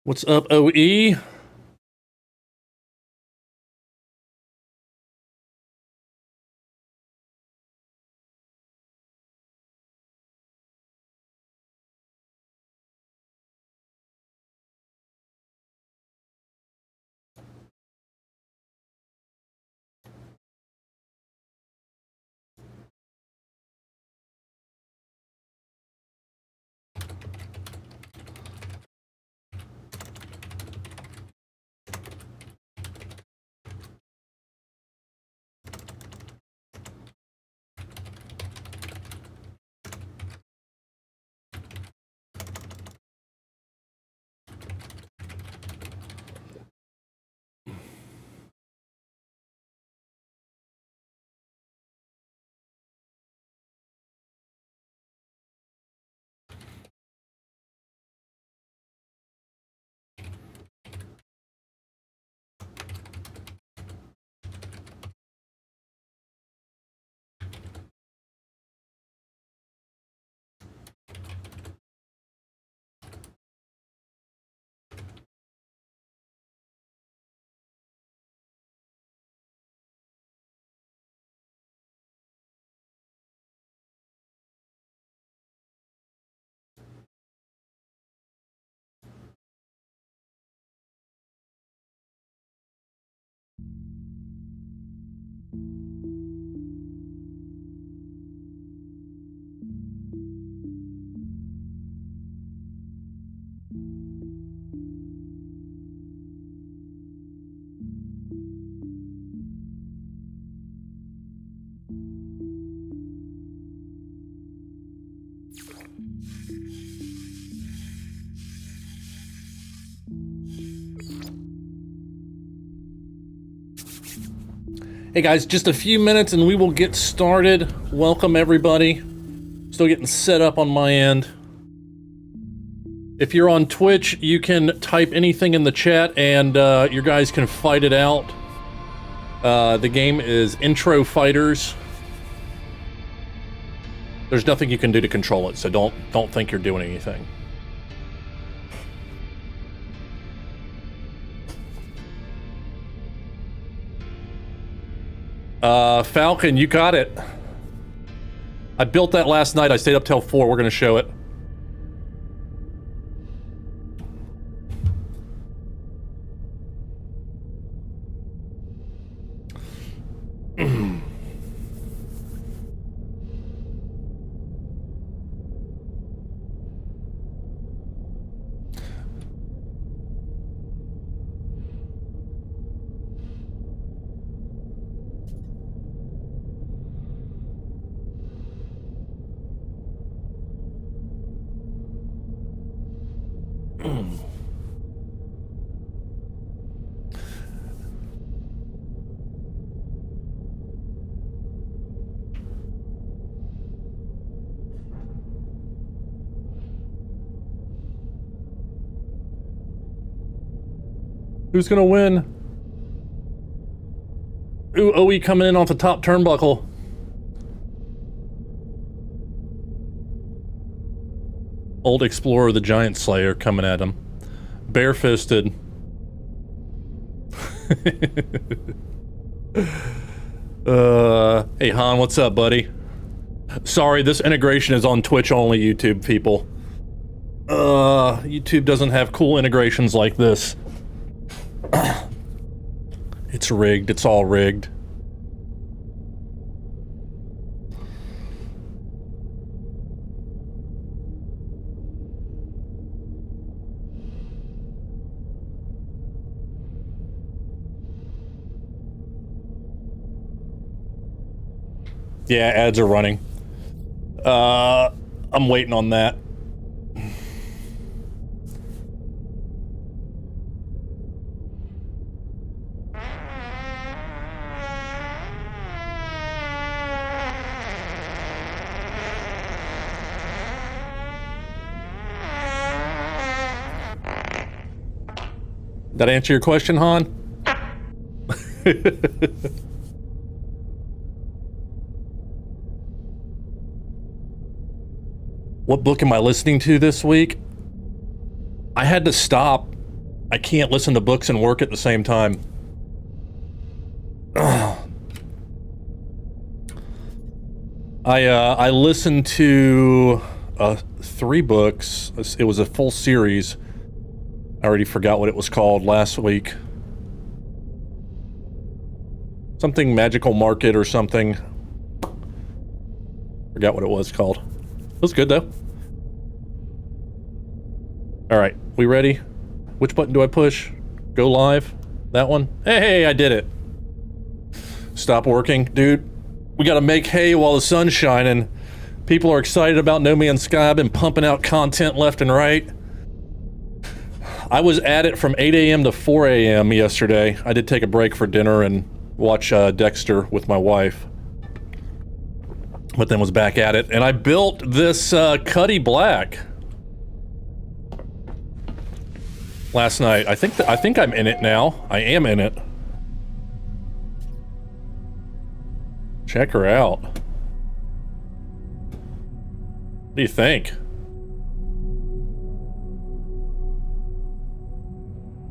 What's up, OE? Hey guys, just a few minutes and we will get started. Welcome everybody. Still getting set up on my end. If you're on Twitch, you can type anything in the chat and you guys can fight it out. The game is Intro Fighters. There's nothing you can do to control it, so don't think you're doing anything. Falcon, you got it. I built that last night. I stayed up till 4. We're gonna show it. Who's gonna win? Ooh, OE coming in off the top turnbuckle. Old Explorer, the Giant Slayer, coming at him. Barefisted. Hey Han, what's up, buddy? Sorry, this integration is on Twitch only, YouTube people. YouTube doesn't have cool integrations like this. It's rigged. It's all rigged. Yeah, ads are running. I'm waiting on that. That answer your question, Han? What book am I listening to this week? I had to stop I can't listen to books and work at the same time. I listened to 3 books. It was a full series. I already forgot what it was called last week. Something Magical Market or something. Forgot what it was called. It was good though. Alright, we ready? Which button do I push? Go live? That one? Hey, I did it. Stop working. Dude, we gotta make hay while the sun's shining. People are excited about No Man's Sky. I've been pumping out content left and right. I was at it from 8 a.m. to 4 a.m. yesterday. I did take a break for dinner and watch Dexter with my wife. But then was back at it. And I built this Cuddy Black last night. I think I'm in it now. I am in it. Check her out. What do you think?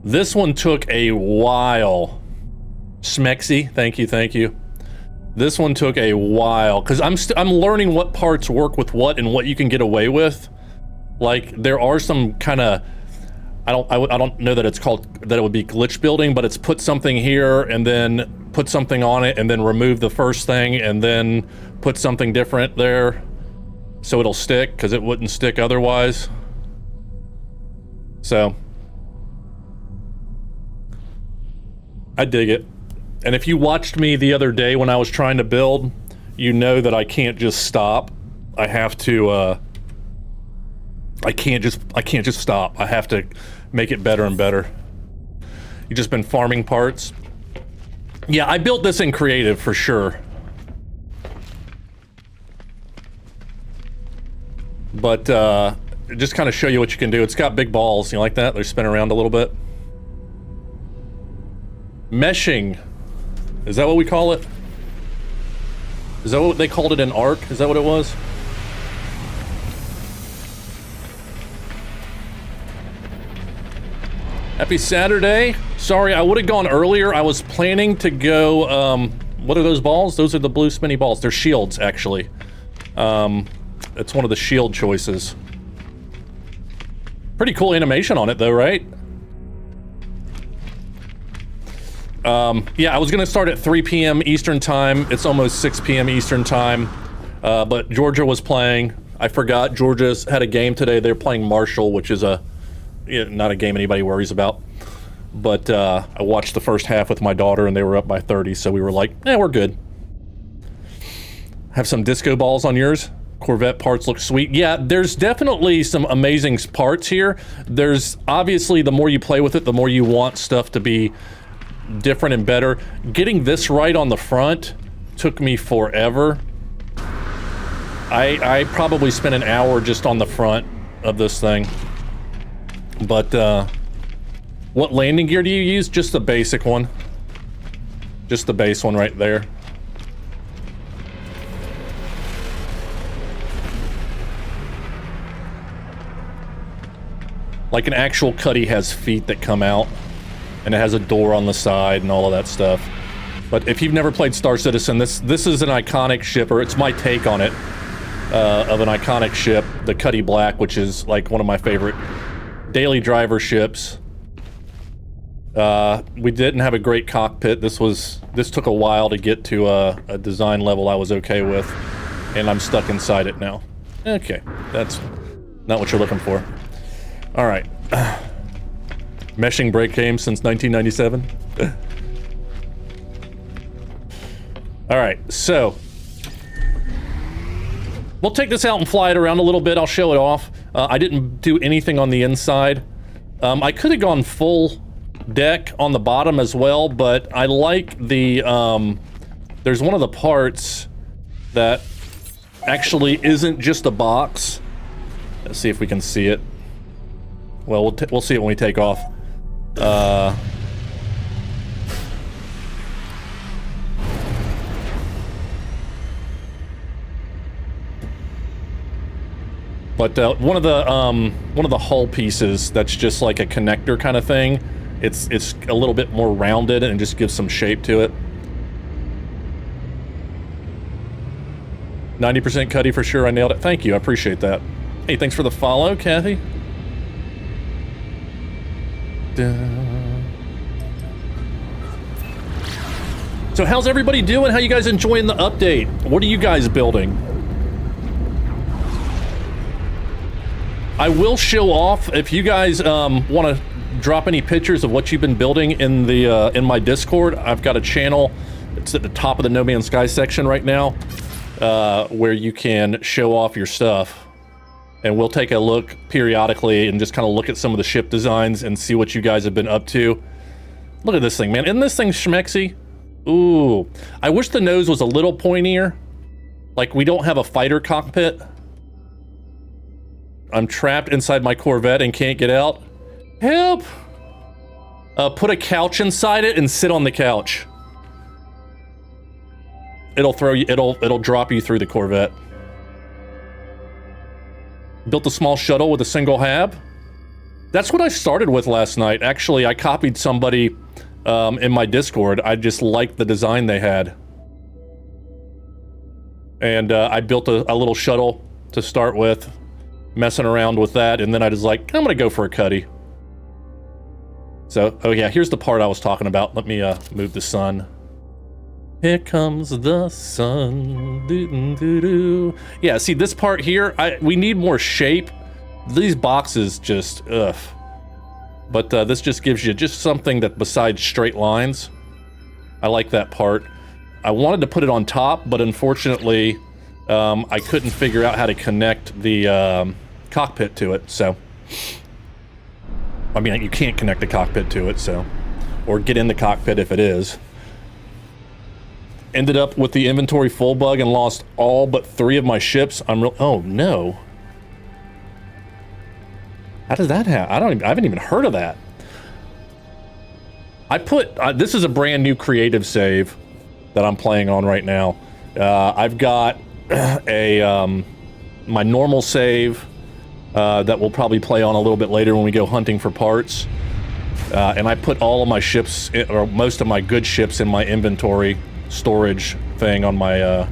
This one took a while. Smexy, thank you. This one took a while because I'm learning what parts work with what and what you can get away with. Like there are some kind of I don't know that it's called that it would be glitch building, but it's put something here and then put something on it and then remove the first thing and then put something different there so it'll stick because it wouldn't stick otherwise. So I dig it. And if you watched me the other day when I was trying to build, you know that I can't just stop. I have to I can't just stop. I have to make it better and better. You've just been farming parts. Yeah, I built this in creative for sure. But just kind of show you what you can do. It's got big balls, you like that? They're spinning around a little bit. Meshing. Is that what we call it? Is that what they called it in ARC? Is that what it was? Happy Saturday. Sorry, I would have gone earlier. I was planning to go, what are those balls? Those are the blue spinny balls. They're shields, actually. It's one of the shield choices. Pretty cool animation on it, though, right? Yeah, I was gonna start at 3 p.m. Eastern time. It's almost 6 p.m. Eastern time. But Georgia was playing. I forgot Georgia's had a game today. They're playing Marshall, which is not a game anybody worries about. But I watched the first half with my daughter and they were up by 30, so we were like, we're good. Have some disco balls on yours? Corvette parts look sweet. Yeah, there's definitely some amazing parts here. There's obviously, the more you play with it, the more you want stuff to be different and better. Getting this right on the front took me forever. I probably spent an hour just on the front of this thing. But what landing gear do you use? Just the basic one. Just the base one right there. Like an actual Cuddy has feet that come out. And it has a door on the side and all of that stuff. But if you've never played Star Citizen, this is an iconic ship, or it's my take on it, of an iconic ship, the Cuddy Black, which is like one of my favorite daily driver ships. We didn't have a great cockpit. This took a while to get to a design level I was okay with, and I'm stuck inside it now. Okay, that's not what you're looking for. All right. Meshing break game since 1997. All right, so we'll take this out and fly it around a little bit. I'll show it off. I didn't do anything on the inside. I could have gone full deck on the bottom as well, but I like the, there's one of the parts that actually isn't just a box. Let's see if we can see it. Well, we'll see it when we take off. But one of the hull pieces that's just like a connector kind of thing, it's a little bit more rounded and just gives some shape to it. 90% Cuddy for sure, I nailed it. Thank you, I appreciate that. Hey, thanks for the follow, Kathy. So how's everybody doing? How you guys enjoying the update? What are you guys building? I will show off if you guys want to drop any pictures of what you've been building in the in my Discord. I've got a channel. It's at the top of the No Man's Sky section right now, where you can show off your stuff. And we'll take a look periodically and just kind of look at some of the ship designs and see what you guys have been up to. Look at this thing, man. Isn't this thing schmexy? Ooh. I wish the nose was a little pointier. Like, we don't have a fighter cockpit. I'm trapped inside my Corvette and can't get out. Help! Put a couch inside it and sit on the couch. It'll throw you, it'll drop you through the Corvette. Built a small shuttle with a single hab. That's what I started with last night. Actually, I copied somebody in my Discord. I just liked the design they had. And I built a little shuttle to start with, messing around with that, and then I was like, I'm gonna go for a Cuddy. So, oh yeah, here's the part I was talking about. Let me move the sun. Here comes the sun. Doo-doo-doo-doo. Yeah, see this part here, we need more shape. These boxes just, ugh. But this just gives you just something that besides straight lines. I like that part. I wanted to put it on top, but unfortunately, I couldn't figure out how to connect the cockpit to it, so. I mean, you can't connect the cockpit to it, so. Or get in the cockpit if it is. Ended up with the inventory full bug and lost all but 3 of my ships. Oh no. How does that happen? I haven't even heard of that. I put, this is a brand new creative save that I'm playing on right now. I've got my normal save that we'll probably play on a little bit later when we go hunting for parts. And I put all of my ships, or most of my good ships, in my inventory storage thing on my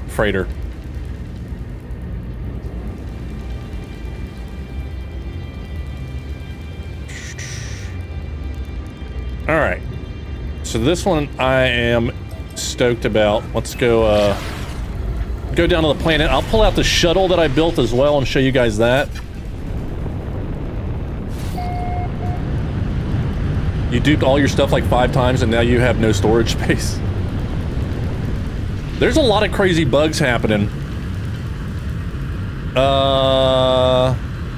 freighter. All right, so this one I am stoked about. Let's go go down to the planet. I'll pull out the shuttle that I built as well and show you guys that. You duped all your stuff like 5 times and now you have no storage space. There's a lot of crazy bugs happening.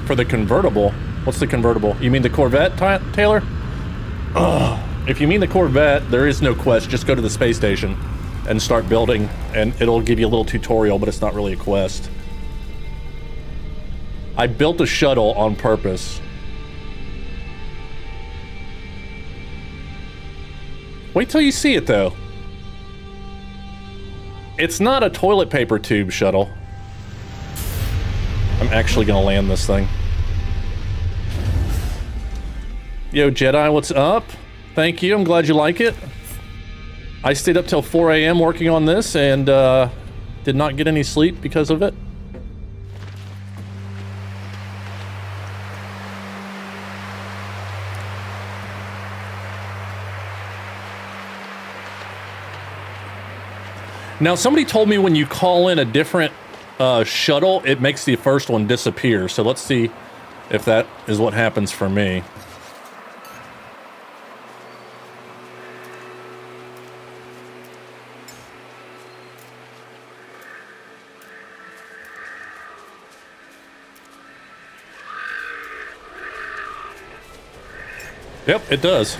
For the convertible. What's the convertible? You mean the Corvette, Taylor? Ugh. If you mean the Corvette, there is no quest. Just go to the space station and start building, and it'll give you a little tutorial, but it's not really a quest. I built a shuttle on purpose. Wait till you see it, though. It's not a toilet paper tube shuttle. I'm actually gonna land this thing. Yo, Jedi, what's up? Thank you, I'm glad you like it. I stayed up till 4 a.m. working on this and did not get any sleep because of it. Now, somebody told me when you call in a different shuttle, it makes the first one disappear. So let's see if that is what happens for me. Yep, it does.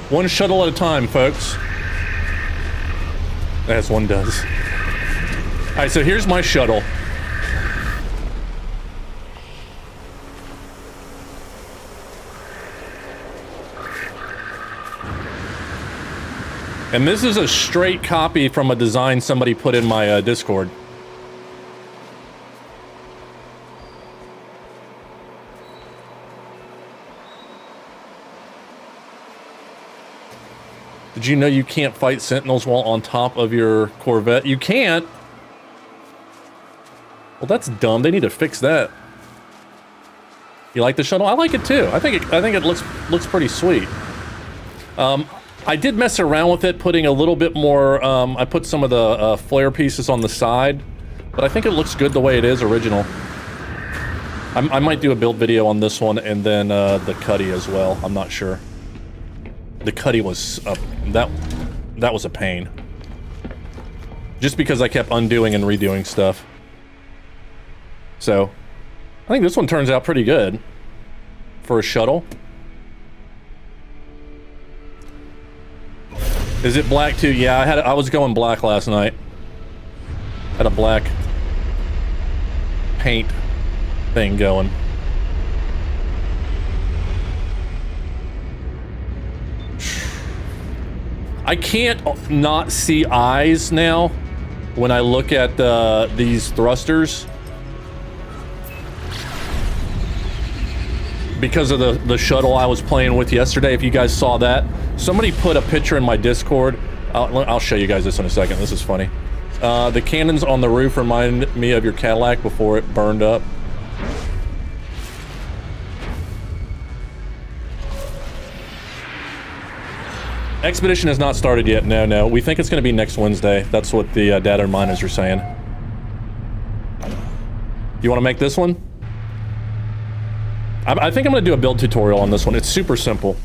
One shuttle at a time, folks. As one does. Alright, so here's my shuttle. And this is a straight copy from a design somebody put in my Discord. Did you know you can't fight sentinels while on top of your Corvette? You can't? Well, that's dumb. They need to fix that. You like the shuttle? I like it too. I think it looks pretty sweet. I did mess around with it, putting a little bit more. I put some of the flare pieces on the side, but I think it looks good the way it is original. I might do a build video on this one and then the Cuddy as well. I'm not sure. The Cuddy was that was a pain. Just because I kept undoing and redoing stuff. So, I think this one turns out pretty good for a shuttle. Is it black too? Yeah, I was going black last night. Had a black paint thing going. I can't not see eyes now when I look at these thrusters because of the shuttle I was playing with yesterday. If you guys saw that, somebody put a picture in my Discord. I'll show you guys this in a second. This is funny. The cannons on the roof remind me of your Cadillac before it burned up. Expedition has not started yet. No. We think it's going to be next Wednesday. That's what the data miners are saying. You want to make this one? I think I'm going to do a build tutorial on this one. It's super simple.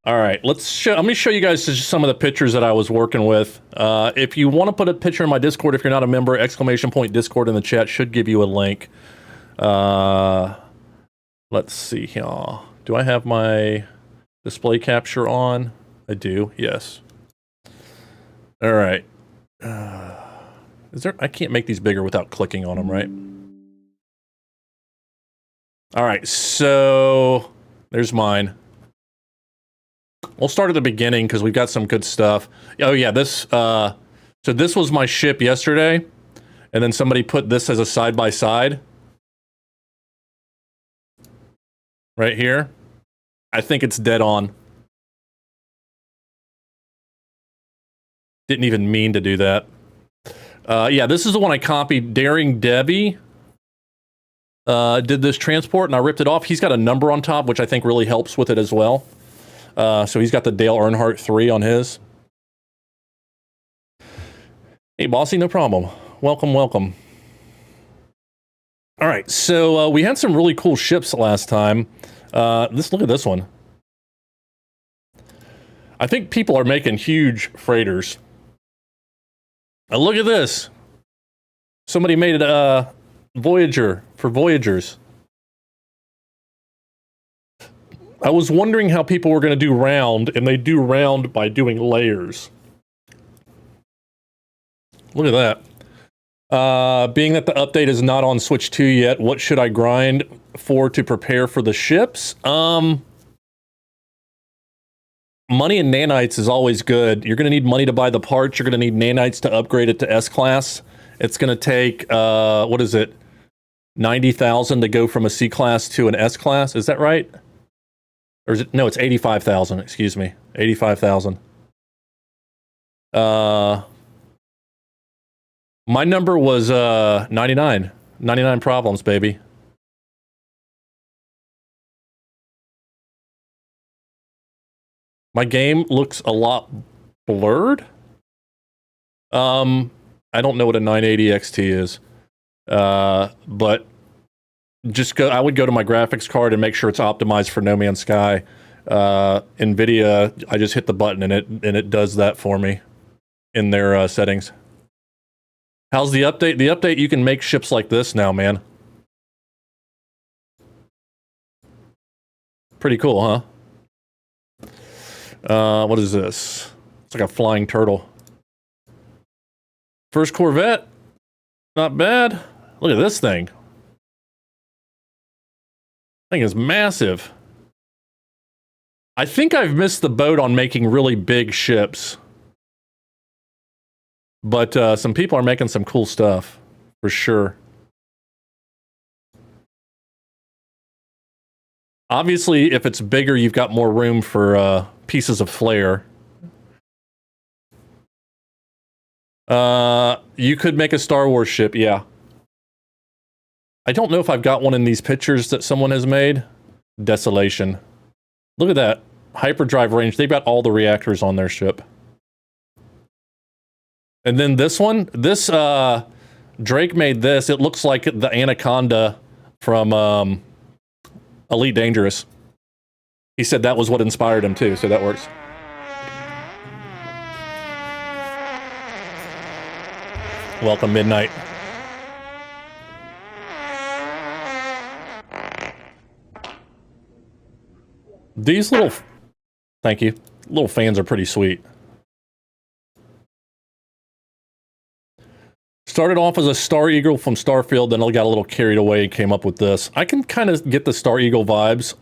All right, let me show you guys just some of the pictures that I was working with. If you want to put a picture in my Discord, if you're not a member, !Discord in the chat should give you a link. Let's see here. Do I have my display capture on? I do, yes. All right. I can't make these bigger without clicking on them, right? All right, so there's mine. We'll start at the beginning because we've got some good stuff. Oh yeah, so this was my ship yesterday, and then somebody put this as a side-by-side. Right here. I think it's dead on. Didn't even mean to do that. Yeah, this is the one I copied. Daring Debbie did this transport, and I ripped it off. He's got a number on top, which I think really helps with it as well. So he's got the Dale Earnhardt 3 on his. Hey, bossy, no problem. Welcome, welcome. All right, so we had some really cool ships last time. Look at this one. I think people are making huge freighters. Look at this. Somebody made a Voyager for Voyagers. I was wondering how people were going to do round, and they do round by doing layers. Look at that. Being that the update is not on Switch 2 yet, what should I grind for to prepare for the ships? Money and nanites is always good. You're going to need money to buy the parts. You're going to need nanites to upgrade it to S-Class. It's going to take, what is it? 90,000 to go from a C-Class to an S-Class. Is that right? Or is it? No, it's 85,000. Excuse me. 85,000. My number was 99. 99 problems, baby. My game looks a lot blurred. I don't know what a 980 XT is. But I would go to my graphics card and make sure it's optimized for No Man's Sky. Nvidia, I just hit the button and it does that for me in their settings. How's the update? The update, you can make ships like this now, man. Pretty cool, huh? What is this? It's like a flying turtle. First Corvette. Not bad. Look at this thing. Thing is massive. I think I've missed the boat on making really big ships. But some people are making some cool stuff, for sure. Obviously, if it's bigger, you've got more room for pieces of flair. You could make a Star Wars ship, yeah. I don't know if I've got one in these pictures that someone has made. Desolation. Look at that. Hyperdrive range. They've got all the reactors on their ship. And then this one, Drake made this. It looks like the Anaconda from Elite Dangerous. He said that was what inspired him too, so that works. Welcome, Midnight. These little... Thank you. Little fans are pretty sweet. Started off as a Star Eagle from Starfield, then I got a little carried away and came up with this. I can kind of get the Star Eagle vibes.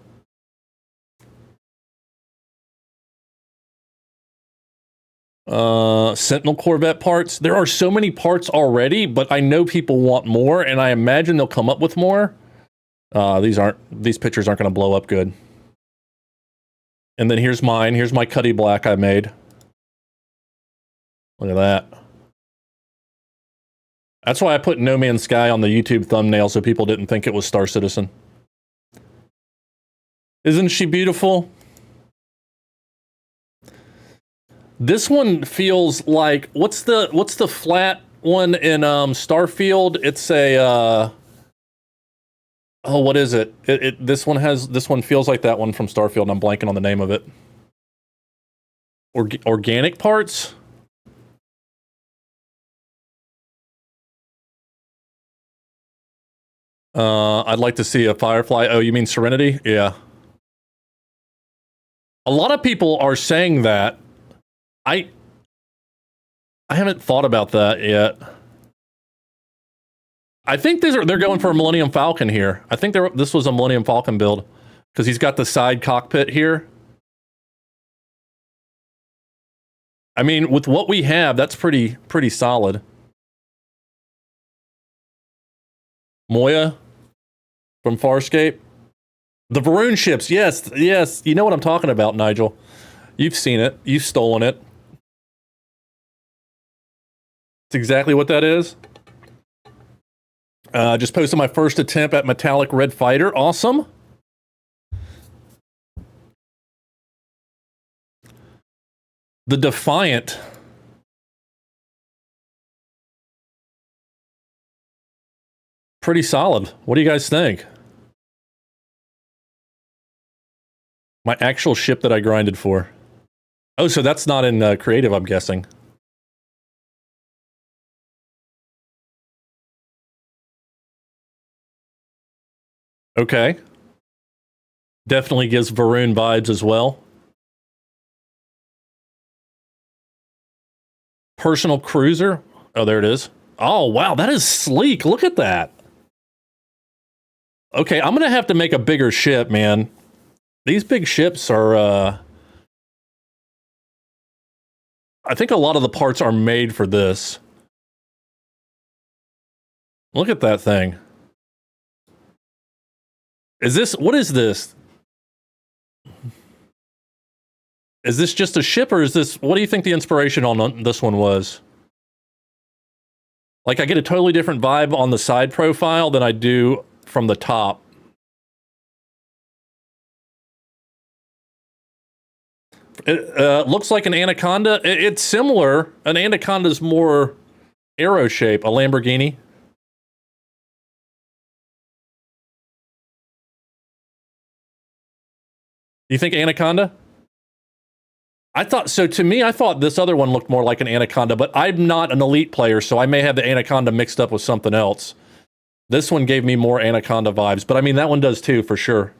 Sentinel Corvette parts. There are so many parts already, but I know people want more, and I imagine they'll come up with more. These pictures aren't going to blow up good. And then here's mine. Here's my Cuddy black I made. Look at that. That's why I put No Man's Sky on the YouTube thumbnail so people didn't think it was Star Citizen. Isn't she beautiful? This one feels like what's the flat one in Starfield? It's a oh, what is it? This one feels like that one from Starfield, and I'm blanking on the name of it. Organic parts? I'd like to see a Firefly. Oh, you mean Serenity? Yeah. A lot of people are saying that. I haven't thought about that yet. I think they're going for a Millennium Falcon here. I think this was a Millennium Falcon build because he's got the side cockpit here. I mean, with what we have, that's pretty solid. Moya from Farscape. The Varun ships, yes. You know what I'm talking about, Nigel. You've seen it. You've stolen it. It's exactly what that is. Just posted my first attempt at Metallic Red Fighter. Awesome. The Defiant. Pretty solid. What do you guys think? My actual ship that I grinded for. Oh, so that's not in creative, I'm guessing. Okay. Definitely gives Varun vibes as well. Personal cruiser. Oh, there it is. Oh, wow, that is sleek. Look at that. Okay, I'm going to have to make a bigger ship, man. These big ships are, I think a lot of the parts are made for this. Look at that thing. What is this? Is this just a ship, or is this, what do you think the inspiration on this one was? Like, I get a totally different vibe on the side profile than I do from the top. It looks like an Anaconda. It's similar. An Anaconda's more arrow shape, a Lamborghini. You think Anaconda? I thought so. To me, I thought this other one looked more like an Anaconda, but I'm not an elite player, so I may have the Anaconda mixed up with something else. This one gave me more Anaconda vibes, but I mean, that one does too, for sure.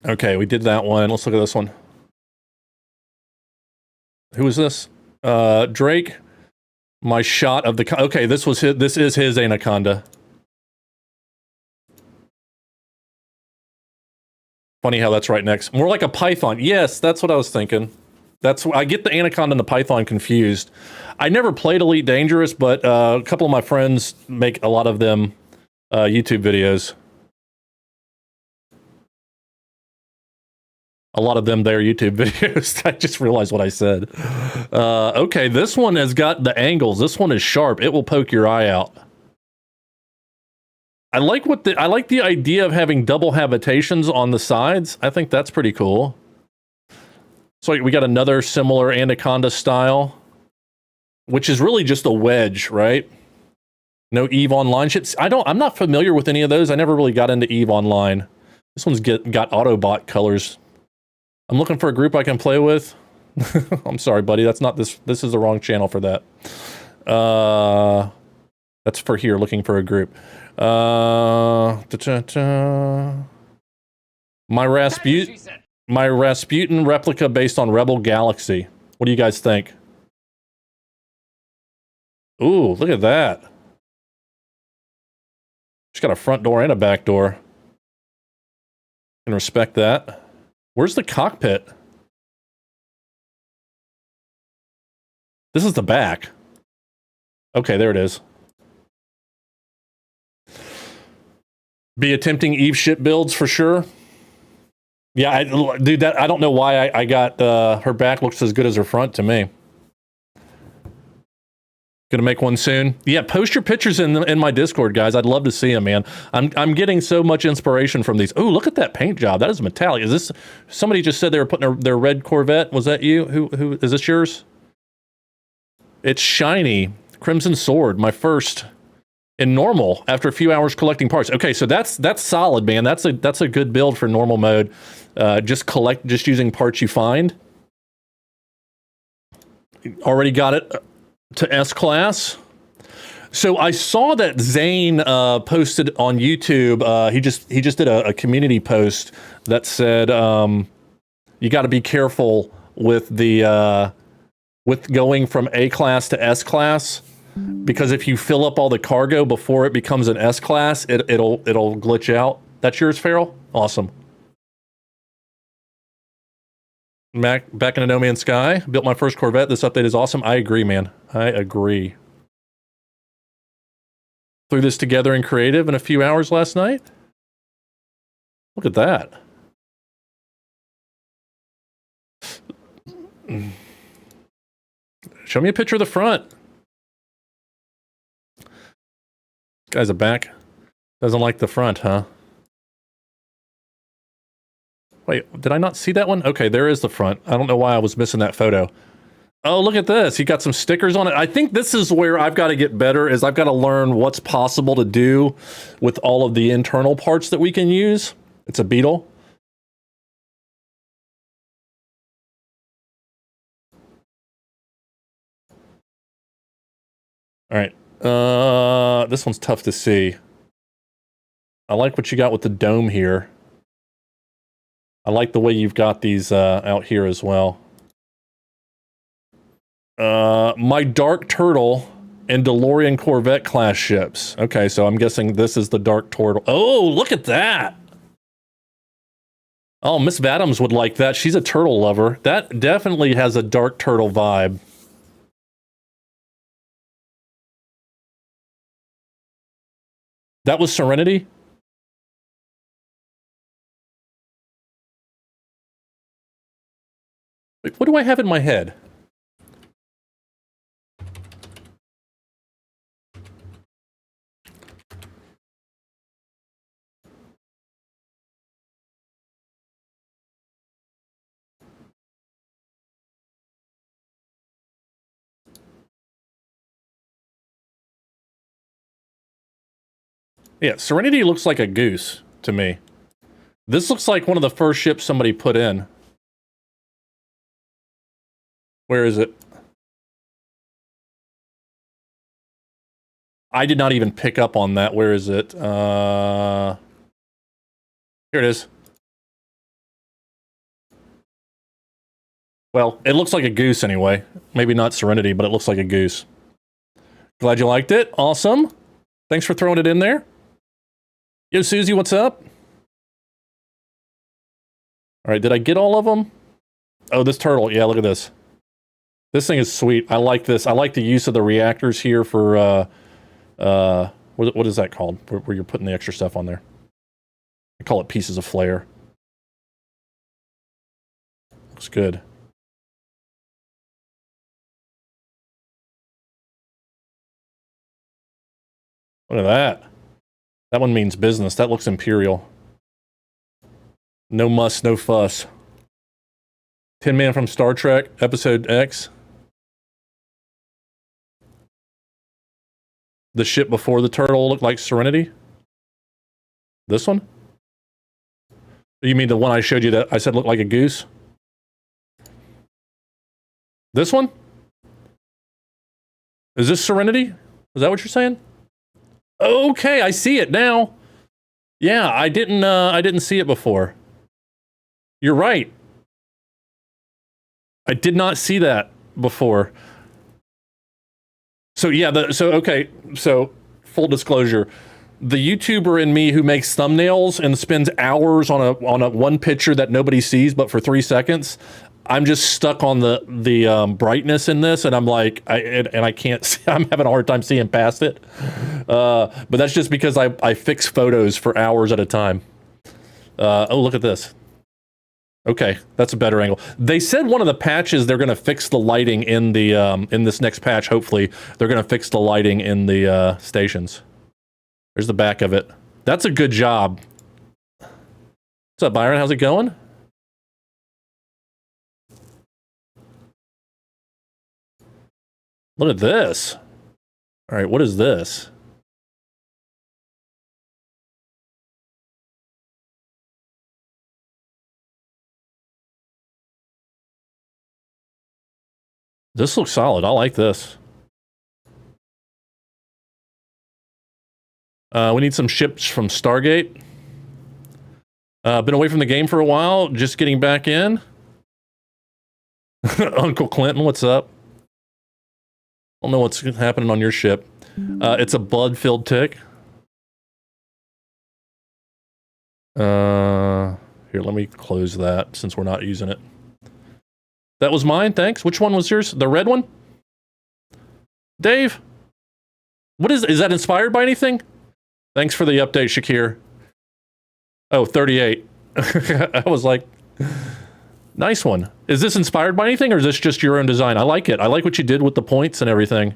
Okay, we did that one. Let's look at this one. Who is this? Drake. My shot of the... Okay, this is his Anaconda. Funny how that's right next. More like a Python. Yes, that's what I was thinking. That's I get the Anaconda and the Python confused. I never played Elite Dangerous, but a couple of my friends make a lot of them YouTube videos. A lot of them their YouTube videos. I just realized what I said. Okay, this one has got the angles. This one is sharp. It will poke your eye out. I like the idea of having double habitations on the sides. I think that's pretty cool. So we got another similar Anaconda style, which is really just a wedge, right? No EVE Online shit. I'm not familiar with any of those. I never really got into EVE Online. This one's got Autobot colors. I'm looking for a group I can play with. I'm sorry, buddy. That's not this. This is the wrong channel for that. That's for here, looking for a group. My Rasputin replica based on Rebel Galaxy. What do you guys think? Ooh, look at that. She's got a front door and a back door. Can respect that. Where's the cockpit? This is the back. Okay, there it is. Be attempting Eve ship builds for sure. Yeah, dude, I don't know why I got her back looks as good as her front to me. Gonna make one soon. Yeah, post your pictures in my Discord, guys. I'd love to see them, man. I'm getting so much inspiration from these. Oh, look at that paint job. That is metallic. Is this somebody just said they were putting their red Corvette? Was that you? Who is this yours? It's shiny. Crimson Sword, my first in normal after a few hours collecting parts. Okay, so that's solid, man. That's a good build for normal mode. Just using parts you find. Already got it to S class. So I saw that Zane posted on YouTube. He just did a community post that said you got to be careful with the with going from A class to S class, because if you fill up all the cargo before it becomes an S class, it'll glitch out. That's yours, Farrell? Awesome. Back in No Man's Sky. Built my first Corvette. This update is awesome. I agree, man. I agree. Threw this together in creative in a few hours last night. Look at that. Show me a picture of the front. Guy's a back. Doesn't like the front, huh? Wait, did I not see that one? Okay, there is the front. I don't know why I was missing that photo. Oh, look at this. He got some stickers on it. I think this is where I've got to get better, is I've got to learn what's possible to do with all of the internal parts that we can use. It's a Beetle. All right. This one's tough to see. I like what you got with the dome here. I like the way you've got these out here as well. My Dark Turtle and DeLorean Corvette class ships. Okay, so I'm guessing this is the Dark Turtle. Oh, look at that! Oh, Miss Vadams would like that. She's a turtle lover. That definitely has a Dark Turtle vibe. That was Serenity? Wait, what do I have in my head? Yeah, Serenity looks like a goose to me. This looks like one of the first ships somebody put in. Where is it? I did not even pick up on that. Where is it? Here it is. Well, it looks like a goose anyway. Maybe not Serenity, but it looks like a goose. Glad you liked it. Awesome. Thanks for throwing it in there. Yo, Susie, what's up? All right, did I get all of them? Oh, this turtle. Yeah, look at this. This thing is sweet. I like this. I like the use of the reactors here for, what is that called? Where you're putting the extra stuff on there. I call it pieces of flare. Looks good. Look at that. That one means business. That looks imperial. No muss, no fuss. Tin Man from Star Trek, Episode X. The ship before the turtle looked like Serenity. This one? You mean the one I showed you that I said looked like a goose? This one? Is this Serenity? Is that what you're saying? Okay, I see it now. Yeah, I didn't see it before. You're right. I did not see that before. So yeah, okay, so full disclosure, the YouTuber in me who makes thumbnails and spends hours on a one picture that nobody sees but for 3 seconds, I'm just stuck on the brightness in this, and I'm like, I can't see, I'm having a hard time seeing past it. But that's just because I fix photos for hours at a time. Oh, look at this. Okay, that's a better angle. They said one of the patches they're going to fix the lighting in the in this next patch. Hopefully, they're going to fix the lighting in the stations. There's the back of it. That's a good job. What's up, Byron? How's it going? Look at this. All right, what is this? This looks solid. I like this. We need some ships from Stargate. Been away from the game for a while. Just getting back in. Uncle Clinton, what's up? I don't know what's happening on your ship. It's a blood-filled tick. Here, let me close that since we're not using it. That was mine, thanks. Which one was yours? The red one? Dave? What is that inspired by anything? Thanks for the update, Shakir. Oh, 38. I was like, nice one. Is this inspired by anything, or is this just your own design? I like it. I like what you did with the points and everything.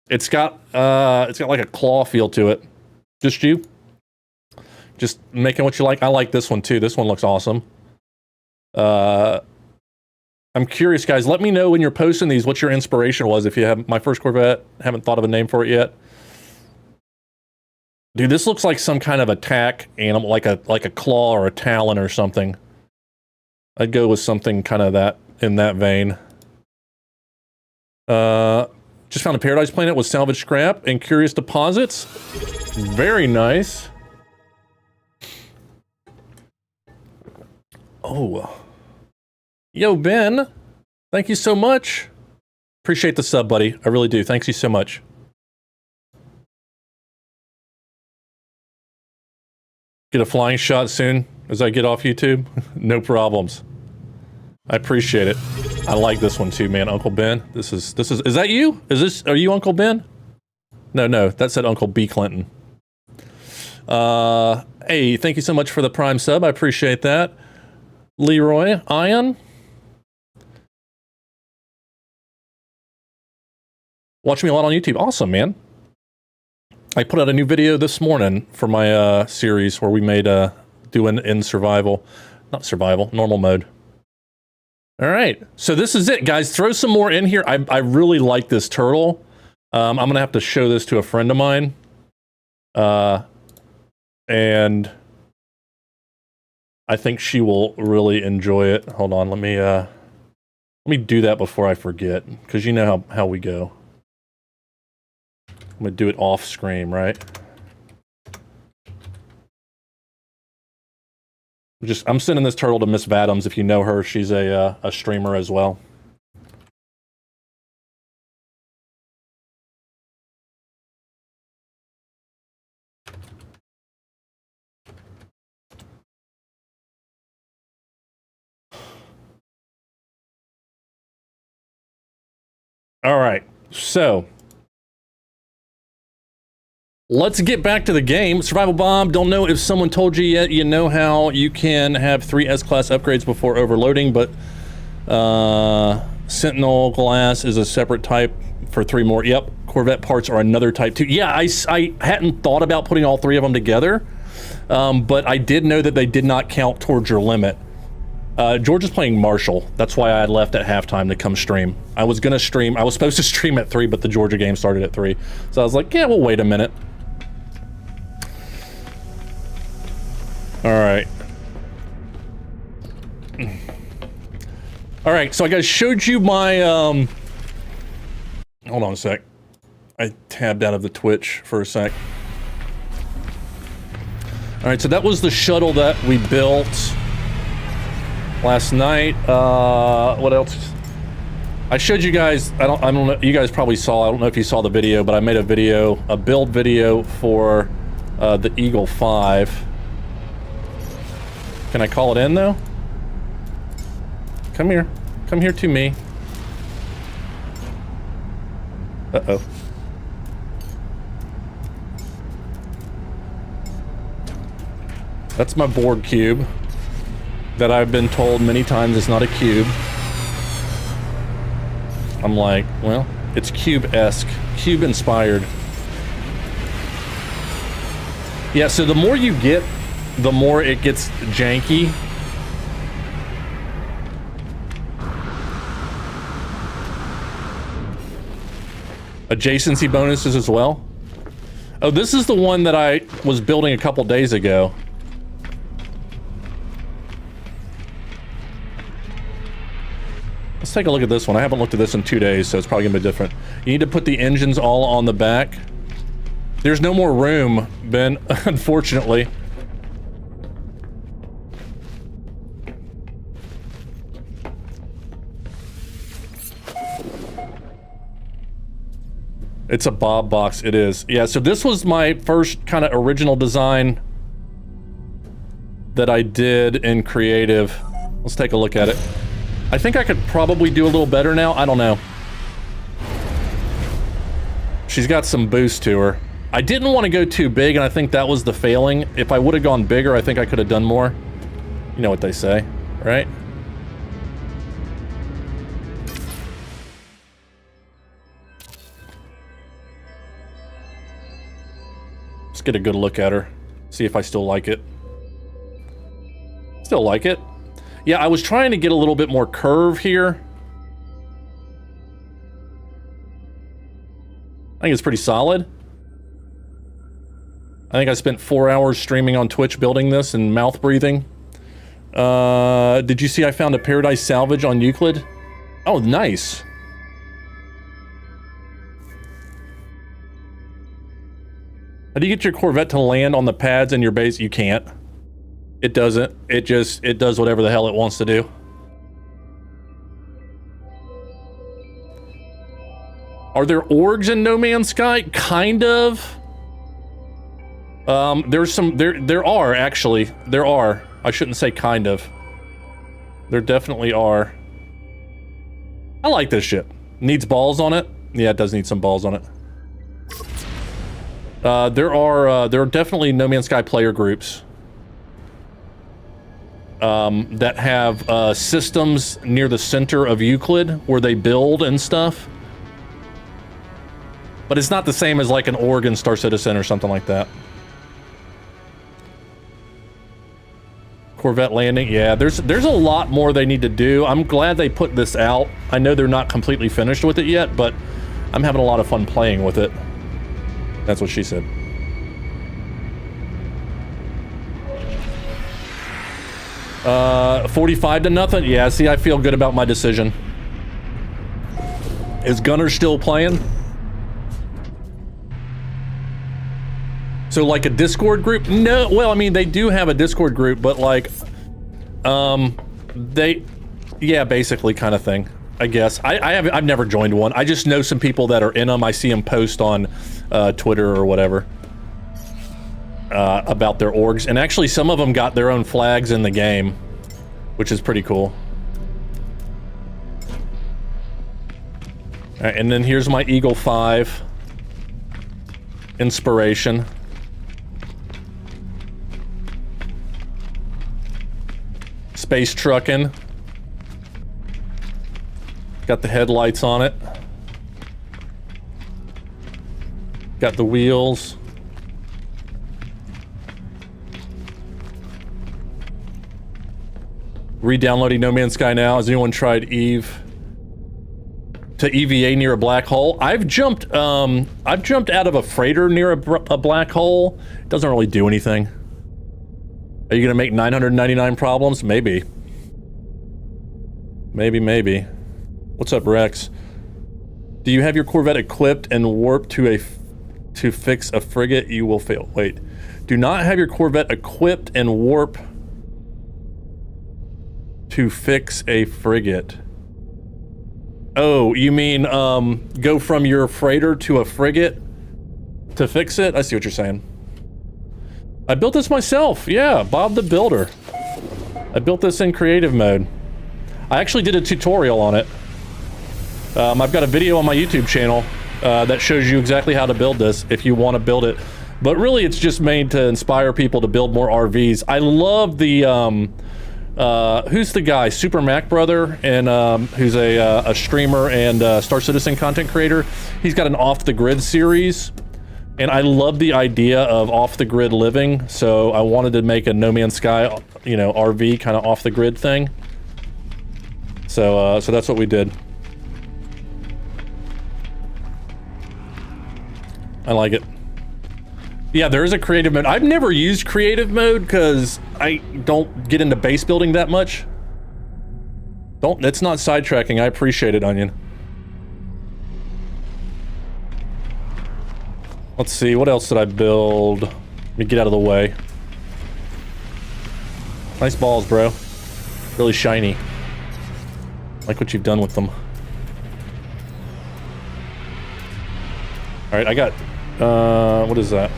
It's got like a claw feel to it. Just you? Just making what you like? I like this one, too. This one looks awesome. I'm curious, guys. Let me know when you're posting these what your inspiration was. If you have my first Corvette, haven't thought of a name for it yet. Dude, this looks like some kind of attack animal, like a claw or a talon or something. I'd go with something kind of that in that vein. Just found a Paradise Planet with salvage scrap and curious deposits. Very nice. Oh. Yo, Ben. Thank you so much. Appreciate the sub, buddy. I really do. Thanks you so much. Get a flying shot soon as I get off YouTube. No problems. I appreciate it. I like this one too, man. Uncle Ben. Is that you? Are you Uncle Ben? No, that said Uncle B. Clinton. Hey, thank you so much for the Prime sub. I appreciate that. Leroy, Ion. Watch me a lot on YouTube. Awesome, man. I put out a new video this morning for my series where we made doing in survival, not survival, normal mode. All right, so this is it, guys. Throw some more in here. I really like this turtle. I'm gonna have to show this to a friend of mine, and I think she will really enjoy it. Hold on, let me do that before I forget, because you know how we go. I'm gonna do it off screen, right? I'm sending this turtle to Miss Vadams. If you know her, she's a streamer as well. All right, so let's get back to the game. Survival Bob, don't know if someone told you yet. You know how you can have 3 S-Class upgrades before overloading, but Sentinel glass is a separate type for 3 more. Yep, Corvette parts are another type too. Yeah, I hadn't thought about putting all 3 of them together, but I did know that they did not count towards your limit. George is playing Marshall. That's why I had left at halftime to come stream. I was gonna stream. I was supposed to stream at 3, but the Georgia game started at 3. So I was like, yeah, we'll wait a minute. All right. All right, so I guys showed you my, hold on a sec. I tabbed out of the Twitch for a sec. All right, so that was the shuttle that we built last night. What else? I showed you guys, I don't know, you guys probably saw, I don't know if you saw the video, but I made a video, a build video for the Eagle 5. Can I call it in though? Come here. Come here to me. Uh-oh. That's my board cube that I've been told many times is not a cube. I'm like, well, it's cube-esque, cube-inspired. Yeah, so the more you get, the more it gets janky. Adjacency bonuses as well. Oh, this is the one that I was building a couple days ago. Let's take a look at this one. I haven't looked at this in 2 days, so it's probably gonna be different. You need to put the engines all on the back. There's no more room, Ben, unfortunately. It's a Bob box, it is. Yeah, so this was my first kind of original design that I did in creative. Let's take a look at it. I think I could probably do a little better now. I don't know. She's got some boost to her. I didn't want to go too big, and I think that was the failing. If I would have gone bigger, I think I could have done more. You know what they say, right? Let's get a good look at her. See if I still like it. Still like it. Yeah, I was trying to get a little bit more curve here. I think it's pretty solid. I think I spent 4 hours streaming on Twitch building this and mouth breathing. Did you see I found a Paradise salvage on Euclid? Oh, nice. How do you get your Corvette to land on the pads in your base? You can't. It doesn't. It does whatever the hell it wants to do. Are there orgs in No Man's Sky? Kind of. There's some, there are actually. There are. I shouldn't say kind of. There definitely are. I like this ship. Needs balls on it? Yeah, it does need some balls on it. There are definitely No Man's Sky player groups that have systems near the center of Euclid where they build and stuff. But it's not the same as like an org in Star Citizen or something like that. Corvette landing, yeah, there's a lot more they need to do. I'm glad they put this out. I know they're not completely finished with it yet, but I'm having a lot of fun playing with it. That's what she said. Uh, 45 to nothing? Yeah, see, I feel good about my decision. Is Gunner still playing? So, like a Discord group? No, well, I mean, they do have a Discord group, but like, yeah, basically kind of thing, I guess. I've never joined one. I just know some people that are in them. I see them post on Twitter or whatever about their orgs, and actually some of them got their own flags in the game, which is pretty cool. All right, and then here's my Eagle 5 inspiration. Space trucking. Got the headlights on it. Got the wheels. Re-downloading No Man's Sky now. Has anyone tried Eve to EVA near a black hole? I've jumped out of a freighter near a black hole. It doesn't really do anything. Are you gonna make 999 problems? Maybe. Maybe. What's up, Rex? Do you have your Corvette equipped and warped to fix a frigate? You will fail. Wait. Do not have your Corvette equipped and warp to fix a frigate. Oh, you mean, go from your freighter to a frigate to fix it? I see what you're saying. I built this myself. Yeah, Bob the Builder. I built this in creative mode. I actually did a tutorial on it. I've got a video on my YouTube channel that shows you exactly how to build this if you want to build it. But really, it's just made to inspire people to build more RVs. I love the, who's the guy? Super Mac Brother, and who's a streamer and Star Citizen content creator. He's got an off-the-grid series, and I love the idea of off-the-grid living, so I wanted to make a No Man's Sky, you know, RV kind of off-the-grid thing. So, so that's what we did. I like it. Yeah, there is a creative mode. I've never used creative mode because I don't get into base building that much. That's not sidetracking. I appreciate it, Onion. Let's see, what else did I build? Let me get out of the way. Nice balls, bro. Really shiny. Like what you've done with them. Alright, I got, what is that?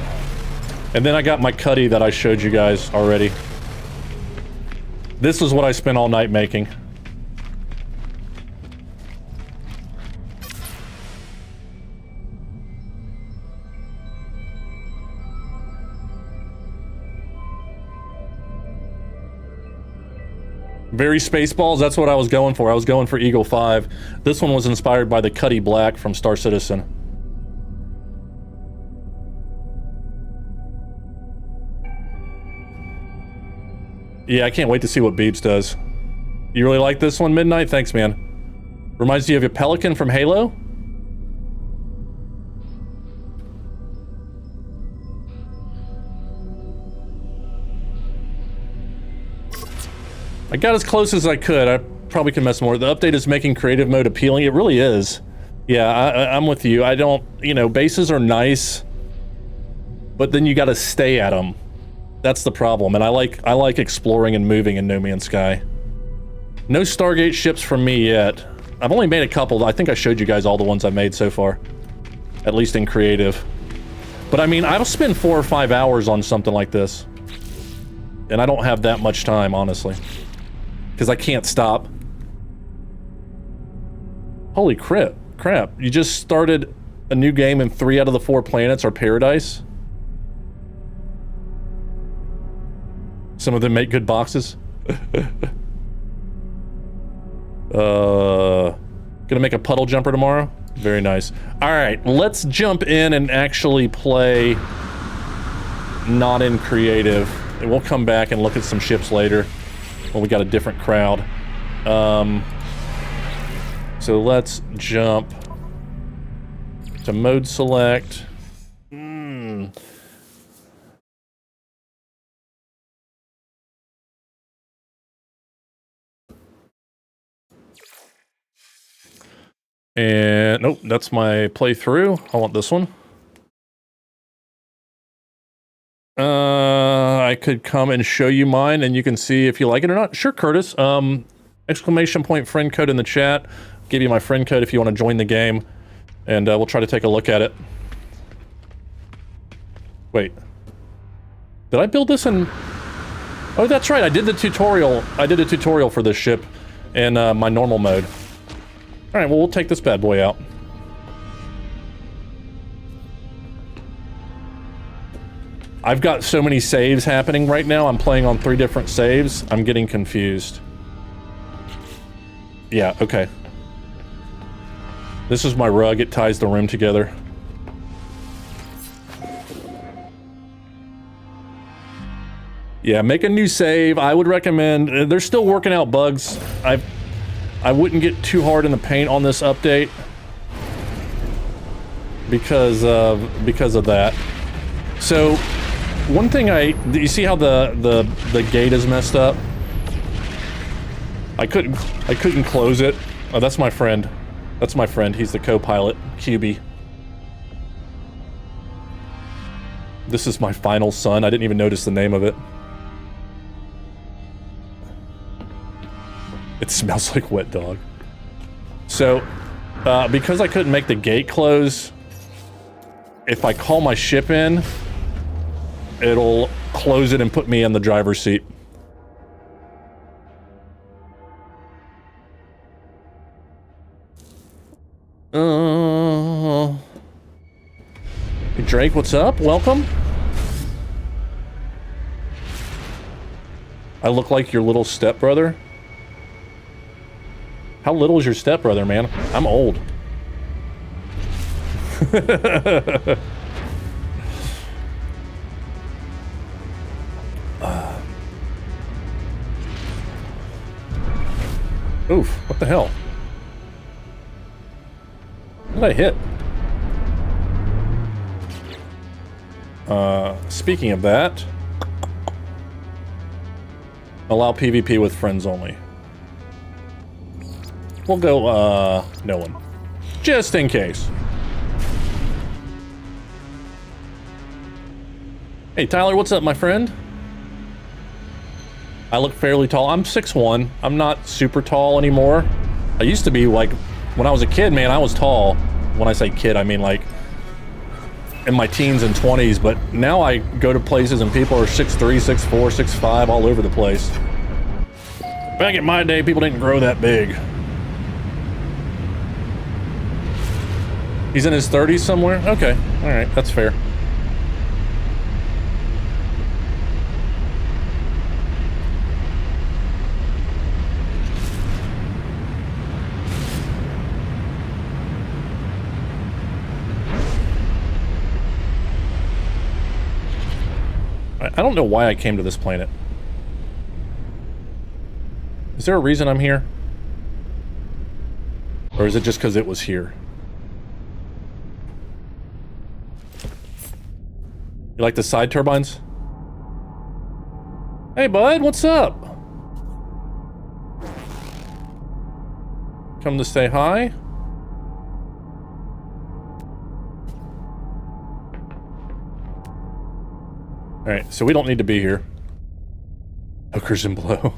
And then I got my Cuddy that I showed you guys already. This is what I spent all night making. Very Spaceballs, that's what I was going for. I was going for Eagle 5. This one was inspired by the Cuddy Black from Star Citizen. Yeah, I can't wait to see what Beebs does. You really like this one, Midnight? Thanks, man. Reminds you of a pelican from Halo? I got as close as I could. I probably can mess more. The update is making creative mode appealing. It really is. Yeah, I'm with you. I don't, you know, bases are nice, but then you gotta stay at them. That's the problem, and I like exploring and moving in No Man's Sky. No Stargate ships from me yet. I've only made a couple. I think I showed you guys all the ones I've made so far. At least in creative. But I mean, I'll spend 4 or 5 hours on something like this. And I don't have that much time, honestly. Because I can't stop. Holy crap. You just started a new game and 3 out of the 4 planets are paradise? Some of them make good boxes. Gonna make a puddle jumper tomorrow? Very nice. Alright, let's jump in and actually play not in creative. And we'll come back and look at some ships later when we got a different crowd. So let's jump to mode select. And nope, that's my playthrough. I want this one. I could come and show you mine and you can see if you like it or not. Sure, Curtis. Exclamation point friend code in the chat. I'll give you my friend code if you want to join the game. And we'll try to take a look at it. Wait. Did I build this in... Oh, that's right. I did the tutorial. I did a tutorial for this ship in my normal mode. Alright, well, we'll take this bad boy out. I've got so many saves happening right now. I'm playing on 3 different saves. I'm getting confused. Yeah, okay. This is my rug. It ties the room together. Yeah, make a new save. I would recommend. They're still working out bugs. I wouldn't get too hard in the paint on this update because of that. So, one thing you see how the gate is messed up? I couldn't close it. Oh, that's my friend. That's my friend. He's the co-pilot, QB. This is my final son. I didn't even notice the name of it. It smells like wet dog. So, because I couldn't make the gate close, if I call my ship in, it'll close it and put me in the driver's seat. Hey Drake, what's up? Welcome. I look like your little stepbrother. How little is your stepbrother, man? I'm old. Oof, what the hell? What did I hit? Speaking of that, allow PvP with friends only. We'll go, no one. Just in case. Hey, Tyler, what's up, my friend? I look fairly tall. I'm 6'1". I'm not super tall anymore. I used to be, like, when I was a kid, man, I was tall. When I say kid, I mean, like, in my teens and 20s, but now I go to places and people are 6'3", 6'4", 6'5", all over the place. Back in my day, people didn't grow that big. He's in his 30s somewhere? Okay, alright, that's fair. I don't know why I came to this planet. Is there a reason I'm here? Or is it just because it was here? You like the side turbines? Hey, bud, what's up? Come to say hi? Alright, so we don't need to be here. Hookers and blow.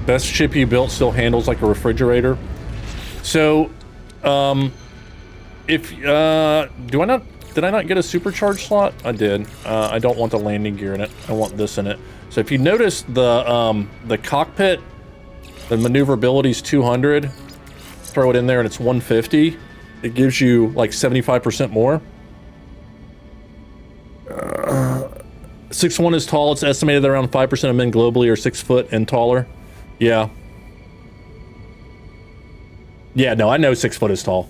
Best chip you built still handles like a refrigerator. So, did I not get a supercharge slot? I did. I don't want the landing gear in it. I want this in it. So if you notice the cockpit, the maneuverability is 200. Throw it in there and it's 150. It gives you like 75% more. 6'1" is tall. It's estimated that around 5% of men globally are 6 foot and taller. Yeah. Yeah, no, I know 6 foot is tall.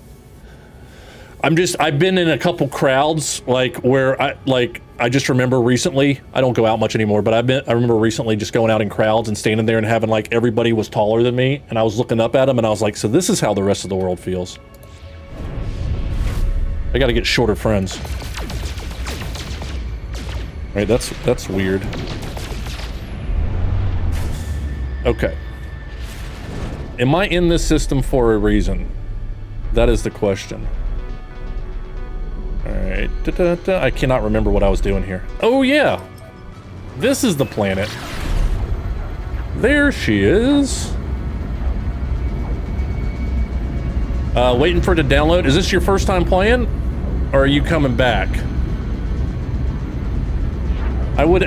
I've been in a couple crowds, like, where I just remember recently, I don't go out much anymore, but I remember recently just going out in crowds and standing there and having, like, everybody was taller than me, and I was looking up at them, and I was like, so this is how the rest of the world feels. I gotta get shorter friends. Right, that's weird. Okay. Am I in this system for a reason? That is the question. Alright. I cannot remember what I was doing here. Oh, yeah! This is the planet. There she is. Waiting for it to download. Is this your first time playing? Or are you coming back? I would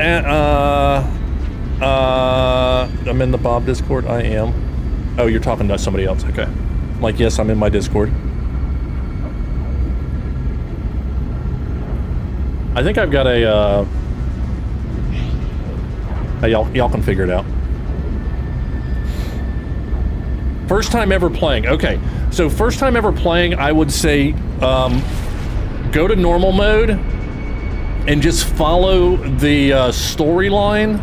I'm in the Bob Discord. I am. Oh, you're talking to somebody else. Okay. I'm like, yes, I'm in my Discord. I think I've got a, y'all can figure it out. First time ever playing. Okay, so first time ever playing, I would say, go to normal mode and just follow the storyline.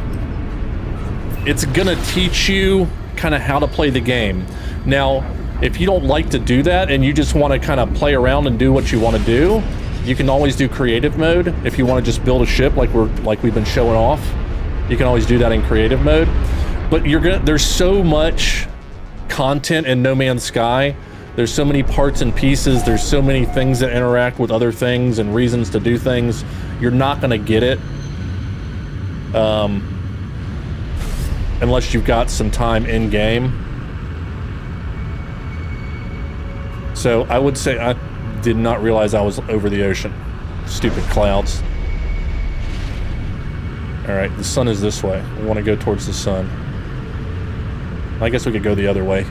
It's gonna teach you kind of how to play the game. Now, if you don't like to do that and you just want to kind of play around and do what you want to do, you can always do creative mode. If you want to just build a ship like we've been showing off, you can always do that in creative mode. But there's so much content in No Man's Sky. There's so many parts and pieces. There's so many things that interact with other things and reasons to do things. You're not going to get it unless you've got some time in game. So I would say I did not realize I was over the ocean. Stupid clouds. All right, the sun is this way. We want to go towards the sun. I guess we could go the other way.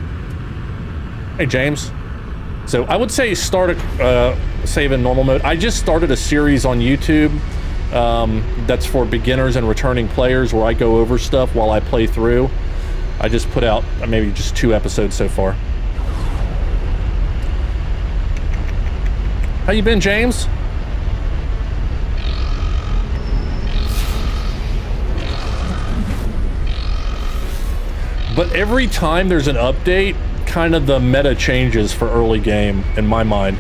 Hey, James. So I would say start a save in normal mode. I just started a series on YouTube that's for beginners and returning players where I go over stuff while I play through. I just put out maybe just 2 episodes so far. How you been, James? But every time there's an update, kind of the meta changes for early game, in my mind.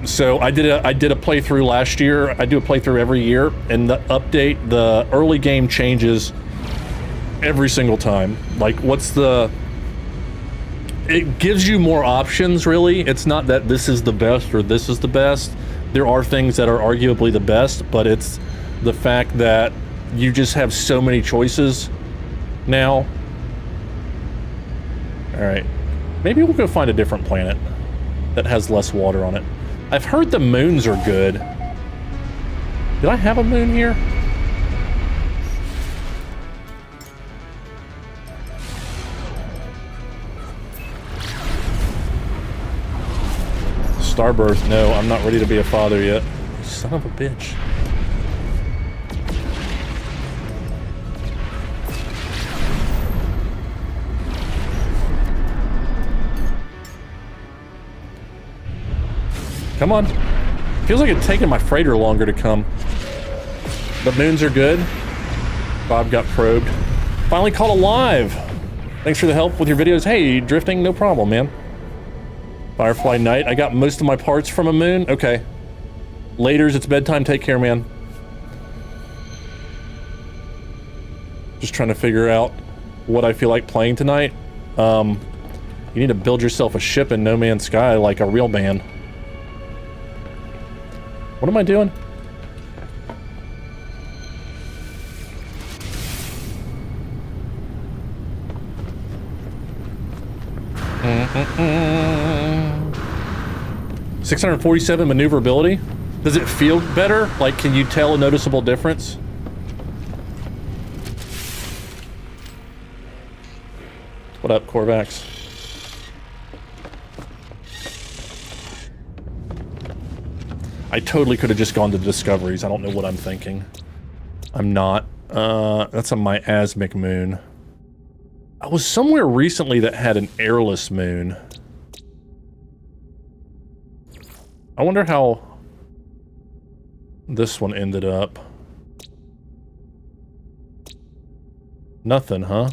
So I did a playthrough last year. I do a playthrough every year, and the update, the early game changes every single time. Like, it gives you more options, really. It's not that this is the best or this is the best. There are things that are arguably the best, but it's the fact that you just have so many choices now. All right, maybe we'll go find a different planet that has less water on it. I've heard the moons are good. Did I have a moon here? Starbirth, no, I'm not ready to be a father yet. Son of a bitch. Come on. Feels like it's taking my freighter longer to come. The moons are good. Bob got probed. Finally caught alive. Thanks for the help with your videos. Hey, drifting, no problem, man. Firefly Night. I got most of my parts from a moon. Okay. Laters, it's bedtime. Take care, man. Just trying to figure out what I feel like playing tonight. You need to build yourself a ship in No Man's Sky like a real man. What am I doing? Mm-mm-mm. 647 maneuverability. Does it feel better? Like, can you tell a noticeable difference? What up, Corvax? I totally could have just gone to Discoveries. I don't know what I'm thinking. I'm not. That's a miasmic moon. I was somewhere recently that had an airless moon. I wonder how this one ended up. Nothing, huh?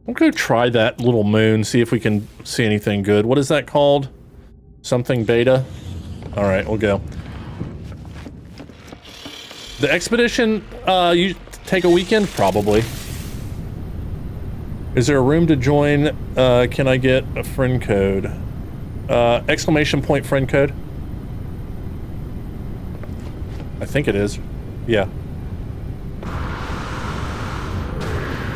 We'll go try that little moon, see if we can see anything good. What is that called? Something beta? Alright, we'll go. The expedition, you take a weekend? Probably. Is there a room to join? Can I get a friend code? Exclamation point friend code? I think it is. Yeah.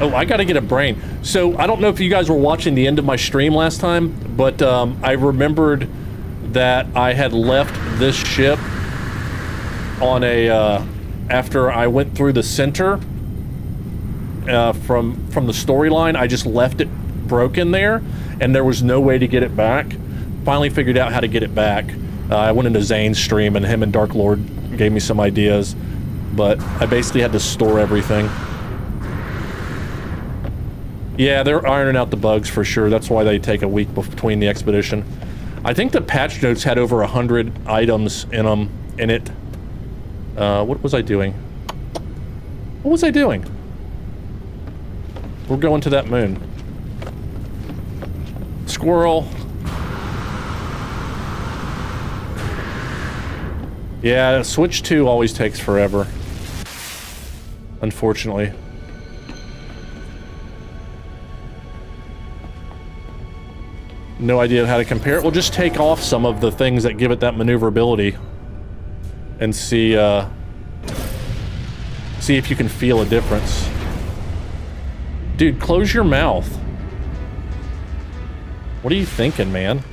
Oh, I gotta get a brain. So, I don't know if you guys were watching the end of my stream last time, but I remembered that I had left this ship on a, after I went through the center, from the storyline, I just left it broken there, and there was no way to get it back. Finally figured out how to get it back. I went into Zane's stream, and him and Dark Lord gave me some ideas, but I basically had to store everything. Yeah, they're ironing out the bugs for sure. That's why they take a week between the expedition. I think the patch notes had over 100 items in them, in it. What was I doing? What was I doing? We're going to that moon. Squirrel. Yeah, Switch 2 always takes forever. Unfortunately. No idea how to compare it. We'll just take off some of the things that give it that maneuverability and see see if you can feel a difference. Dude, close your mouth. What are you thinking, man?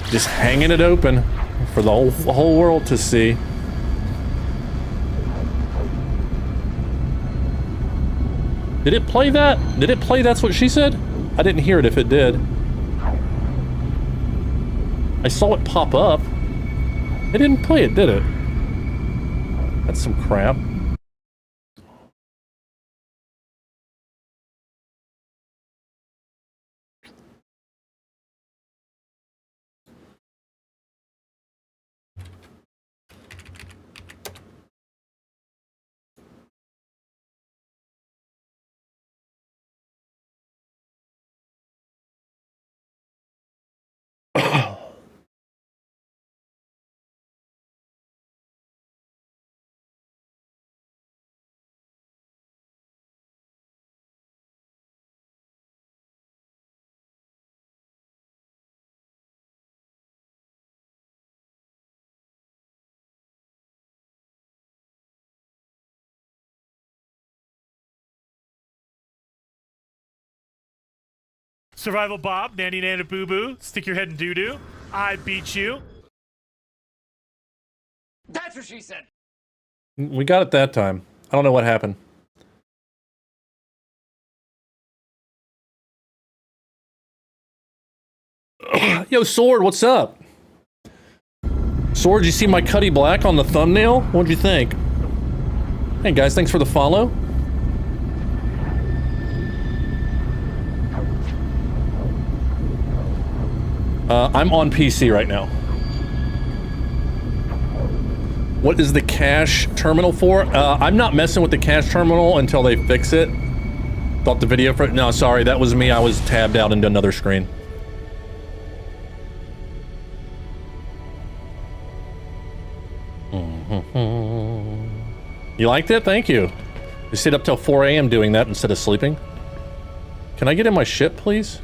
Just hanging it open for the whole world to see. Did it play that? Did it play That's What She Said? I didn't hear it if it did. I saw it pop up. It didn't play it, did it? That's some crap. Survival Bob, Nanny Nana Boo Boo, stick your head in doo doo. I beat you. That's what she said. We got it that time. I don't know what happened. Yo, Sword, what's up? Sword, you see my Cuddy Black on the thumbnail? What'd you think? Hey guys, thanks for the follow. I'm on PC right now. What is the cache terminal for? I'm not messing with the cache terminal until they fix it. Thought the video for... No, sorry, that was me. I was tabbed out into another screen. You liked it? Thank you. You stayed up till 4 a.m. doing that instead of sleeping. Can I get in my ship, please?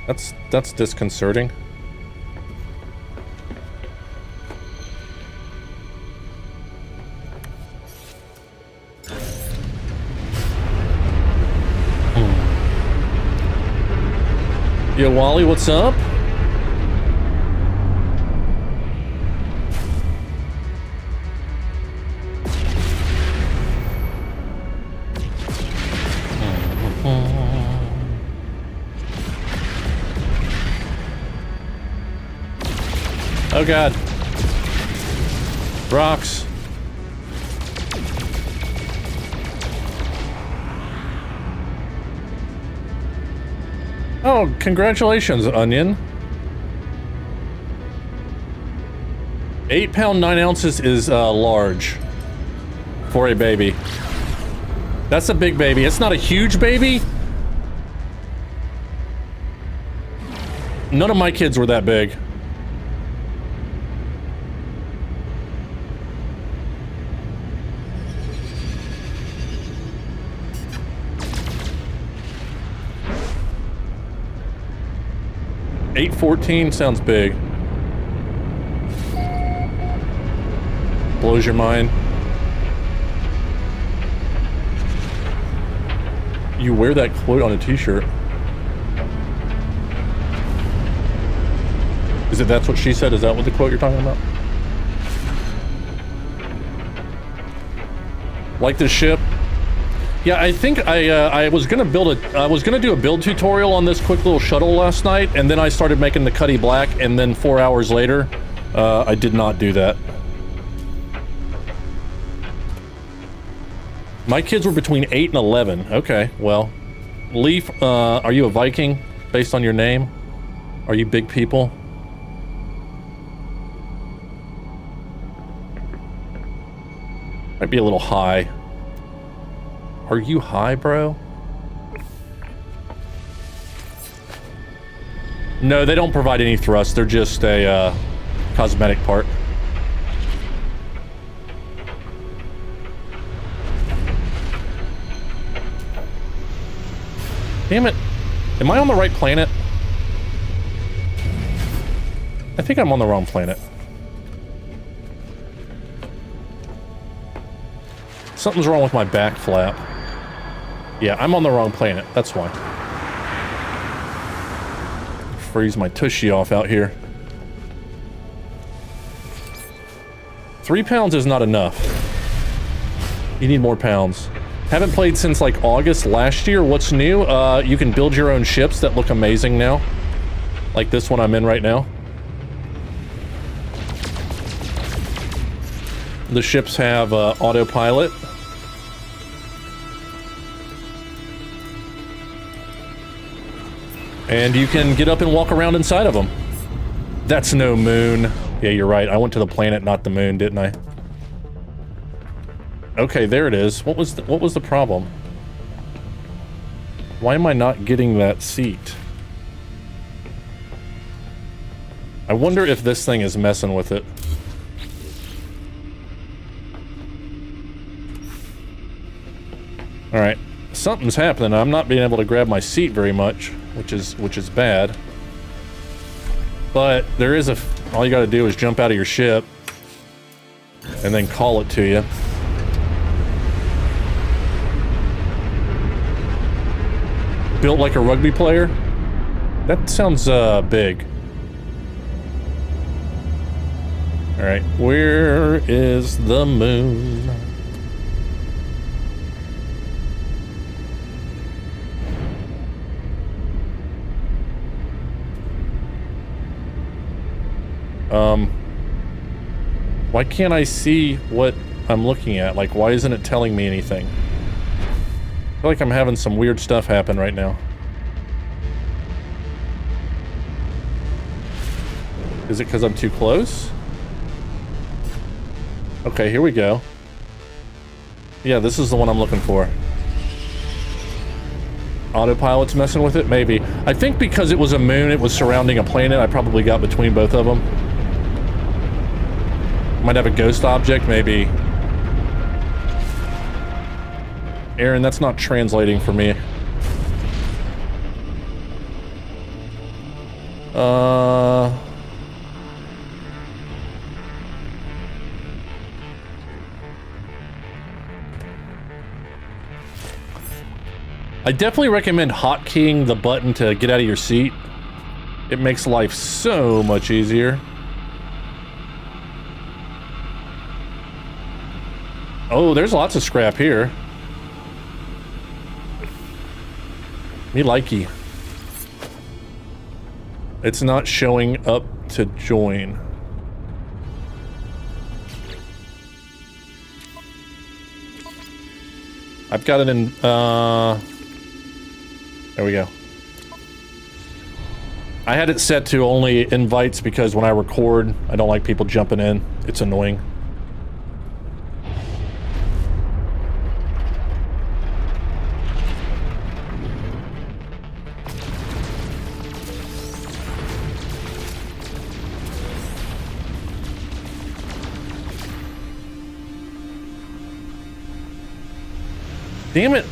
That's disconcerting. Yo, Wally, what's up? Oh god. Rocks. Oh, congratulations, Onion. 8 pound 9 ounces is large for a baby. That's a big baby. It's not a huge baby. None of my kids were that big. 814 sounds big. Blows your mind. You wear that quote on a t-shirt. Is it that's what she said? Is that what the quote you're talking about? Like this ship? Yeah, I think I was gonna do a build tutorial on this quick little shuttle last night, and then I started making the Cuddy black, and then 4 hours later, I did not do that. My kids were between 8 and 11. Okay, well, Leaf, are you a Viking based on your name? Are you big people? Might be a little high. Are you high, bro? No, they don't provide any thrust. They're just a cosmetic part. Damn it. Am I on the right planet? I think I'm on the wrong planet. Something's wrong with my back flap. Yeah, I'm on the wrong planet. That's why. Freeze my tushy off out here. 3 pounds is not enough. You need more pounds. Haven't played since like August last year. What's new? You can build your own ships that look amazing now. Like this one I'm in right now. The ships have autopilot. And you can get up and walk around inside of them. That's no moon. Yeah, you're right. I went to the planet, not the moon, didn't I? Okay, there it is. What was the problem? Why am I not getting that seat? I wonder if this thing is messing with it. All right, something's happening. I'm not being able to grab my seat very much, which is bad. But there is all you got to do is jump out of your ship and then call it to you. Built like a rugby player? That sounds big. All right, where is the moon? Why can't I see what I'm looking at? Like, why isn't it telling me anything? I feel like I'm having some weird stuff happen right now. Is it because I'm too close? Okay, here we go. Yeah, this is the one I'm looking for. Autopilot's messing with it? Maybe. I think because it was a moon, it was surrounding a planet, I probably got between both of them. Might have a ghost object, maybe. Aaron, that's not translating for me. I definitely recommend hotkeying the button to get out of your seat. It makes life so much easier. Oh, there's lots of scrap here. Me likey. It's not showing up to join. I've got it in, there we go. I had it set to only invites because when I record, I don't like people jumping in. It's annoying. Damn it,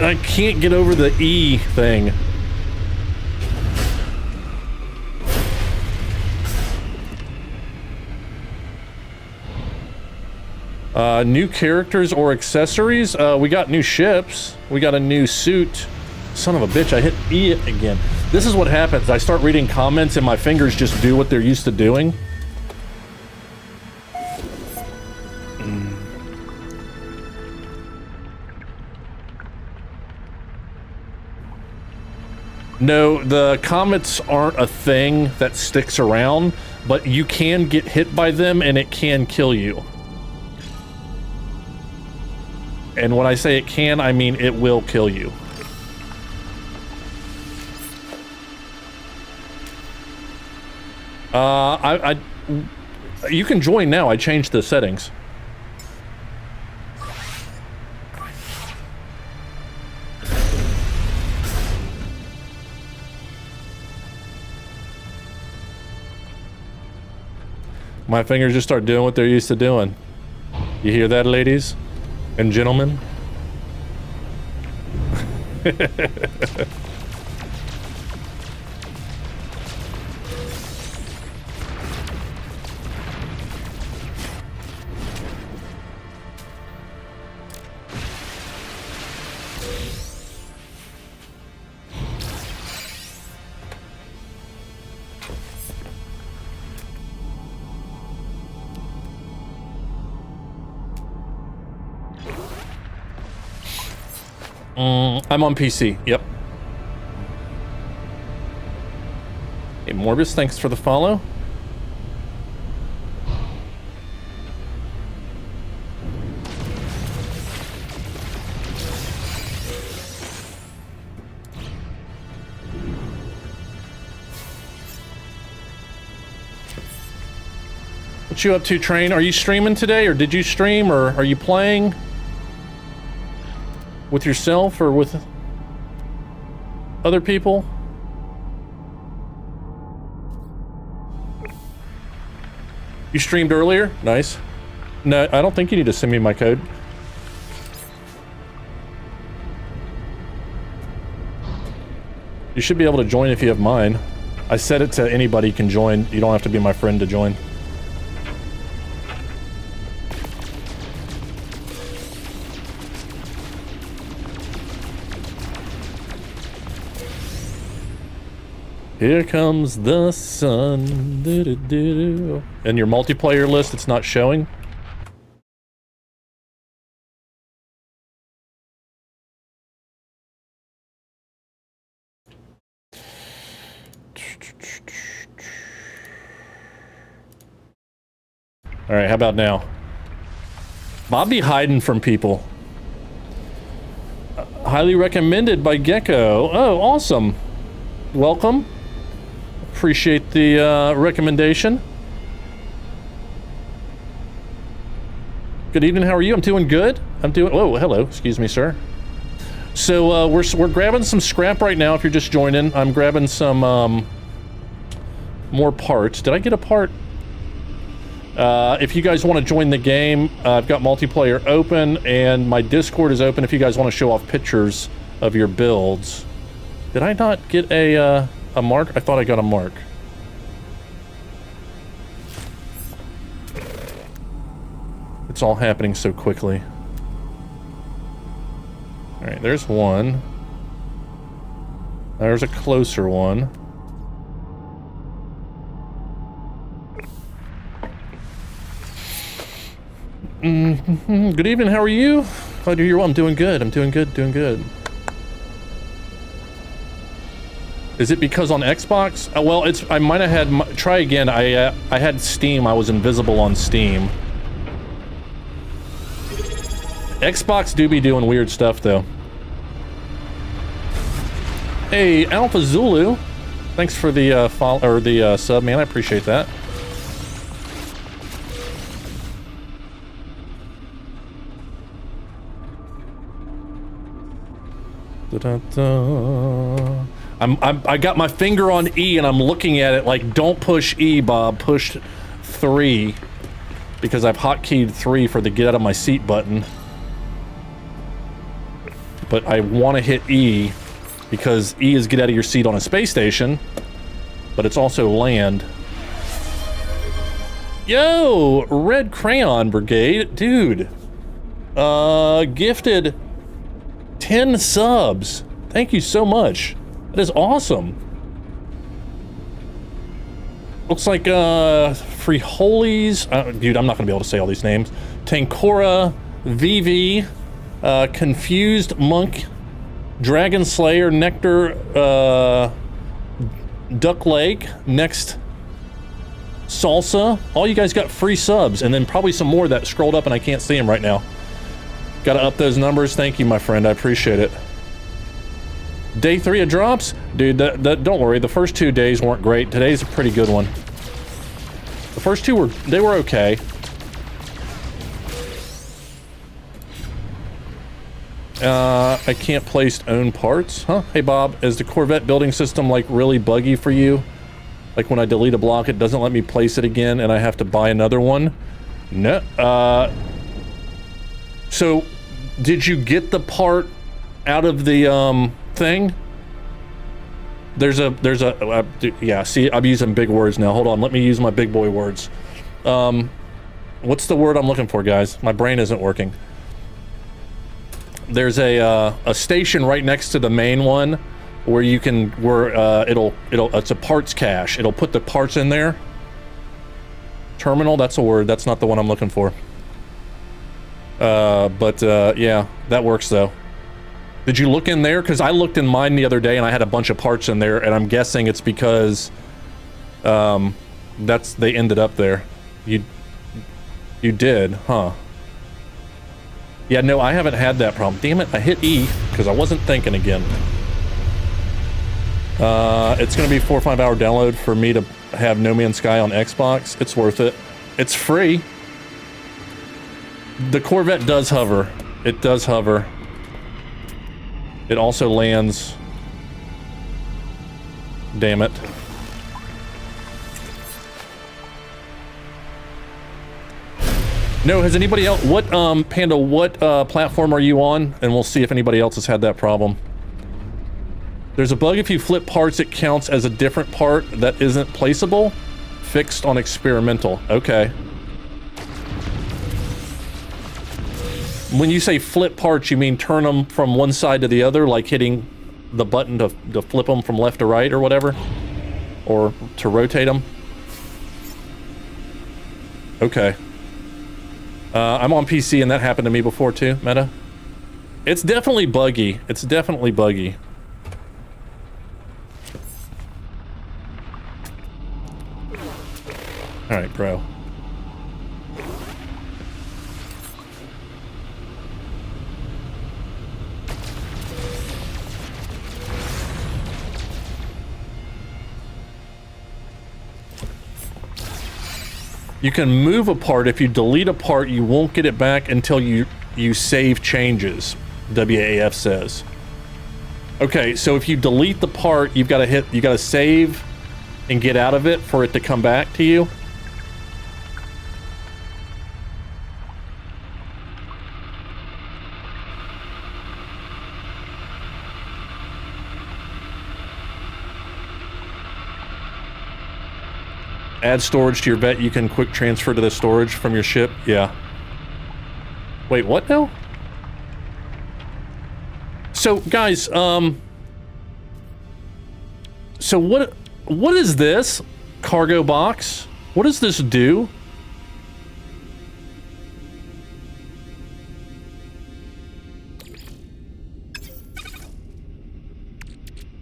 I can't get over the E thing. New characters or accessories. We got new ships. We got a new suit. Son of a bitch, I hit E again. This is what happens. I start reading comments and my fingers just do what they're used to doing. No, the comets aren't a thing that sticks around, but you can get hit by them and it can kill you. And when I say it can, I mean it will kill you. You can join now. I changed the settings. My fingers just start doing what they're used to doing. You hear that, ladies and gentlemen? I'm on PC, yep. Hey, Morbus, thanks for the follow. What you up to, Train? Are you streaming today, or did you stream, or are you playing? With yourself or with other people? You streamed earlier? Nice. No, I don't think you need to send me my code. You should be able to join if you have mine. I set it to anybody can join. You don't have to be my friend to join. Here comes the sun. Do-do-do-do. And your multiplayer list, it's not showing? Alright, how about now? Bob be hiding from people. Highly recommended by Gecko. Oh, awesome. Welcome. Appreciate the recommendation. Good evening, how are you? I'm doing good. I'm doing... Whoa, hello. Excuse me, sir. So, we're grabbing some scrap right now if you're just joining. I'm grabbing some, more parts. Did I get a part? If you guys want to join the game, I've got multiplayer open, and my Discord is open if you guys want to show off pictures of your builds. Did I not get a mark? I thought I got a mark. It's all happening so quickly. Alright, there's one. There's a closer one. Good evening, how are you? Glad you're here. I'm doing good. I'm doing good, doing good. Is it because on Xbox? Well, it's... I might have had... Try again. I had Steam. I was invisible on Steam. Xbox do be doing weird stuff, though. Hey, Alpha Zulu. Thanks for the follow... or the sub, man. I appreciate that. Da-da-da. I got my finger on E and I'm looking at it like, don't push E, Bob, push 3. Because I've hotkeyed 3 for the get out of my seat button. But I want to hit E because E is get out of your seat on a space station, but it's also land. Yo, Red Crayon Brigade, dude. Gifted 10 subs. Thank you so much. That is awesome. Looks like Frijoles. Dude, I'm not gonna be able to say all these names. Tankora, VV, Confused Monk, Dragon Slayer, Nectar, Duck Lake, Next Salsa. All you guys got free subs, and then probably some more that scrolled up and I can't see them right now. Gotta up those numbers. Thank you, my friend. I appreciate it. Day 3 of drops? Dude, don't worry. The first 2 days weren't great. Today's a pretty good one. The first 2 were okay. I can't place own parts. Huh? Hey, Bob, is the Corvette building system, like, really buggy for you? Like, when I delete a block, it doesn't let me place it again, and I have to buy another one? No. So, did you get the part out of the, thing? Yeah, see, I'm using big words now. Hold on, let me use my big boy words. What's the word I'm looking for, guys? My brain isn't working. There's a station right next to the main one where you can, it's a parts cache. It'll put the parts in there. Terminal, that's a word. That's not the one I'm looking for. Yeah, that works though. Did you look in there? Because I looked in mine the other day and I had a bunch of parts in there, and I'm guessing it's because they ended up there. You did, huh? Yeah, no, I haven't had that problem. Damn it, I hit E because I wasn't thinking again. It's gonna be a 4 or 5 hour download for me to have No Man's Sky on Xbox. It's worth it. It's free. The Corvette does hover. It does hover. It also lands. Damn it. No, has anybody else, Panda, what platform are you on? And we'll see if anybody else has had that problem. There's a bug if you flip parts, it counts as a different part that isn't placeable. Fixed on experimental. Okay. When you say flip parts, you mean turn them from one side to the other, like hitting the button to flip them from left to right or whatever? Or to rotate them? Okay. I'm on PC and that happened to me before too, Meta. It's definitely buggy. It's definitely buggy. Alright, bro. You can move a part. If you delete a part, you won't get it back until you save changes, WAF says. Okay, so if you delete the part, you gotta save and get out of it for it to come back to you. Add storage to your vet, you can quick transfer to the storage from your ship. Yeah. Wait, what now? So, guys, so what is this cargo box? What does this do?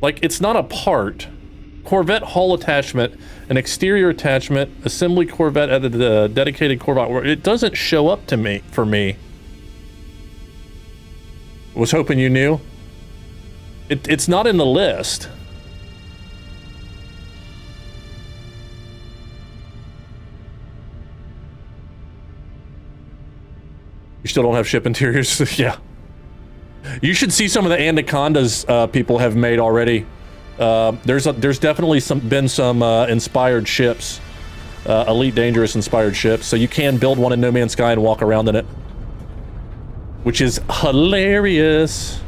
Like, it's not a part. Corvette hull attachment, an exterior attachment, assembly Corvette at the dedicated Corvette. It doesn't show up to me, for me. Was hoping you knew. It's not in the list. You still don't have ship interiors? Yeah. You should see some of the Anacondas people have made already. There's definitely been some inspired ships, Elite Dangerous inspired ships, so you can build one in No Man's Sky and walk around in it, which is hilarious.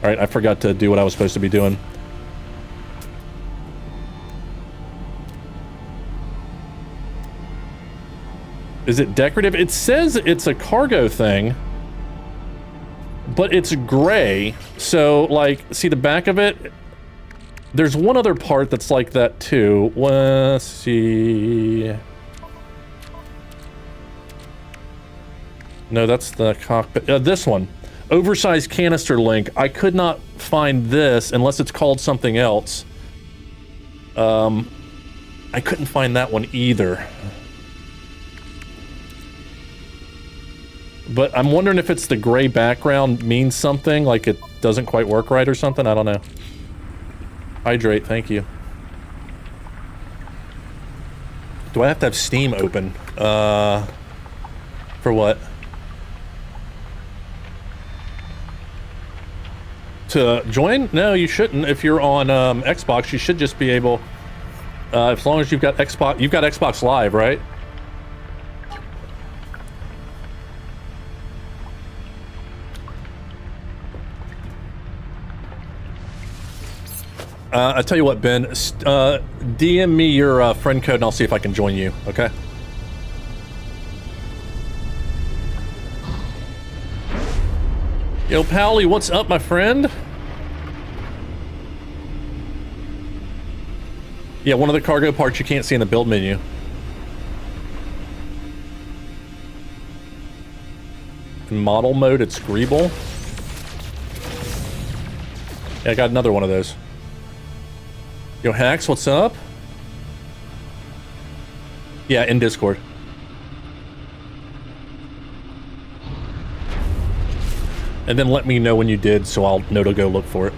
All right, I forgot to do what I was supposed to be doing. Is it decorative? It says it's a cargo thing, but it's gray. So, like, see the back of it? There's one other part that's like that too. Let's see. No, that's the cockpit. This one. Oversized canister link. I could not find this unless it's called something else. I couldn't find that one either. But I'm wondering if it's the gray background means something, like it doesn't quite work right or something. I don't know. Hydrate, thank you. Do I have to have Steam open? For what? To join? No, you shouldn't. If you're on Xbox, you should just be able, as long as you've got Xbox Live, right? I tell you what, Ben, DM me your friend code and I'll see if I can join you, okay? Yo, Pally, what's up, my friend? Yeah, one of the cargo parts you can't see in the build menu. In model mode, it's Greeble. Yeah, I got another one of those. Yo, Hacks, what's up? Yeah, in Discord. And then let me know when you did, so I'll know to go look for it.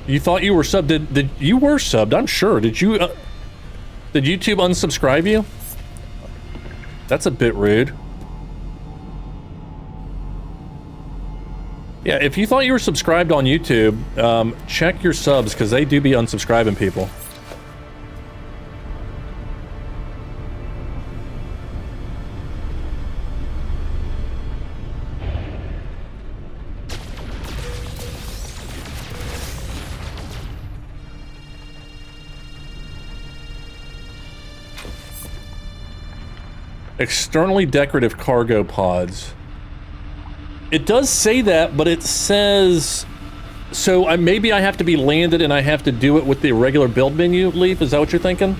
You thought you were subbed? Did you were subbed? I'm sure. Did you? Did YouTube unsubscribe you? That's a bit rude. Yeah, if you thought you were subscribed on YouTube, check your subs, because they do be unsubscribing people. Externally decorative cargo pods. It does say that, but it says... So maybe I have to be landed and I have to do it with the regular build menu, Leaf? Is that what you're thinking?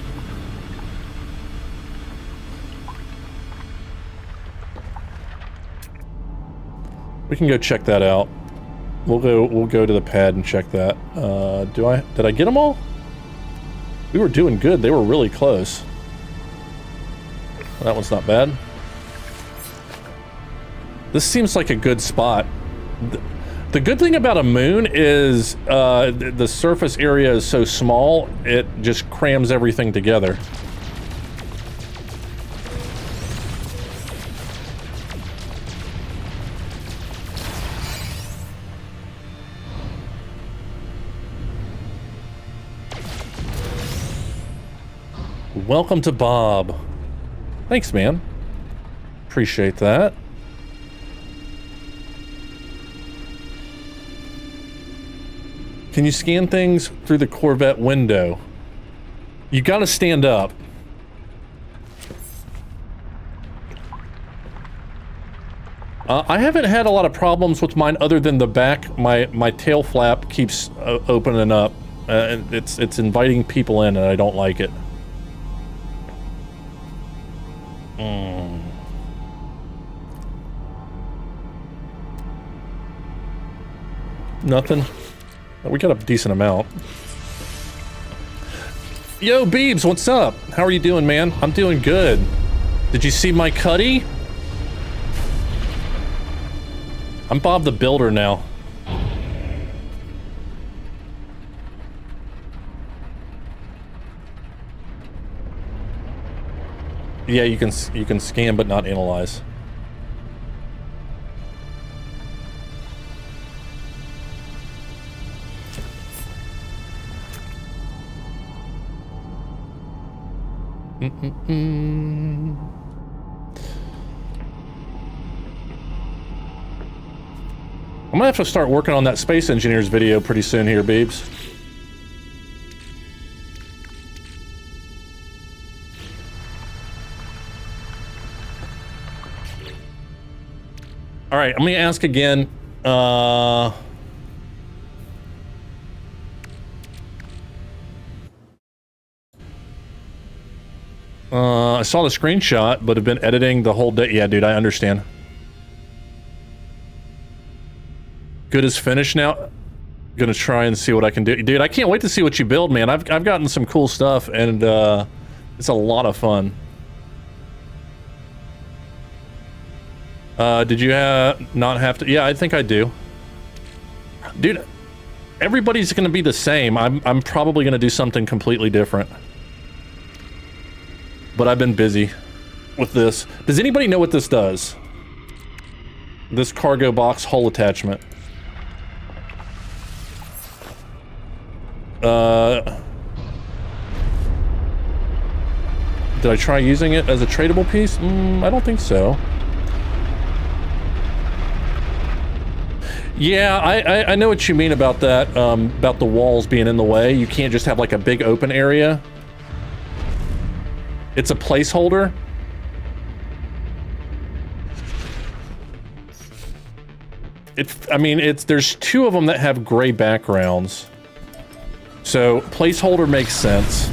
We can go check that out. We'll go to the pad and check that. Did I get them all? We were doing good. They were really close. That one's not bad. This seems like a good spot. The good thing about a moon is the surface area is so small, it just crams everything together. Welcome to Bob. Thanks, man. Appreciate that. Can you scan things through the Corvette window? You gotta stand up. I haven't had a lot of problems with mine other than the back. My tail flap keeps opening up. It's inviting people in and I don't like it. Nothing. We got a decent amount. Yo, Beebs, what's up? How are you doing, man? I'm doing good. Did you see my Cuddy? I'm Bob the Builder now. Yeah, you can scan but not analyze. I'm gonna have to start working on that Space Engineers video pretty soon here, Beebs. All right, I'm gonna ask again. I saw the screenshot, but have been editing the whole day. Yeah, dude, I understand. Good is finished now. Gonna try and see what I can do. Dude, I can't wait to see what you build, man. I've gotten some cool stuff, and it's a lot of fun. Did you not have to? Yeah, I think I do. Dude, everybody's gonna be the same. I'm probably gonna do something completely different. But I've been busy with this. Does anybody know what this does? This cargo box hull attachment. Did I try using it as a tradable piece? I don't think so. Yeah, I know what you mean about that, about the walls being in the way. You can't just have like a big open area. It's a placeholder. I mean, there's two of them that have gray backgrounds. So, placeholder makes sense.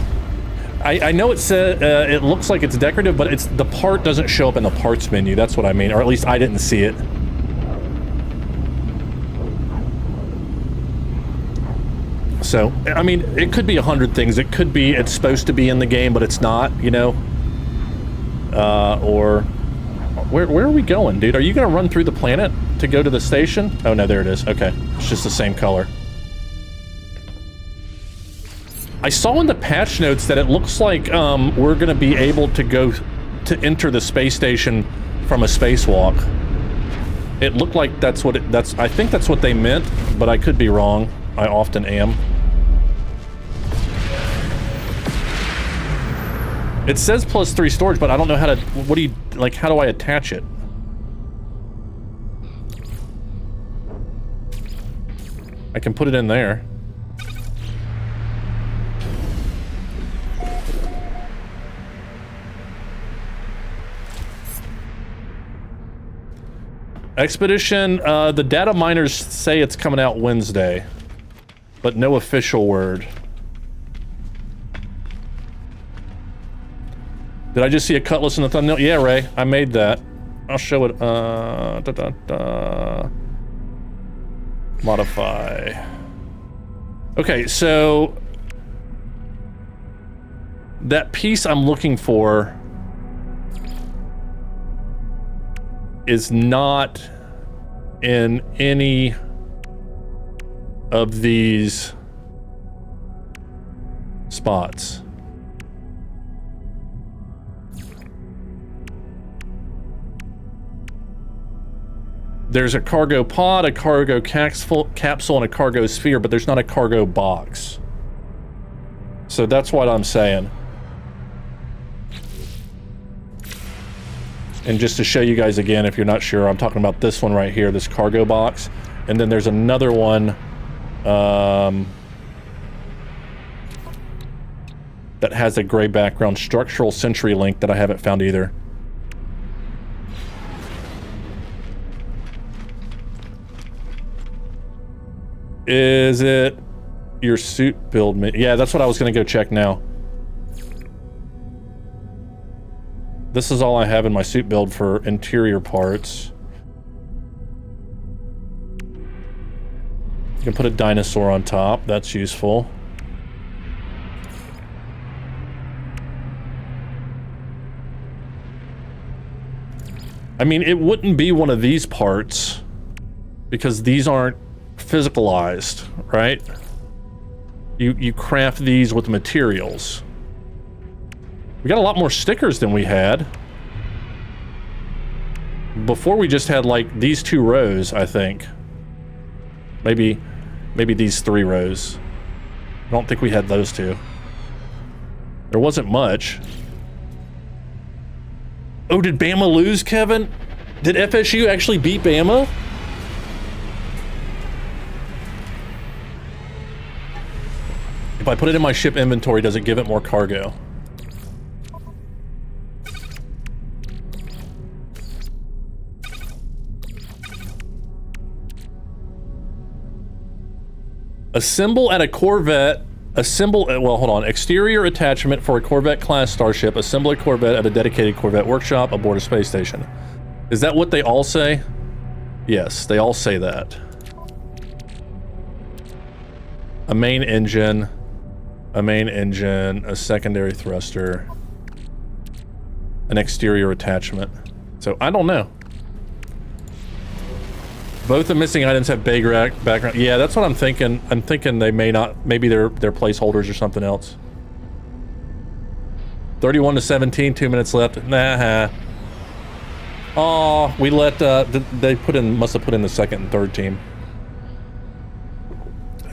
I know it said, it looks like it's decorative, but the part doesn't show up in the parts menu. That's what I mean, or at least I didn't see it. So, I mean, it could be 100 things. It could be it's supposed to be in the game, but it's not, you know? Or... Where are we going, dude? Are you gonna run through the planet to go to the station? Oh, no, there it is. Okay. It's just the same color. I saw in the patch notes that it looks like, we're gonna be able to go to enter the space station from a spacewalk. It looked like that's what I think that's what they meant, but I could be wrong. I often am. It says +3 storage, but I don't know how to, how do I attach it? I can put it in there. Expedition, the data miners say it's coming out Wednesday, but no official word. Did I just see a cutlass in the thumbnail? Yeah, Ray, I made that. I'll show it, modify. Okay, so that piece I'm looking for is not in any of these spots. There's a cargo pod, a cargo capsule, and a cargo sphere, but there's not a cargo box. So that's what I'm saying. And just to show you guys again, if you're not sure, I'm talking about this one right here, this cargo box. And then there's another one that has a gray background, structural sentry link, that I haven't found either. Is it your suit build? Yeah, that's what I was gonna go check now. This is all I have in my suit build for interior parts. You can put a dinosaur on top, that's useful. I mean, it wouldn't be one of these parts because these aren't physicalized, right? You craft these with materials. We got a lot more stickers than we had. Before we just had like these 2 rows, I think. Maybe these 3 rows. I don't think we had those 2. There wasn't much. Oh, did Bama lose, Kevin? Did FSU actually beat Bama? If I put it in my ship inventory, does it give it more cargo? Assemble at a Corvette. Assemble, well, hold on. Exterior attachment for a Corvette-class starship. Assemble a Corvette at a dedicated Corvette workshop aboard a space station. Is that what they all say? Yes, they all say that. A main engine, a secondary thruster, an exterior attachment. So, I don't know. Both the missing items have background. Yeah, that's what I'm thinking. I'm thinking they may not, maybe they're placeholders or something else. 31 to 17, 2 minutes left. Nah. Oh, we let, they must have put in the second and third team.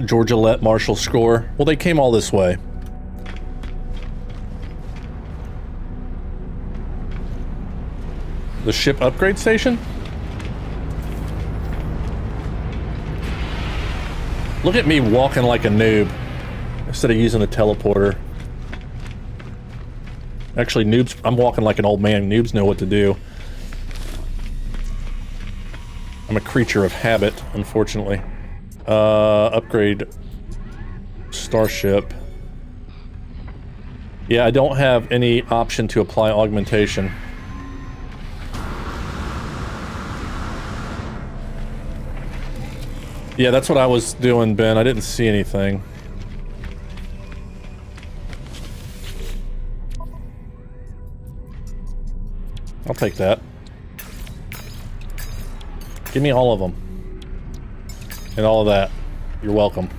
Georgia let Marshall score. Well, they came all this way. The ship upgrade station? Look at me walking like a noob instead of using the teleporter. Actually, noobs, I'm walking like an old man. Noobs know what to do. I'm a creature of habit, unfortunately. Upgrade starship. Yeah, I don't have any option to apply augmentation. Yeah, that's what I was doing, Ben. I didn't see anything. I'll take that. Give me all of them. And all of that. You're welcome.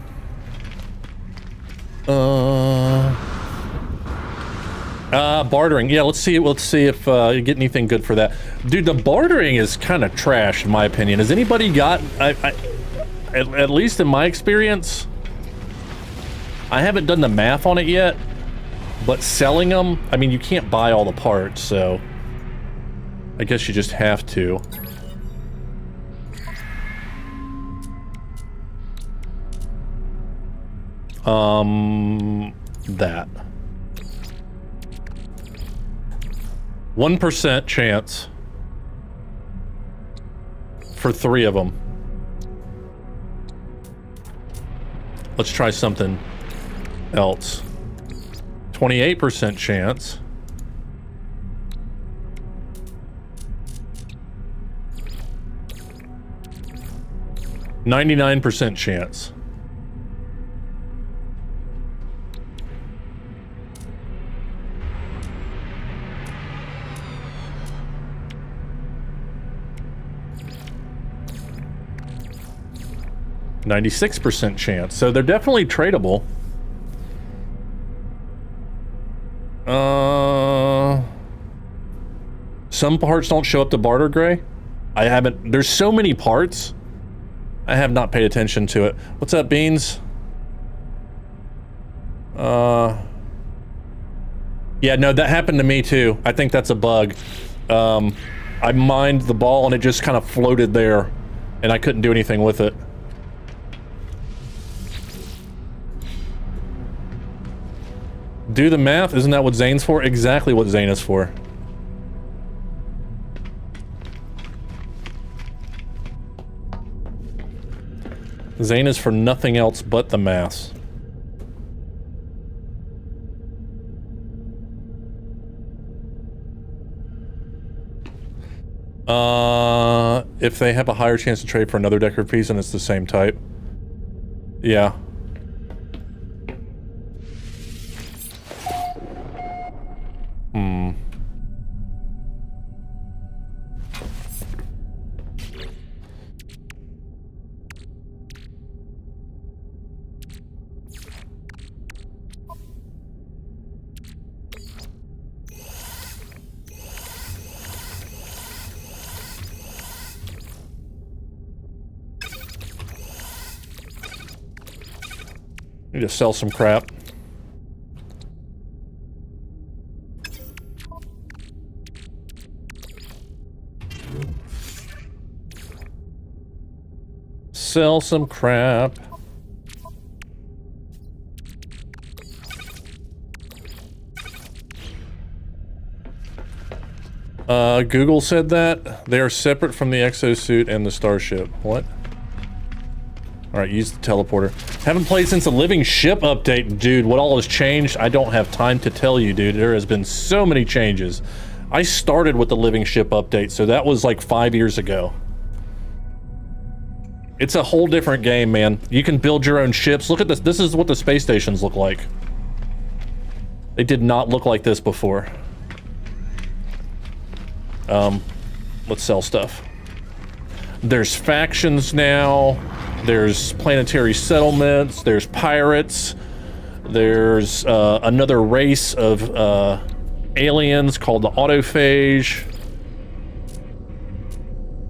Bartering. Yeah, let's see if you get anything good for that. Dude, the bartering is kind of trash, in my opinion. Has anybody got... At least in my experience, I haven't done the math on it yet, but selling them, I mean, you can't buy all the parts, so I guess you just have to. That. 1% chance for 3 of them. Let's try something else. 28% chance. 99% chance. %, chance. So they're definitely tradable. Some parts don't show up to barter, Gray. I haven't... There's so many parts. I have not paid attention to it. What's up, Beans? Yeah, no, that happened to me too. I think that's a bug. I mined the ball and it just kind of floated there, and I couldn't do anything with it. Do the math? Isn't that what Zane's for? Exactly what Zane is for. Zane is for nothing else but the math. If they have a higher chance to trade for another Decker piece and it's the same type. Yeah. Need to sell some crap. Sell some crap. Google said that they are separate from the exosuit and the starship. What? All right, use the teleporter. Haven't played since the Living Ship update. Dude, what all has changed? I don't have time to tell you, dude. There has been so many changes. I started with the Living Ship update, so that was like 5 years ago. It's a whole different game, man. You can build your own ships. Look at this. This is what the space stations look like. They did not look like this before. Let's sell stuff. There's factions now. There's planetary settlements. There's pirates. There's another race of aliens called the autophage.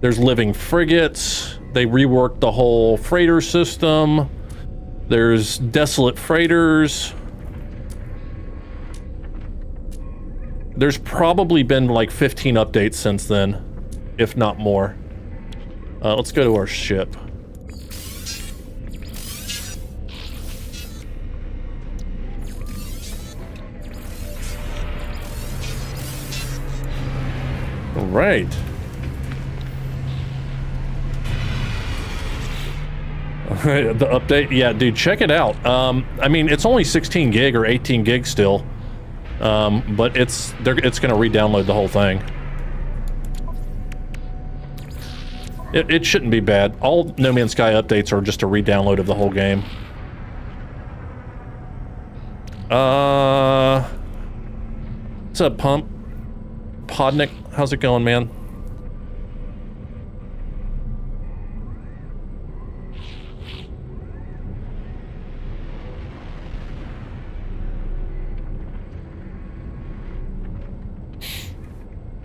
There's living frigates. They reworked the whole freighter system. There's desolate freighters. There's probably been like 15 updates since then, if not more. Let's go to our ship. All right. The update, yeah, dude, check it out. I mean, it's only 16 gig or 18 gig still, but it's gonna re-download the whole thing. It shouldn't be bad. All No Man's Sky updates are just a re-download of the whole game. What's up, Pump? Podnick, how's it going, man?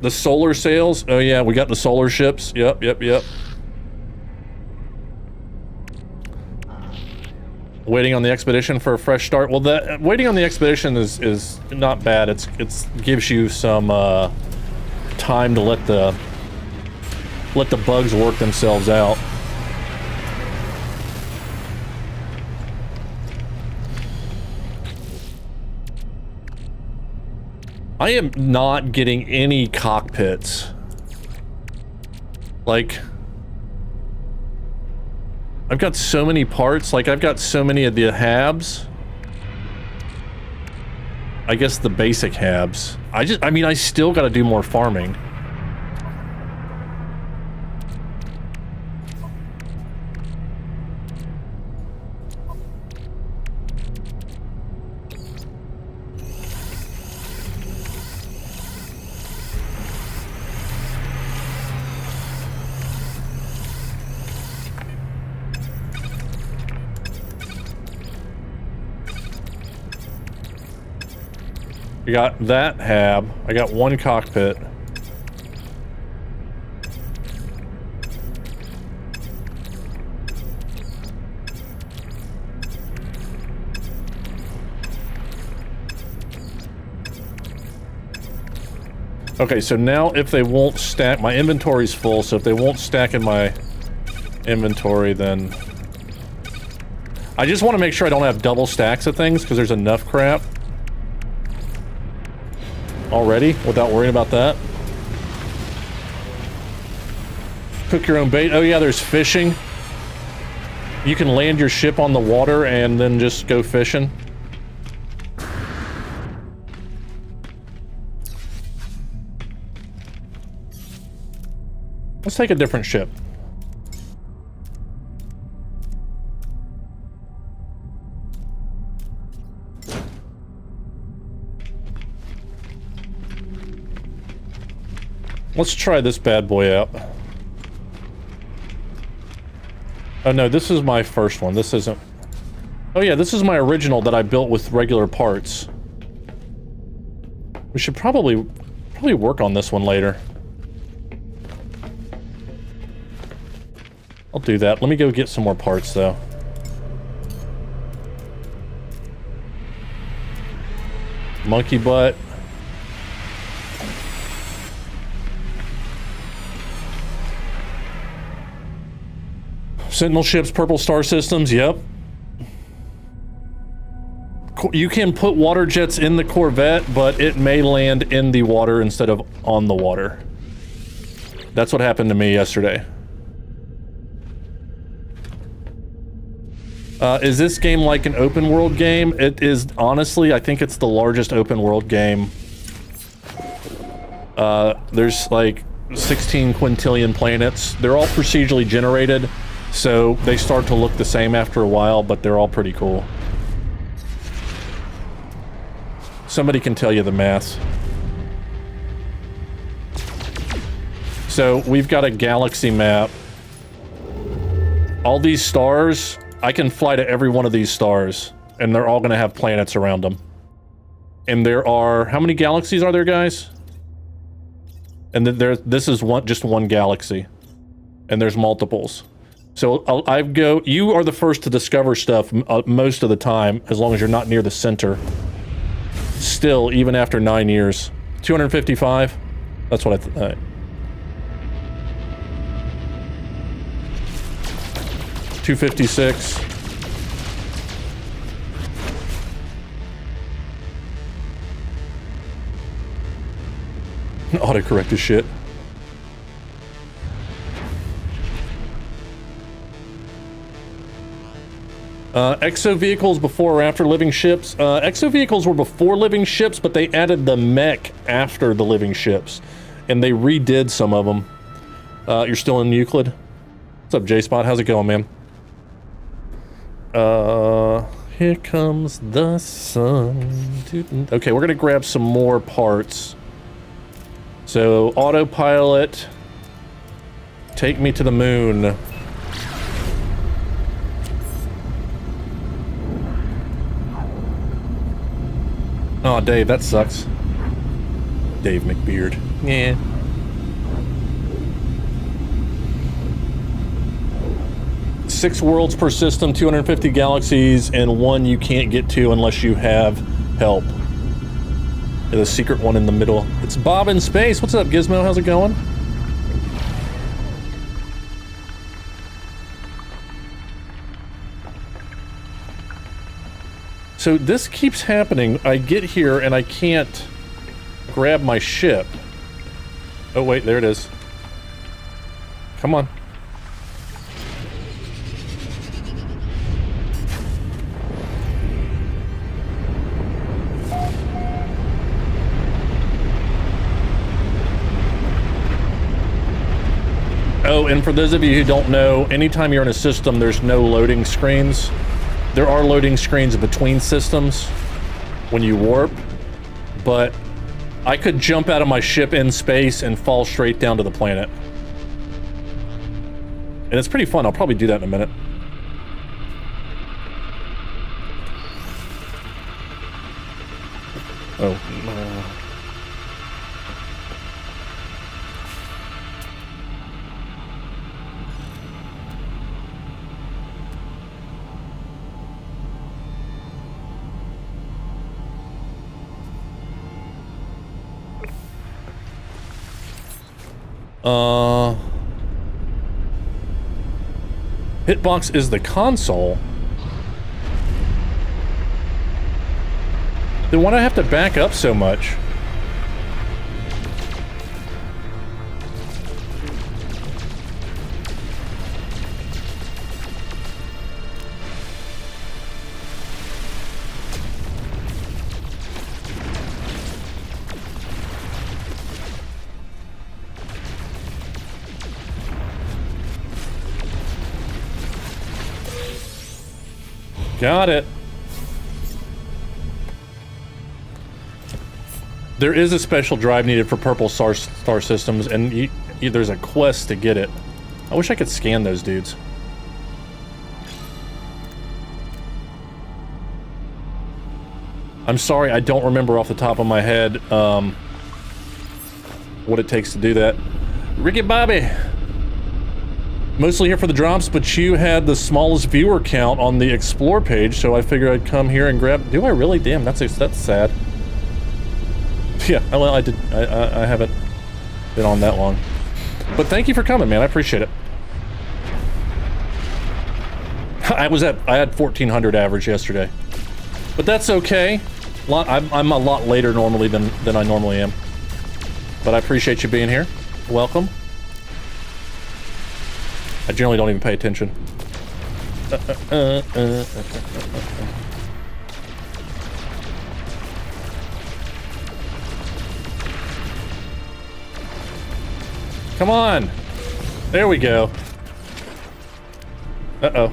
The solar sails? Oh yeah, we got the solar ships. Yep. Waiting on the expedition for a fresh start. Well, waiting on the expedition is not bad. It's gives you some time to let the bugs work themselves out. I am not getting any cockpits. Like, I've got so many parts. Like, I've got so many of the habs. I guess the basic habs. I mean, I still gotta do more farming. We got that hab. I got one cockpit. Okay, so now if they won't stack, my inventory's full, so if they won't stack in my inventory, then I just want to make sure I don't have double stacks of things, because there's enough crap already without worrying about that. Cook your own bait. Oh yeah, there's fishing. You can land your ship on the water and then just go fishing. Let's take a different ship. Let's try this bad boy out. Oh no, this is my first one. This isn't... Oh yeah, this is my original that I built with regular parts. We should probably work on this one later. I'll do that. Let me go get some more parts though. Monkey butt. Sentinel ships, purple star systems, yep. You can put water jets in the Corvette, but it may land in the water instead of on the water. That's what happened to me yesterday. Is this game like an open world game? It is, honestly, I think it's the largest open world game. There's like 16 quintillion planets. They're all procedurally generated, so they start to look the same after a while, but they're all pretty cool. Somebody can tell you the math. So we've got a galaxy map. All these stars, I can fly to every one of these stars, and they're all gonna have planets around them. And there are, how many galaxies are there, guys? And then this is just one galaxy. And there's multiples. So you are the first to discover stuff most of the time, as long as you're not near the center. Still, even after 9 years. 255? That's what I thought. 256. Autocorrect is shit. Exo vehicles before or after living ships? Exo vehicles were before living ships, but they added the mech after the living ships. And they redid some of them. You're still in Euclid? What's up, J-Spot? How's it going, man? Here comes the sun. Okay, we're gonna grab some more parts. So, autopilot. Take me to the moon. Oh, Dave, that sucks. Dave McBeard. Yeah. Six worlds per system, 250 galaxies, and one you can't get to unless you have help. There's a secret one in the middle. It's Bob in space. What's up, Gizmo? How's it going? So this keeps happening. I get here and I can't grab my ship. Oh wait, there it is. Come on. Oh, and for those of you who don't know, anytime you're in a system, there's no loading screens. There are loading screens between systems when you warp, but I could jump out of my ship in space and fall straight down to the planet. And it's pretty fun. I'll probably do that in a minute. Oh, Hitbox is the console. Then why do I have to back up so much? Got it. There is a special drive needed for purple star systems, and there's a quest to get it. I wish I could scan those dudes. I'm sorry, I don't remember off the top of my head what it takes to do that. Ricky Bobby! Mostly here for the drops, but you had the smallest viewer count on the Explore page, so I figured I'd come here and grab... Do I really? Damn, that's sad. Yeah, well, I haven't been on that long. But thank you for coming, man. I appreciate it. I had 1,400 average yesterday. But that's okay. I'm a lot later normally than I normally am. But I appreciate you being here. Welcome. I generally don't even pay attention. Come on. There we go. Uh-oh.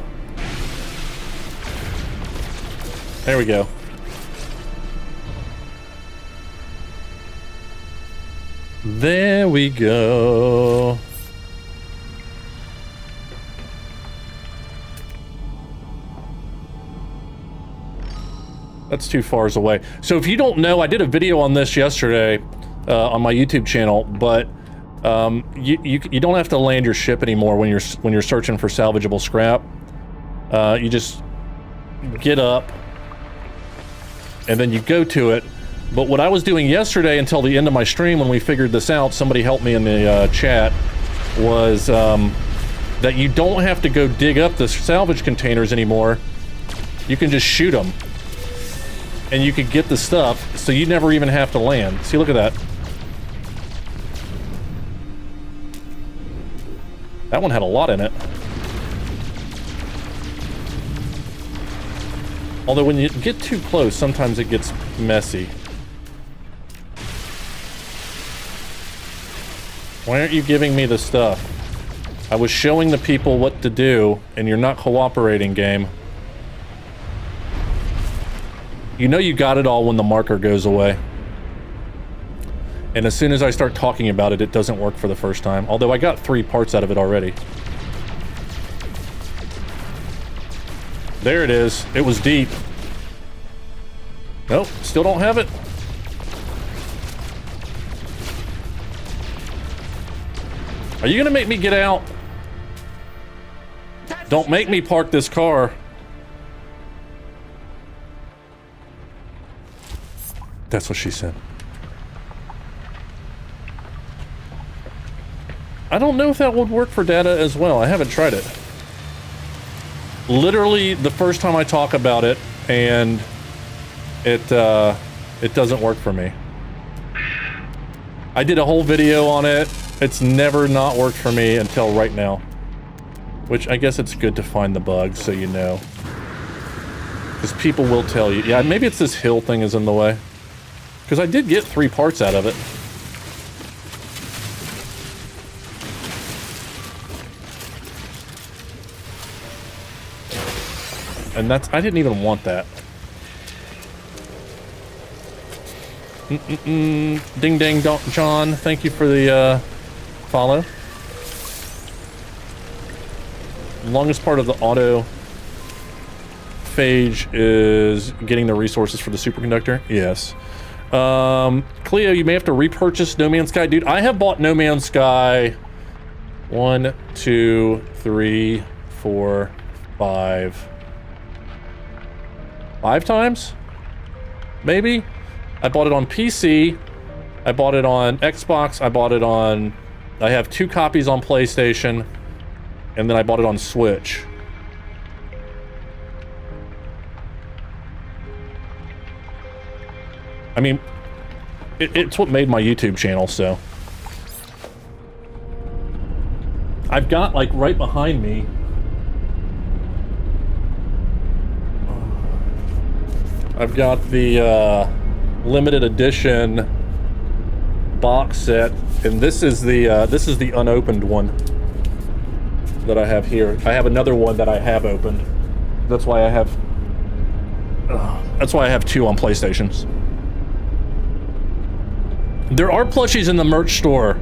There we go. There we go. That's too far away. So if you don't know, I did a video on this yesterday on my YouTube channel, but you don't have to land your ship anymore when you're searching for salvageable scrap. You just get up and then you go to it. But what I was doing yesterday until the end of my stream when we figured this out, somebody helped me in the chat, was that you don't have to go dig up the salvage containers anymore. You can just shoot them. And you can get the stuff, so you never even have to land. See, look at that. That one had a lot in it. Although when you get too close, sometimes it gets messy. Why aren't you giving me the stuff? I was showing the people what to do, and you're not cooperating, game. You know you got it all when the marker goes away. And as soon as I start talking about it, it doesn't work for the first time. Although I got 3 parts out of it already. There it is. It was deep. Nope, still don't have it. Are you gonna make me get out? Don't make me park this car. That's what she said. I don't know if that would work for data as well. I haven't tried it. Literally the first time I talk about it, and it doesn't work for me. I did a whole video on it. It's never not worked for me until right now. Which I guess it's good to find the bugs so you know. Because people will tell you. Yeah, maybe it's this hill thing is in the way. Because I did get 3 parts out of it. And that's... I didn't even want that. Ding dang John, thank you for the follow. Longest part of the auto phage is getting the resources for the superconductor. Yes. Cleo, you may have to repurchase No Man's Sky. Dude, I have bought No Man's Sky 1, 2, 3, 4, 5 times? Maybe? I bought it on PC. I bought it on Xbox. I bought it on... I have 2 copies on PlayStation. And then I bought it on Switch. I mean, it's what made my YouTube channel, so. I've got, like, right behind me. I've got the, limited edition box set, and this is the unopened one that I have here. I have another one that I have opened. That's why I have 2 on PlayStations. There are plushies in the merch store.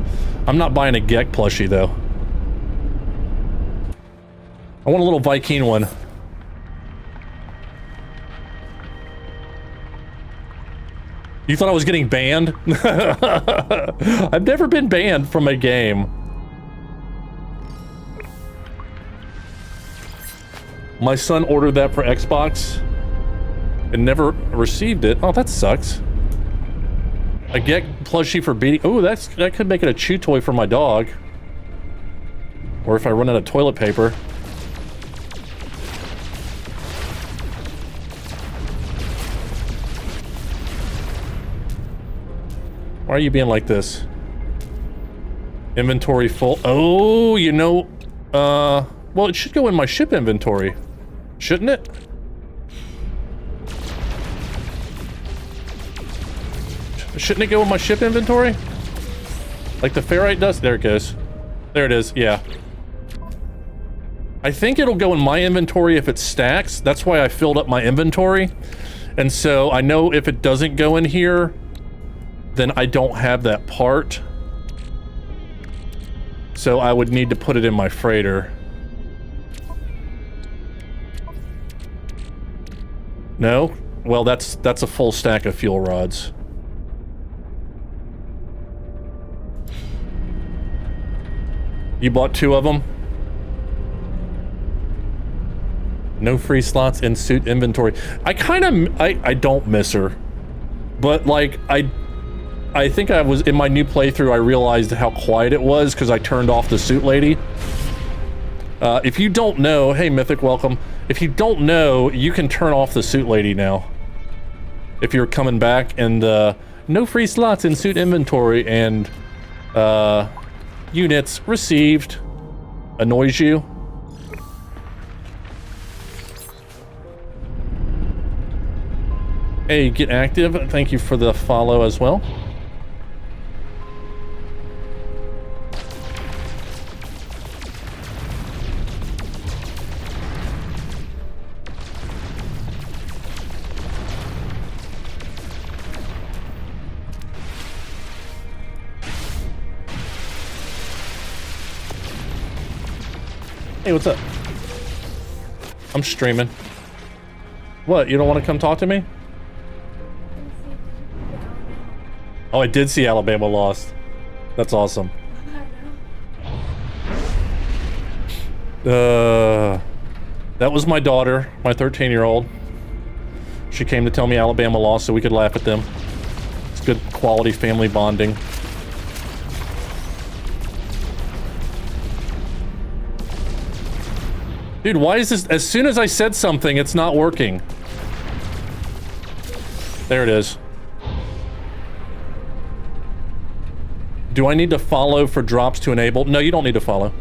I'm not buying a Gek plushie though. I want a little Viking one. You thought I was getting banned? I've never been banned from a game. My son ordered that for Xbox and never received it. Oh, that sucks. A Get plushie for beating. Oh, that could make it a chew toy for my dog. Or if I run out of toilet paper. Why are you being like this? Inventory full. Oh, you know, well, it should go in my ship inventory. Shouldn't it? Shouldn't it go with my ship inventory? Like the ferrite does? There it goes. There it is, yeah. I think it'll go in my inventory if it stacks. That's why I filled up my inventory. And so I know if it doesn't go in here, then I don't have that part. So I would need to put it in my freighter. No? Well, that's a full stack of fuel rods. You bought 2 of them? No free slots in suit inventory. I don't miss her. But like, I think I was, in my new playthrough, I realized how quiet it was because I turned off the suit lady. If you don't know, hey Mythic, welcome. If you don't know, you can turn off the suit lady now. If you're coming back, and no free slots in suit inventory, and units received annoys you. Hey, get active. Thank you for the follow as well. Hey, what's up? I'm streaming. What, you don't want to come talk to me? Oh, I did see Alabama lost. That's awesome. That was my daughter, my 13-year-old. She came to tell me Alabama lost so we could laugh at them. It's good quality family bonding. Dude, why is this? As soon as I said something, it's not working. There it is. Do I need to follow for drops to enable? No, you don't need to follow.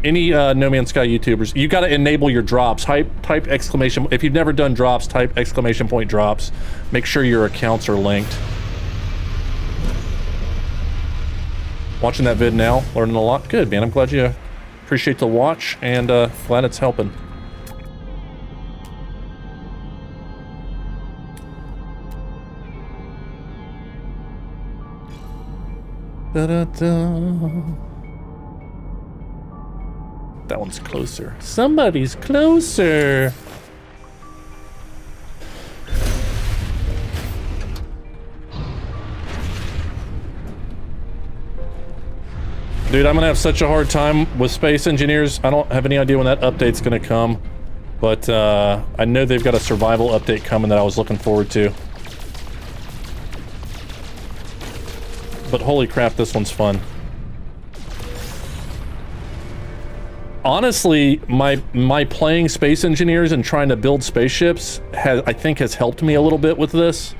Any No Man's Sky YouTubers, you got to enable your drops. Type exclamation. If you've never done drops, type exclamation point drops. Make sure your accounts are linked. Watching that vid now, learning a lot. Good, man. I'm glad you appreciate the watch, and glad it's helping. Da-da-da. That one's closer. Somebody's closer. Dude, I'm gonna have such a hard time with Space Engineers. I don't have any idea when that update's gonna come, but I know they've got a survival update coming that I was looking forward to. But holy crap, this one's fun. Honestly, my playing Space Engineers and trying to build spaceships I think has helped me a little bit with this.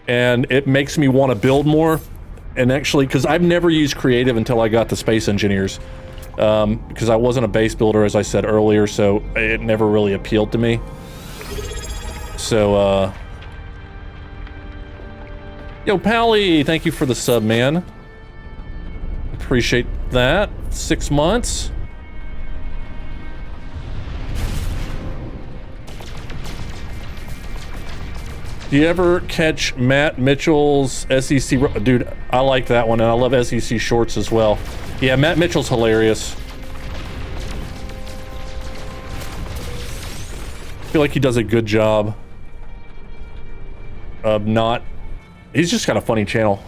And it makes me want to build more. And actually, because I've never used creative until I got to Space Engineers. Because I wasn't a base builder, as I said earlier, so it never really appealed to me. So, yo, Pally, thank you for the sub, man. Appreciate that. 6 months. Do you ever catch Matt Mitchell's SEC? Dude, I like that one, and I love SEC shorts as well. Yeah, Matt Mitchell's hilarious. I feel like he does a good job of not... He's just got a funny channel.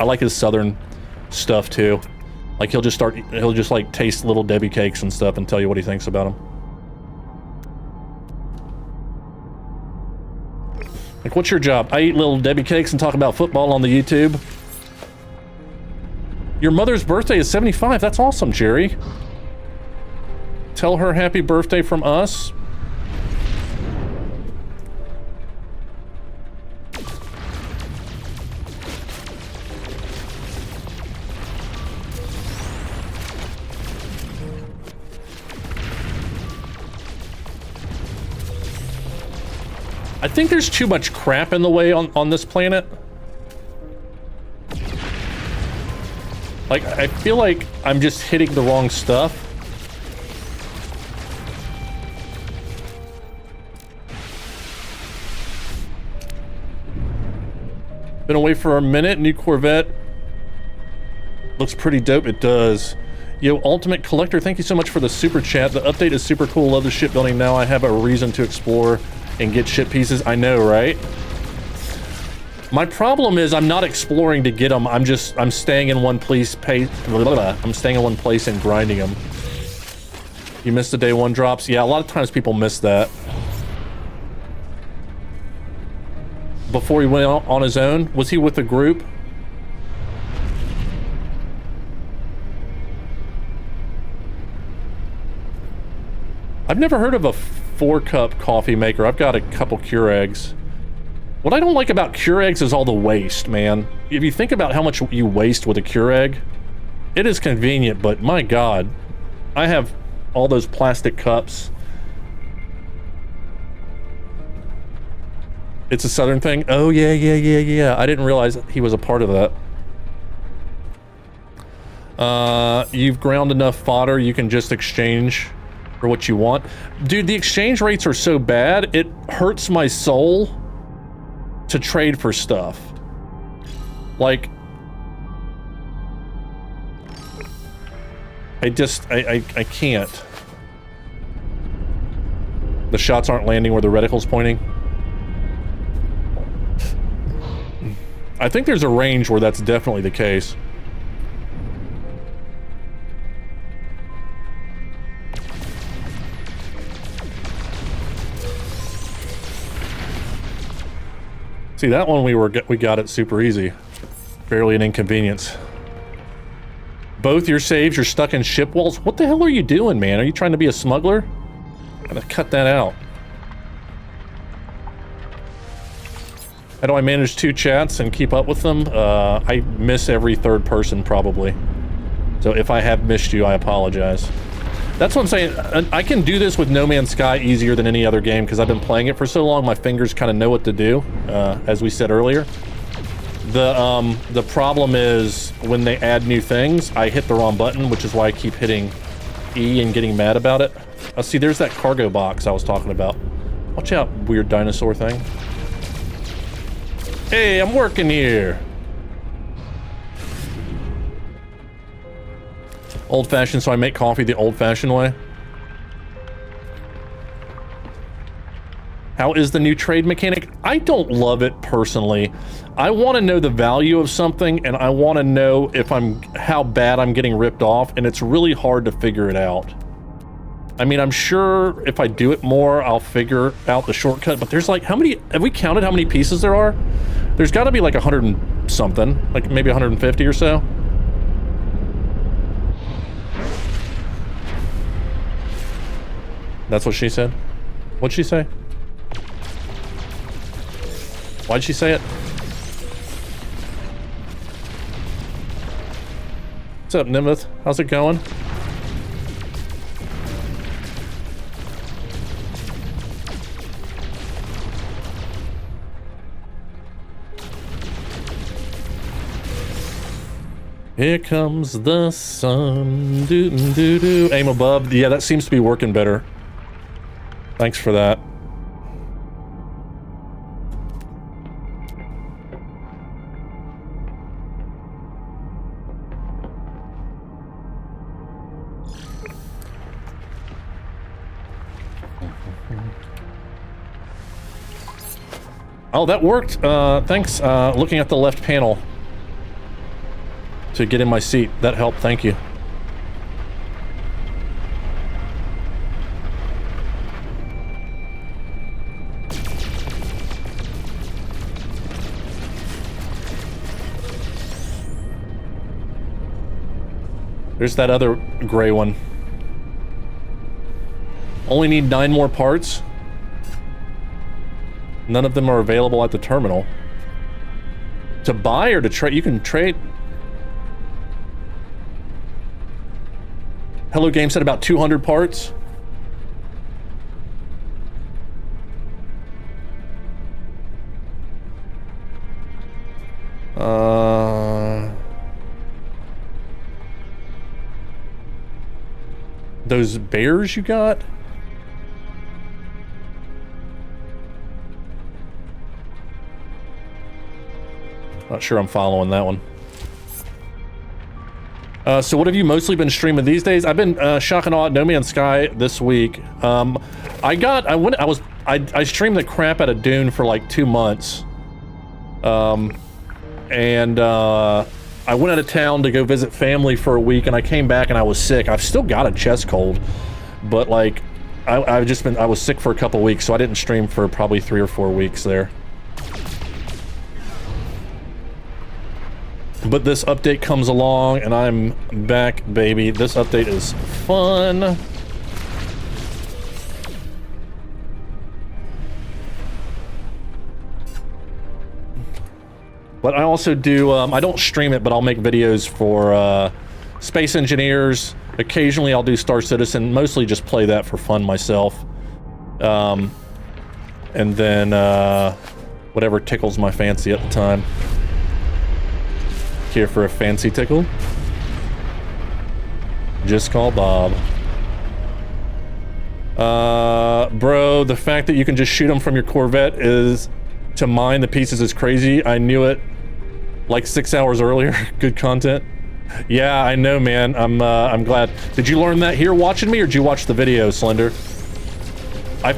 I like his southern stuff too. Like he'll just like taste Little Debbie cakes and stuff and tell you what he thinks about them. Like, what's your job? I eat Little Debbie cakes and talk about football on the YouTube. Your mother's birthday is 75. That's awesome, Jerry. Tell her happy birthday from us. I think there's too much crap in the way on this planet. Like, I feel like I'm just hitting the wrong stuff. Been away for a minute. New Corvette. Looks pretty dope. It does. Yo, Ultimate Collector, thank you so much for the super chat. The update is super cool. Love the shipbuilding. Now I have a reason to explore and get ship pieces. I know, right? My problem is I'm not exploring to get them. I'm staying in one place. I'm staying in one place and grinding them. You missed the day one drops. Yeah, a lot of times people miss that. Before he went out on his own, was he with a group? I've never heard of a 4-cup coffee maker. I've got a couple Keurigs. What I don't like about Keurigs is all the waste, man. If you think about how much you waste with a Keurig, it is convenient, but my God, I have all those plastic cups. It's a Southern thing? Oh, yeah. I didn't realize he was a part of that. You've ground enough fodder, you can just exchange for what you want. Dude, the exchange rates are so bad, it hurts my soul to trade for stuff. Like, I can't. The shots aren't landing where the reticle's pointing. I think there's a range where that's definitely the case. See, that one we got it super easy. Barely an inconvenience. Both your saves, you're stuck in ship walls. What the hell are you doing, man? Are you trying to be a smuggler? Gotta cut that out. How do I manage 2 chats and keep up with them? I miss every third person, probably. So if I have missed you, I apologize. That's what I'm saying. I can do this with No Man's Sky easier than any other game because I've been playing it for so long, my fingers kind of know what to do, as we said earlier. The problem is when they add new things, I hit the wrong button, which is why I keep hitting E and getting mad about it. See, there's that cargo box I was talking about. Watch out, weird dinosaur thing. Hey, I'm working here. Old-fashioned, so I make coffee the old-fashioned way. How is the new trade mechanic? I don't love it personally. I want to know the value of something, and I want to know if how bad I'm getting ripped off, and it's really hard to figure it out. I mean, I'm sure if I do it more, I'll figure out the shortcut, but there's like, how many, have we counted how many pieces there are? There's got to be like 100 and something, like maybe 150 or so. That's what she said? What'd she say? Why'd she say it? What's up, Nimith? How's it going? Here comes the sun. Doo-doo-doo-doo. Aim above. Yeah, that seems to be working better. Thanks for that. Oh, that worked. Thanks. Looking at the left panel to get in my seat. That helped. Thank you. There's that other gray one. Only need 9 more parts. None of them are available at the terminal. To buy or to trade? You can trade. Hello Game said about 200 parts. Those bears you got? Not sure I'm following that one. So what have you mostly been streaming these days? I've been shocking awe at No Man's Sky this week. I streamed the crap out of Dune for like 2 months. I went out of town to go visit family for a week, and I came back and I was sick. I've still got a chest cold, but like, I was sick for a couple weeks, so I didn't stream for probably 3 or 4 weeks there. But this update comes along, and I'm back, baby. This update is fun. But I also do, I don't stream it, but I'll make videos for Space Engineers. Occasionally I'll do Star Citizen, mostly just play that for fun myself. And then whatever tickles my fancy at the time. Here for a fancy tickle? Just call Bob. Bro, the fact that you can just shoot them from your Corvette to mine the pieces is crazy. I knew it like 6 hours earlier. Good content. Yeah, I know, man. I'm glad. Did you learn that here watching me, or did you watch the video, Slender?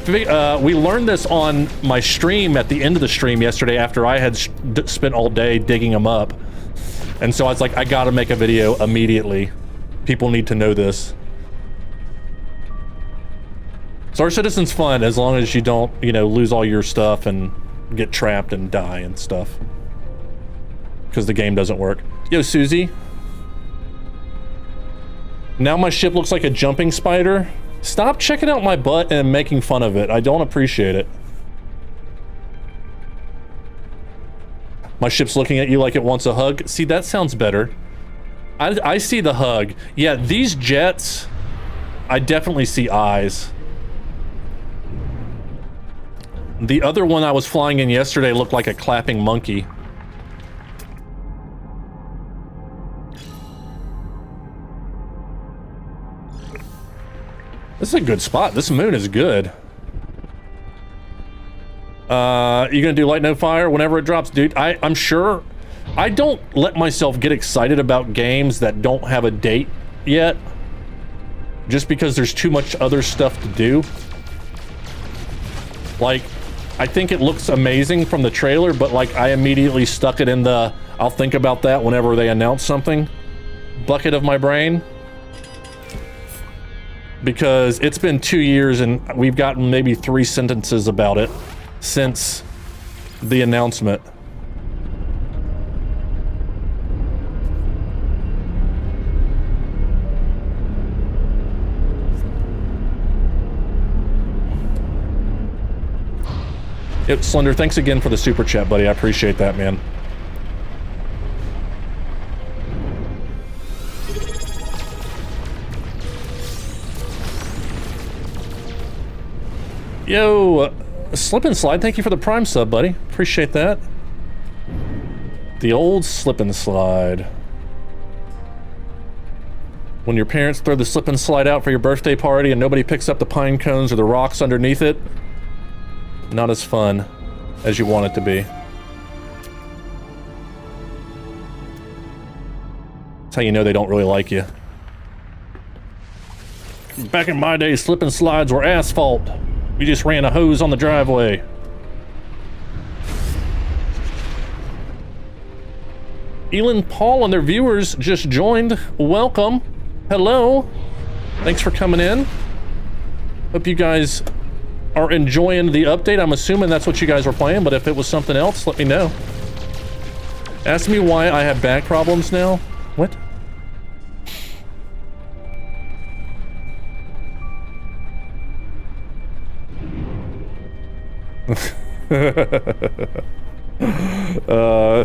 We learned this on my stream at the end of the stream yesterday after I had spent all day digging them up. And so I was like, I gotta make a video immediately. People need to know this. Star Citizen's fun as long as you don't, you know, lose all your stuff and get trapped and die and stuff. Because the game doesn't work. Yo, Susie. Now my ship looks like a jumping spider. Stop checking out my butt and making fun of it. I don't appreciate it. My ship's looking at you like it wants a hug. See, that sounds better. I see the hug. Yeah, these jets, I definitely see eyes. The other one I was flying in yesterday looked like a clapping monkey. This is a good spot. This moon is good. You gonna do light no fire whenever it drops? Dude, I'm sure. I don't let myself get excited about games that don't have a date yet. Just because there's too much other stuff to do. Like, I think it looks amazing from the trailer, but like I immediately stuck it in the I'll think about that whenever they announce something bucket of my brain. Because it's been 2 years and we've gotten maybe 3 sentences about it since the announcement. Yep, Slender, thanks again for the super chat, buddy. I appreciate that, man. Yo, Slip and Slide, thank you for the Prime sub, buddy. Appreciate that. The old Slip and Slide. When your parents throw the Slip and Slide out for your birthday party and nobody picks up the pine cones or the rocks underneath it, not as fun as you want it to be. That's how you know they don't really like you. Back in my day, Slip and Slides were asphalt. We just ran a hose on the driveway. Elon Paul and their viewers just joined. Welcome. Hello. Thanks for coming in. Hope you guys are enjoying the update. I'm assuming that's what you guys were playing, but if it was something else, let me know. Ask me why I have back problems now. What?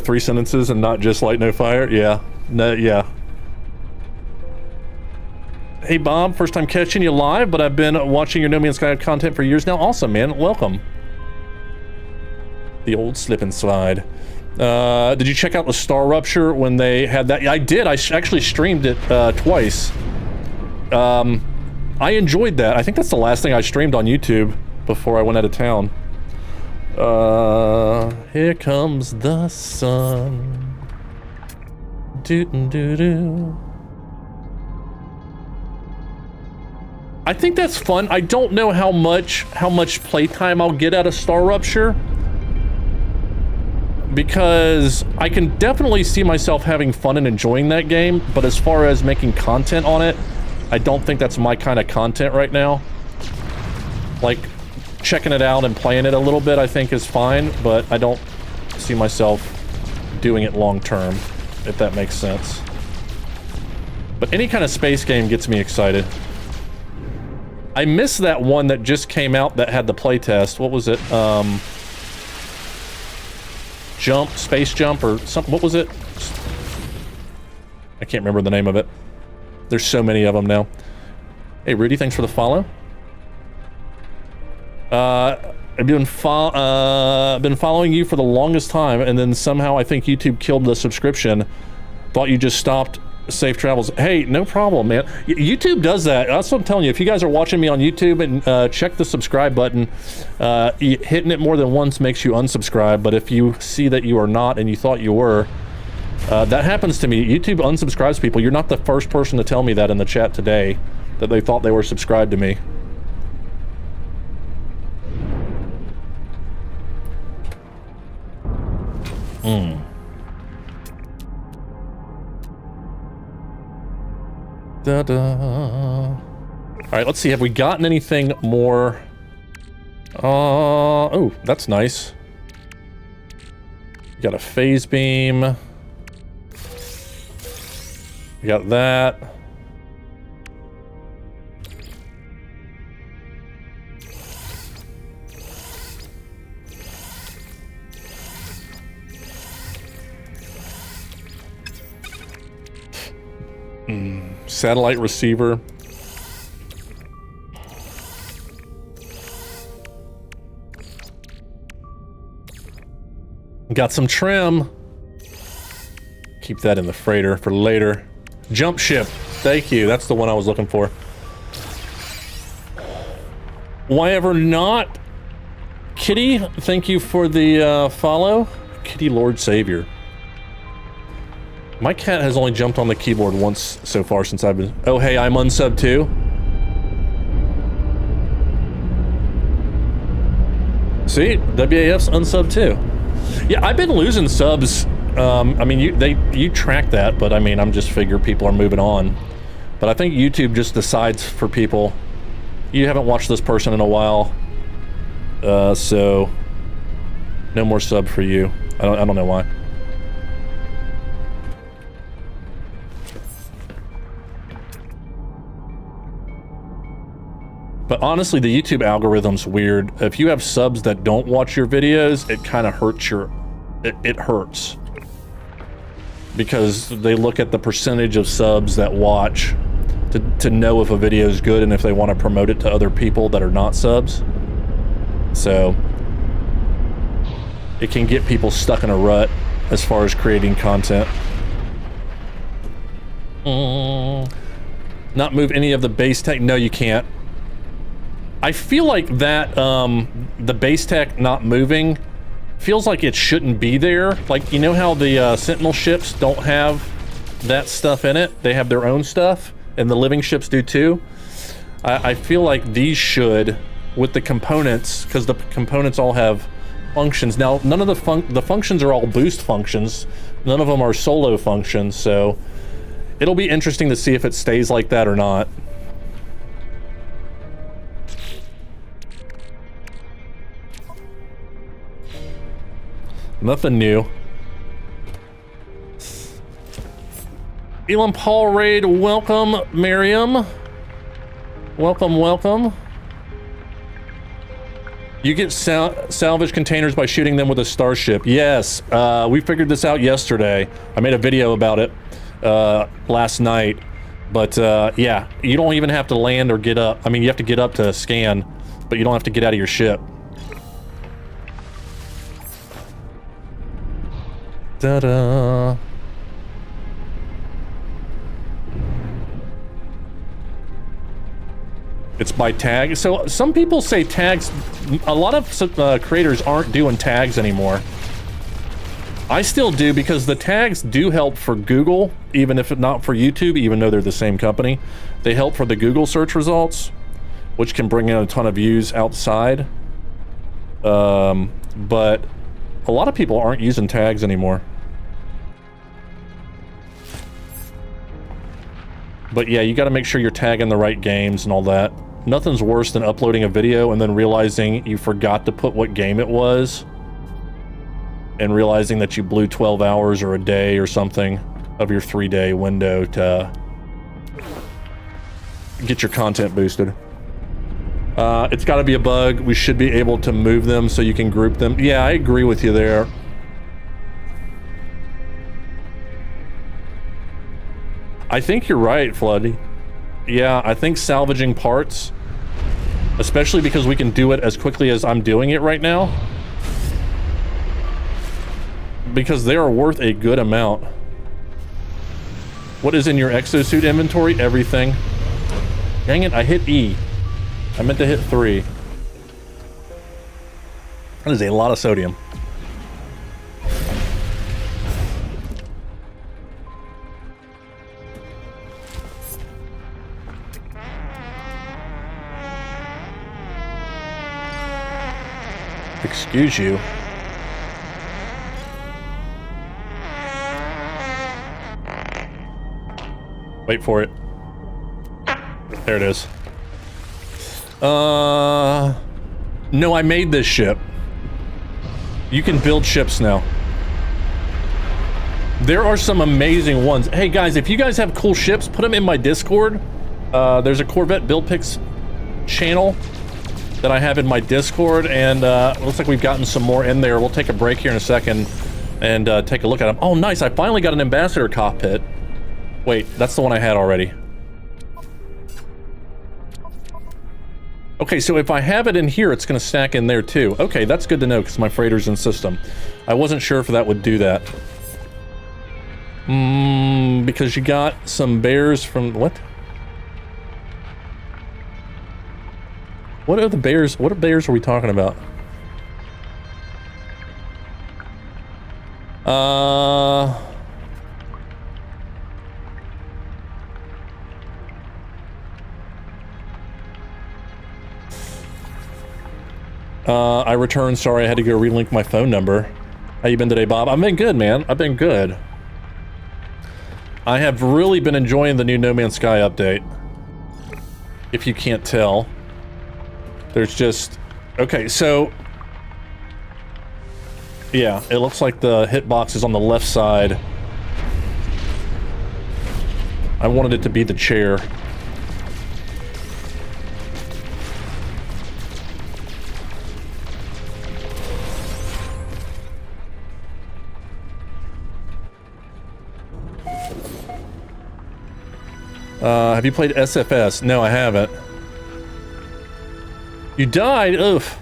Three sentences and not just light no fire. Yeah. No, yeah. Hey Bob, first time catching you live, but I've been watching your No Man's Sky content for years now. Awesome, man. Welcome. The old Slip and Slide. Did you check out the Star Rupture when they had that? I did. I actually streamed it twice. I enjoyed that. I think that's the last thing I streamed on YouTube before I went out of town. Here comes the sun. Doo-doo-doo-doo. I think that's fun. I don't know how much playtime I'll get out of Star Rupture, because I can definitely see myself having fun and enjoying that game, but as far as making content on it, I don't think that's my kind of content right now. Like, checking it out and playing it a little bit I think is fine, but I don't see myself doing it long term, if that makes sense. But any kind of space game gets me excited. I missed that one that just came out that had the playtest. What was it? Space Jump or something. What was it? I can't remember the name of it. There's so many of them now. Hey, Rudy, thanks for the follow. I've been following you for the longest time, and then somehow I think YouTube killed the subscription. Thought you just stopped. Safe travels. Hey, no problem, man. YouTube does that. That's what I'm telling you. If you guys are watching me on YouTube, and check the subscribe button, hitting it more than once makes you unsubscribe. But if you see that you are not and you thought you were, that happens to me. YouTube unsubscribes people. You're not the first person to tell me that in the chat today, that they thought they were subscribed to me. Da-da. All right, let's see. Have we gotten anything more? Oh, that's nice. We got a phase beam. We got that. Satellite receiver. Got some trim. Keep that in the freighter for later. Jump ship. Thank you. That's the one I was looking for. Why ever not? Kitty, thank you for the follow. Kitty Lord Savior. My cat has only jumped on the keyboard once so far since I've been... Oh, hey, I'm unsub too. See? WAF's unsub too. Yeah, I've been losing subs. I mean, you track that, but I mean, I'm just figure people are moving on. But I think YouTube just decides for people, you haven't watched this person in a while, so no more sub for you. I don't know why. But honestly, the YouTube algorithm's weird. If you have subs that don't watch your videos, it kind of hurts your... It hurts. Because they look at the percentage of subs that watch to know if a video is good and if they want to promote it to other people that are not subs. So it can get people stuck in a rut as far as creating content. Not move any of the base tech? No, you can't. I feel like that, the base tech not moving feels like it shouldn't be there. Like, you know how the Sentinel ships don't have that stuff in it? They have their own stuff, and the living ships do too. I feel like these should, with the components, because the components all have functions. Now, none of the functions are all boost functions. None of them are solo functions, so it'll be interesting to see if it stays like that or not. Nothing new. Elon Paul Raid, welcome, Miriam. Welcome, welcome. You get salvage containers by shooting them with a starship. Yes, we figured this out yesterday. I made a video about it last night. But yeah, you don't even have to land or get up. I mean, you have to get up to scan, but you don't have to get out of your ship. Da-da. It's by tag. So some people say tags. A lot of creators aren't doing tags anymore. I still do because the tags do help for Google, even if not for YouTube, even though they're the same company. They help for the Google search results, which can bring in a ton of views outside. But a lot of people aren't using tags anymore. But yeah, you got to make sure you're tagging the right games and all that. Nothing's worse than uploading a video and then realizing you forgot to put what game it was. And realizing that you blew 12 hours or a day or something of your 3-day window to get your content boosted. It's got to be a bug. We should be able to move them so you can group them. Yeah, I agree with you there. I think you're right, Flood. Yeah, I think salvaging parts, especially because we can do it as quickly as I'm doing it right now, because they are worth a good amount. What is in your exosuit inventory? Everything. Dang it, I hit E. I meant to hit 3. That is a lot of sodium. Excuse you. Wait for it. There it is. No, I made this ship. You can build ships now. There are some amazing ones. Hey guys, if you guys have cool ships, put them in my Discord. There's a Corvette build picks channel that I have in my Discord, and looks like we've gotten some more in there. We'll take a break here in a second and take a look at them. Oh, nice. I finally got an ambassador cockpit. Wait, that's the one I had already. Okay, so if I have it in here, it's going to stack in there too. Okay, that's good to know because my freighter's in system. I wasn't sure if that would do that. Because you got some bears from... What? What are the bears? What bears are we talking about? I returned. Sorry, I had to go relink my phone number. How you been today, Bob? I've been good, man. I've been good. I have really been enjoying the new No Man's Sky update. If you can't tell. There's just... Okay, so... Yeah, it looks like the hitbox is on the left side. I wanted it to be the chair. Have you played SFS? No, I haven't. You died? Oof.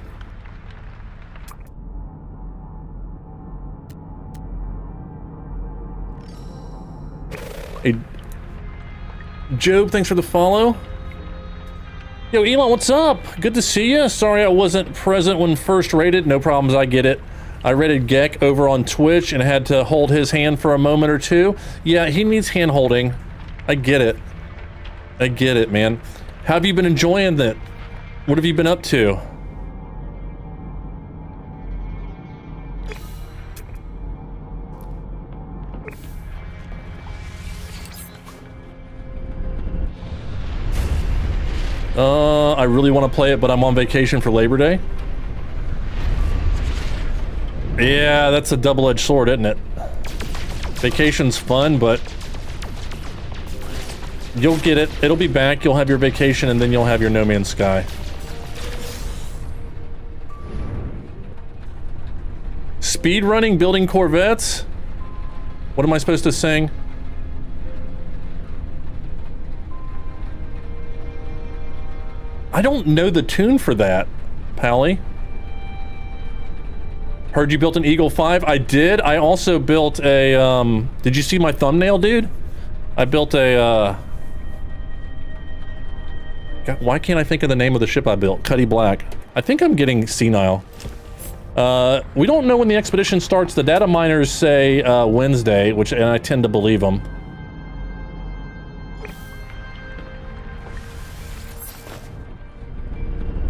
Hey, Job, thanks for the follow. Yo, Elon, what's up? Good to see you. Sorry I wasn't present when first rated. No problems, I get it. I rated Gek over on Twitch and had to hold his hand for a moment or two. Yeah, he needs hand holding. I get it. I get it, man. How have you been enjoying that? What have you been up to? I really want to play it, but I'm on vacation for Labor Day. Yeah, that's a double-edged sword, isn't it? Vacation's fun, but you'll get it. It'll be back. You'll have your vacation, and then you'll have your No Man's Sky. Speed running, building Corvettes? What am I supposed to sing? I don't know the tune for that, Pally. Heard you built an Eagle 5. I did. I also built a, did you see my thumbnail, dude? I built a, God, why can't I think of the name of the ship I built? Cuddy Black. I think I'm getting senile. We don't know when the expedition starts. The data miners say, Wednesday, and I tend to believe them.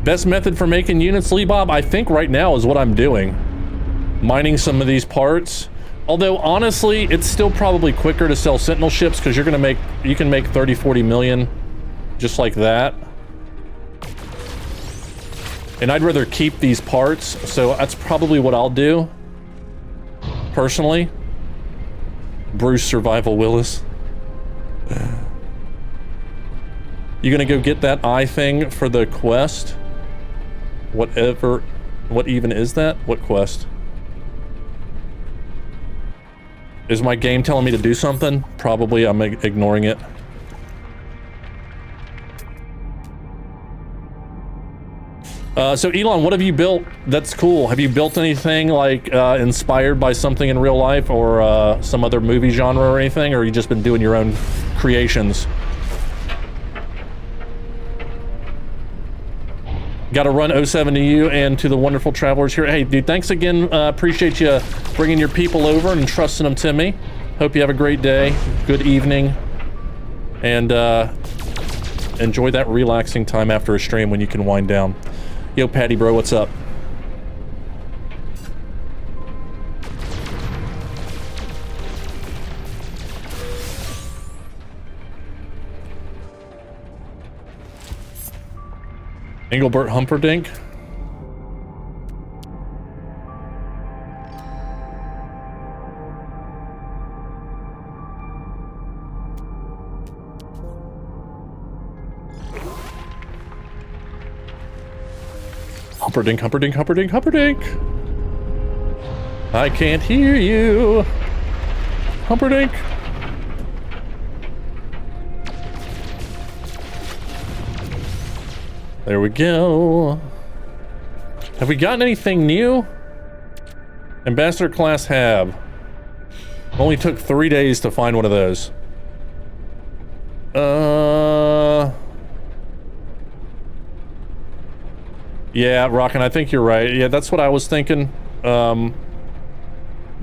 Best method for making units, Lee Bob, I think right now is what I'm doing. Mining some of these parts. Although, honestly, it's still probably quicker to sell Sentinel ships because you can make 30, 40 million just like that. And I'd rather keep these parts, so that's probably what I'll do. Personally. Bruce Survival Willis. You gonna go get that eye thing for the quest? Whatever, what even is that? What quest? Is my game telling me to do something? Probably I'm ignoring it. So Elon, what have you built that's cool? Have you built anything like inspired by something in real life or some other movie genre or anything? Or have you just been doing your own creations? Got to run 07 to you and to the wonderful travelers here. Hey, dude, thanks again. Appreciate you bringing your people over and entrusting them to me. Hope you have a great day, good evening, and enjoy that relaxing time after a stream when you can wind down. Yo, Patty bro, what's up? Engelbert Humperdinck. Humperdinck, Humperdinck, Humperdinck, Humperdinck. I can't hear you. Humperdinck. There we go. Have we gotten anything new? Ambassador class Hab. Only took 3 days to find one of those. Yeah, Rockin', I think you're right. Yeah, that's what I was thinking.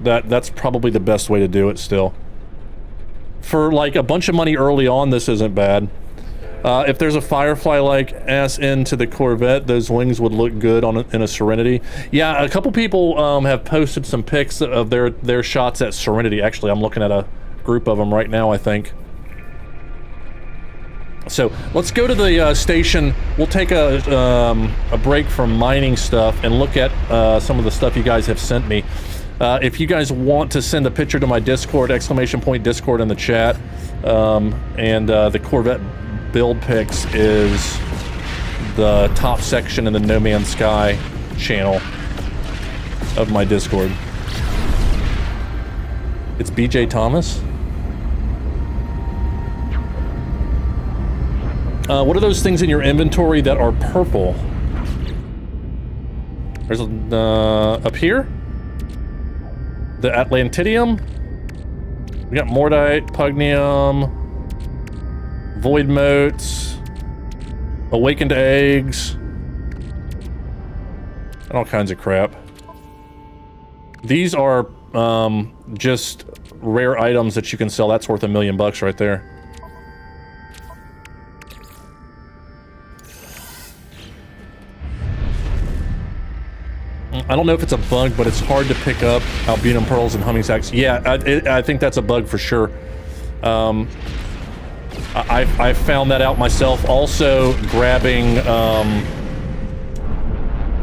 That's probably the best way to do it still. For like a bunch of money early on, this isn't bad. If there's a Firefly-like ass end to the Corvette, those wings would look good in a Serenity. Yeah, a couple people have posted some pics of their shots at Serenity. Actually, I'm looking at a group of them right now, I think. So let's go to the station. We'll take a break from mining stuff and look at some of the stuff you guys have sent me. If you guys want to send a picture to my Discord, !Discord in the chat, and the Corvette build pics is the top section in the No Man's Sky channel of my Discord. It's BJ Thomas. What are those things in your inventory that are purple? There's up here? The Atlantidium? We got Mordite, Pugnium, Void Motes, Awakened Eggs, and all kinds of crap. These are just rare items that you can sell. That's worth $1 million right there. I don't know if it's a bug, but it's hard to pick up albuminum pearls and humming sacks. Yeah, I think that's a bug for sure. I found that out myself. Also, grabbing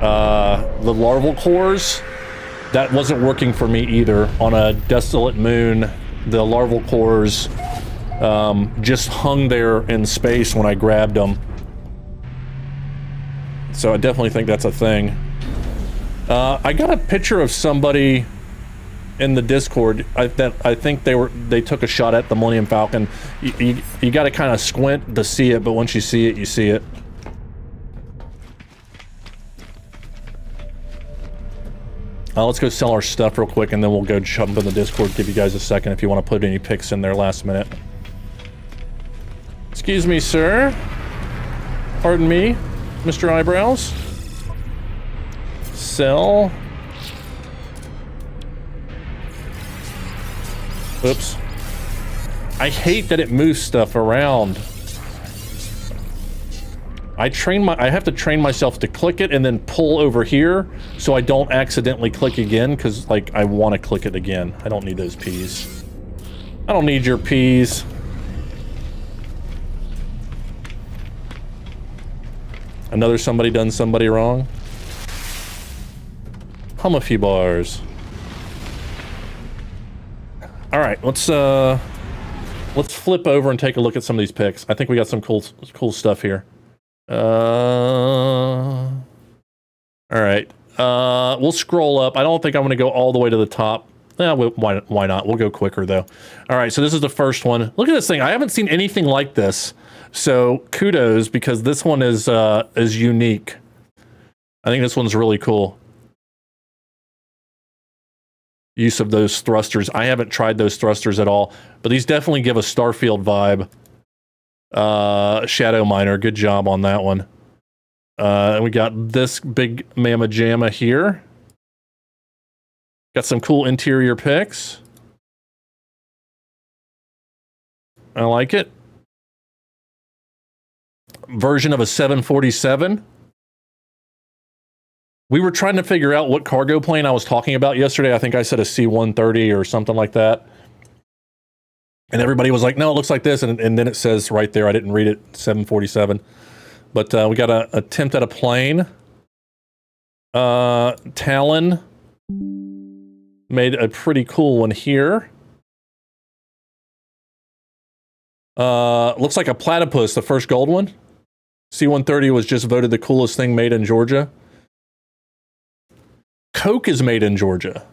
the larval cores, that wasn't working for me either. On a desolate moon, the larval cores just hung there in space when I grabbed them. So I definitely think that's a thing. I got a picture of somebody in the Discord. I think they took a shot at the Millennium Falcon. You got to kind of squint to see it, but once you see it, you see it. Let's go sell our stuff real quick, and then we'll go jump in the Discord, give you guys a second if you want to put any picks in there last minute. Excuse me, sir. Pardon me, Mr. Eyebrows. Sell. Oops. I hate that it moves stuff around. I have to train myself to click it and then pull over here so I don't accidentally click again, because, like, I want to click it again. I don't need those peas. I don't need your peas. Another somebody done somebody wrong. Hum a few bars. All right, let's flip over and take a look at some of these picks. I think we got some cool stuff here. All right. We'll scroll up. I don't think I'm going to go all the way to the top. Why not? We'll go quicker though. All right, so this is the first one. Look at this thing. I haven't seen anything like this. So kudos, because this one is unique. I think this one's really cool. Use of those thrusters. I haven't tried those thrusters at all, but these definitely give a Starfield vibe. Shadow Miner, good job on that one. And we got this big mamma jamma here. Got some cool interior picks. I like it. Version of a 747. We were trying to figure out what cargo plane I was talking about yesterday. I think I said a C-130 or something like that. And everybody was like, no, it looks like this. And then it says right there, I didn't read it, 747. But we got an attempt at a plane. Talon made a pretty cool one here. Looks like a platypus, the first gold one. C-130 was just voted the coolest thing made in Georgia. Coke is made in Georgia.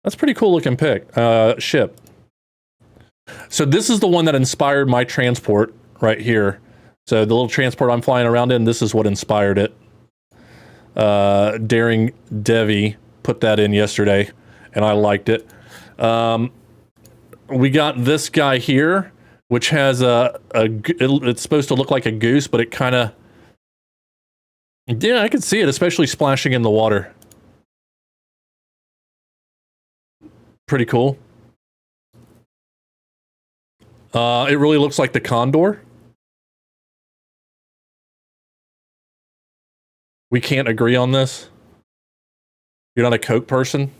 That's a pretty cool looking pick. Ship. So this is the one that inspired my transport right here. So the little transport I'm flying around in, this is what inspired it. Daring Devi put that in yesterday, and I liked it. We got this guy here, which has it's supposed to look like a goose, but it kind of... Yeah, I can see it, especially splashing in the water. Pretty cool. It really looks like the Condor. We can't agree on this. You're not a Coke person?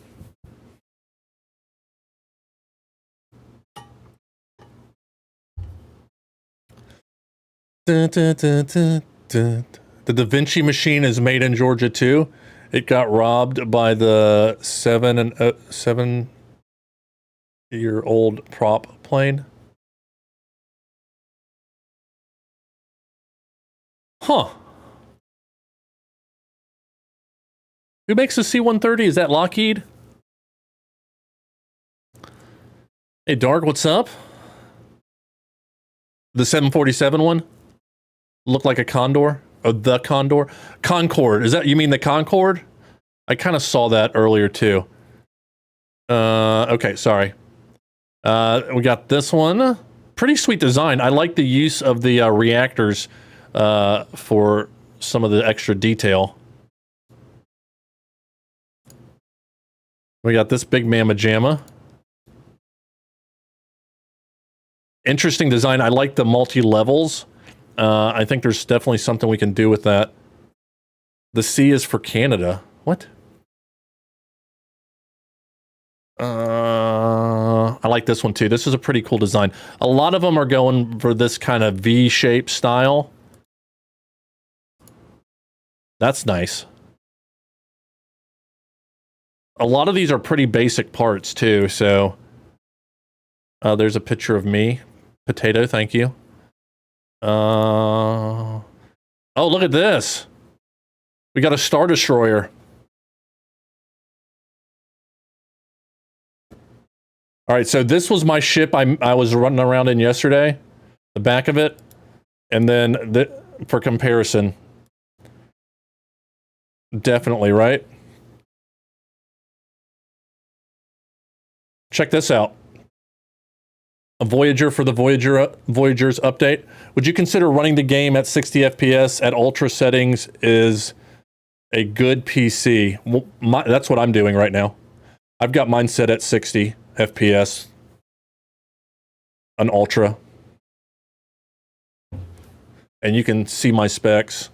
The Da Vinci machine is made in Georgia too. It got robbed by the 7-year-old prop plane. Huh. Who makes the C-130? Is that Lockheed? Hey, Dark, what's up? The 747 one? Looked like a Condor? Oh, the Condor? Concorde. Is that, you mean the Concorde? I kind of saw that earlier too. Okay, sorry. We got this one. Pretty sweet design. I like the use of the reactors for some of the extra detail. We got this big mamma jamma. Interesting design. I like the multi-levels. I think there's definitely something we can do with that. The C is for Canada. What? I like this one too. This is a pretty cool design. A lot of them are going for this kind of V-shaped style. That's nice. A lot of these are pretty basic parts too, so... there's a picture of me. Potato, thank you. Oh, look at this. We got a Star Destroyer. All right, so this was my ship I was running around in yesterday. the back of it, and then for comparison. Definitely, right? Check this out. A Voyager for the Voyagers update. Would you consider running the game at 60 FPS at ultra settings is a good PC? Well, that's what I'm doing right now. I've got mine set at 60 FPS. An ultra. And you can see my specs.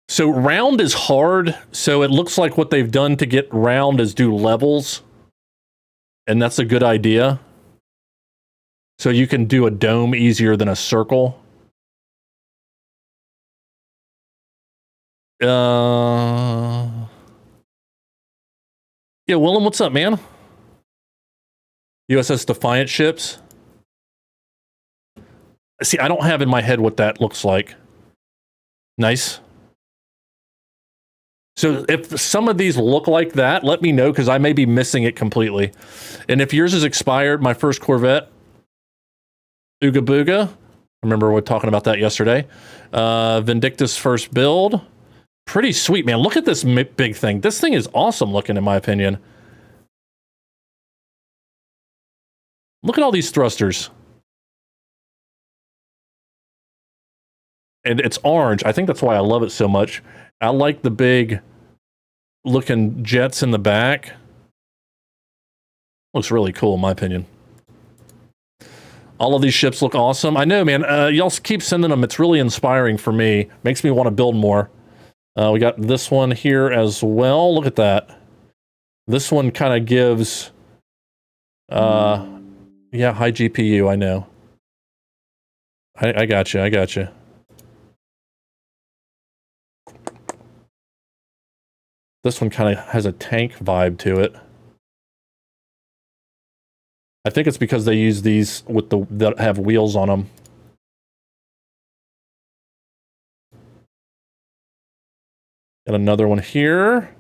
So round is hard, so it looks like what they've done to get round is do levels. And that's a good idea. So you can do a dome easier than a circle. Yeah, Willem, what's up, man? USS Defiant ships. See, I don't have in my head what that looks like. Nice. So if some of these look like that, let me know, because I may be missing it completely. And if yours is expired, my first Corvette, Ooga Booga, remember we were talking about that yesterday. Vindictus first build. Pretty sweet, man. Look at this big thing. This thing is awesome looking, in my opinion. Look at all these thrusters. And it's orange. I think that's why I love it so much. I like the big looking jets in the back. Looks really cool, in my opinion. All of these ships look awesome. I know, man. Y'all keep sending them. It's really inspiring for me. Makes me want to build more. We got this one here as well. Look at that. This one kind of gives... yeah, high GPU, I know. I got you, I got you. This one kind of has a tank vibe to it. I think it's because they use these with that have wheels on them. Got another one here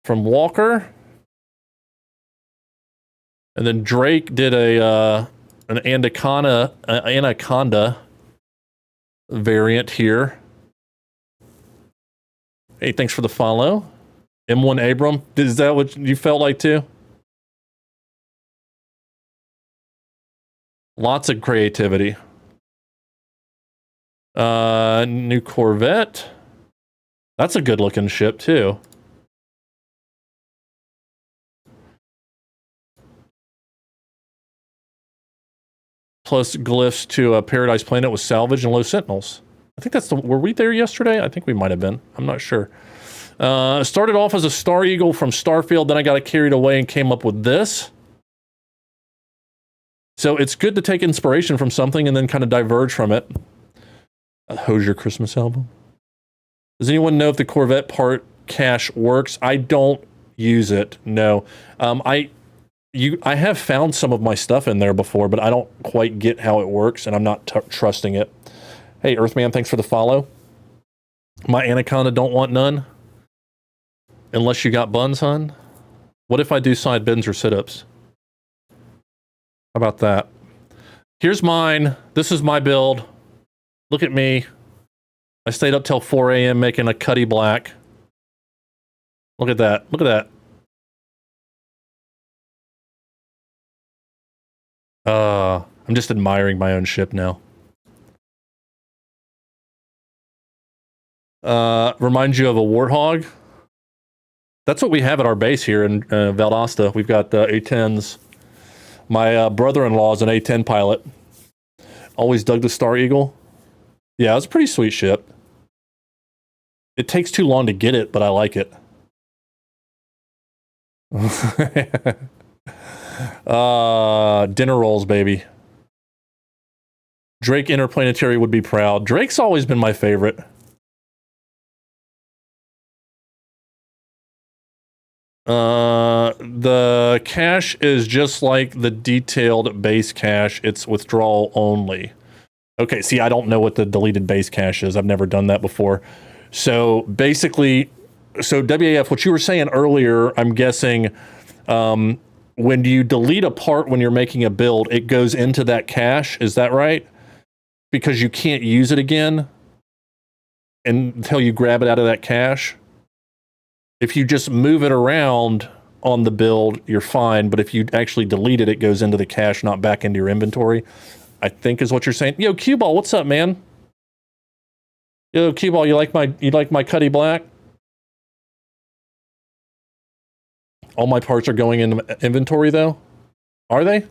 from Walker. And then Drake did an Anaconda variant here. Hey, thanks for the follow. M1 Abram, is that what you felt like too? Lots of creativity. New Corvette. That's a good looking ship too. Plus glyphs to a Paradise Planet with salvage and low sentinels. I think that's the... Were we there yesterday? I think we might have been. I'm not sure. Started off as a Star Eagle from Starfield, then I got carried away and came up with this. So it's good to take inspiration from something and then kind of diverge from it. A Hosier Christmas album. Does anyone know if the Corvette part cache works? I don't use it, no. I have found some of my stuff in there before, but I don't quite get how it works, and I'm not trusting it. Hey, Earthman, thanks for the follow. My Anaconda don't want none. Unless you got buns, hun. What if I do side bends or sit-ups? How about that? Here's mine. This is my build. Look at me. I stayed up till 4 a.m. making a Cuddy black. Look at that. Look at that. I'm just admiring my own ship now. Reminds you of a Warthog? That's what we have at our base here in Valdosta. We've got A-10s. My brother-in-law is an A-10 pilot. Always dug the Star Eagle. Yeah, it's a pretty sweet ship. It takes too long to get it, but I like it. Dinner rolls, baby. Drake Interplanetary would be proud. Drake's always been my favorite. The cache is just like the detailed base cache. It's withdrawal only. Okay, see, I don't know what the deleted base cache is. I've never done that before. So basically, so WAF, what you were saying earlier, I'm guessing, when you delete a part when you're making a build, it goes into that cache. Is that right? Because you can't use it again until you grab it out of that cache. If you just move it around on the build, you're fine. But if you actually delete it, it goes into the cache, not back into your inventory, I think is what you're saying. Yo, Q-Ball, what's up, man? Yo, Q-Ball, you like my Cuddy Black? All my parts are going into inventory, though? Are they?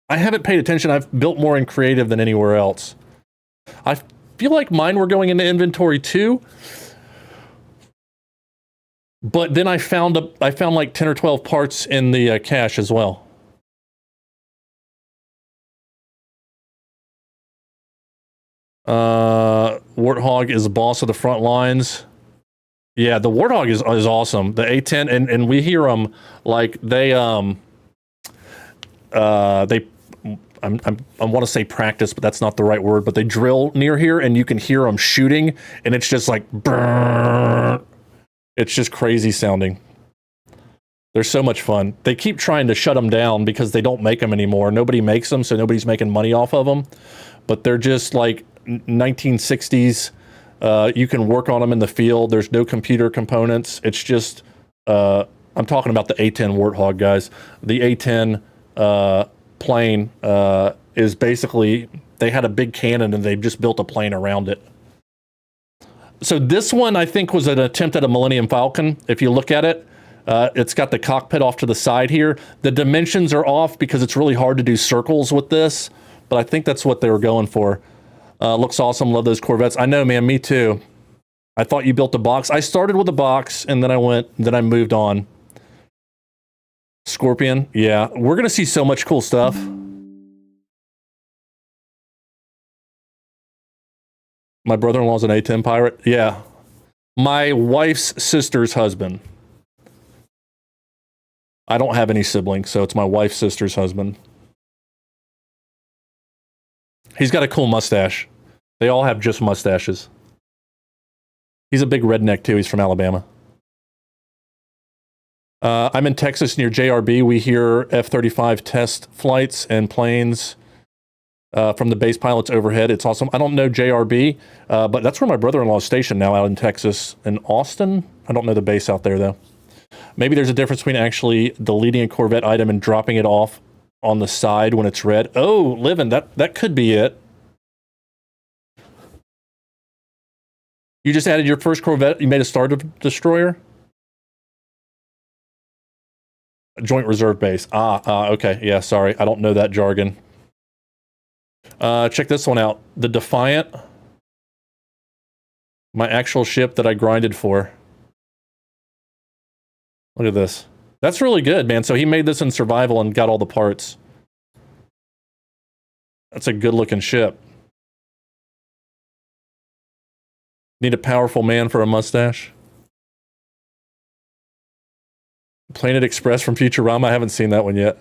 I haven't paid attention. I've built more in creative than anywhere else. I feel like mine were going into inventory, too. But then I found like 10 or 12 parts in the cache as well. Warthog is the boss of the front lines. Yeah, the Warthog is awesome. The A10, and we hear them like I want to say practice, but that's not the right word. But they drill near here, and you can hear them shooting, and it's just like brrr. It's just crazy sounding. They're so much fun. They keep trying to shut them down because they don't make them anymore. Nobody makes them, so nobody's making money off of them. But they're just like 1960s. You can work on them in the field. There's no computer components. It's just, I'm talking about the A10 Warthog, guys. The A10 plane is basically, they had a big cannon and they just built a plane around it. So this one, I think, was an attempt at a Millennium Falcon. If you look at it, it's got the cockpit off to the side here. The dimensions are off because it's really hard to do circles with this, but I think that's what they were going for. Looks awesome. Love those Corvettes. I know, man. Me too. I thought you built a box. I started with a box, and then I moved on. Scorpion. Yeah. We're going to see so much cool stuff. My brother-in-law's an A10 pirate. Yeah. My wife's sister's husband. I don't have any siblings, so it's my wife's sister's husband. He's got a cool mustache. They all have just mustaches. He's a big redneck, too. He's from Alabama. I'm in Texas near JRB. We hear F-35 test flights and planes from the base pilots overhead. It's awesome. I don't know JRB, but that's where my brother-in-law is stationed now, out in Texas. In Austin? I don't know the base out there, though. Maybe there's a difference between actually deleting a Corvette item and dropping it off on the side when it's red. Oh, Livin, that could be it. You just added your first Corvette. You made a Star Destroyer? A joint reserve base. Okay. Yeah, sorry. I don't know that jargon. Check this one out. The Defiant. My actual ship that I grinded for. Look at this. That's really good, man. So he made this in survival and got all the parts. That's a good-looking ship. Need a powerful man for a mustache? Planet Express from Futurama. I haven't seen that one yet.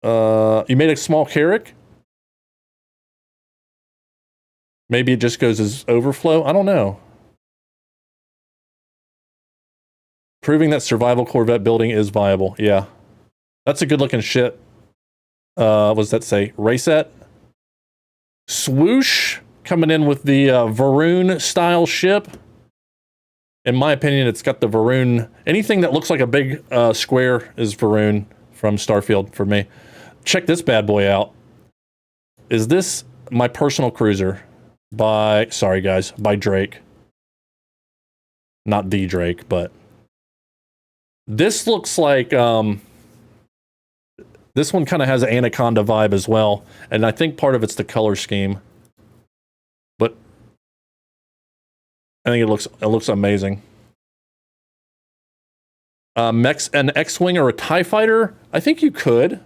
You made a small Carrack? Maybe it just goes as overflow? I don't know. Proving that survival Corvette building is viable. Yeah. That's a good-looking ship. What does that say? Racet? Swoosh coming in with the Varoon-style ship. In my opinion, it's got the Varoon. Anything that looks like a big square is Varoon from Starfield for me. Check this bad boy out. Is this my personal cruiser by, sorry guys, by Drake. Not the Drake, but this looks like, this one kind of has an Anaconda vibe as well. And I think part of it's the color scheme. But I think it looks amazing. An X-Wing or a TIE Fighter? I think you could.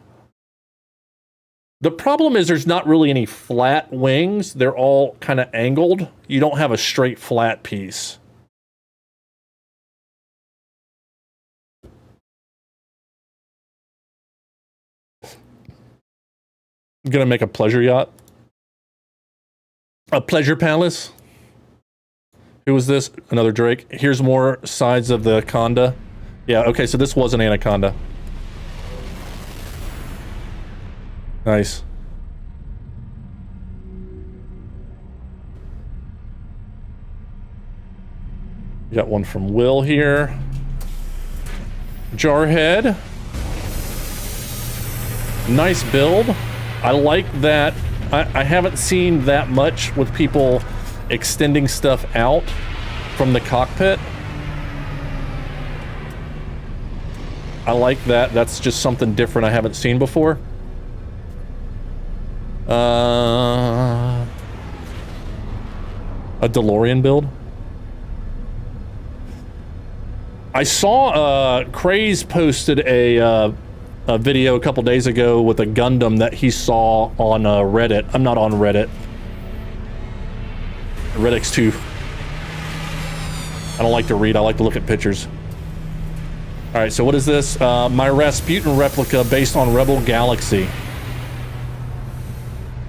The problem is there's not really any flat wings. They're all kind of angled. You don't have a straight flat piece. I'm gonna make a pleasure yacht. A pleasure palace. Who was this? Another Drake. Here's more sides of the Conda. Yeah, okay, so this was an Anaconda. Nice. We got one from Will here. Jarhead. Nice build. I like that. I haven't seen that much with people extending stuff out from the cockpit. I like that. That's just something different I haven't seen before. A DeLorean build. I saw Craze posted a video a couple days ago with a Gundam that he saw on Reddit. I'm not on Reddit. Reddit's too... I don't like to read, I like to look at pictures. Alright, so what is this? My Rasputin replica based on Rebel Galaxy.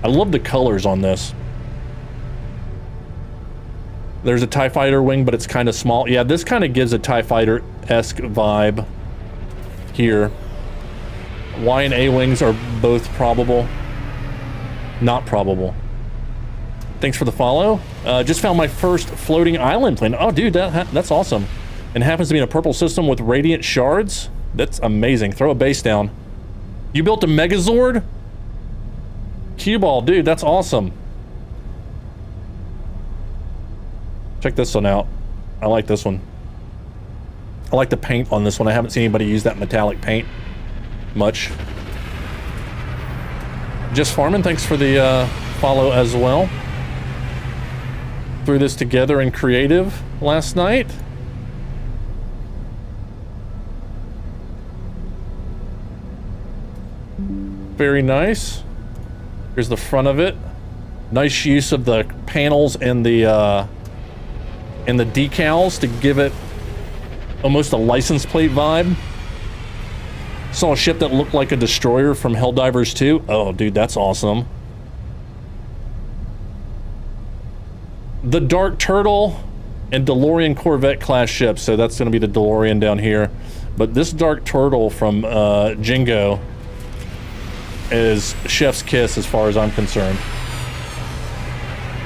I love the colors on this. There's a TIE Fighter wing, but it's kind of small. Yeah, this kind of gives a TIE Fighter-esque vibe here. Y and A wings are both probable. Not probable. Thanks for the follow. Just found my first floating island plane. Oh, dude, that's awesome. And happens to be in a purple system with radiant shards. That's amazing. Throw a base down. You built a Megazord? Cue ball, dude, that's awesome. Check this one out. I like this one. I like the paint on this one. I haven't seen anybody use that metallic paint much. Just Farming, thanks for the follow as well. Threw this together in creative last night. Very nice. Here's the front of it. Nice use of the panels and the decals to give it almost a license plate vibe. Saw a ship that looked like a destroyer from Helldivers 2. Oh, dude, that's awesome. The Dark Turtle and DeLorean Corvette class ships. So that's going to be the DeLorean down here. But this Dark Turtle from Jingo is chef's kiss as far as I'm concerned.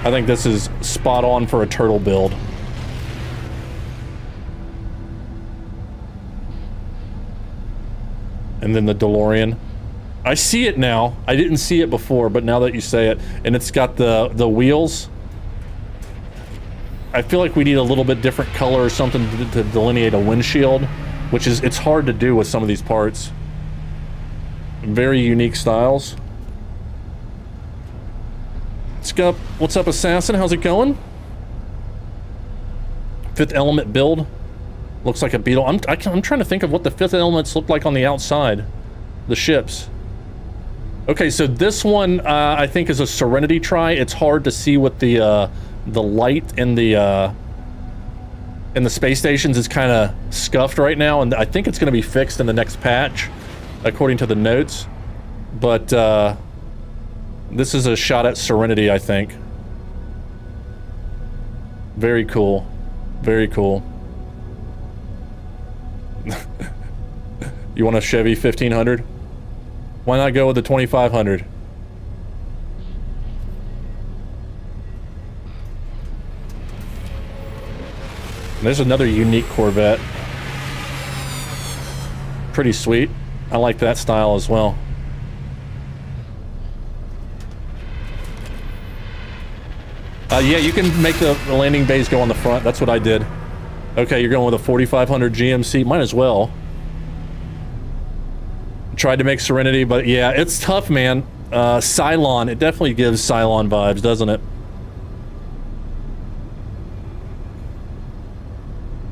I think this is spot on for a turtle build. And then the DeLorean. I see it now. I didn't see it before, but now that you say it, and it's got the wheels. I feel like we need a little bit different color or something to delineate a windshield, which is, it's hard to do with some of these parts. Very unique styles. What's up, Assassin? How's it going? Fifth Element build. Looks like a Beetle. I'm trying to think of what the Fifth Elements look like on the outside. The ships. Okay, so this one I think is a Serenity try. It's hard to see with the light in the space stations is kind of scuffed right now, and I think it's going to be fixed in the next patch, according to the notes. But this is a shot at Serenity, I think. Very cool. Very cool. You want a Chevy 1500? Why not go with the 2500? There's another unique Corvette. Pretty sweet. I like that style as well. Yeah, you can make the landing bays go on the front. That's what I did. Okay, you're going with a 4500 GMC. Might as well. Tried to make Serenity, but yeah, it's tough, man. Cylon, it definitely gives Cylon vibes, doesn't it?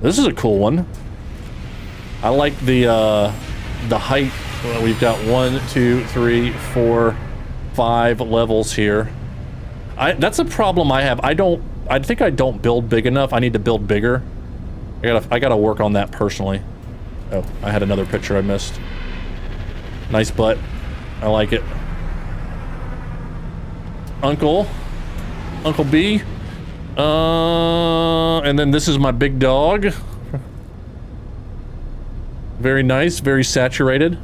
This is a cool one. I like the height. Well, we've got 1, 2, 3, 4, 5 levels here. That's a problem I have. I think I don't build big enough. I need to build bigger. I gotta work on that personally. Oh, I had another picture I missed. Nice butt. I like it. Uncle B. And then this is my big dog. Very nice, very saturated.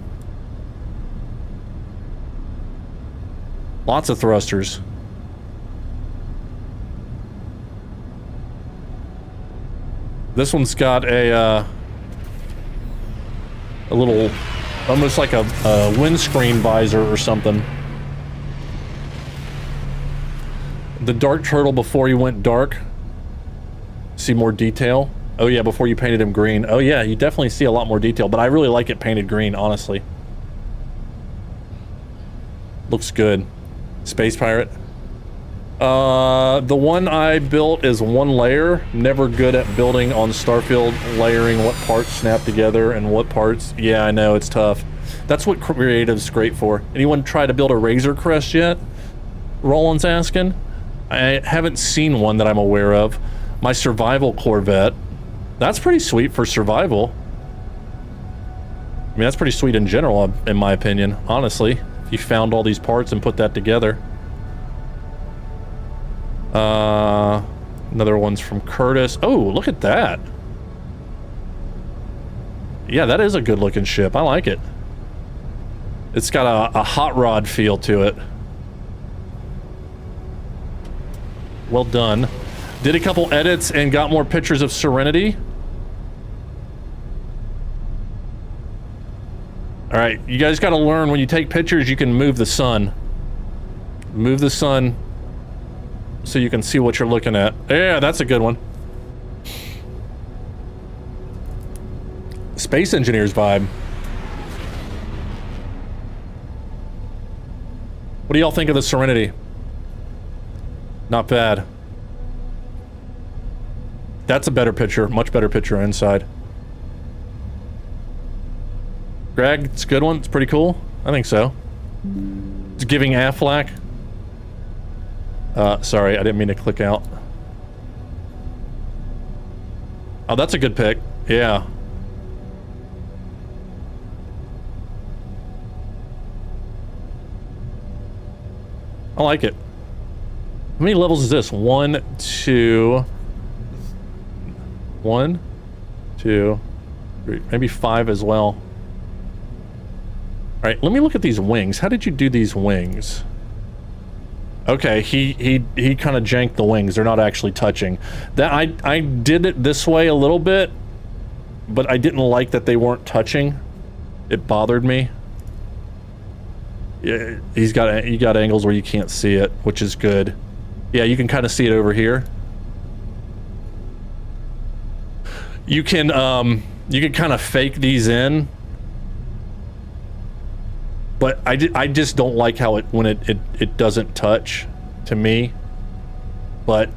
Lots of thrusters. This one's got a little, almost like a windscreen visor or something. The dark turtle before he went dark. See more detail. Oh yeah, before you painted him green. Oh yeah, you definitely see a lot more detail, but I really like it painted green, honestly. Looks good. Space Pirate. The one I built is one layer. Never good at building on Starfield, layering what parts snap together and what parts. Yeah, I know, it's tough. That's what creative's great for. Anyone try to build a Razor Crest yet? Roland's asking. I haven't seen one that I'm aware of. My survival Corvette. That's pretty sweet for survival. I mean, that's pretty sweet in general, in my opinion, honestly. If you found all these parts and put that together. Another one's from Curtis. Oh, look at that. Yeah, that is a good looking ship. I like it. It's got a hot rod feel to it. Well done. Did a couple edits and got more pictures of Serenity. Alright, you guys gotta learn when you take pictures, you can move the sun. Move the sun so you can see what you're looking at. Yeah, that's a good one. Space Engineers vibe. What do y'all think of the Serenity? Not bad. That's a better picture, much better picture inside. Greg, it's a good one. It's pretty cool. I think so. It's giving Affleck. Sorry, I didn't mean to click out. Oh, that's a good pick. Yeah. I like it. How many levels is this? 1, 2... 1, 2, 3, maybe 5 as well. Alright, let me look at these wings. How did you do these wings? Okay, he kind of janked the wings. They're not actually touching. That I did it this way a little bit, but I didn't like that they weren't touching. It bothered me. Yeah, you got angles where you can't see it, which is good. Yeah, you can kind of see it over here. You can kind of fake these in, but I just don't like how it doesn't touch to me. But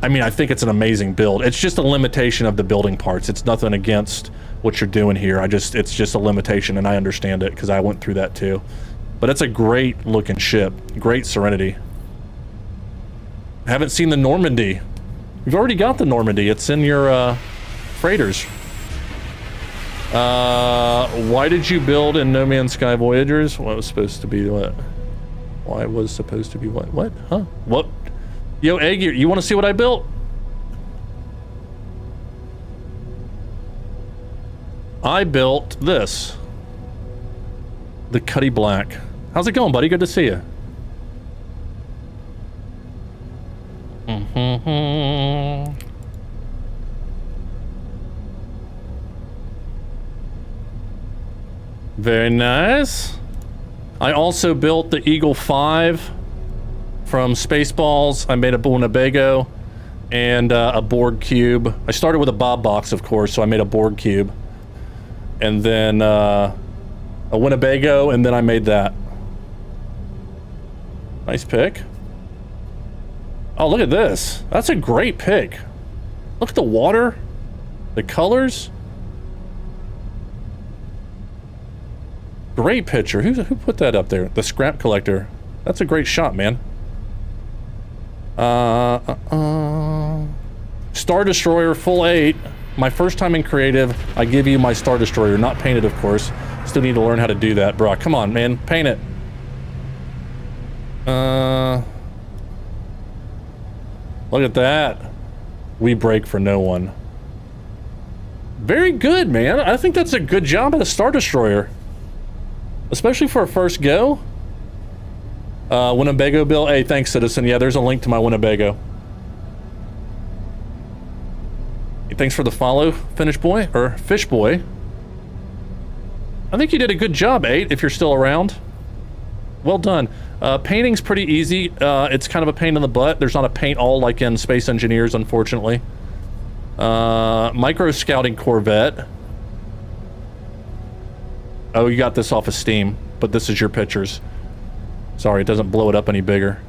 I mean, I think it's an amazing build. It's just a limitation of the building parts. It's nothing against what you're doing here. It's just a limitation, and I understand it because I went through that too. But it's a great looking ship. Great Serenity. I haven't seen the Normandy. You've already got the Normandy. It's in your freighters. Why did you build in No Man's Sky Voyagers? What was supposed to be what? Why was supposed to be what? What? Huh? What? Yo, Egg, you want to see what I built? I built this. The Cuddy Black. How's it going, buddy? Good to see you. Very nice. I also built the Eagle 5 from Spaceballs. I made a Winnebago and a Borg cube. I started with a Bob box, of course, so I made a Borg cube. And then a Winnebago, and then I made that. Nice pick. Oh, look at this. That's a great pick. Look at the water, the colors. Great picture. Who put that up there? The Scrap Collector. That's a great shot, man. Star Destroyer full 8. My first time in creative, I give you my Star Destroyer. Not painted, of course. Still need to learn how to do that. Bro, come on, man. Paint it. Look at that. We break for no one. Very good, man. I think that's a good job at a Star Destroyer. Especially for a first go. Winnebago Bill. Hey, thanks, Citizen. Yeah, there's a link to my Winnebago. Hey, thanks for the follow, Finish Boy, or Fish Boy. I think you did a good job, 8, if you're still around. Well done. Painting's pretty easy. It's kind of a pain in the butt. There's not a paint all like in Space Engineers, unfortunately. Micro Scouting Corvette. Oh, you got this off of Steam, but this is your pictures. Sorry, it doesn't blow it up any bigger.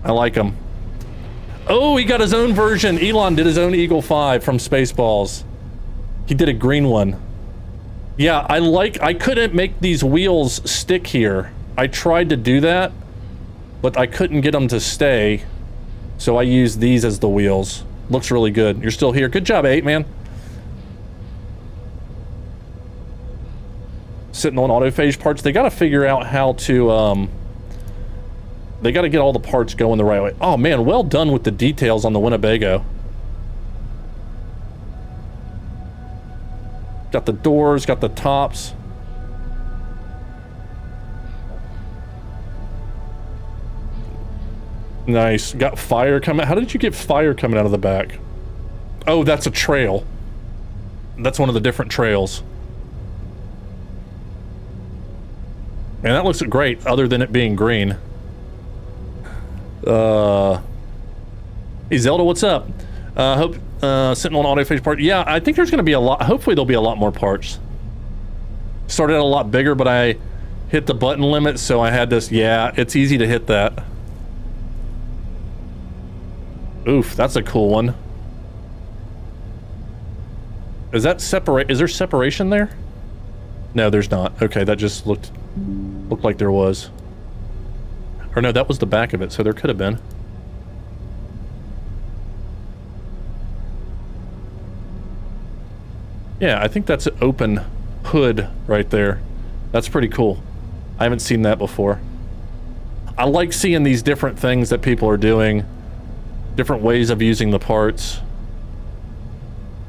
I like him. Oh, he got his own version. Elon did his own Eagle 5 from Spaceballs. He did a green one. Yeah, I couldn't make these wheels stick here. I tried to do that, but I couldn't get them to stay. So I used these as the wheels. Looks really good. You're still here. Good job, 8, man. Sitting on autophage parts. They got to figure out how to, they got to get all the parts going the right way. Oh, man, well done with the details on the Winnebago. Got the doors, got the tops. Nice. Got fire coming. How did you get fire coming out of the back? Oh, that's a trail. That's one of the different trails. And that looks great, other than it being green. Hey, Zelda, what's up? Hope, sitting on autophage part. Yeah, I think there's going to be a lot. Hopefully there'll be a lot more parts. Started out a lot bigger, but I hit the button limit, so I had this. Yeah, it's easy to hit that. Oof, that's a cool one. Is that separate? Is there separation there? No, there's not. Okay, that just looked like there was. Or no, that was the back of it, so there could have been. Yeah, I think that's an open hood right there. That's pretty cool. I haven't seen that before. I like seeing these different things that people are doing, different ways of using the parts,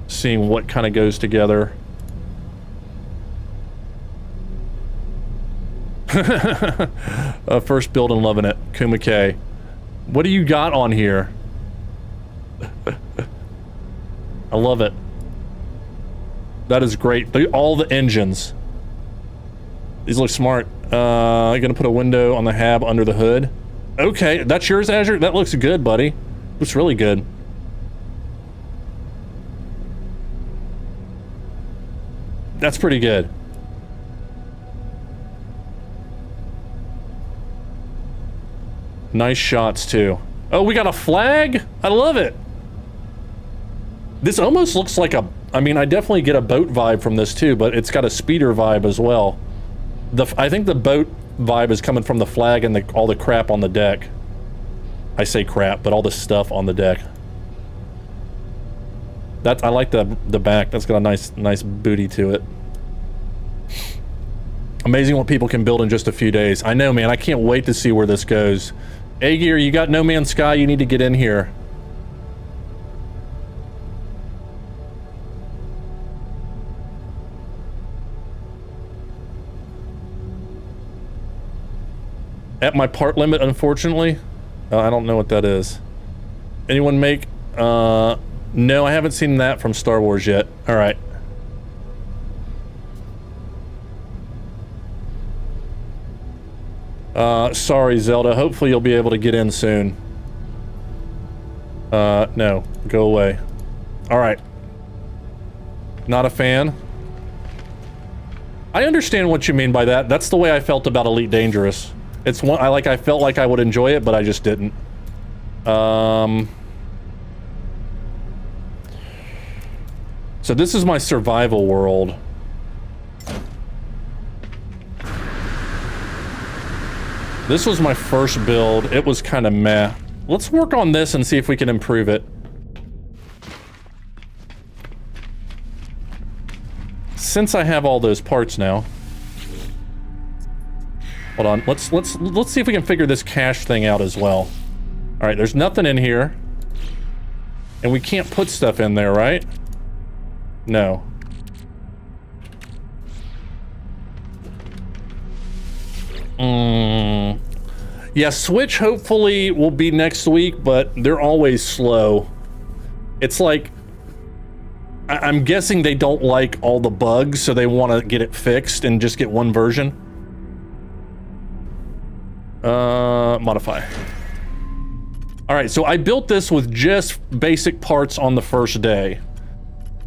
seeing what kind of goes together. First build and loving it. Kuma K. What do you got on here? I love it. That is great. All the engines. These look smart. I'm gonna put a window on the hab under the hood. Okay, that's yours, Azure? That looks good, buddy. Looks really good. That's pretty good. Nice shots, too. Oh, we got a flag? I love it. This almost looks like a... I mean, I definitely get a boat vibe from this, too, but it's got a speeder vibe as well. I think the boat vibe is coming from the flag and all the crap on the deck. I say crap, but all the stuff on the deck. I like the back. That's got a nice booty to it. Amazing what people can build in just a few days. I know, man. I can't wait to see where this goes. A-Gear, you got No Man's Sky. You need to get in here. At my part limit, unfortunately. I don't know what that is. Anyone make... No, I haven't seen that from Star Wars yet. Alright. Sorry, Zelda. Hopefully you'll be able to get in soon. No. Go away. Alright. Not a fan. I understand what you mean by that. That's the way I felt about Elite Dangerous. It's one I felt like I would enjoy it, but I just didn't. So this is my survival world. This was my first build. It was kind of meh. Let's work on this and see if we can improve it. Since I have all those parts now. Hold on. Let's see if we can figure this cache thing out as well. All right, there's nothing in here. And we can't put stuff in there, right? No. Yeah, Switch hopefully will be next week, but they're always slow. It's like, I'm guessing they don't like all the bugs, so they want to get it fixed and just get one version. Modify. All right, so I built this with just basic parts on the first day.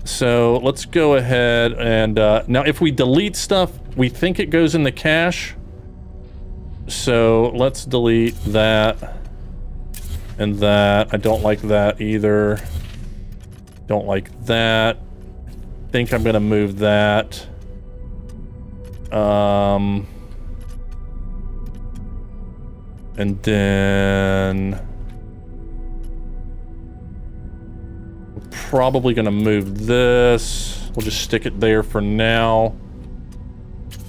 So let's go ahead and, now if we delete stuff, we think it goes in the cache. So let's delete that and that. I don't like that either. Don't like that. Think I'm gonna move that. And then we're probably gonna move this. We'll just stick it there for now.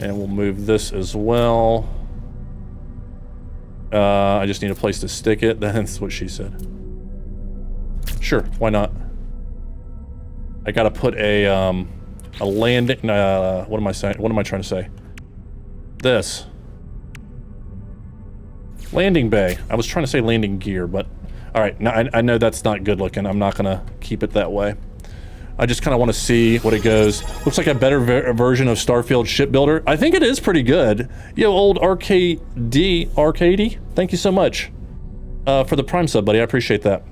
And we'll move this as well. I just need a place to stick it. That's what she said. Sure, why not? I gotta put a landing, what am I saying? What am I trying to say? This. Landing bay. I was trying to say landing gear, but... Alright, now I know that's not good looking. I'm not gonna keep it that way. I just kind of want to see what it goes. Looks like a better version of Starfield Shipbuilder. I think it is pretty good. Yo, old Arcady, thank you so much for the Prime sub, buddy. I appreciate that.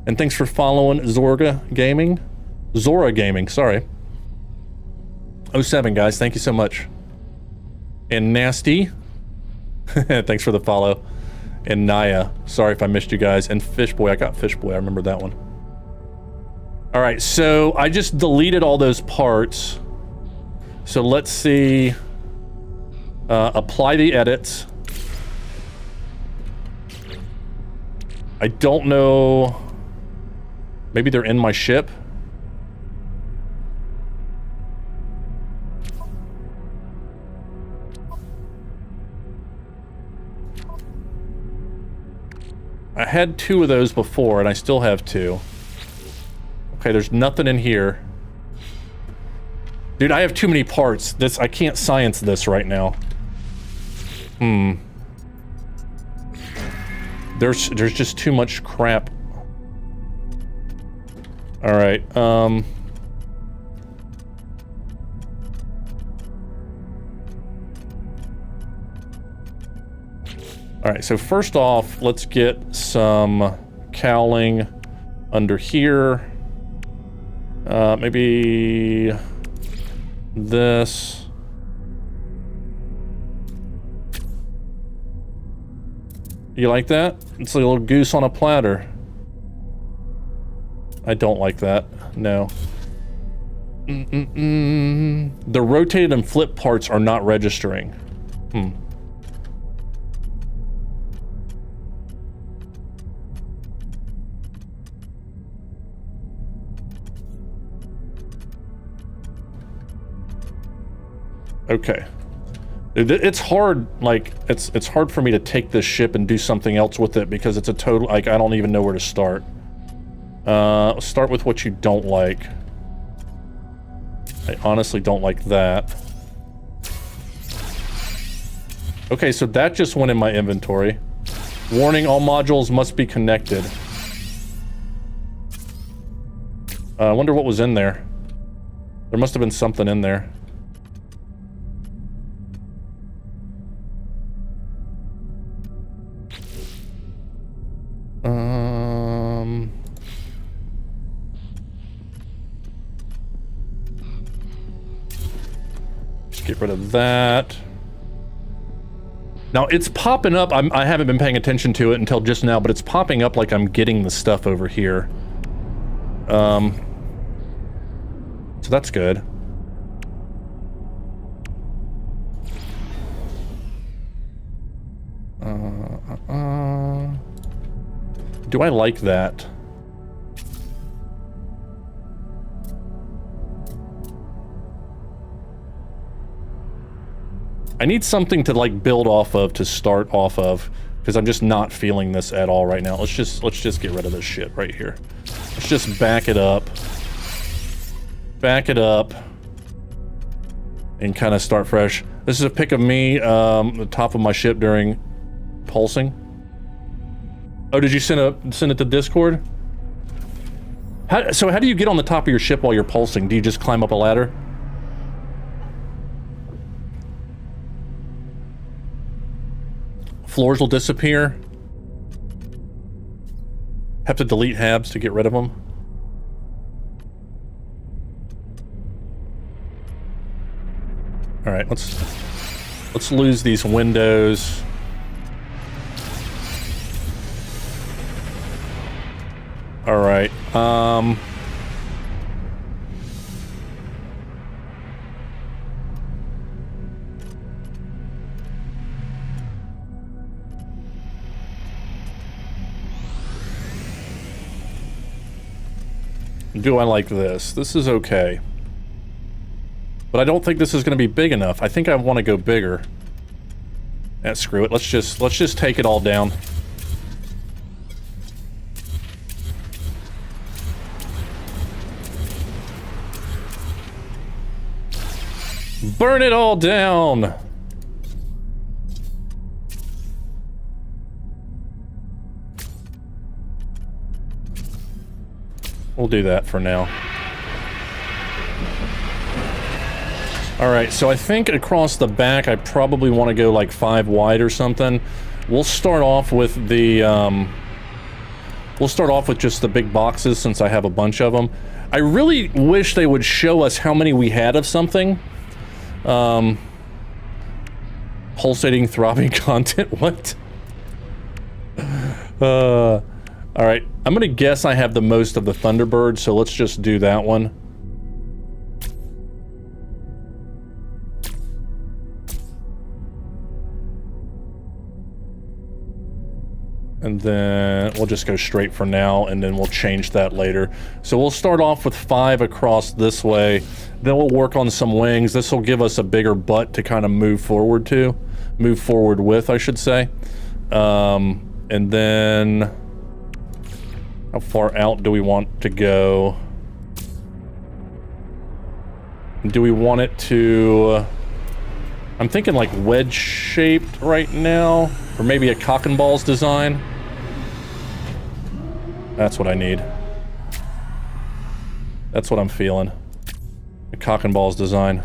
And thanks for following Zora Gaming, sorry. 07, guys, thank you so much. And Nasty, thanks for the follow. And Naya, sorry if I missed you guys. And Fishboy, I got Fishboy, I remember that one. All right, so I just deleted all those parts. So let's see. Apply the edits. I don't know. Maybe they're in my ship. I had 2 of those before, and I still have 2. Okay, there's nothing in here. Dude, I have too many parts. I can't science this right now. There's just too much crap. Alright, Alright, so first off, let's get some cowling under here. Maybe this. You like that? It's like a little goose on a platter. I don't like that. No. The rotated and flip parts are not registering. Okay. It's hard, like, it's hard for me to take this ship and do something else with it because it's a total, like, I don't even know where to start. Let's start with what you don't like. I honestly don't like that. Okay, so that just went in my inventory. Warning, all modules must be connected. I wonder what was in there. There must have been something in there. Just get rid of that. Now it's popping up. I haven't been paying attention to it until just now, but it's popping up like I'm getting the stuff over here. So that's good. Do I like that? I need something to like build off of, to start off of, because I'm just not feeling this at all right now. Let's just get rid of this shit right here. Let's just back it up. back it up, and kind of start fresh. This is a pic of me, the top of my ship during pulsing. Oh, did you send it to Discord? So how do you get on the top of your ship while you're pulsing? Do you just climb up a ladder? Floors will disappear. Have to delete habs to get rid of them. All right, let's lose these windows. All right. Do I like this? This is okay. But I don't think this is going to be big enough. I think I want to go bigger. Screw it. Let's just take it all down. Burn it all down. We'll do that for now. Alright, so I think across the back I probably want to go like 5 wide or something. We'll start off with the, we'll start off with just the big boxes since I have a bunch of them. I really wish they would show us how many we had of something. Pulsating, throbbing content, what? Alright, I'm gonna guess I have the most of the Thunderbird, so let's just do that one. And then we'll just go straight for now, and then we'll change that later. So we'll start off with 5 across this way. Then we'll work on some wings. This will give us a bigger butt to kind of move forward to. Move forward with, I should say. And then... how far out do we want to go? Do we want it to... I'm thinking like wedge-shaped right now. Or maybe a cock and balls design. That's what I need. That's what I'm feeling. A cock and balls design.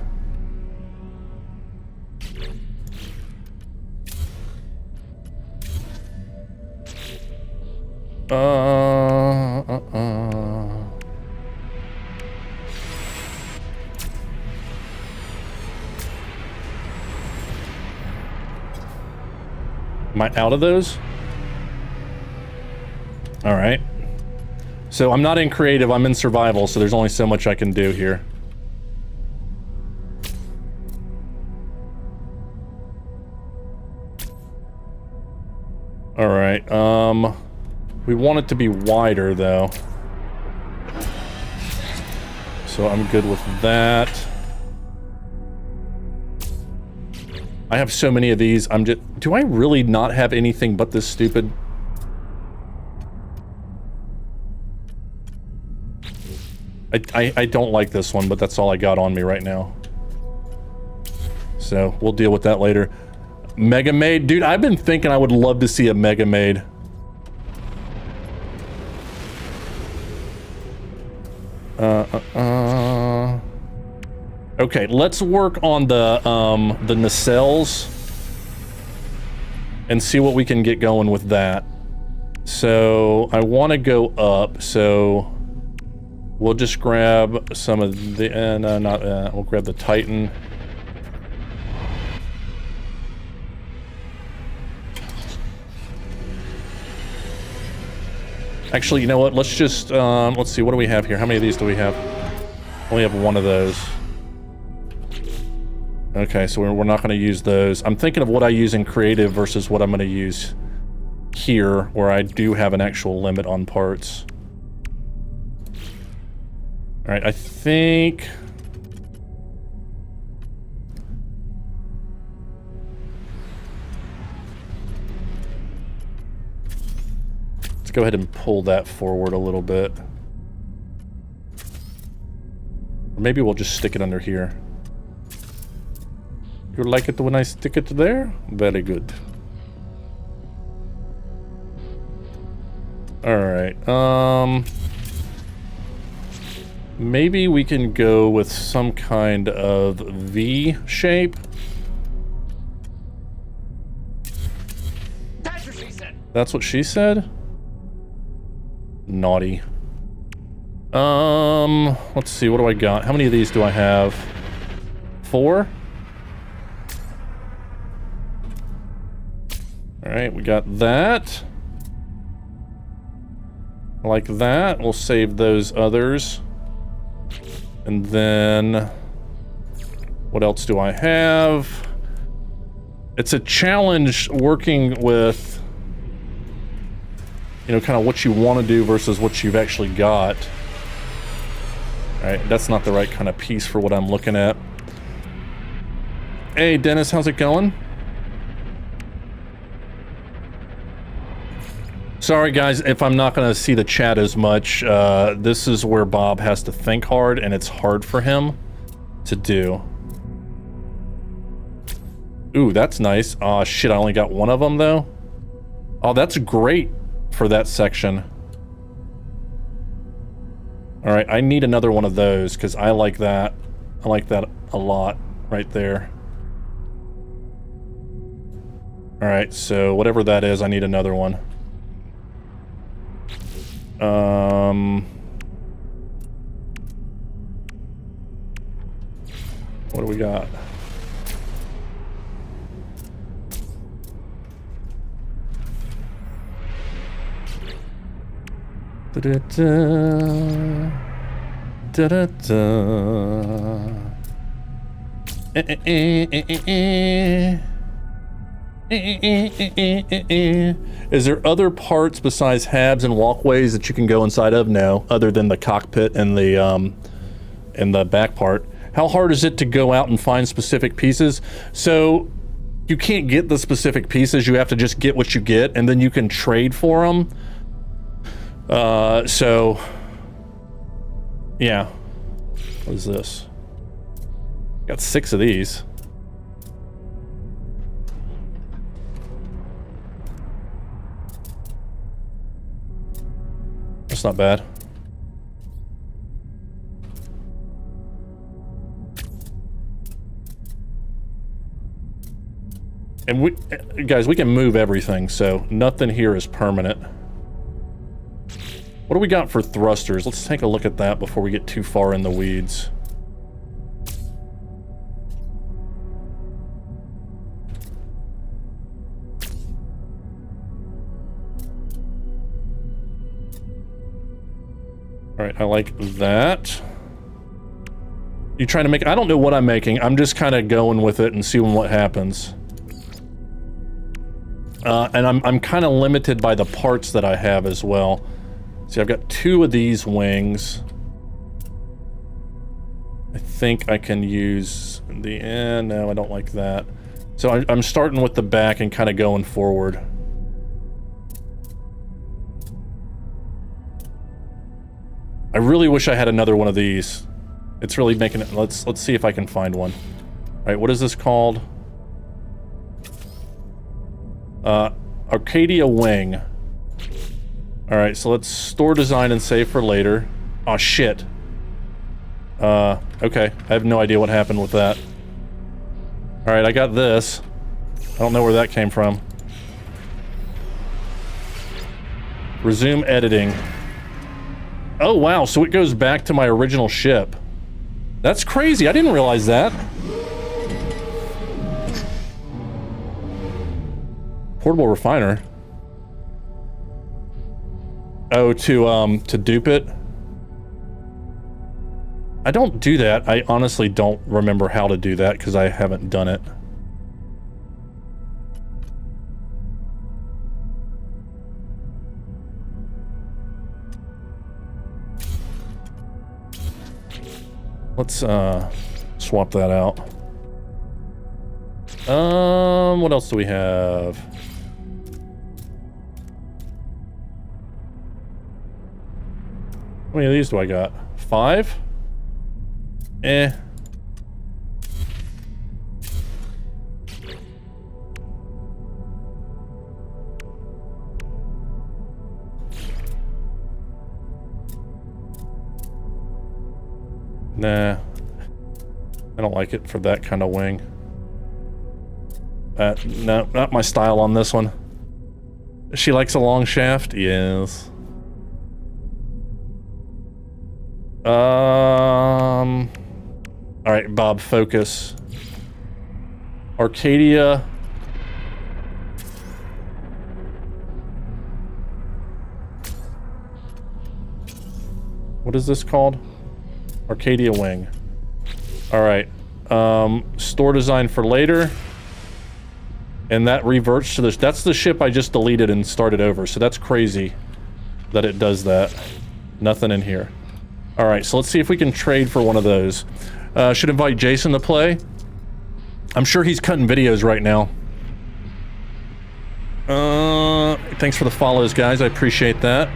Am I out of those? All right. So I'm not in creative, I'm in survival, so there's only so much I can do here. All right, we want it to be wider though. So I'm good with that. I have so many of these, I'm just... do I really not have anything but this stupid... I don't like this one, but that's all I got on me right now. So, we'll deal with that later. Mega Maid? Dude, I've been thinking I would love to see a Mega Maid. Okay, let's work on the nacelles and see what we can get going with that. So I want to go up, so we'll just grab some of the, we'll grab the Titan. Actually, you know what, let's just, let's see, what do we have here? How many of these do we have? Only have one of those. Okay, so we're not going to use those. I'm thinking of what I use in creative versus what I'm going to use here, where I do have an actual limit on parts. Alright, I think... let's go ahead and pull that forward a little bit. Or Maybe we'll just stick it under here. You like it when I stick it there? Very good. Alright, maybe we can go with some kind of V shape. That's what she said. That's what she said? Naughty. Let's see, what do I got? How many of these do I have? 4? Alright, we got that. Like that. We'll save those others. And then... what else do I have? It's a challenge working with... you know, kind of what you want to do versus what you've actually got. Alright, that's not the right kind of piece for what I'm looking at. Hey, Dennis, how's it going? Sorry guys if I'm not going to see the chat as much. This is where Bob has to think hard, and it's hard for him to do. Ooh, that's nice. Aw, shit, I only got one of them, though. Oh, that's great for that section. Alright, I need another one of those, because I like that. I like that a lot, right there. Alright, so whatever that is, I need another one. What do we got? Da-da-da. Da-da-da. Is there other parts besides habs and walkways that you can go inside of? No, other than the cockpit and the back part. How hard is it to go out and find specific pieces? So you can't get the specific pieces. You have to just get what you get, and then you can trade for them. So yeah. What is this? Got 6 of these. That's not bad. And we, guys, we can move everything, so nothing here is permanent. What do we got for thrusters? Let's take a look at that before we get too far in the weeds. Alright, I like that. You trying to make... I don't know what I'm making. I'm just kind of going with it and seeing what happens. And I'm kind of limited by the parts that I have as well. See, I've got 2 of these wings. I think I can use the... no, I don't like that. So I'm starting with the back and kind of going forward. I really wish I had another one of these. It's really making it... Let's see if I can find one. Alright, what is this called? Arcadia Wing. Alright, so let's store design and save for later. Aw, shit. Okay. I have no idea what happened with that. Alright, I got this. I don't know where that came from. Resume editing. Oh, wow, so it goes back to my original ship. That's crazy, I didn't realize that. Portable refiner. Oh, to dupe it? I don't do that. I honestly don't remember how to do that because I haven't done it. Let's swap that out. What else do we have? How many of these do I got? 5? Eh. Nah. I don't like it for that kind of wing. No, not my style on this one. She likes a long shaft? Yes. Alright, Bob, focus. Arcadia. What is this called? Arcadia wing. Alright. Store design for later. And that reverts to this. That's the ship I just deleted and started over. So that's crazy that it does that. Nothing in here. Alright, so let's see if we can trade for one of those. Should invite Jason to play. I'm sure he's cutting videos right now. Thanks for the follows, guys. I appreciate that.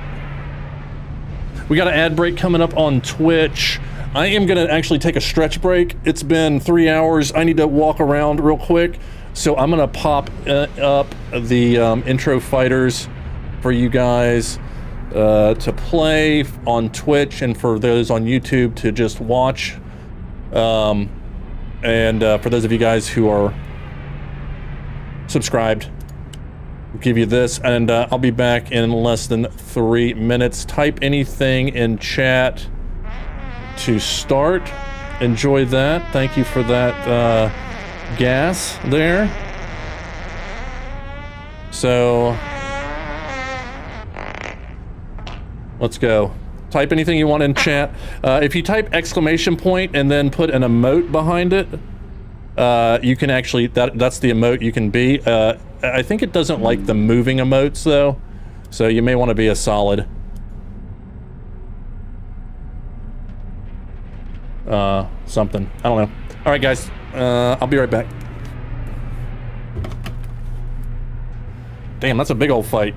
We got an ad break coming up on Twitch. I am going to actually take a stretch break. It's been 3 hours. I need to walk around real quick. So I'm going to pop up the intro fighters for you guys to play on Twitch, and for those on YouTube to just watch. And for those of you guys who are subscribed, I'll give you this, and I'll be back in less than 3 minutes. Type anything in chat to start. Enjoy that. Thank you for that gas there. So let's go. Type anything you want in chat. If you type exclamation point and then put an emote behind it, you can actually, that's the emote you can be. I think it doesn't like the moving emotes though, so you may want to be a solid. Something. I don't know. All right, guys. I'll be right back. Damn, that's a big old fight.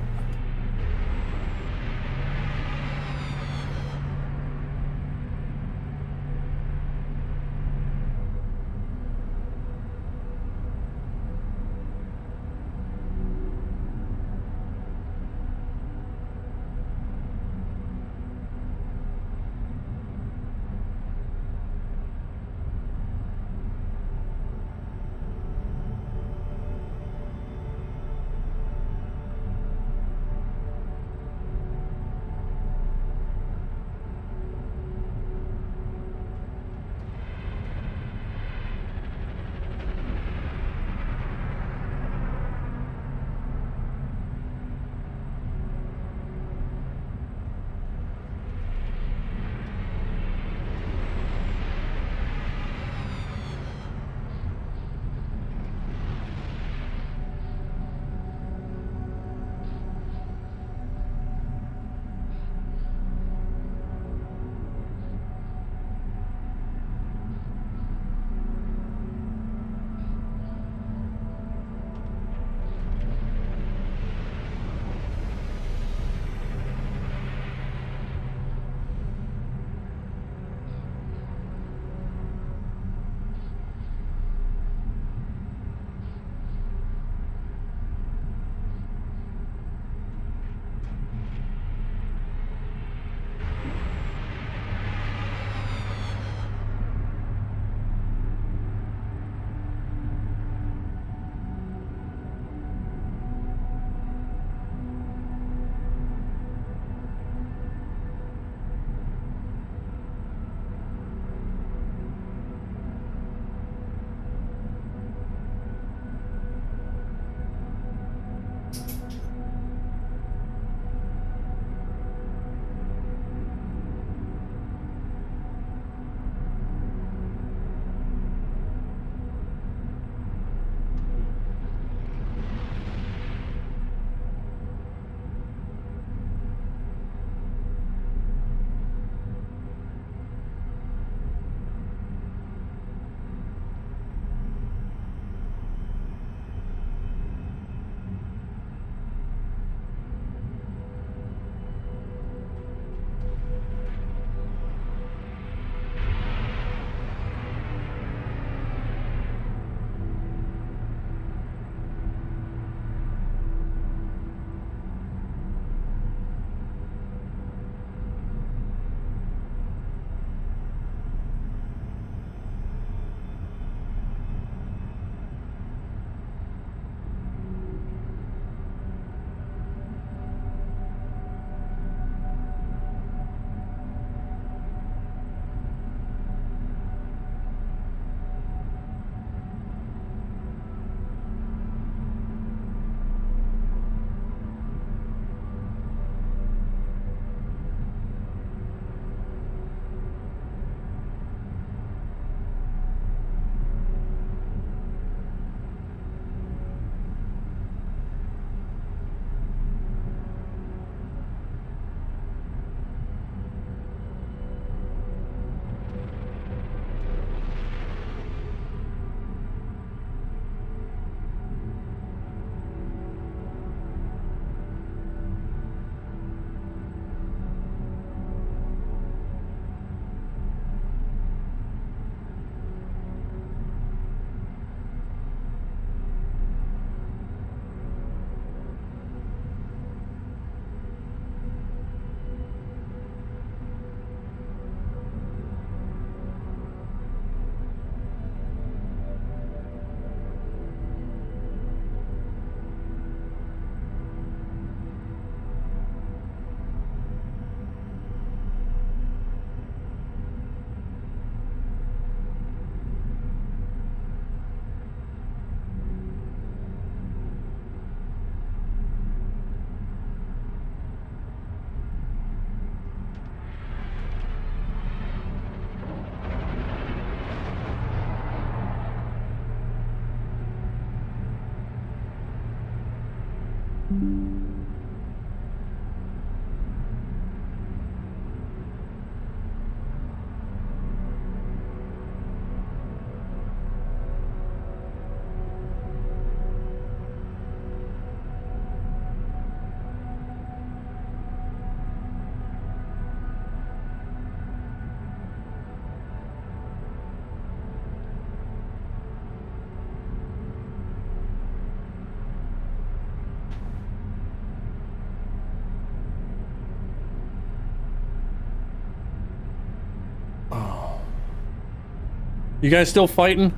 You guys still fighting?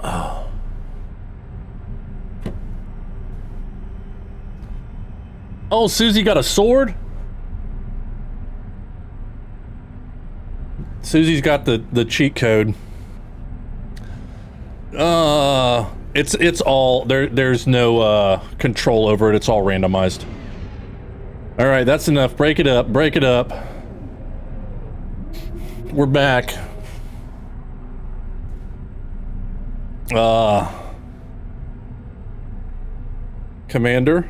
Oh. Oh, Susie got a sword? Susie's got the cheat code. It's all there's no control over it. It's all randomized. All right, that's enough. Break it up. Break it up. We're back. Commander.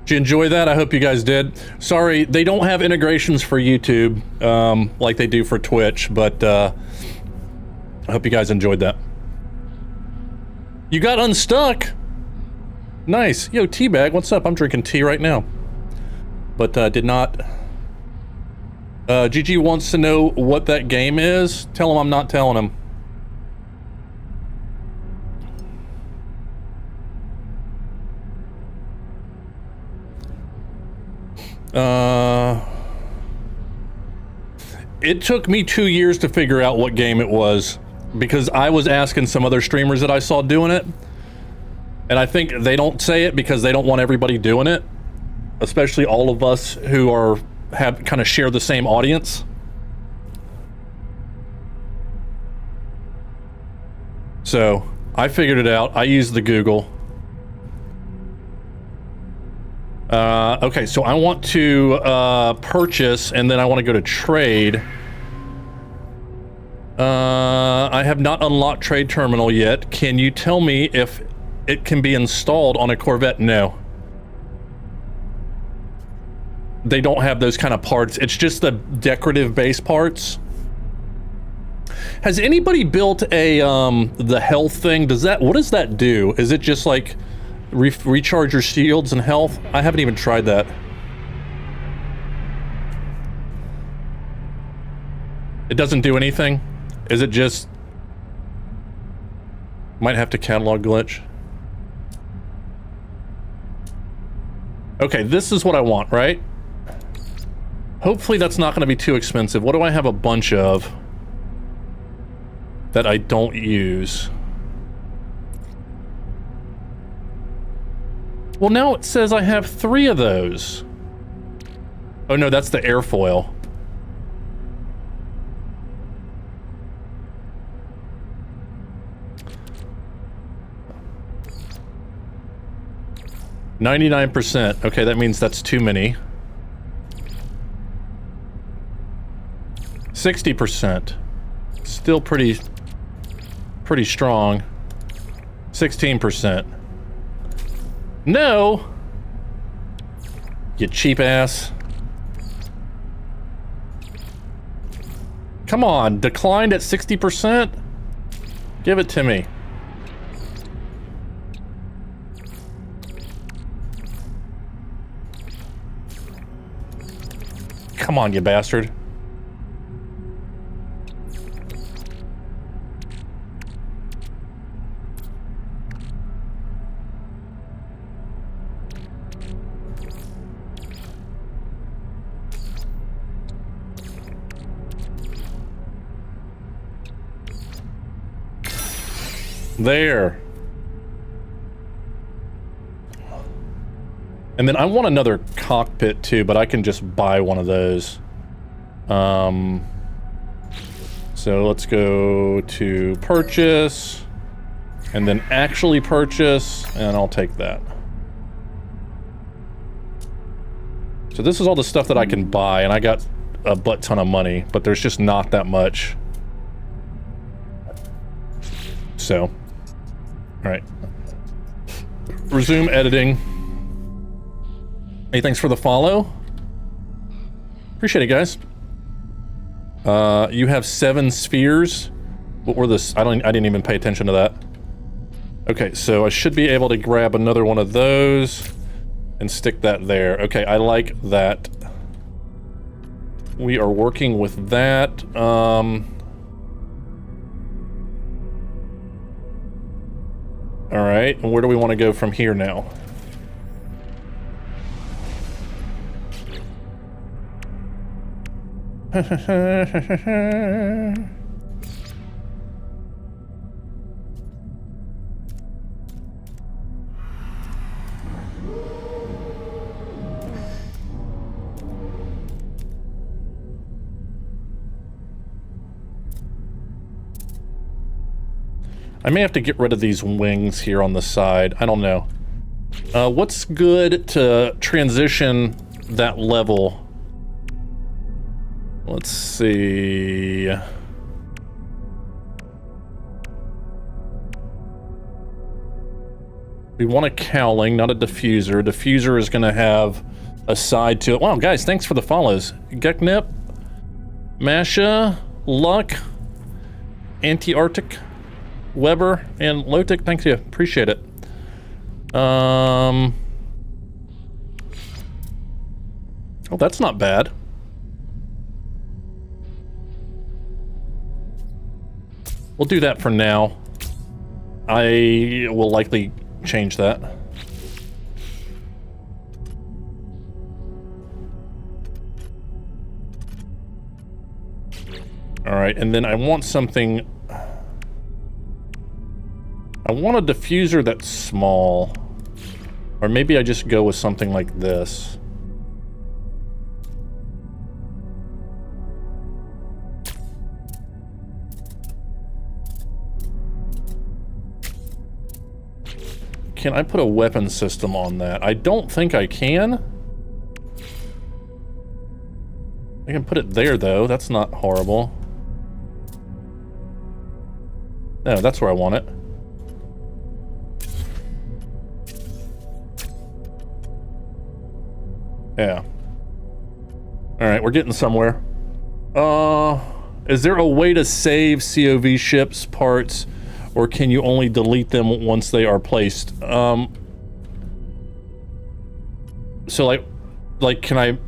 Did you enjoy that? I hope you guys did. Sorry, they don't have integrations for YouTube like they do for Twitch, but I hope you guys enjoyed that. You got unstuck. Nice. Yo, Teabag, what's up? I'm drinking tea right now. But did not. GG wants to know what that game is. Tell him I'm not telling him. It took me 2 years to figure out what game it was, because I was asking some other streamers that I saw doing it, and I think they don't say it because they don't want everybody doing it, especially all of us who have kind of share the same audience. So I figured it out. I used the Google. Okay, so I want to purchase, and then I want to go to trade. I have not unlocked trade terminal yet. Can you tell me if it can be installed on a Corvette? No. They don't have those kind of parts. It's just the decorative base parts. Has anybody built a the health thing? What does that do? Is it just like recharge your shields and health? I haven't even tried that. It doesn't do anything? Is it just... Might have to catalog glitch. Okay, this is what I want, right? Hopefully that's not going to be too expensive. What do I have a bunch of that I don't use? Well, now it says I have 3 of those. Oh no, that's the airfoil. %. Okay, that means that's too many. 60%. Still pretty strong. 16%. No! You cheap ass. Come on, declined at 60%? Give it to me. Come on, you bastard. There. And then I want another cockpit too, but I can just buy one of those. So let's go to purchase, and then actually purchase, and I'll take that. So this is all the stuff that I can buy, and I got a butt ton of money, but there's just not that much. So, all right. Resume editing. Hey, thanks for the follow. Appreciate it, guys. You have 7 spheres. What were this? I didn't even pay attention to that. Okay, so I should be able to grab another one of those and stick that there. Okay, I like that. We are working with that. All right, and where do we want to go from here now? I may have to get rid of these wings here on the side. I don't know. What's good to transition that level? Let's see. We want a cowling, not a diffuser. Diffuser is going to have a side to it. Wow, guys, thanks for the follows. Geknip, Masha, Luck, Anti-Arctic, Weber, and Lotic, thank you. Appreciate it. Oh, that's not bad. We'll do that for now. I will likely change that. All right, and then I want something... I want a diffuser that's small. Or maybe I just go with something like this. Can I put a weapon system on that? I don't think I can. I can put it there, though. That's not horrible. No, that's where I want it. Yeah. Alright, we're getting somewhere. Is there a way to save COV ships parts, or can you only delete them once they are placed? So like, can I...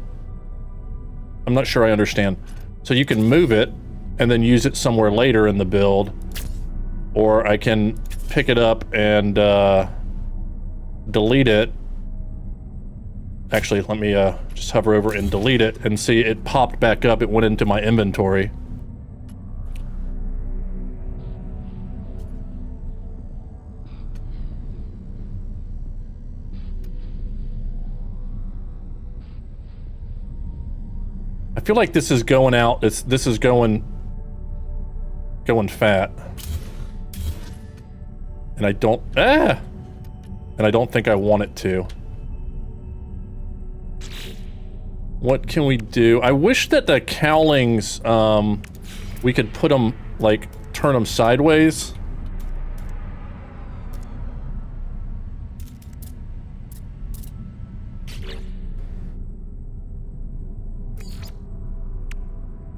I'm not sure I understand. So you can move it, and then use it somewhere later in the build, or I can pick it up and, delete it. Actually, let me just hover over and delete it, and see it popped back up. It went into my inventory. I feel like this is going out. This is going fat, and I don't think I want it to. What can we do? I wish that the cowlings, we could put them, like, turn them sideways.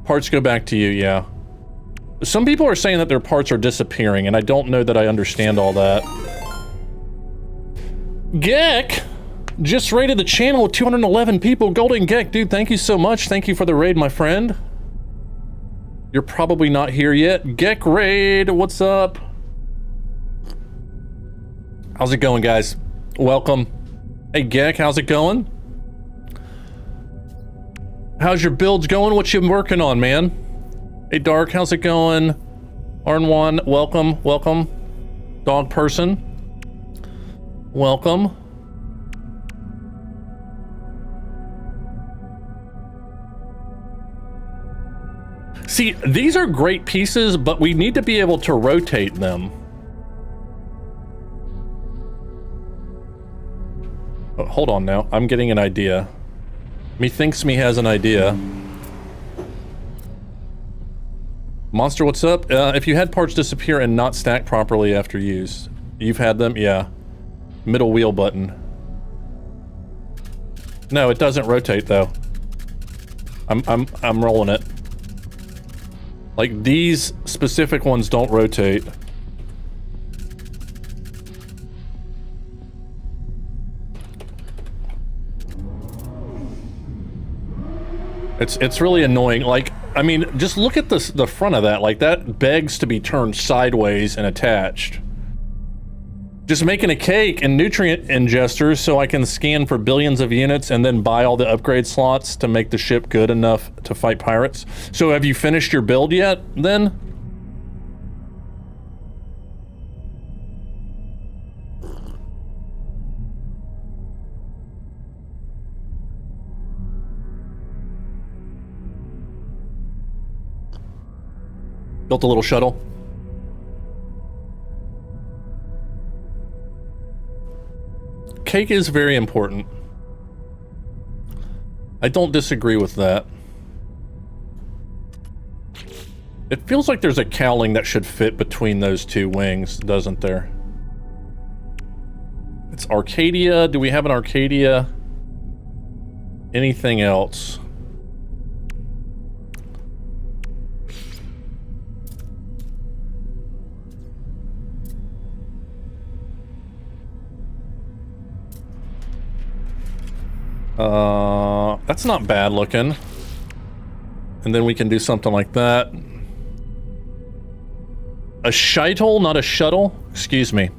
Parts go back to you, yeah. Some people are saying that their parts are disappearing, and I don't know that I understand all that. Geck just raided the channel with 211 people. Golden Geck, dude, thank you so much. Thank you for the raid, my friend. You're probably not here yet. Geck raid, what's up? How's it going, guys? Welcome. Hey, Geck, how's it going? How's your builds going? What you working on, man? Hey, Dark, how's it going? Arnwan, welcome, welcome. Dog person, welcome. See, these are great pieces, but we need to be able to rotate them. Oh, hold on now, I'm getting an idea. Methinks me has an idea. Monster, what's up? If you had parts disappear and not stack properly after use, you've had them? Yeah. Middle wheel button. No, it doesn't rotate though. I'm rolling it. Like, these specific ones don't rotate. It's really annoying. Like, I mean, just look at this, the front of that. Like, that begs to be turned sideways and attached. Just making a cake and nutrient ingesters so I can scan for billions of units and then buy all the upgrade slots to make the ship good enough to fight pirates. So have you finished your build yet, then? Built a little shuttle. Cake is very important. I don't disagree with that. It feels like there's a cowling that should fit between those two wings, doesn't there? It's Arcadia. Do we have an Arcadia? Anything else? That's not bad looking. And then we can do something like that. A shuttle, not a shuttle. Excuse me.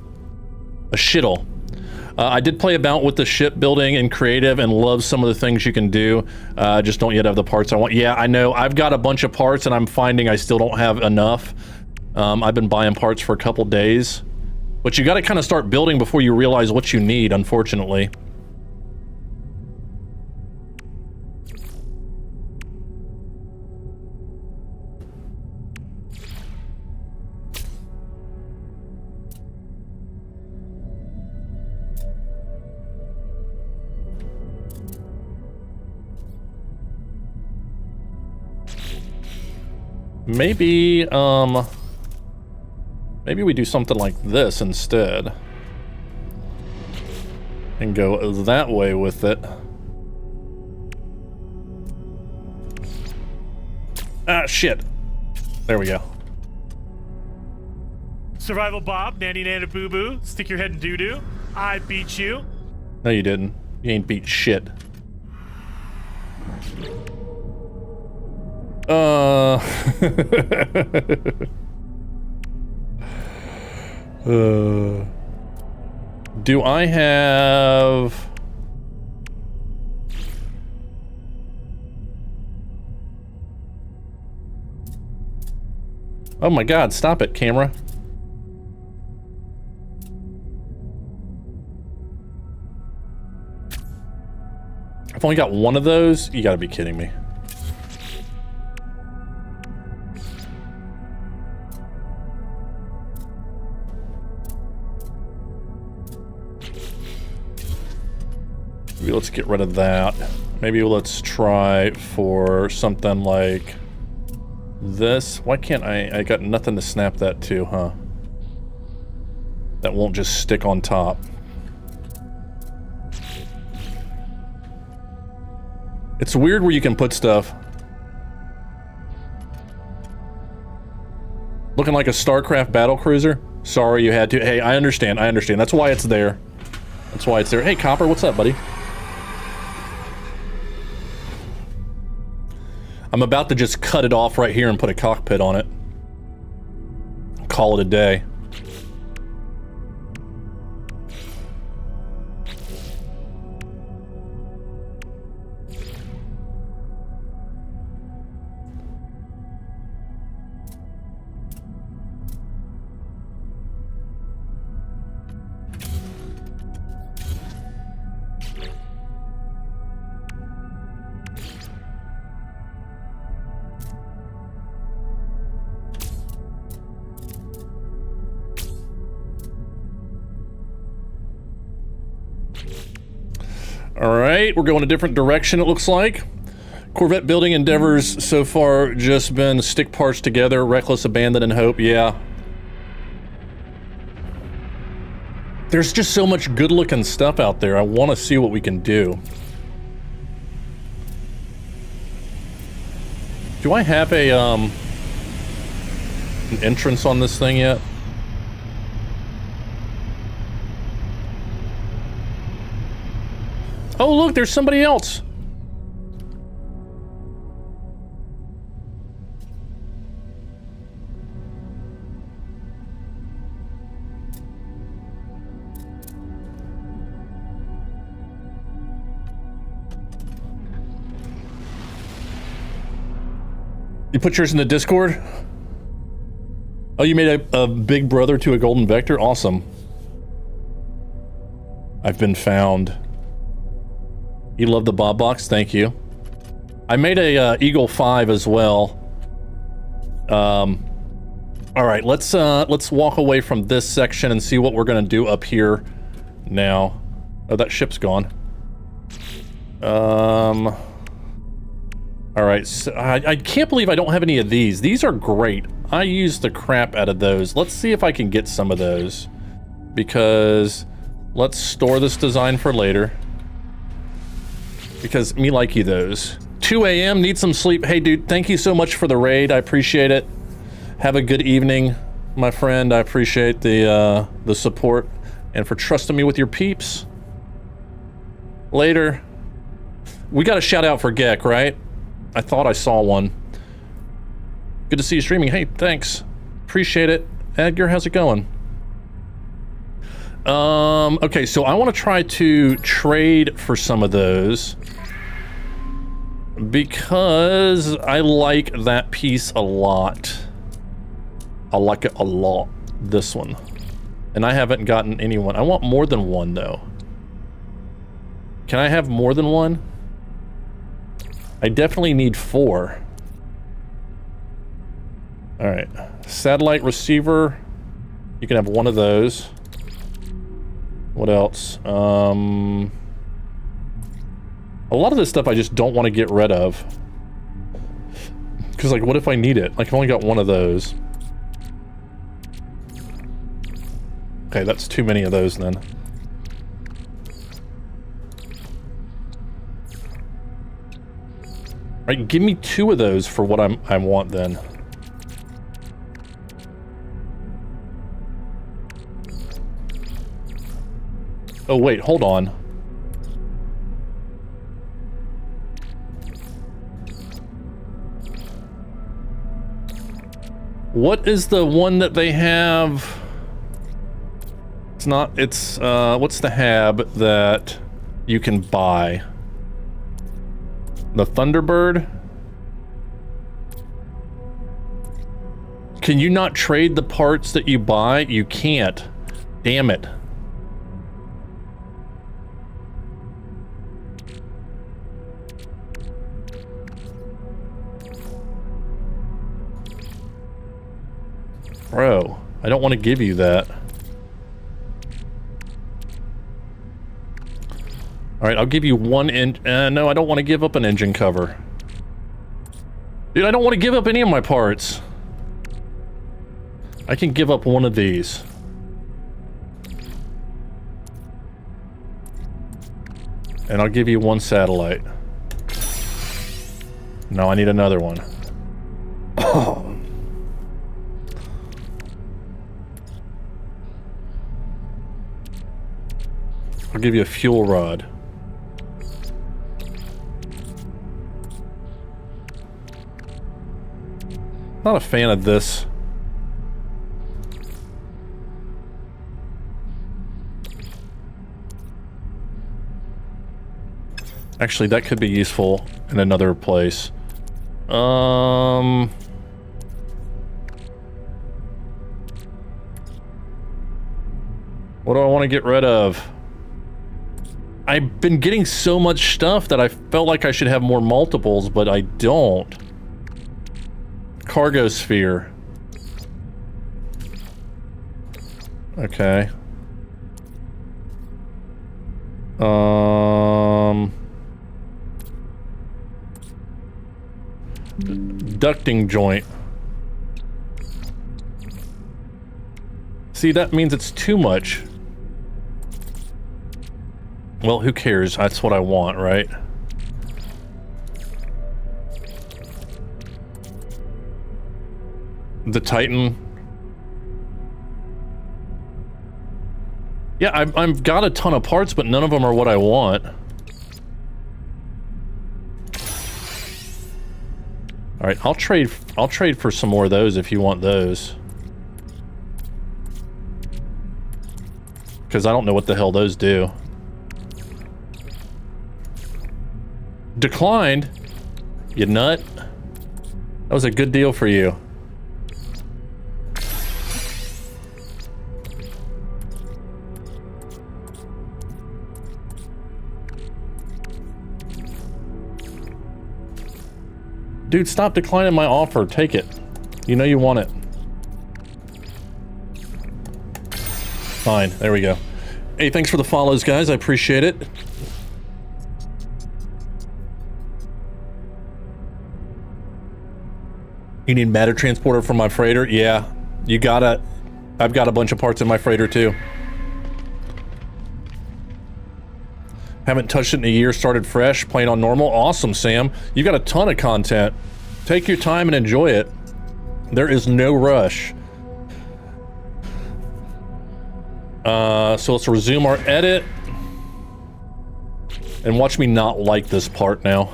A shittle. I did play about with the shipbuilding and creative and love some of the things you can do. Just don't yet have the parts I want. Yeah, I know. I've got a bunch of parts and I'm finding I still don't have enough. I've been buying parts for a couple days. But you gotta kind of start building before you realize what you need, unfortunately. Maybe, maybe we do something like this instead. And go that way with it. Ah, shit. There we go. Survival Bob, Nanny Nana Boo Boo, stick your head in doo doo. I beat you. No, you didn't. You ain't beat shit. Do I have... Oh my god, stop it, camera. I've only got one of those? You gotta be kidding me. Maybe let's get rid of that. Maybe let's try for something like this. Why can't I got nothing to snap that to, huh? That won't just stick on top. It's weird where you can put stuff. Looking like a StarCraft battlecruiser? Sorry you had to. Hey, I understand, I understand. That's why it's there. That's why it's there. Hey, Copper, what's up, buddy? I'm about to just cut it off right here and put a cockpit on it. Call it a day. All right, we're going a different direction, it looks like. Corvette building endeavors so far just been stick parts together, reckless, abandon, and hope. Yeah. There's just so much good-looking stuff out there. I want to see what we can do. Do I have a, an entrance on this thing yet? Oh, look, there's somebody else. You put yours in the Discord? Oh, you made a big brother to a golden vector? Awesome. I've been found. You love the Bob box? Thank you. I made a Eagle 5 as well. All right, let's walk away from this section and see what we're gonna do up here now. Oh, that ship's gone. All right, so I can't believe I don't have any of these. These are great. I use the crap out of those. Let's see if I can get some of those, because let's store this design for later. Because me like you those. 2 a.m. need some sleep. Hey dude, thank you so much for the raid. I appreciate it. Have a good evening, my friend. I appreciate the support and for trusting me with your peeps. Later. We got a shout out for Gek, right? I thought I saw one. Good to see you streaming. Hey, thanks. Appreciate it. Edgar, how's it going? Okay, so I want to try to trade for some of those because I like that piece a lot. I like it a lot. This one. And I haven't gotten anyone. I want more than one, though. Can I have more than one? I definitely need 4. All right, satellite receiver. You can have one of those. What else? A lot of this stuff I just don't want to get rid of. Because, like, what if I need it? Like, I've only got one of those. Okay, that's too many of those then. Right, give me 2 of those for what I want then. Oh wait, hold on. What is the one that they have? It's not, it's, what's the hab that you can buy? The Thunderbird? Can you not trade the parts that you buy? You can't. Damn it. Bro, I don't want to give you that. Alright, I'll give you one no, I don't want to give up an engine cover. Dude, I don't want to give up any of my parts. I can give up one of these. And I'll give you one satellite. No, I need another one. Oh. I'll give you a fuel rod. Not a fan of this. Actually, that could be useful in another place. What do I want to get rid of? I've been getting so much stuff that I felt like I should have more multiples, but I don't. Cargo sphere. Okay. ducting joint. See, that means it's too much. Well, who cares? That's what I want, right? The Titan. Yeah, I've got a ton of parts, but none of them are what I want. All right, I'll trade for some more of those if you want those. Because I don't know what the hell those do. Declined? You nut? That was a good deal for you. Dude, stop declining my offer. Take it. You know you want it. Fine. There we go. Hey, thanks for the follows, guys. I appreciate it. You need matter transporter for my freighter? Yeah. You gotta... I've got a bunch of parts in my freighter, too. Haven't touched it in a year, started fresh, playing on normal. Awesome, Sam. You got a ton of content. Take your time and enjoy it. There is no rush. So let's resume our edit. And watch me not like this part now.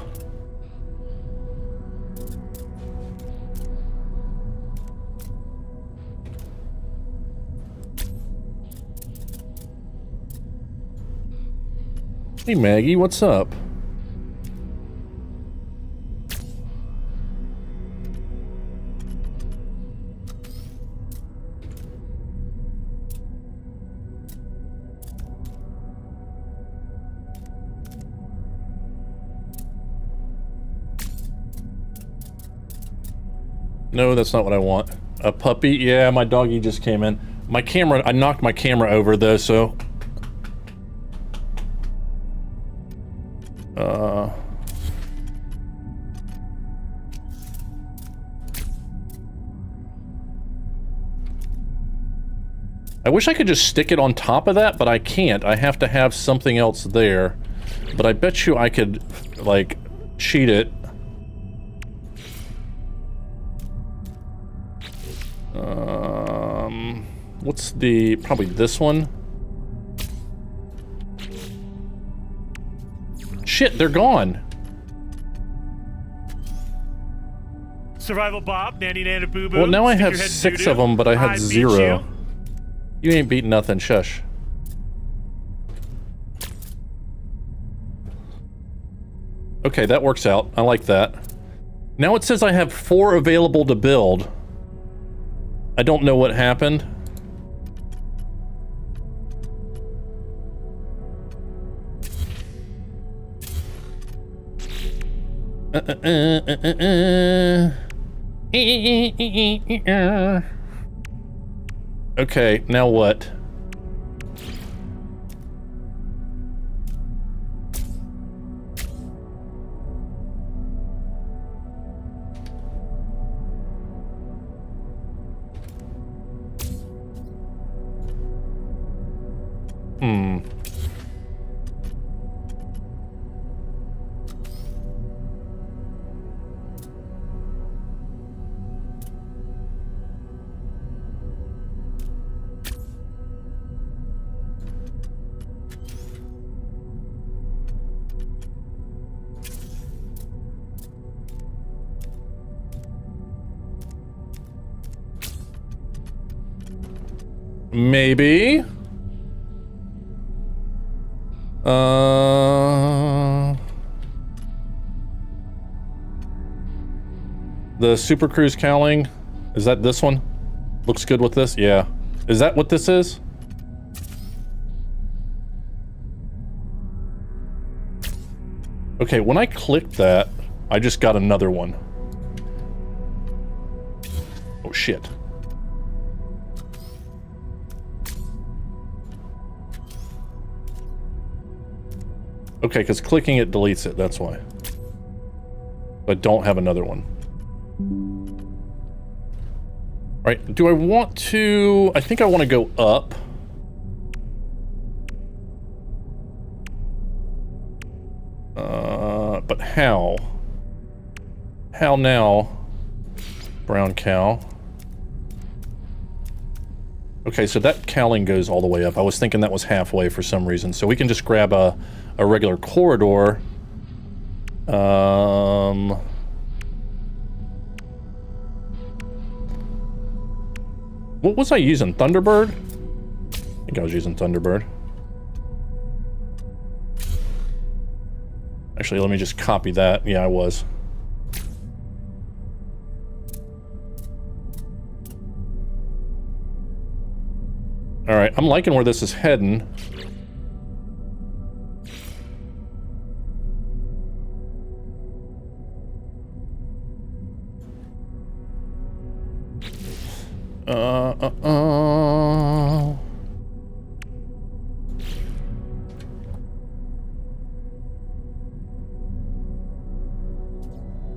Hey Maggie, what's up? No, that's not what I want. A puppy? Yeah, my doggy just came in. My camera, I knocked my camera over though, so... I wish I could just stick it on top of that, but I can't. I have to have something else there. But I bet you I could, like, cheat it. What's the... probably this one? Shit, they're gone. Survival Bob, Nanny Nana Boo Boo. Well, now I have 6 of them, but I had 0. You ain't beating nothing, shush. Okay, that works out. I like that. Now it says I have 4 available to build. I don't know what happened. Okay, now what? Maybe. The Super Cruise cowling, is that this one? Looks good with this? Yeah. Is that what this is? Okay, when I clicked that, I just got another one. Oh shit. Okay, because clicking it deletes it, that's why. But don't have another one. Right, do I want to... I think I want to go up. But how? How now? Brown cow. Okay, so that cowling goes all the way up. I was thinking that was halfway for some reason. So we can just grab a regular corridor. What was I using? Thunderbird? I think I was using Thunderbird. Actually, let me just copy that. Yeah, I was. Alright, I'm liking where this is heading.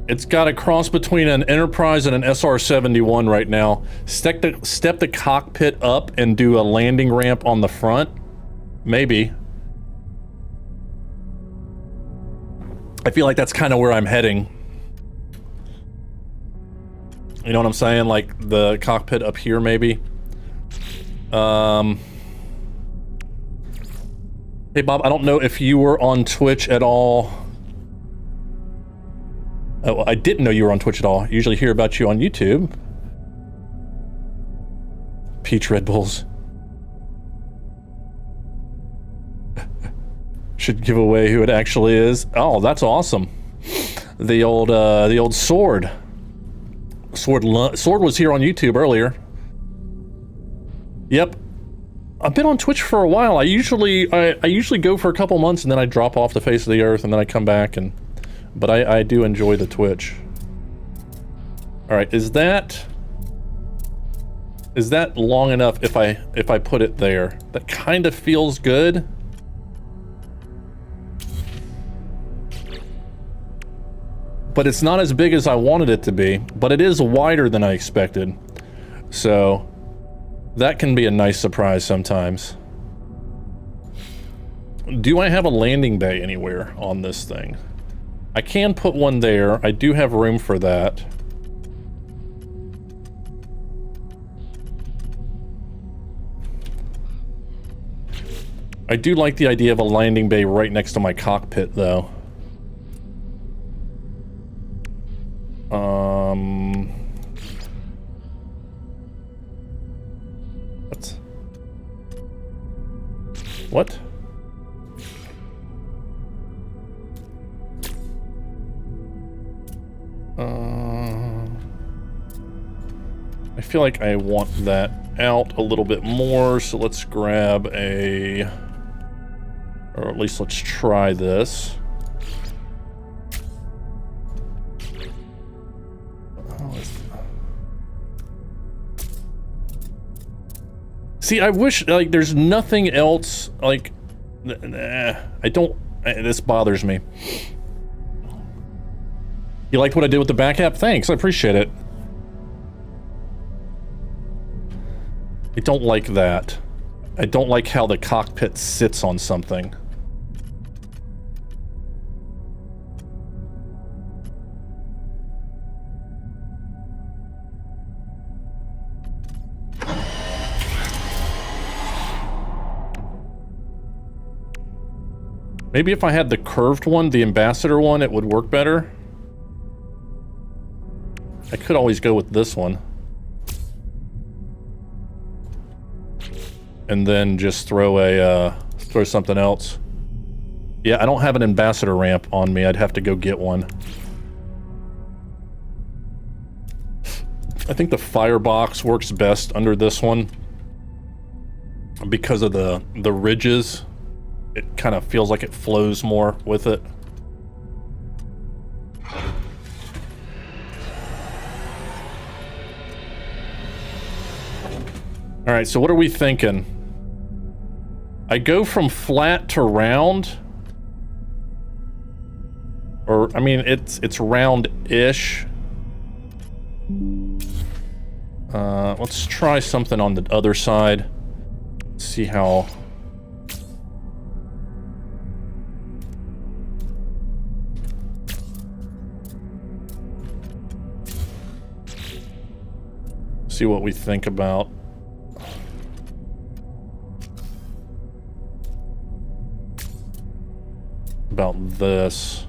It's got a cross between an Enterprise and an SR-71 right now. Step the cockpit up and do a landing ramp on the front? Maybe. I feel like that's kind of where I'm heading. You know what I'm saying? Like the cockpit up here, maybe. Hey Bob, I don't know if you were on Twitch at all. Oh, I didn't know you were on Twitch at all. I usually hear about you on YouTube. Peach Red Bulls. Should give away who it actually is. Oh, that's awesome. The old Sword. Sword was here on YouTube earlier. Yep. I've been on Twitch for a while. I usually go for a couple months and then I drop off the face of the earth and then I come back and... But I do enjoy the Twitch. Alright, is that long enough if I put it there? That kind of feels good. But it's not as big as I wanted it to be, but it is wider than I expected. So that can be a nice surprise sometimes. Do I have a landing bay anywhere on this thing? I can put one there. I do have room for that. I do like the idea of a landing bay right next to my cockpit, though. What? I feel like I want that out a little bit more, so let's grab a... Or at least let's try this. See, I wish, like, there's nothing else, like... I don't... This bothers me. You liked what I did with the back cap? Thanks, I appreciate it. I don't like that. I don't like how the cockpit sits on something. Maybe if I had the curved one, the ambassador one, it would work better. I could always go with this one. And then just throw throw something else. Yeah, I don't have an ambassador ramp on me. I'd have to go get one. I think the firebox works best under this one because of the ridges. It kind of feels like it flows more with it. All right, so what are we thinking? I go from flat to round. Or, I mean, it's round-ish. Let's try something on the other side. See how... See what we think about this.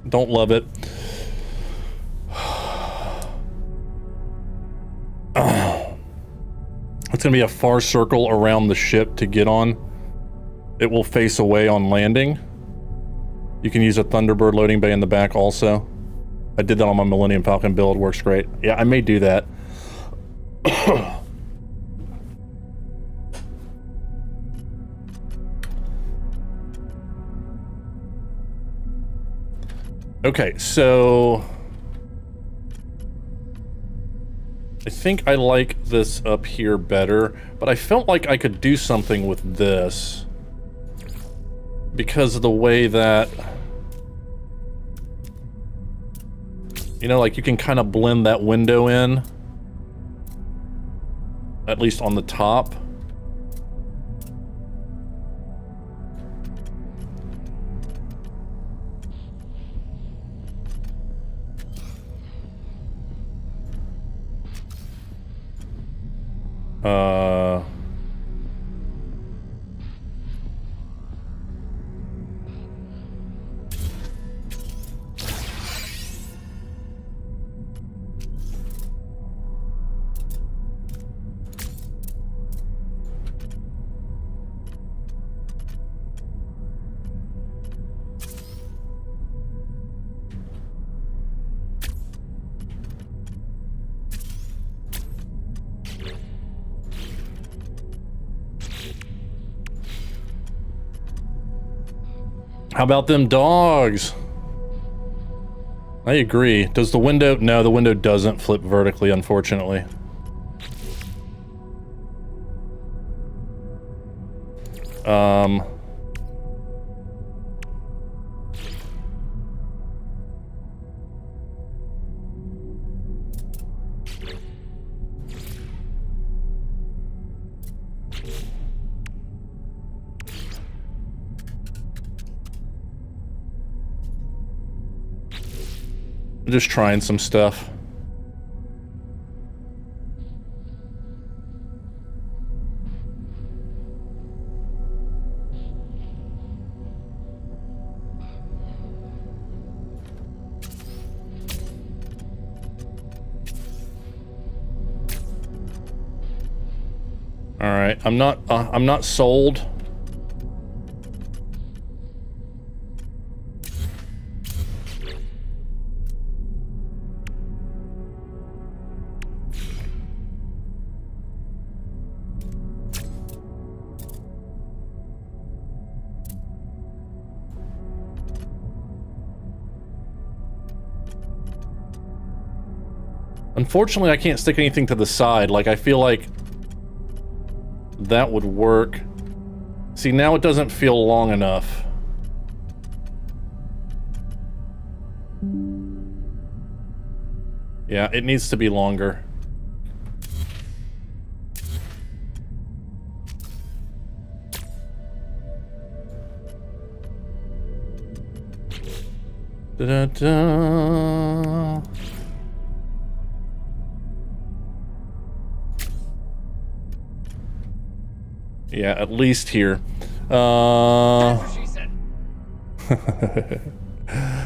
Don't love it. It's gonna be a far circle around the ship to get on. It will face away on landing. You can use a Thunderbird loading bay in the back also. I did that on my Millennium Falcon build, works great. Yeah, I may do that. Okay, so I think I like this up here better, but I felt like I could do something with this because of the way that, you know, like you can kind of blend that window in, at least on the top. How about them dogs? I agree. Does the window... No, the window doesn't flip vertically, unfortunately. Just trying some stuff. All right, I'm not sold. Unfortunately, I can't stick anything to the side. Like, I feel like that would work. See, now it doesn't feel long enough. Yeah, it needs to be longer. Da-da-da. Yeah, at least here.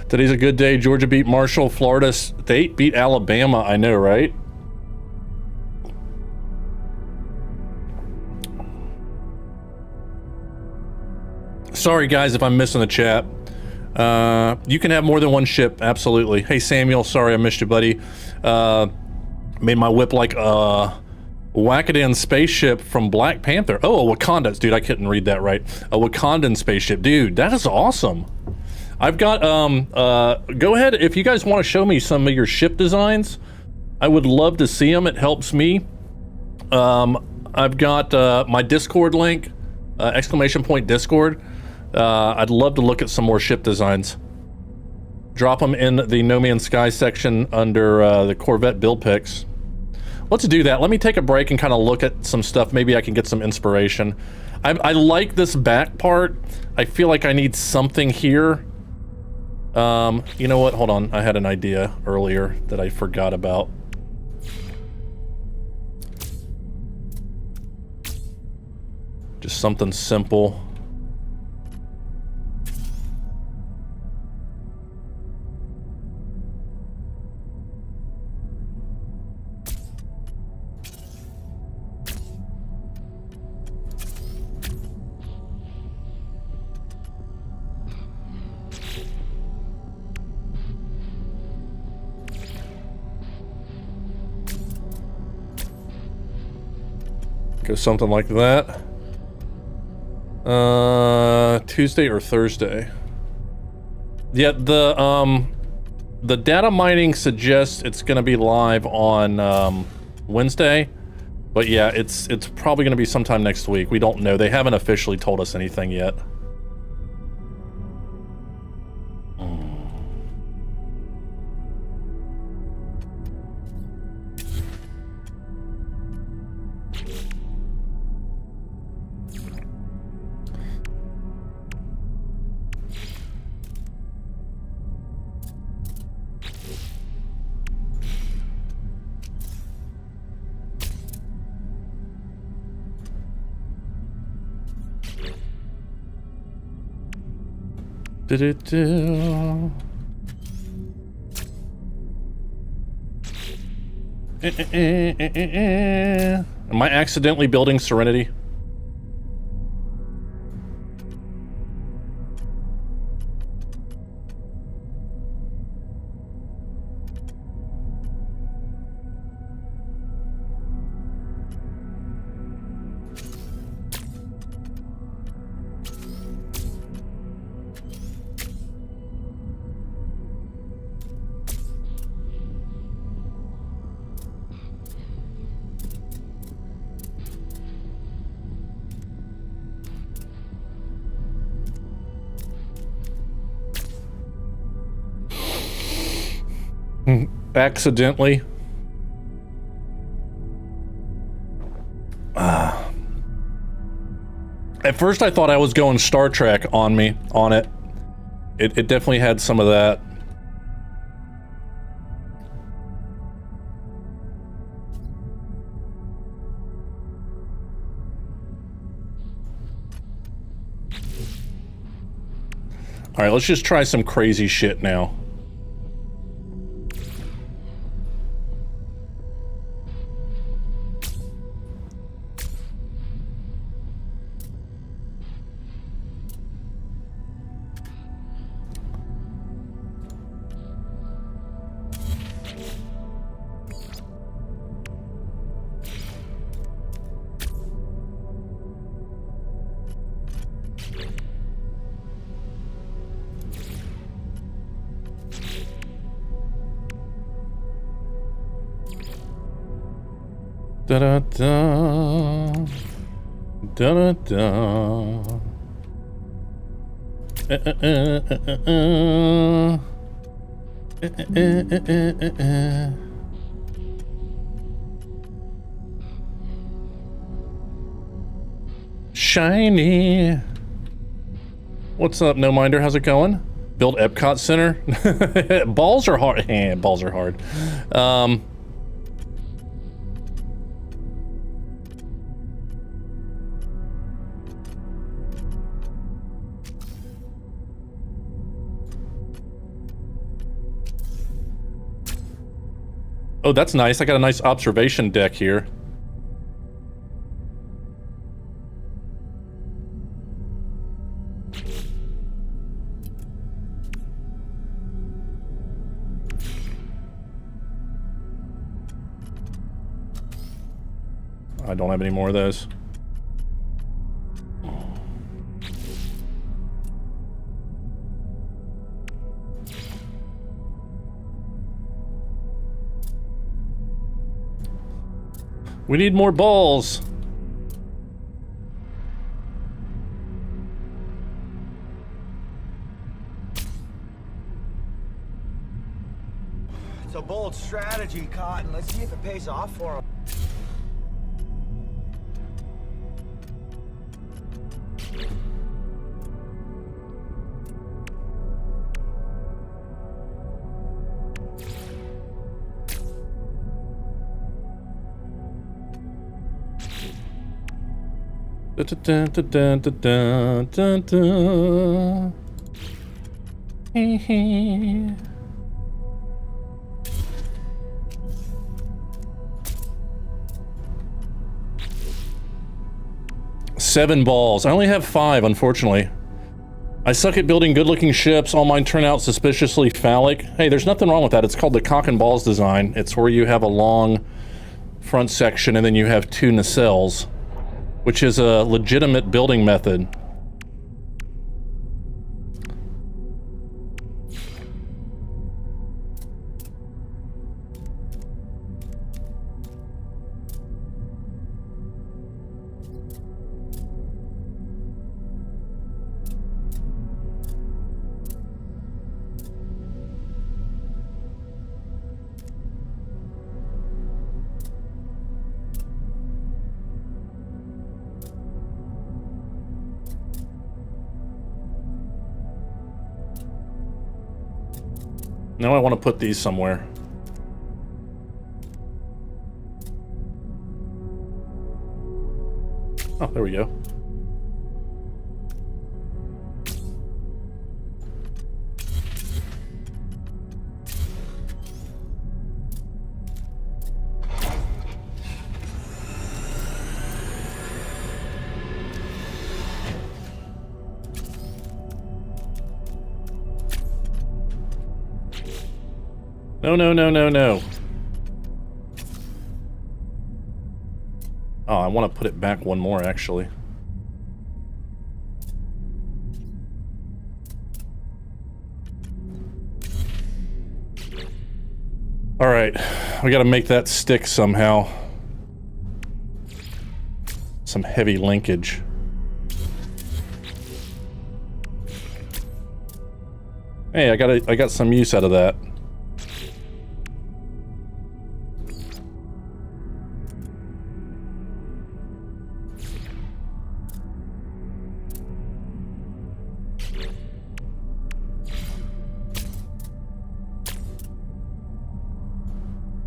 Today's a good day. Georgia beat Marshall. Florida State beat Alabama. I know, right? Sorry, guys, if I'm missing the chat. You can have more than one ship, absolutely. Hey, Samuel, sorry I missed you, buddy. Made my whip like a Wackadan spaceship from Black Panther. Oh, a Wakandan, dude, I couldn't read that right. A Wakandan spaceship, dude, that is awesome. I've got, go ahead, if you guys want to show me some of your ship designs, I would love to see them, it helps me. I've got my Discord link, ! Discord. I'd love to look at some more ship designs. Drop them in the No Man's Sky section under the Corvette build picks. Let's do that. Let me take a break and kind of look at some stuff. Maybe I can get some inspiration. I like this back part. I feel like I need something here. You know what? Hold on. I had an idea earlier that I forgot about. Just something simple. Go something like that. Tuesday or Thursday. Yeah, the data mining suggests it's gonna be live on Wednesday, but yeah, it's probably gonna be sometime next week. We don't know. They haven't officially told us anything yet. Do-do-do. Am I accidentally building Serenity? Accidentally. At first I thought I was going Star Trek on it. It definitely had some of that. All right, let's just try some crazy shit now. Da-da-da. Da-da-da. shiny. What's up, No Minder? How's it going? Build Epcot Center. Balls are hard. Balls are hard. Oh, that's nice. I got a nice observation deck here. I don't have any more of those. We need more balls. It's a bold strategy, Cotton. Let's see if it pays off for him. Dun, dun, dun, dun, dun, dun, dun. Hee. 7 balls. I only have 5, unfortunately. I suck at building good-looking ships. All mine turn out suspiciously phallic. Hey, there's nothing wrong with that. It's called the cock and balls design. It's where you have a long front section and then you have 2 nacelles, which is a legitimate building method. Now I want to put these somewhere. Oh, there we go. No, no, no, no, no. Oh, I want to put it back one more, actually. All right, we got to make that stick somehow. Some heavy linkage. Hey, I got some use out of that.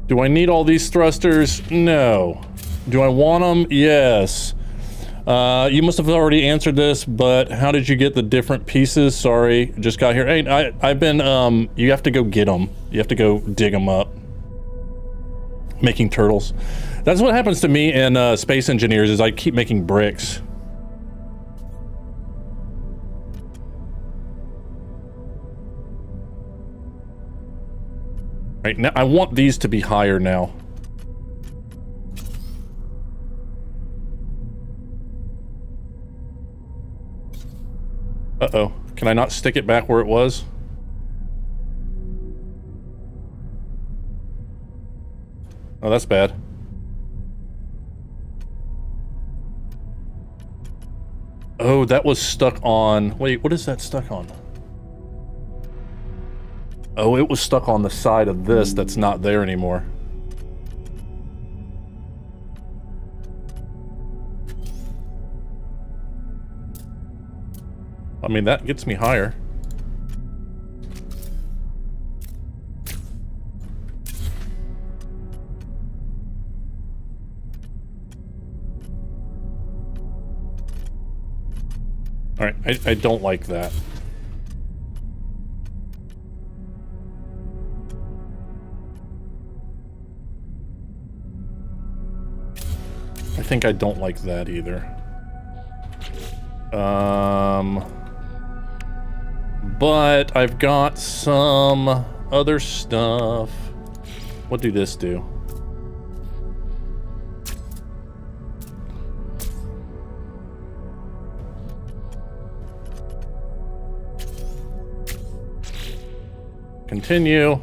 Do I need all these thrusters? No. Do I want them? Yes. You must have already answered this, but how did you get the different pieces? Sorry, just got here. Hey, I've been, you have to go get them. You have to go dig them up. Making turtles. That's what happens to me in Space Engineers, is I keep making bricks. Right, now I want these to be higher now. Uh-oh. Can I not stick it back where it was? Oh, that's bad. Oh, that was stuck on... Wait, what is that stuck on? Oh, it was stuck on the side of this that's not there anymore. I mean, that gets me higher. All right, I don't like that. I think I don't like that either. But I've got some other stuff. What do this do? Continue.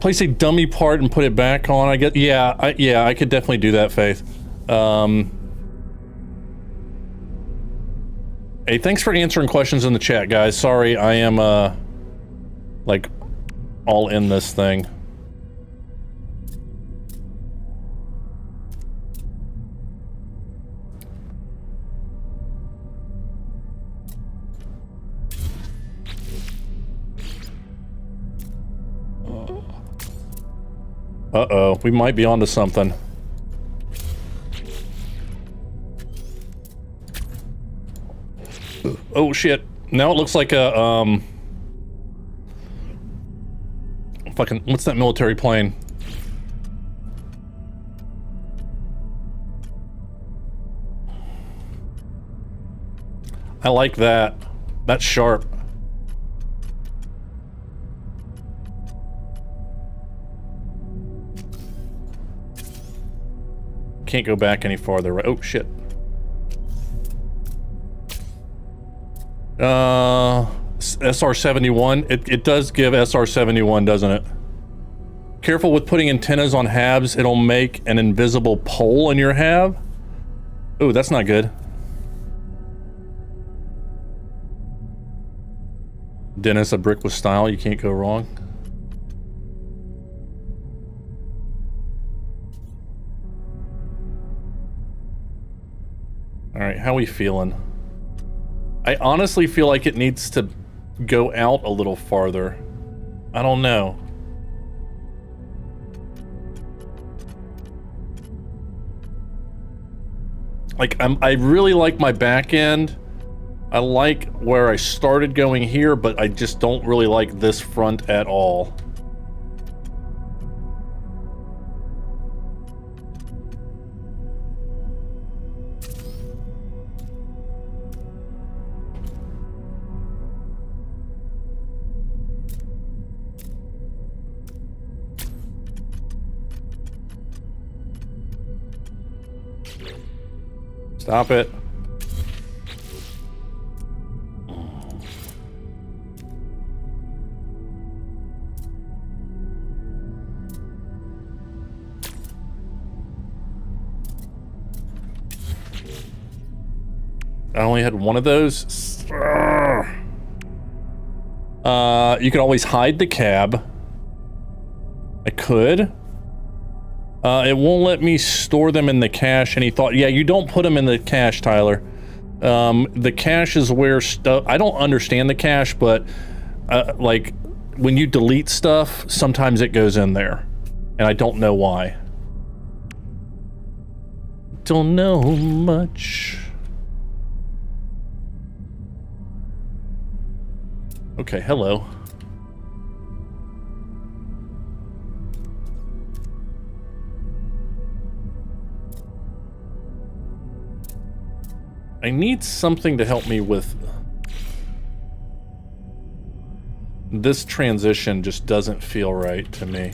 Place a dummy part and put it back on. I get, yeah, I could definitely do that, Faith. Hey, thanks for answering questions in the chat, guys. Sorry, I am like all in this thing. Uh-oh, we might be onto something. Oh shit. Now it looks like a, fucking, what's that military plane? I like that. That's sharp. Can't go back any farther. Oh shit. SR-71. It does give SR-71, doesn't it? Careful with putting antennas on halves. It'll make an invisible pole in your halve. Oh, that's not good. Dennis, a brick with style. You can't go wrong. Alright, how are we feeling? I honestly feel like it needs to go out a little farther. I don't know. Like, I really like my back end. I like where I started going here, but I just don't really like this front at all. Stop it. I only had one of those. You could always hide the cab. I could. It won't let me store them in the cache. And he thought, yeah, you don't put them in the cache, Tyler. The cache is where stuff... I don't understand the cache, but like when you delete stuff, sometimes it goes in there. And I don't know why. Don't know much. Okay, hello. I need something to help me with... This transition just doesn't feel right to me.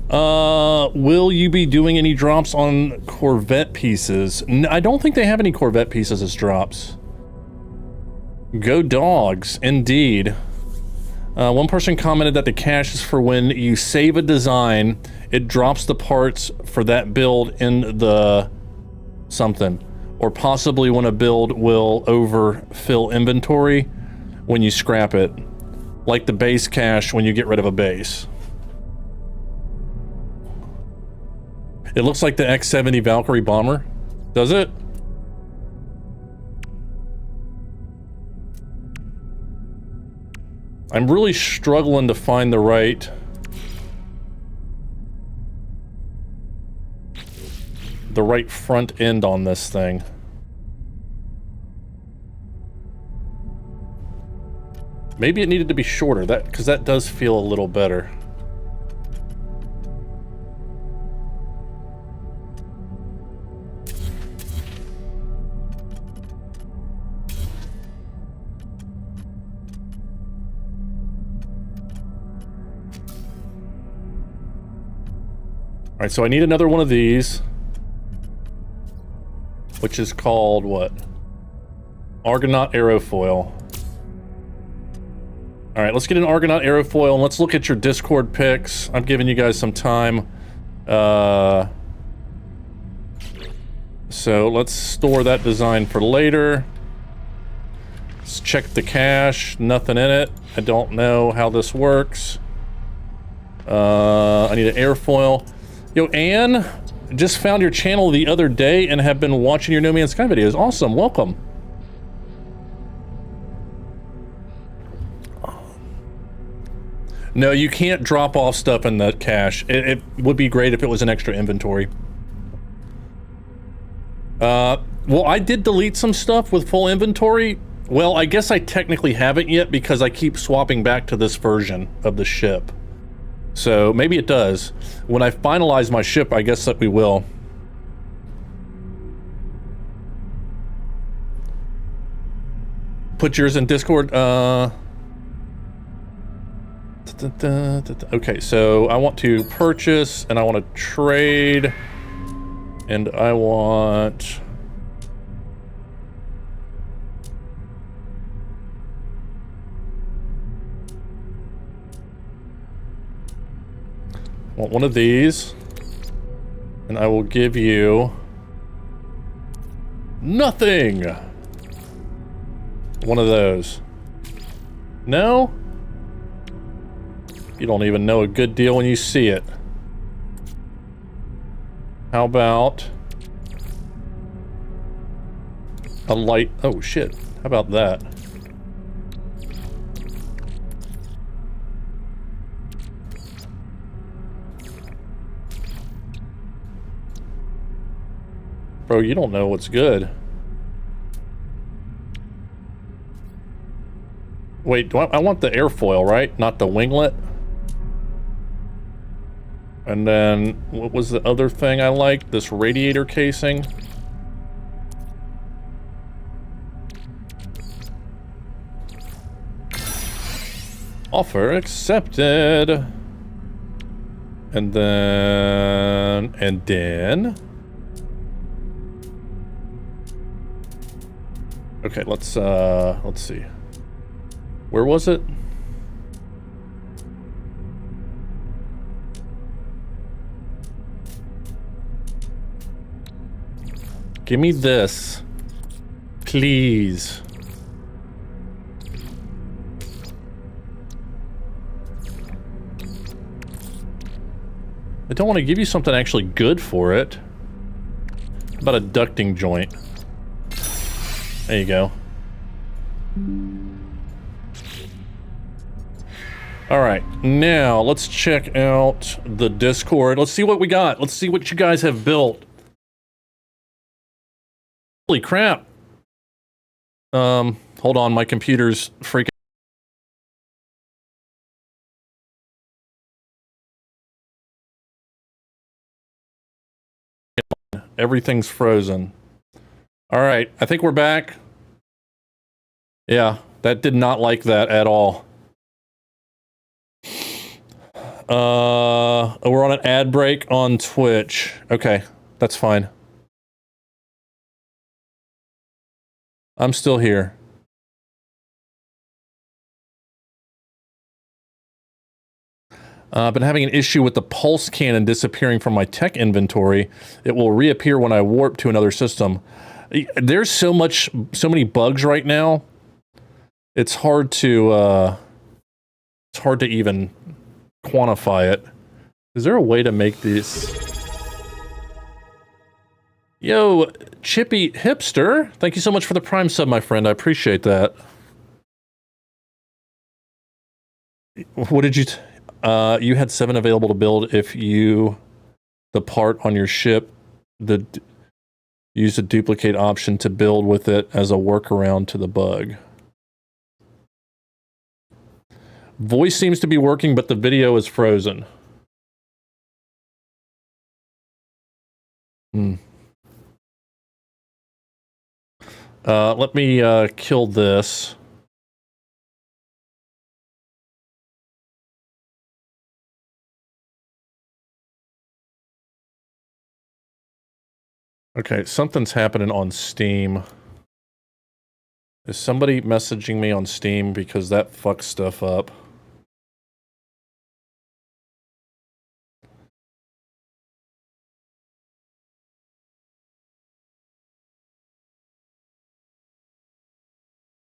Will you be doing any drops on Corvette pieces? I don't think they have any Corvette pieces as drops. Go dogs, indeed. One person commented that the cache is for when you save a design, it drops the parts for that build in the something. Or possibly when a build will overfill inventory when you scrap it. Like the base cache when you get rid of a base. It looks like the X-70 Valkyrie bomber. Does it? I'm really struggling to find the right front end on this thing. Maybe it needed to be shorter, because that does feel a little better. All right, so I need another one of these, which is called what? Argonaut aerofoil. All right, let's get an Argonaut aerofoil and let's look at your Discord picks. I'm giving you guys some time. So let's store that design for later. Let's check the cache. Nothing in it. I don't know how this works. I need an airfoil. Yo, Anne, just found your channel the other day and have been watching your No Man's Sky videos. Awesome, welcome. No, you can't drop off stuff in the cache. It would be great if it was an extra inventory. Well, I did delete some stuff with full inventory. Well, I guess I technically haven't yet because I keep swapping back to this version of the ship. So maybe it does. When I finalize my ship, I guess that we will. Put yours in Discord. Okay, so I want to purchase and I want to trade and I want... want one of these, and I will give you nothing. One of those. No? You don't even know a good deal when you see it. How about a light? Oh shit, how about that? Bro, you don't know what's good. Wait, I want the airfoil, right? Not the winglet? And then, what was the other thing I liked? This radiator casing. Offer accepted. And then... Okay, let's see. Where was it? Give me this, please. I don't want to give you something actually good for it. How about a ducting joint? There you go. All right, now let's check out the Discord. Let's see what we got. Let's see what you guys have built. Holy crap. Hold on, my computer's freaking. Everything's frozen. All right, I think we're back. Yeah, that did not like that at all. we're on an ad break on Twitch. Okay, that's fine. I'm still here. I've been having an issue with the pulse cannon disappearing from my tech inventory. It will reappear when I warp to another system. There's so many bugs right now. It's hard to even quantify it. Is there a way to make these? Yo, Chippy Hipster, thank you so much for the Prime sub, my friend. I appreciate that. What did you... you had 7 available to build if the part on your ship, use the duplicate option to build with it as a workaround to the bug. Voice seems to be working, but the video is frozen. Let me kill this. Okay, something's happening on Steam. Is somebody messaging me on Steam because that fucks stuff up?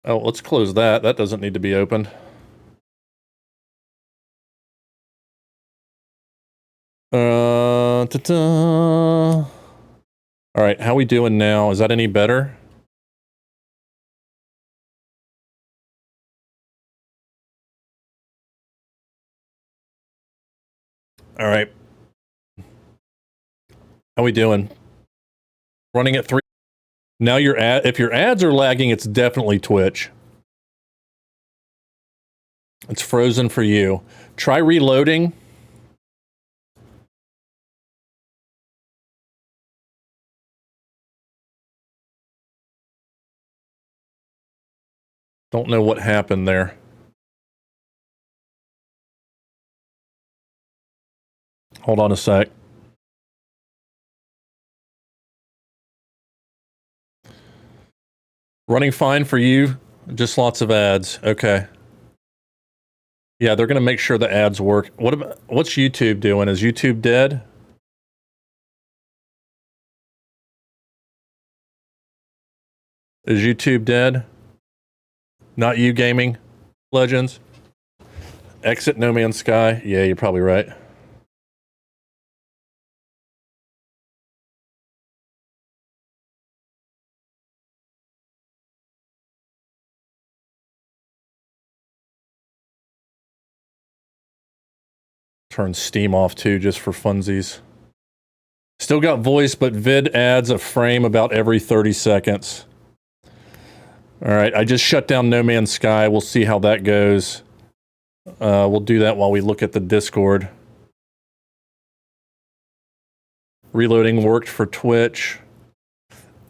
Oh, let's close that. That doesn't need to be opened. Ta-da. All right, how we doing now? Is that any better? All right. How we doing? Running at 3. Now if your ads are lagging, it's definitely Twitch. It's frozen for you. Try reloading. Don't know what happened there. Hold on a sec. Running fine for you, just lots of ads. Okay. Yeah, they're gonna make sure the ads work. What's YouTube doing? Is YouTube dead? Is YouTube dead? Not you, Gaming Legends? Exit No Man's Sky? Yeah, you're probably right. Turn Steam off too, just for funsies. Still got voice, but vid adds a frame about every 30 seconds. Alright, I just shut down No Man's Sky. We'll see how that goes. We'll do that while we look at the Discord. Reloading worked for Twitch.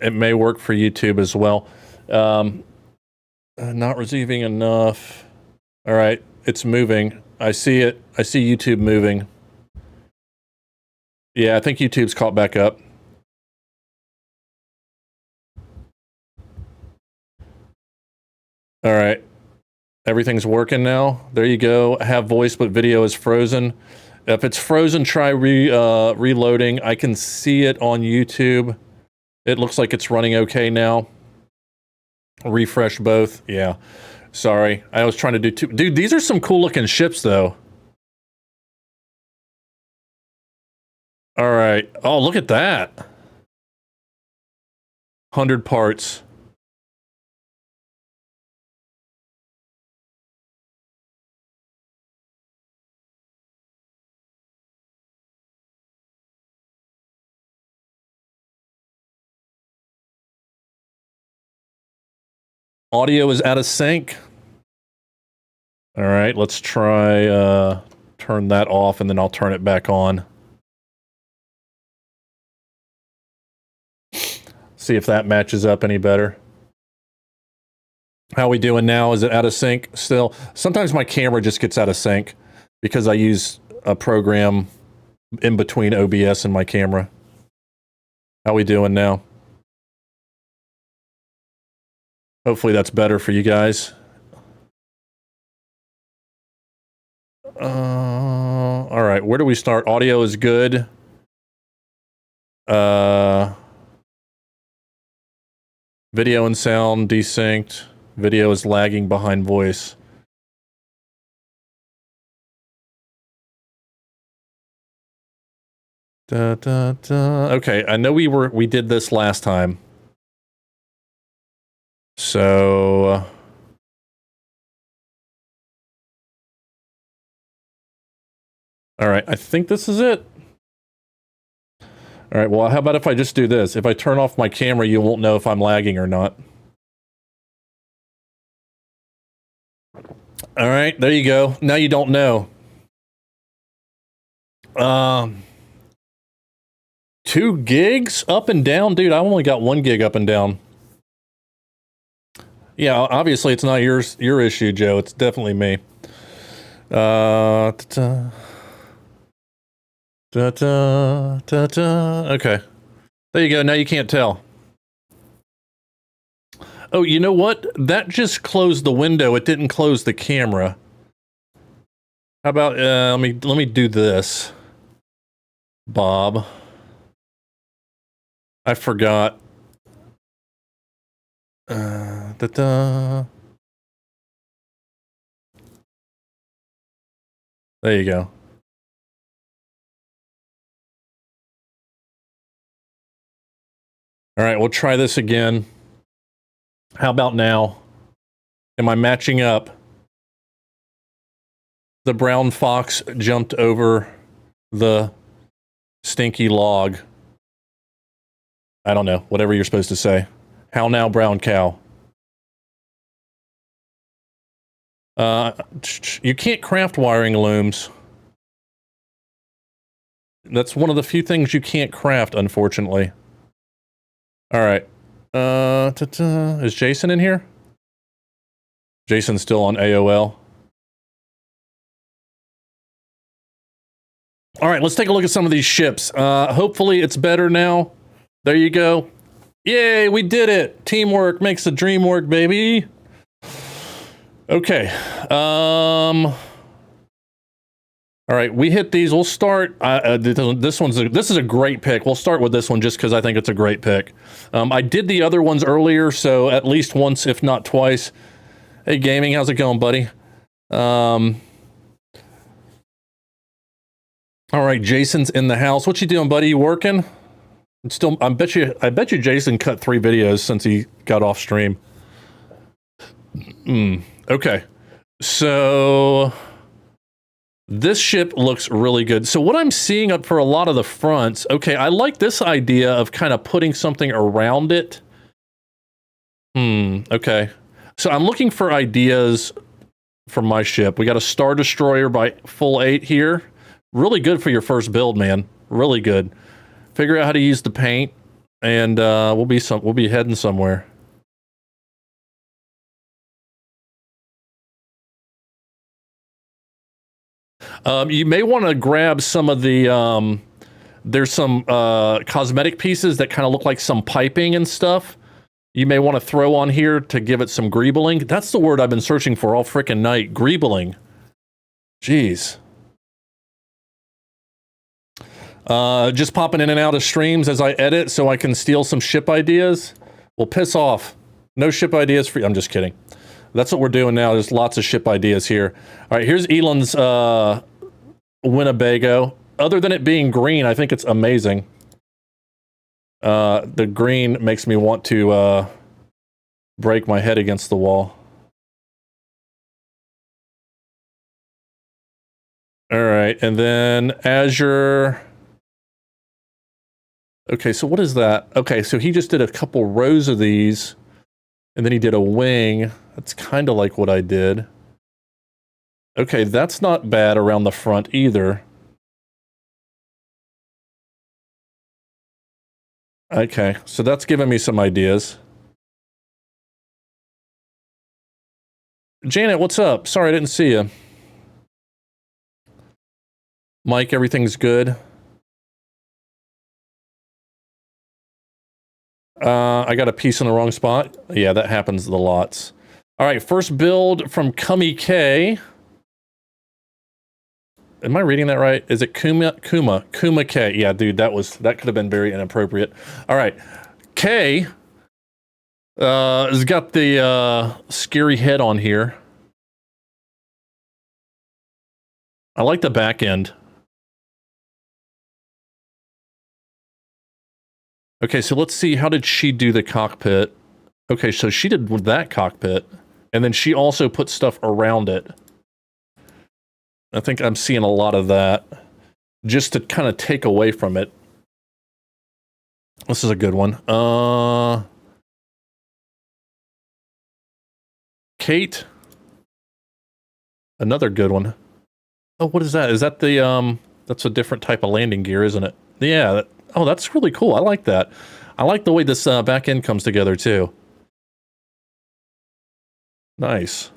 It may work for YouTube as well. Not receiving enough. Alright, it's moving. I see it. I see YouTube moving. Yeah, I think YouTube's caught back up. All right. Everything's working now. There you go. Have voice, but video is frozen. If it's frozen, try reloading. I can see it on YouTube. It looks like it's running okay now. Refresh both. Yeah. Sorry. I was trying to do two. Dude, these are some cool looking ships, though. All right. Oh, look at that. 100 parts. Audio is out of sync. All right, let's try turn that off, and then I'll turn it back on. See if that matches up any better. How we doing now? Is it out of sync still? Sometimes my camera just gets out of sync because I use a program in between OBS and my camera. How we doing now? Hopefully that's better for you guys. All right, where do we start? Audio is good. Video and sound desynced. Video is lagging behind voice. Okay, I know we did this last time. So all right, I think this is it. All right, well, how about if I just do this? If I turn off my camera, you won't know if I'm lagging or not. All right, there you go. Now you don't know. 2 gigs up and down? Dude, I only got 1 gig up and down. Yeah, obviously it's not your issue, Joe. It's definitely me. Okay. There you go. Now you can't tell. Oh, you know what? That just closed the window. It didn't close the camera. How about let me do this. Bob. I forgot. There you go. All right, we'll try this again. How about now? Am I matching up? The brown fox jumped over the stinky log. I don't know, whatever you're supposed to say. How now, brown cow? You can't craft wiring looms. That's one of the few things you can't craft, unfortunately. All right. Is Jason in here? Jason's still on AOL. All right, let's take a look at some of these ships. Hopefully it's better now. There you go. Yay, we did it. Teamwork makes the dream work, baby. Okay. All right, we hit these. We'll start. This is a great pick. We'll start with this one just because I think it's a great pick. I did the other ones earlier, so at least once, if not twice. Hey, gaming, how's it going, buddy? All right, Jason's in the house. What you doing, buddy? You working? Still, I bet you Jason cut 3 videos since he got off stream. Okay, so this ship looks really good. So what I'm seeing up for a lot of the fronts, okay, I like this idea of kind of putting something around it. Okay. So I'm looking for ideas for my ship. We got a Star Destroyer by Full 8 here. Really good for your first build, man. Really good. Figure out how to use the paint, and we'll be heading somewhere. You may want to grab some of the, there's some cosmetic pieces that kind of look like some piping and stuff. You may want to throw on here to give it some greebling. That's the word I've been searching for all frickin' night. Greebling. Jeez. Just popping in and out of streams as I edit so I can steal some ship ideas. Well, piss off. No ship ideas for you. I'm just kidding. That's what we're doing now. There's lots of ship ideas here. All right, here's Elon's Winnebago. Other than it being green, I think it's amazing. The green makes me want to break my head against the wall. All right, and then Azure. Okay, so what is that? Okay, so he just did a couple rows of these, and then he did a wing. That's kind of like what I did. Okay, that's not bad around the front either. Okay, so that's giving me some ideas. Janet, what's up? Sorry, I didn't see you. Mike, everything's good? I got a piece in the wrong spot. Yeah, that happens the lots. All right, first build from Cummy K. Am I reading that right? Is it Kuma K? Yeah, dude, that could have been very inappropriate. All right, K has got the scary head on here. I like the back end. Okay, so let's see. How did she do the cockpit? Okay, so she did with that cockpit, and then she also put stuff around it. I think I'm seeing a lot of that, just to kind of take away from it. This is a good one. Kate. Another good one. Oh, what is that? Is that the, that's a different type of landing gear, isn't it? Yeah. Oh, that's really cool. I like that. I like the way this back end comes together, too. Nice.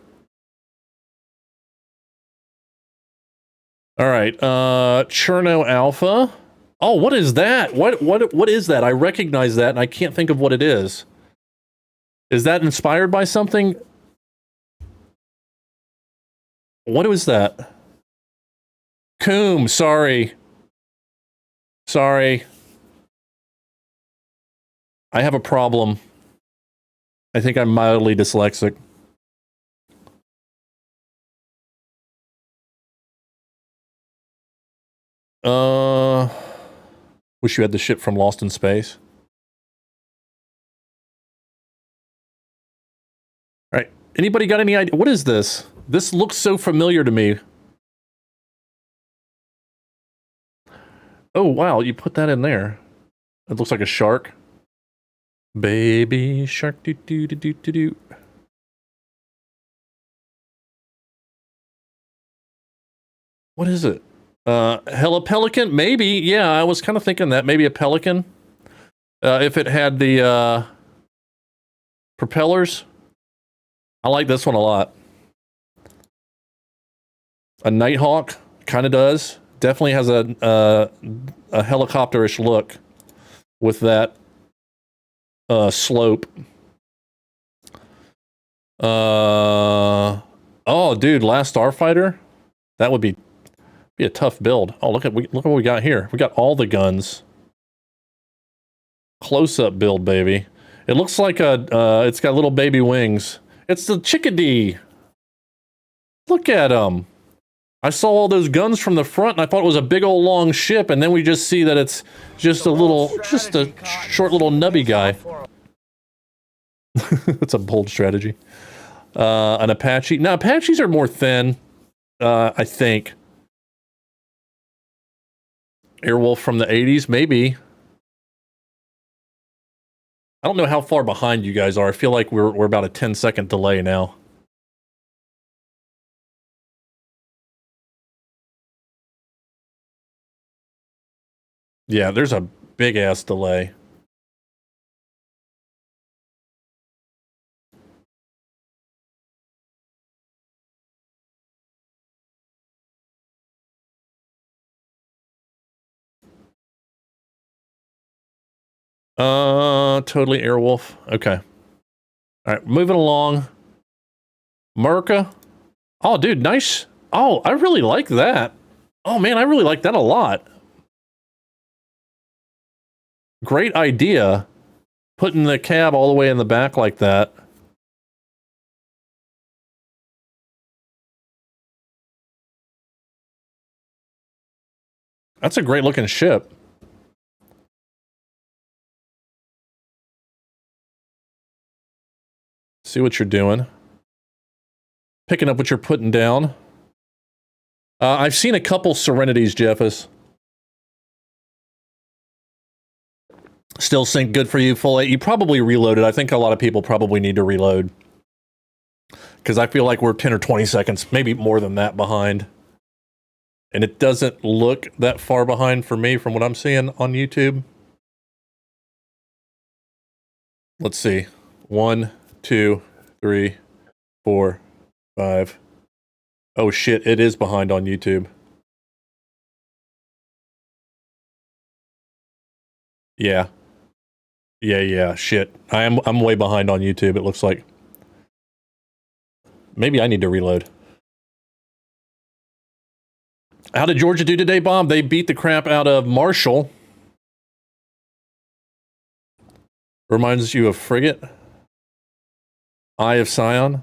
All right, Cherno Alpha. Oh, what is that? What is that? I recognize that, and I can't think of what it is. Is that inspired by something? What was that? Coom, sorry. Sorry. I have a problem. I think I'm mildly dyslexic. Wish you had the ship from Lost in Space. All right. Anybody got any idea? What is this? This looks so familiar to me. Oh, wow. You put that in there. It looks like a shark. Baby shark. Do, do, do, do, do, do. What is it? Hella Pelican? Maybe. Yeah, I was kind of thinking that. Maybe a Pelican. If it had the propellers. I like this one a lot. A Nighthawk. Kind of does. Definitely has a helicopter-ish look with that slope. Oh, dude, Last Starfighter? That would be a tough build. Oh, look what we got here. We got all the guns. Close-up build, baby. It looks like it's got little baby wings. It's the Chickadee. Look at him. I saw all those guns from the front, and I thought it was a big old long ship, and then we just see that it's just a short little nubby guy. That's a bold strategy. An Apache. Now, Apaches are more thin, I think. Airwolf from the 80s, maybe. I don't know how far behind you guys are. I feel like we're about a 10-second delay now. Yeah, there's a big-ass delay. Totally Airwolf. Okay. All right, moving along. Merca. Oh, dude, nice. Oh, I really like that. Oh, man, I really like that a lot. Great idea. Putting the cab all the way in the back like that. That's a great looking ship. See what you're doing. Picking up what you're putting down. I've seen a couple Serenities, Jeffus. Still sync good for you, full 8. You probably reloaded. I think a lot of people probably need to reload. Because I feel like we're 10 or 20 seconds, maybe more than that behind. And it doesn't look that far behind for me from what I'm seeing on YouTube. Let's see. 1, 2, 3, 4, 5. Oh shit, it is behind on YouTube. Yeah. Yeah, shit. I'm way behind on YouTube, it looks like. Maybe I need to reload. How did Georgia do today, Bob? They beat the crap out of Marshall. Reminds you of Frigate. Eye of Sion.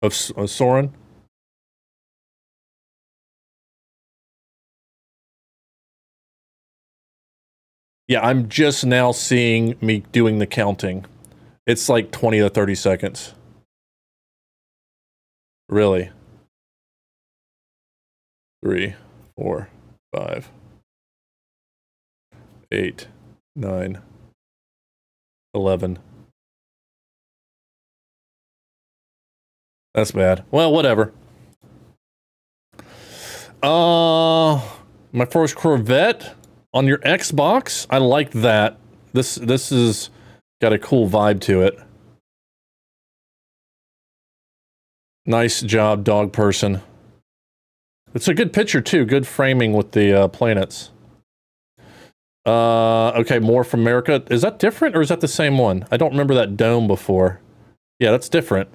Of Soren. Yeah, I'm just now seeing me doing the counting. It's like 20 to 30 seconds. Really? 3, 4, 5, 8, 9, 11. That's bad. Well, whatever. My first Corvette on your Xbox. I like that. This is got a cool vibe to it. Nice job, dog person. It's a good picture too. Good framing with the planets. Okay, more from America. Is that different or is that the same one? I don't remember that dome before. Yeah, that's different.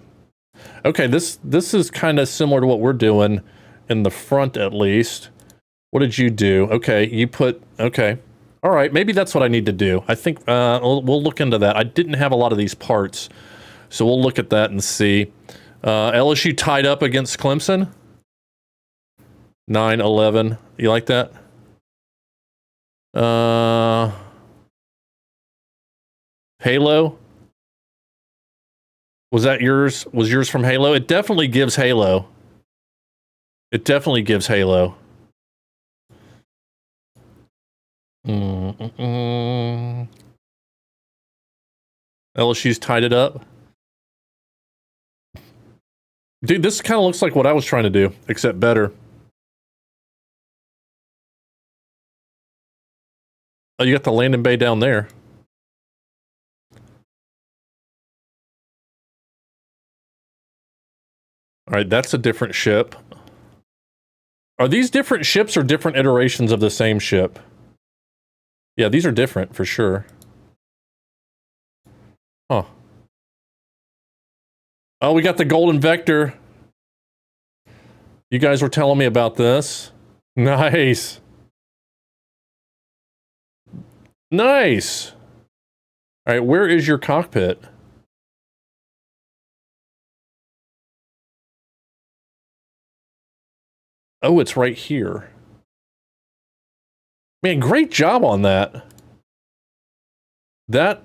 Okay, this is kind of similar to what we're doing in the front at least. What did you do? Okay, you put... Okay. All right, maybe that's what I need to do. I think we'll look into that. I didn't have a lot of these parts, so we'll look at that and see. LSU tied up against Clemson. 9-11. You like that? Halo? Was that yours? Was yours from Halo? It definitely gives Halo. It definitely gives Halo. LSU's tied it up. Dude, this kind of looks like what I was trying to do, except better. Oh, you got the landing bay down there. All right, that's a different ship. Are these different ships or different iterations of the same ship? Yeah, these are different for sure. Huh. Oh, we got the golden vector. You guys were telling me about this. Nice. Nice. All right, where is your cockpit? Oh, it's right here. Man, great job on that. That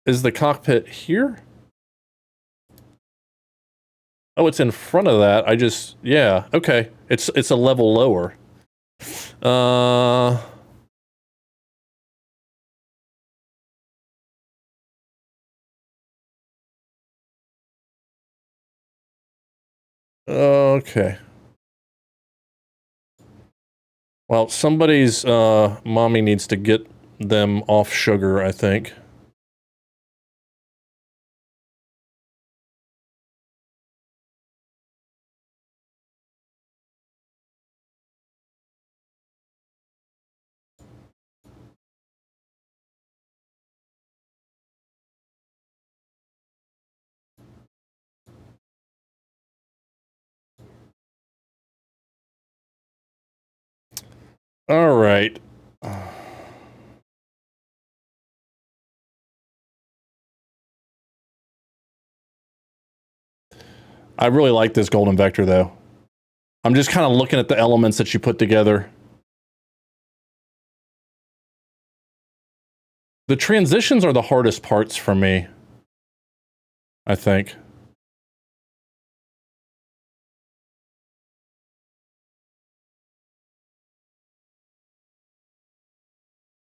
is the cockpit here? Oh, it's in front of that. Yeah, okay. It's a level lower. Okay. Well, somebody's mommy needs to get them off sugar, I think. All right. I really like this golden vector, though. I'm just kind of looking at the elements that you put together. The transitions are the hardest parts for me, I think.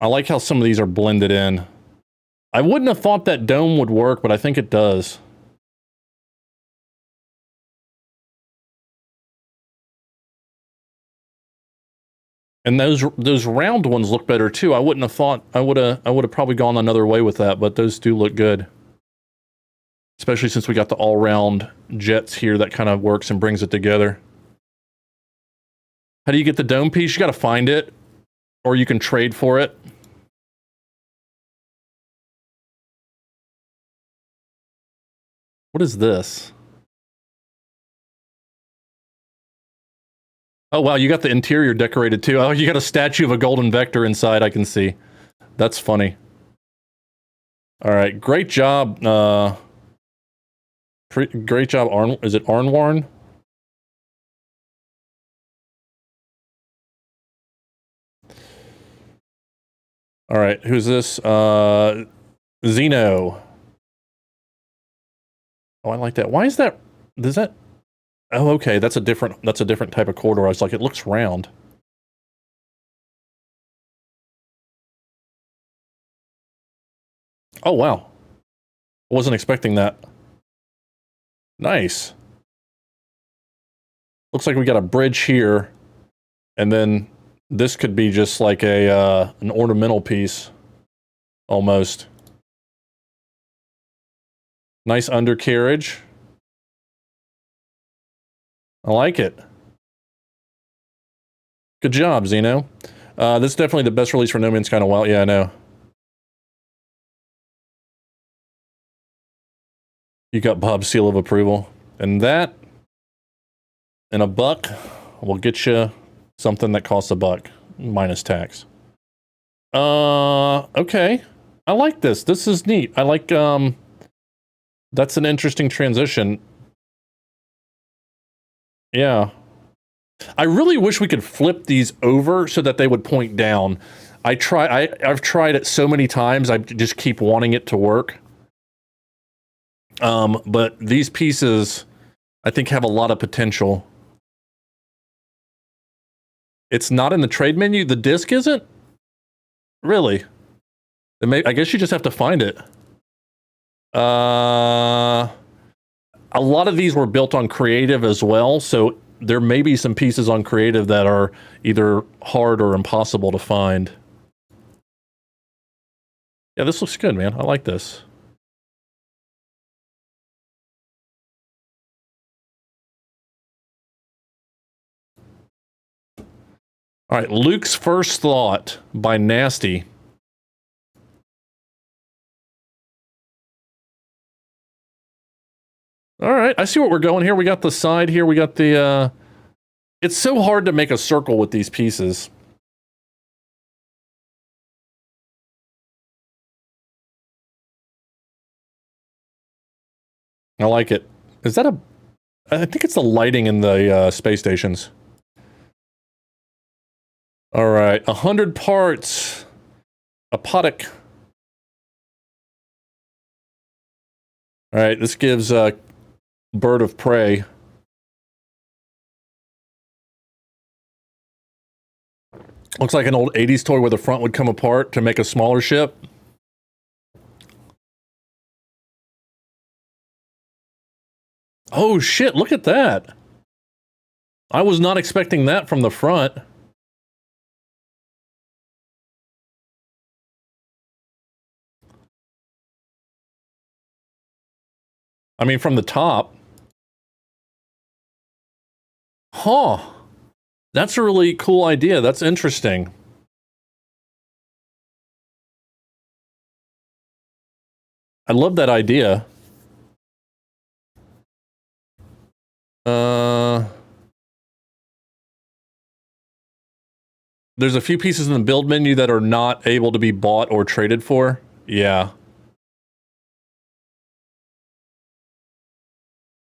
I like how some of these are blended in. I wouldn't have thought that dome would work, but I think it does. And those round ones look better too. I wouldn't have thought I would have probably gone another way with that, but those do look good. Especially since we got the all-round jets here that kind of works and brings it together. How do you get the dome piece? You got to find it, or you can trade for it. What is this? Oh, wow, you got the interior decorated too. Oh, you got a statue of a golden vector inside, I can see. That's funny. All right, great job. Great job, is it Arnwarn? All right, who's this? Zeno. Oh, I like that. Why is that? Does that? Oh, okay. That's a different type of corridor. I was like, it looks round. Oh, wow. I wasn't expecting that. Nice. Looks like we got a bridge here, and then this could be just like a an ornamental piece, almost. Nice undercarriage. I like it. Good job, Zeno. This is definitely the best release for No Man's Sky in a while. Yeah, I know. You got Bob's seal of approval. And that, and a buck, will get you something that costs $1, minus tax. Okay. I like this. This is neat. I like, that's an interesting transition. Yeah. I really wish we could flip these over so that they would point down. I've tried it so many times, I just keep wanting it to work. But these pieces, I think, have a lot of potential. It's not in the trade menu? The disc isn't? Really? I guess you just have to find it. A lot of these were built on creative as well, so there may be some pieces on creative that are either hard or impossible to find. Yeah, this looks good, man. I like this. All right, Luke's First Thought by Nasty. All right, I see what we're going here. We got the side here. We got the, it's so hard to make a circle with these pieces. I like it. Is that I think it's the lighting in the space stations. All right, 100 parts. Apodic. All right, this gives Bird of Prey. Looks like an old 80s toy where the front would come apart to make a smaller ship. Oh shit, look at that. I was not expecting that from the front. I mean, from the top. Huh. That's a really cool idea. That's interesting. I love that idea. There's a few pieces in the build menu that are not able to be bought or traded for. Yeah.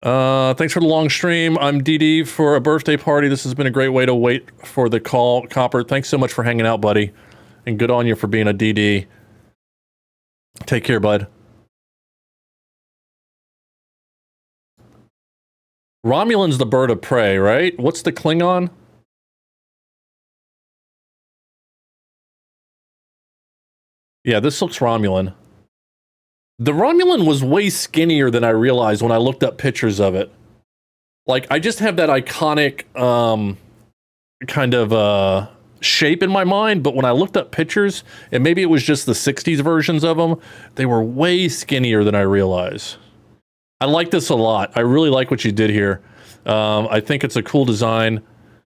Thanks for the long stream. I'm DD for a birthday party. This has been a great way to wait for the call. Copper, thanks so much for hanging out, buddy. And good on you for being a DD. Take care, bud. Romulan's the bird of prey, right? What's the Klingon? Yeah, this looks Romulan. The Romulan was way skinnier than I realized when I looked up pictures of it. Like, I just have that iconic, kind of, shape in my mind, but when I looked up pictures, and maybe it was just the 60s versions of them, they were way skinnier than I realized. I like this a lot. I really like what you did here. I think it's a cool design.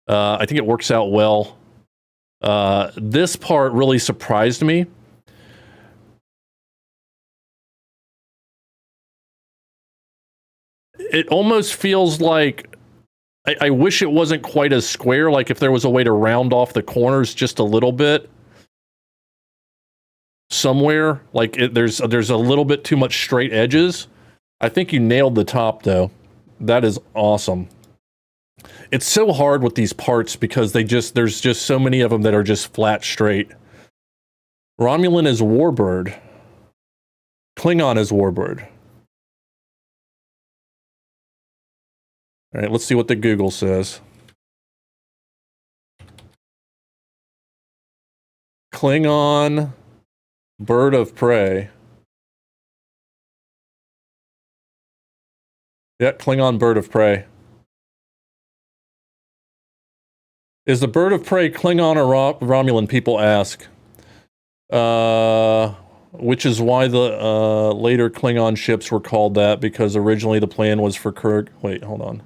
I think it works out well. This part really surprised me. it almost feels like I wish it wasn't quite as square. Like if there was a way to round off the corners just a little bit somewhere. Like there's a little bit too much straight edges. I think you nailed the top though. That is awesome. It's so hard with these parts because there's just so many of them that are just flat straight. Romulan is Warbird. Klingon is Warbird. All right, let's see what the Google says. Klingon, bird of prey. Yeah, Klingon, bird of prey. Is the bird of prey Klingon or Romulan, people ask. Which is why the later Klingon ships were called that, because originally the plan was for Kirk. Wait, hold on.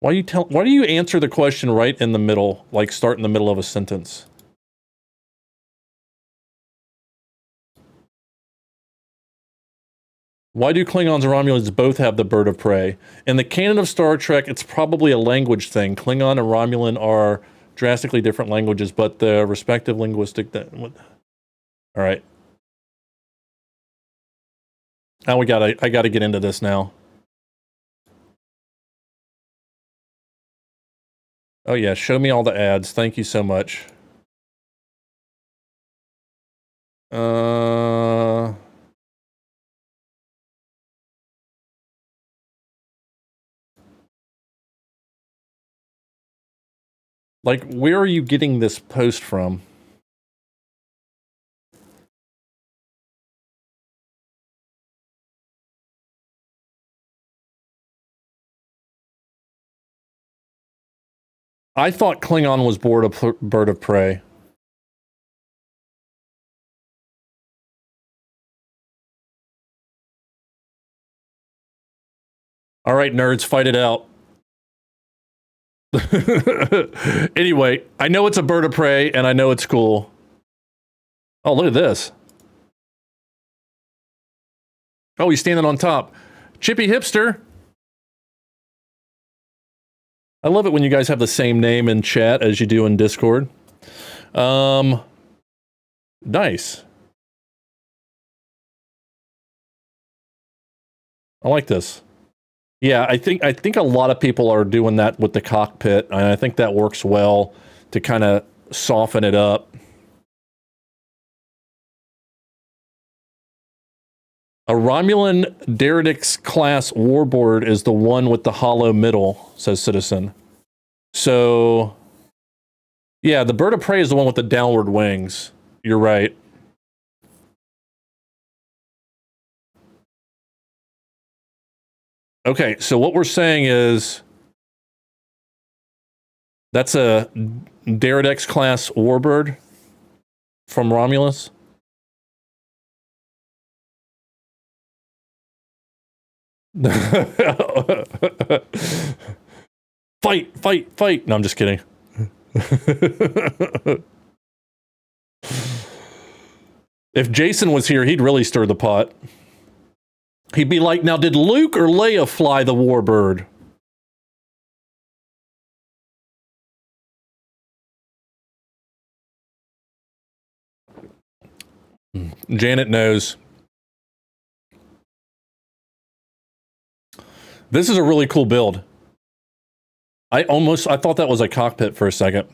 Why do you answer the question right in the middle, like start in the middle of a sentence? Why do Klingons and Romulans both have the bird of prey? In the canon of Star Trek, it's probably a language thing. Klingon and Romulan are drastically different languages, but the respective linguistic... All right. Now I gotta get into this now. Oh yeah, show me all the ads. Thank you so much. Like, where are you getting this post from? I thought Klingon was bird of prey. All right, nerds, fight it out. Anyway, I know it's a bird of prey, and I know it's cool. Oh, look at this. Oh, he's standing on top. Chippy Hipster. I love it when you guys have the same name in chat as you do in Discord. Nice. I like this. Yeah, I think a lot of people are doing that with the cockpit, and I think that works well to kind of soften it up. A Romulan Derridix class warboard is the one with the hollow middle, says Citizen. So, yeah, the bird of prey is the one with the downward wings. You're right. Okay, so what we're saying is that's a Derridix class warbird from Romulus. Fight, fight, fight. No, I'm just kidding. If Jason was here, he'd really stir the pot. He'd be like, now did Luke or Leia fly the warbird? Janet knows. This is a really cool build. I thought that was a cockpit for a second.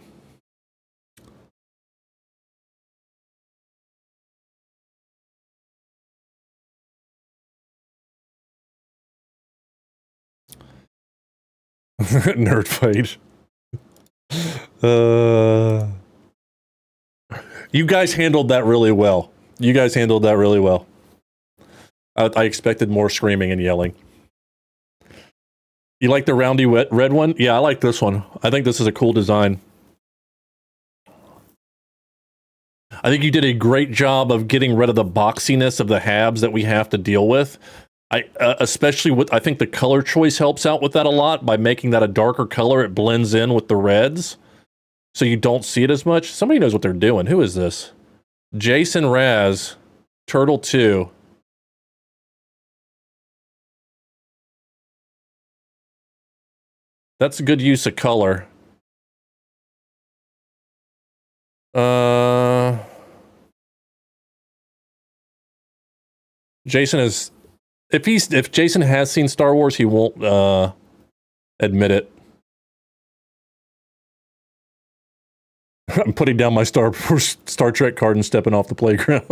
Nerd fight. You guys handled that really well. You guys handled that really well. I expected more screaming and yelling. You like the roundy red one? Yeah, I like this one. I think this is a cool design. I think you did a great job of getting rid of the boxiness of the halves that we have to deal with. Especially with, I think the color choice helps out with that a lot. By making that a darker color, it blends in with the reds, so you don't see it as much. Somebody knows what they're doing. Who is this? Jason Raz, Turtle 2. That's a good use of color. Jason is, if Jason has seen Star Wars, he won't admit it. I'm putting down my Star Trek card and stepping off the playground.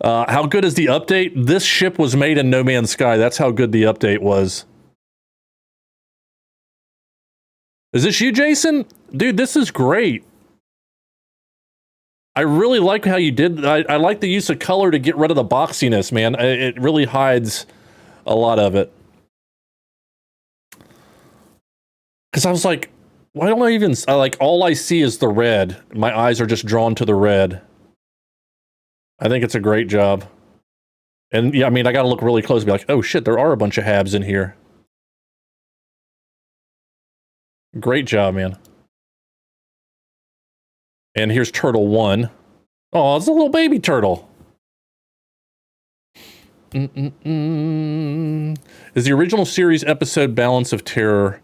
How good is the update? This ship was made in No Man's Sky. That's how good the update was. Is this you, Jason? Dude, this is great. I really like how you did. I like the use of color to get rid of the boxiness, man. It really hides a lot of it. Because I was like, why don't I even... like, all I see is the red. My eyes are just drawn to the red. I think it's a great job. And, yeah, I mean, I gotta look really close and be like, oh, shit, there are a bunch of habs in here. Great job, man. And here's Turtle 1. Oh, it's a little baby turtle. Is the original series episode Balance of Terror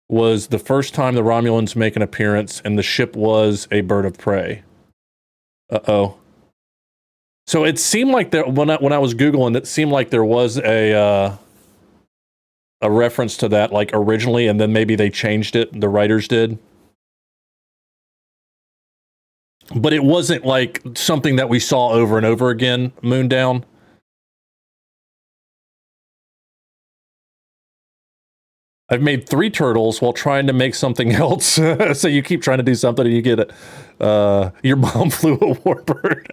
was the first time the Romulans make an appearance and the ship was a bird of prey? Uh-oh. So it seemed like there, when I was Googling, it seemed like there was a reference to that, like, originally, and then maybe they changed it, the writers did. But it wasn't, like, something that we saw over and over again, Moondown. I've made 3 turtles while trying to make something else. So you keep trying to do something and you get it. Your mom flew a warbird.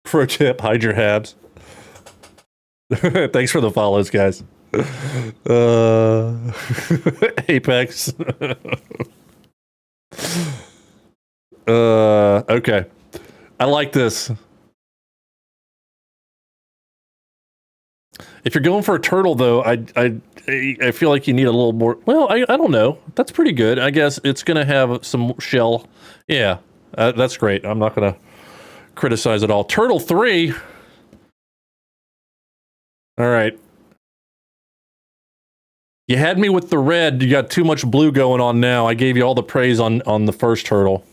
Pro tip, hide your habs. Thanks for the follows, guys. Apex. Okay. I like this. If you're going for a turtle, though, I feel like you need a little more... Well, I don't know. That's pretty good. I guess it's going to have some shell. Yeah, that's great. I'm not going to criticize it all. Turtle 3. All right. You had me with the red. You got too much blue going on now. I gave you all the praise on the first turtle.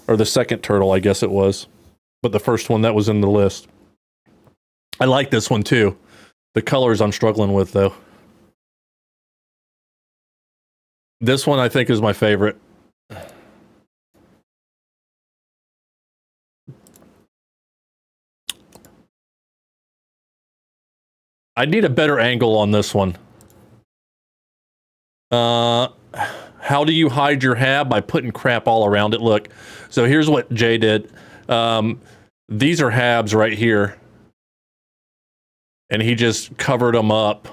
Or the second turtle, I guess it was. But the first one that was in the list. I like this one, too. The colors I'm struggling with, though. This one, I think, is my favorite. I need a better angle on this one. How do you hide your hab? By putting crap all around it. Look. So here's what Jay did. These are habs right here. And he just covered them up.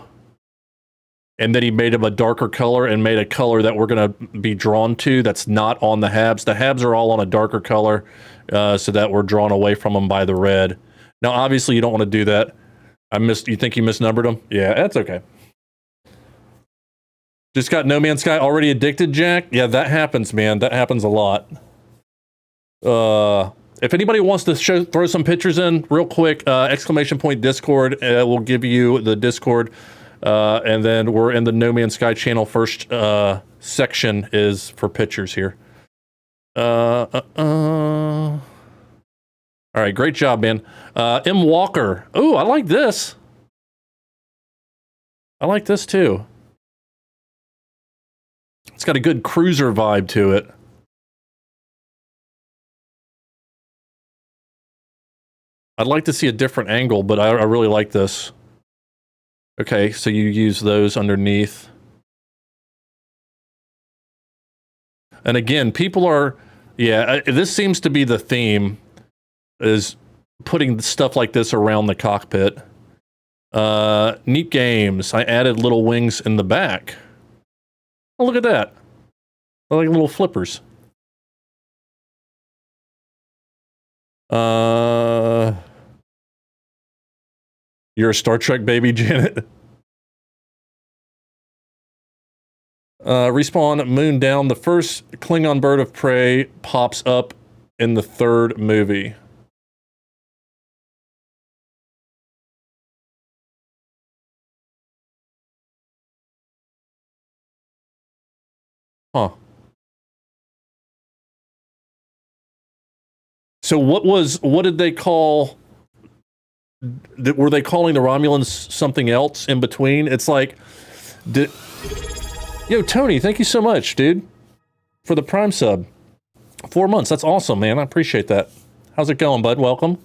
And then he made them a darker color and made a color that we're going to be drawn to that's not on the habs. The habs are all on a darker color so that we're drawn away from them by the red. Now, obviously, you don't want to do that. You think you misnumbered them? Yeah, that's okay. Just got No Man's Sky already addicted, Jack? Yeah, that happens, man. That happens a lot. If anybody wants to throw some pictures in real quick, ! Discord, we'll give you the Discord. And then we're in the No Man's Sky channel. First section is for pictures here. All right, great job, man. M. Walker. Ooh, I like this. I like this too. It's got a good cruiser vibe to it. I'd like to see a different angle, but I really like this. Okay, so you use those underneath. And again, people are... Yeah, this seems to be the theme, is putting stuff like this around the cockpit. Neat games. I added little wings in the back. Oh, look at that. They're like little flippers. You're a Star Trek baby, Janet? Respawn moon down. The first Klingon bird of prey pops up in the third movie. Huh. So what did they call, were they calling the Romulans something else in between? It's like, yo, Tony, thank you so much, dude, for the Prime sub. 4 months, that's awesome, man. I appreciate that. How's it going, bud? Welcome.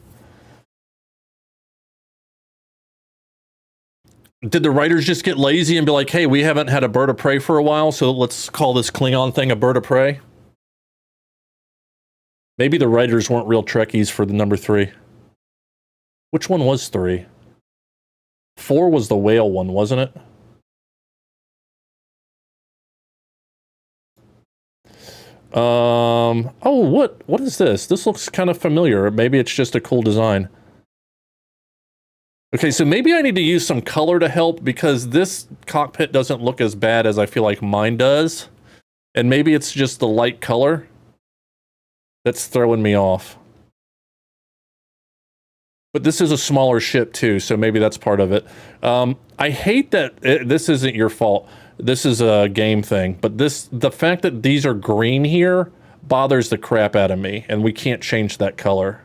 Did the writers just get lazy and be like, hey, we haven't had a bird of prey for a while, so let's call this Klingon thing a bird of prey? Maybe the writers weren't real Trekkies for the number 3. Which one was 3? 4 was the whale one, wasn't it? Oh, what is this? This looks kind of familiar. Maybe it's just a cool design. Okay, so maybe I need to use some color to help because this cockpit doesn't look as bad as I feel like mine does. And maybe it's just the light color that's throwing me off. But this is a smaller ship too, so maybe that's part of it. I hate that this isn't your fault. This is a game thing, but the fact that these are green here bothers the crap out of me, and we can't change that color.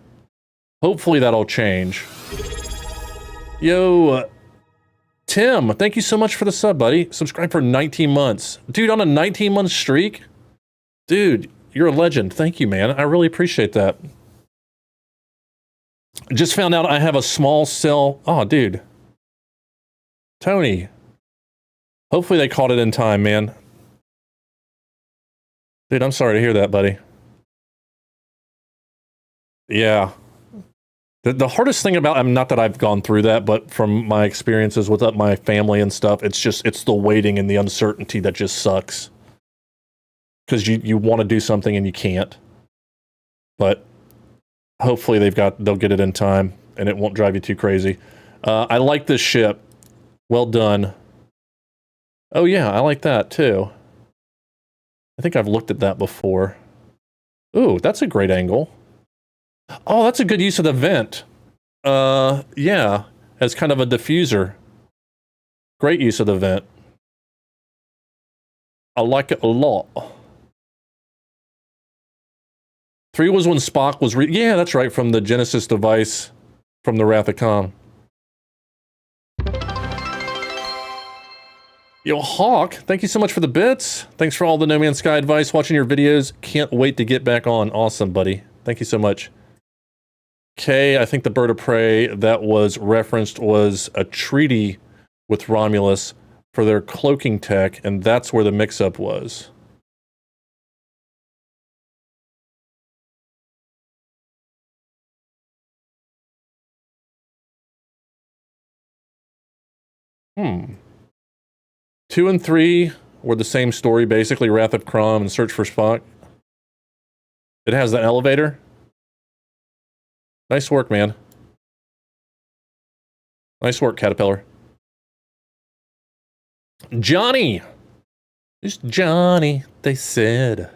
Hopefully that'll change. Yo, Tim, thank you so much for the sub, buddy. Subscribe for 19 months. Dude, on a 19-month streak? Dude, you're a legend. Thank you, man. I really appreciate that. Just found out I have a small cell. Oh, dude. Tony. Hopefully they caught it in time, man. Dude, I'm sorry to hear that, buddy. Yeah. The hardest thing about, I mean, not that I've gone through that, but from my experiences with my family and stuff, it's the waiting and the uncertainty that just sucks. Because you want to do something and you can't. But hopefully they'll get it in time and it won't drive you too crazy. I like this ship. Well done. Oh yeah, I like that too. I think I've looked at that before. Ooh, that's a great angle. Oh, that's a good use of the vent. Yeah, as kind of a diffuser. Great use of the vent. I like it a lot. 3 was when Spock was yeah, that's right, from the Genesis device from the Wrath of Khan. Yo, Hawk, thank you so much for the bits. Thanks for all the No Man's Sky advice, watching your videos. Can't wait to get back on. Awesome, buddy. Thank you so much. Okay, I think the bird of prey that was referenced was a treaty with Romulus for their cloaking tech, and that's where the mix-up was. Hmm. 2 and 3 were the same story, basically, Wrath of Khan and Search for Spock. It has the elevator. Nice work, man. Nice work, Caterpillar. Johnny! It's Johnny, they said,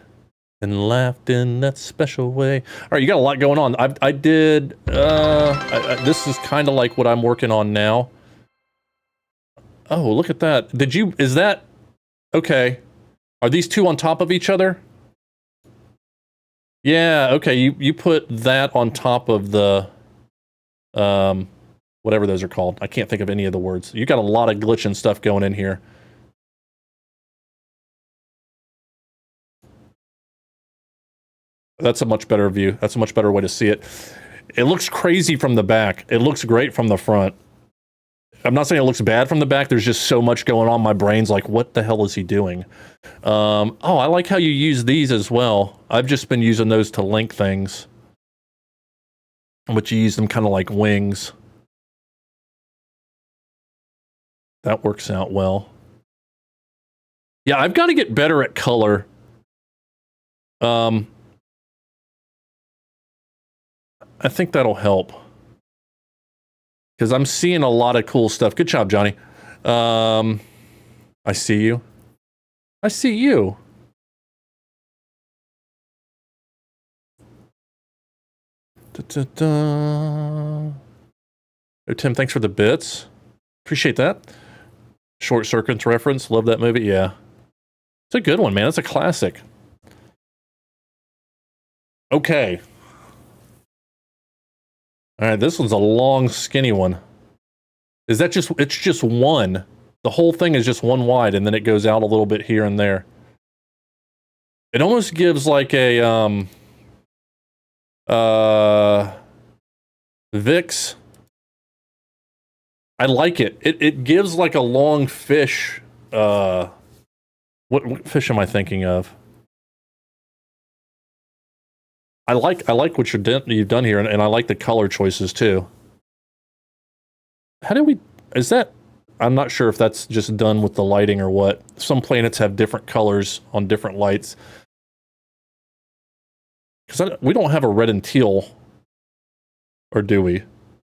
and laughed in that special way. All right, you got a lot going on. I did, this is kind of like what I'm working on now. Oh, look at that. Is that, okay. Are these two on top of each other? Yeah, okay, you put that on top of the, whatever those are called. I can't think of any of the words. You got a lot of glitch and stuff going in here. That's a much better view. That's a much better way to see it. It looks crazy from the back. It looks great from the front. I'm not saying it looks bad from the back. There's just so much going on. My brain's like, what the hell is he doing? Oh, I like how you use these as well. I've just been using those to link things. But you use them kind of like wings. That works out well. Yeah, I've got to get better at color. I think that'll help. Because I'm seeing a lot of cool stuff. Good job, Johnny. I see you. I see you. Da-da-da. Oh, Tim, thanks for the bits. Appreciate that. Short Circuits reference. Love that movie. Yeah. It's a good one, man. It's a classic. Okay. All right, this one's a long, skinny one. Is that just... It's just one. The whole thing is just one wide, and then it goes out a little bit here and there. It almost gives like a, VIX. I like it. It gives like a long fish, what fish am I thinking of? I like what you've done here, and I like the color choices too. How do we... Is that... I'm not sure if that's just done with the lighting or what. Some planets have different colors on different lights. Because we don't have a red and teal. Or do we?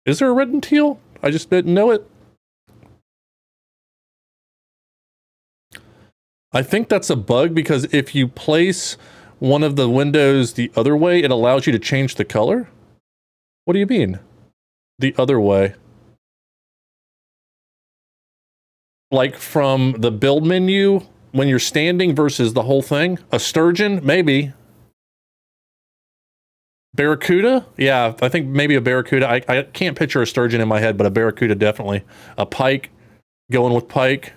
Is there a red and teal? I just didn't know it. I think that's a bug because if you place one of the windows the other way, it allows you to change the color? What do you mean? The other way. Like from the build menu when you're standing versus the whole thing? A sturgeon? Maybe. Barracuda? Yeah, I think maybe a barracuda. I can't picture a sturgeon in my head, but a barracuda definitely. A pike. Going with pike.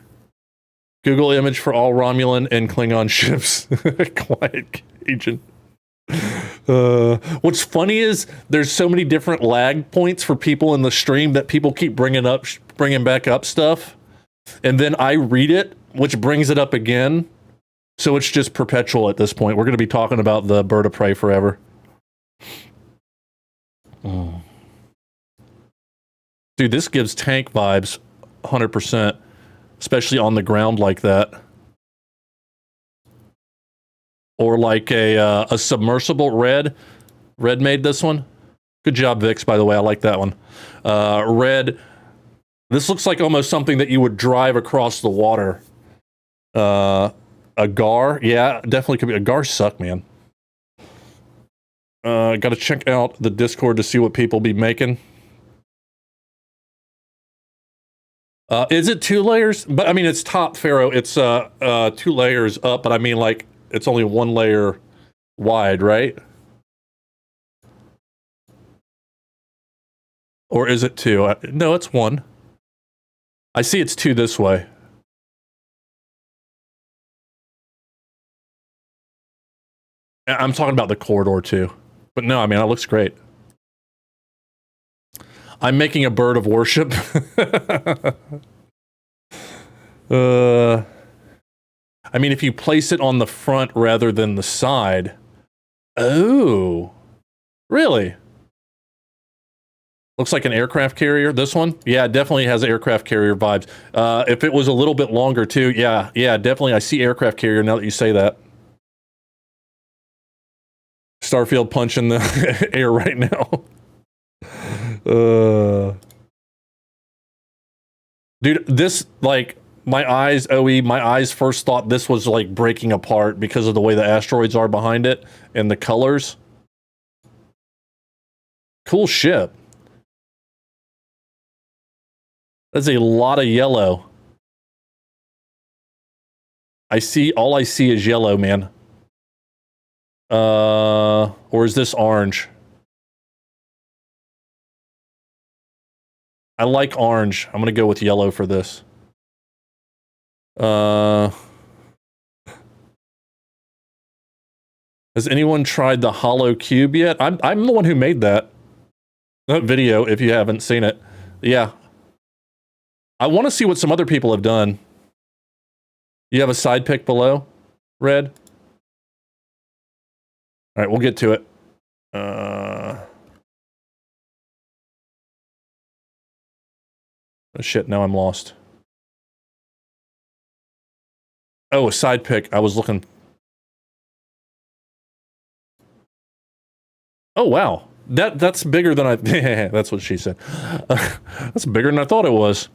Google image for all Romulan and Klingon ships. Quiet Cajun. What's funny is there's so many different lag points for people in the stream that people keep bringing back up stuff. And then I read it, which brings it up again. So it's just perpetual at this point. We're going to be talking about the bird of prey forever. Mm. Dude, this gives tank vibes 100%, especially on the ground like that. Or like a submersible red. Red made this one. Good job, Vix, by the way. I like that one. Red. This looks like almost something that you would drive across the water. A Gar. Yeah, definitely could be. A Gar suck, man. Got to check out the Discord to see what people be making. Is it 2 layers? But I mean, it's top, Pharaoh. It's 2 layers up, but I mean, like, it's only 1 layer wide, right? Or is it 2? No, it's 1. I see it's 2 this way. I'm talking about the corridor too. But no, I mean, it looks great. I'm making a bird of worship. I mean, if you place it on the front rather than the side. Oh, really? Looks like an aircraft carrier, this one? Yeah, it definitely has aircraft carrier vibes. If it was a little bit longer too, yeah, definitely. I see aircraft carrier now that you say that. Starfield punching the air right now. Dude, this, like, my eyes first thought this was, like, breaking apart because of the way the asteroids are behind it and the colors. Cool ship. That's a lot of yellow. All I see is yellow, man. Or is this orange? I like orange. I'm gonna go with yellow for this. Has anyone tried the hollow cube yet? I'm the one who made that video, if you haven't seen it. Yeah. I want to see what some other people have done. You have a side pick below, Red? All right, we'll get to it. Oh shit, now I'm lost. Oh, a side pick. I was looking. Oh, wow. That's bigger than I... That's what she said. That's bigger than I thought it was.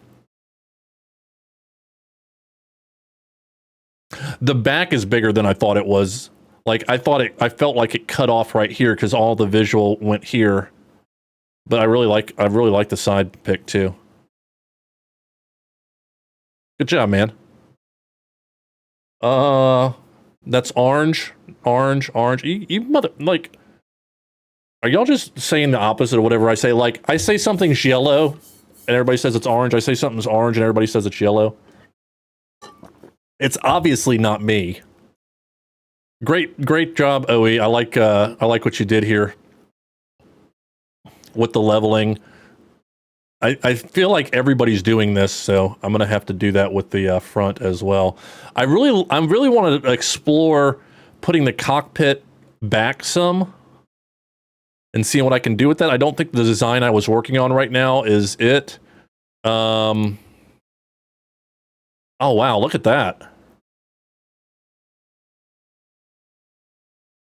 The back is bigger than I thought it was. Like, I felt like it cut off right here because all the visual went here. But I really like the side pick too. Good job, man. That's orange. You mother, like, are y'all just saying the opposite of whatever I say? Like, I say something's yellow, and everybody says it's orange. I say something's orange, and everybody says it's yellow. It's obviously not me. Great job, OE. I like what you did here with the leveling. I feel like everybody's doing this, so I'm gonna have to do that with the front as well. I really want to explore putting the cockpit back some and seeing what I can do with that. I don't think the design I was working on right now is it. Oh wow, look at that.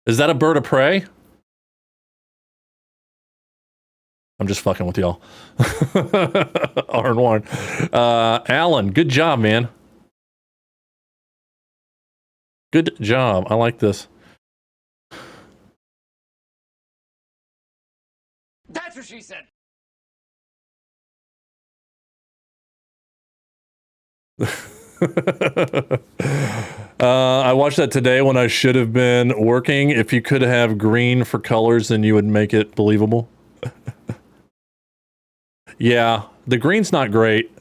Is that a bird of prey? I'm just fucking with y'all. Arn Warren. Alan, good job, man. Good job. I like this. That's what she said. I watched that today when I should have been working. If you could have green for colors, then you would make it believable. Yeah, the green's not great.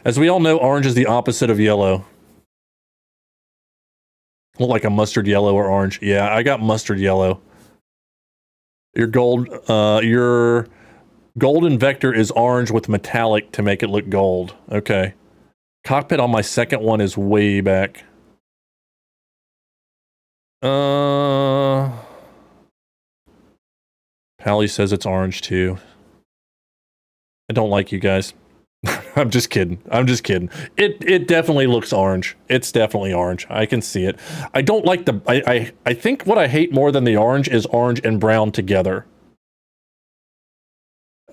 As we all know, orange is the opposite of yellow. Look like a mustard yellow or orange. Yeah, I got mustard yellow. Your golden vector is orange with metallic to make it look gold. Okay. Cockpit on my second one is way back. Pally says it's orange too. I don't like you guys. I'm just kidding. It definitely looks orange. It's definitely orange. I can see it. I don't like the... I think what I hate more than the orange is orange and brown together.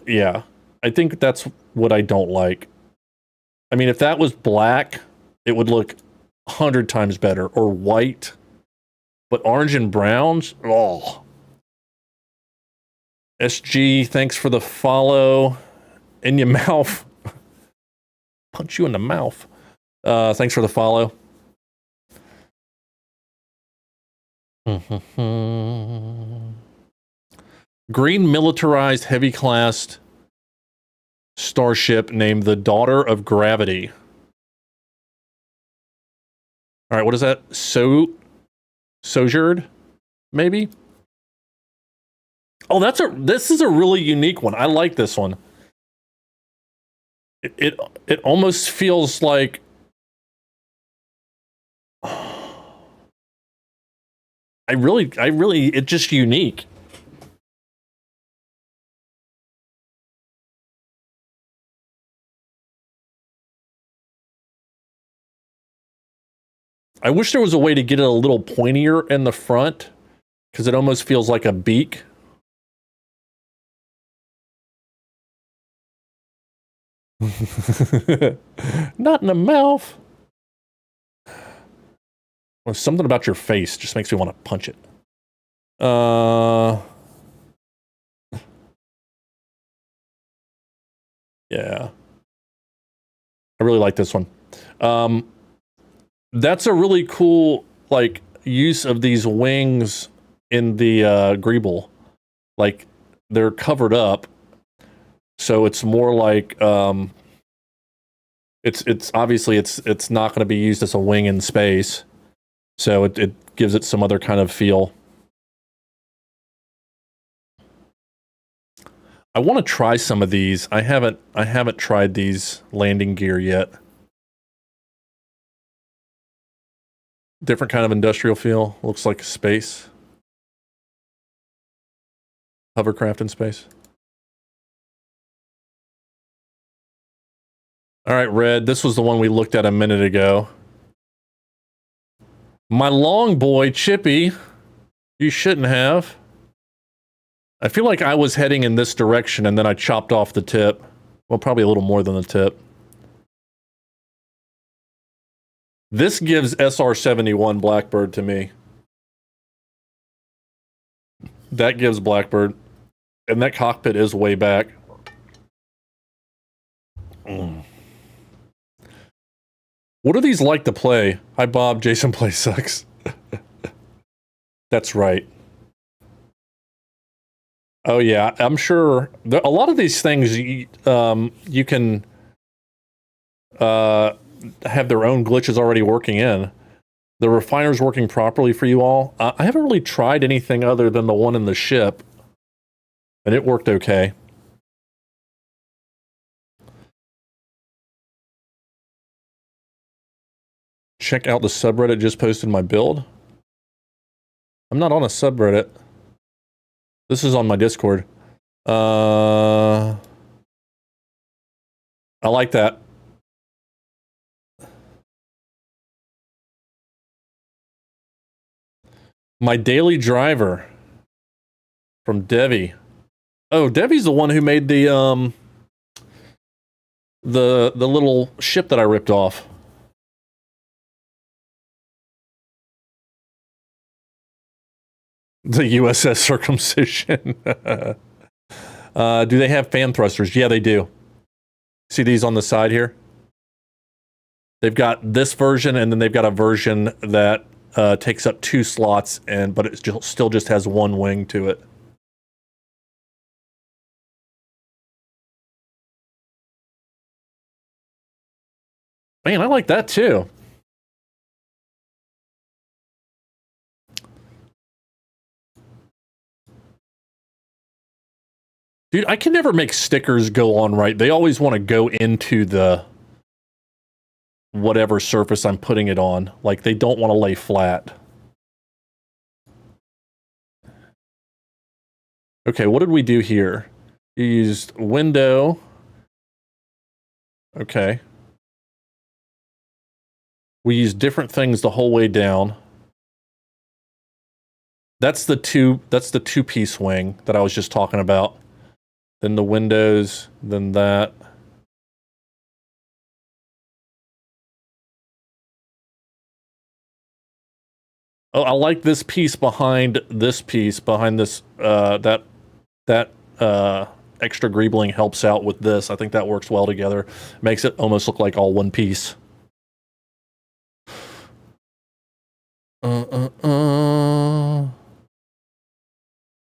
Yeah. I think that's what I don't like. I mean, if that was black, it would look 100 times better. Or white. But orange and browns? Oh. SG, thanks for the follow. In your mouth. Punch you in the mouth. Thanks for the follow. Green militarized heavy class starship named the Daughter of Gravity. All right, what is that? Sojourn? Maybe? Oh, this is a really unique one. I like this one. It almost feels like it's just unique. I wish there was a way to get it a little pointier in the front, because it almost feels like a beak. Not in the mouth. Well, something about your face just makes me want to punch it. Yeah. I really like this one. That's a really cool, like, use of these wings in the Greeble. Like, they're covered up. So it's more like, it's obviously it's not going to be used as a wing in space. So it gives it some other kind of feel. I want to try some of these. I haven't tried these landing gear yet. Different kind of industrial feel. Looks like space. Hovercraft in space. All right, Red, this was the one we looked at a minute ago. My long boy, Chippy. You shouldn't have. I feel like I was heading in this direction and then I chopped off the tip. Well, probably a little more than the tip. This gives SR-71 Blackbird to me. That gives Blackbird. And that cockpit is way back. Mm. What are these like to play? Hi, Bob. Jason Play sucks. That's right. Oh, yeah. I'm sure a lot of these things you can have their own glitches already working in. The refiner's working properly for you all. I haven't really tried anything other than the one in the ship, and it worked okay. Check out the subreddit, just posted my build. I'm not on a subreddit. This is on my Discord. I like that. My daily driver from Devi. Oh, Devi's the one who made the little ship that I ripped off. The USS Circumcision. Do they have fan thrusters? Yeah, they do. See these on the side here? They've got this version, and then they've got a version that takes up 2 slots, but it still just has 1 wing to it. Man, I like that too. Dude, I can never make stickers go on right. They always want to go into the whatever surface I'm putting it on. Like, they don't want to lay flat. Okay, what did we do here? You used window. Okay. We used different things the whole way down. That's the two-piece wing that I was just talking about. Then the windows, then that. Oh, I like this piece behind this, that extra greebling helps out with this. I think that works well together. Makes it almost look like all one piece.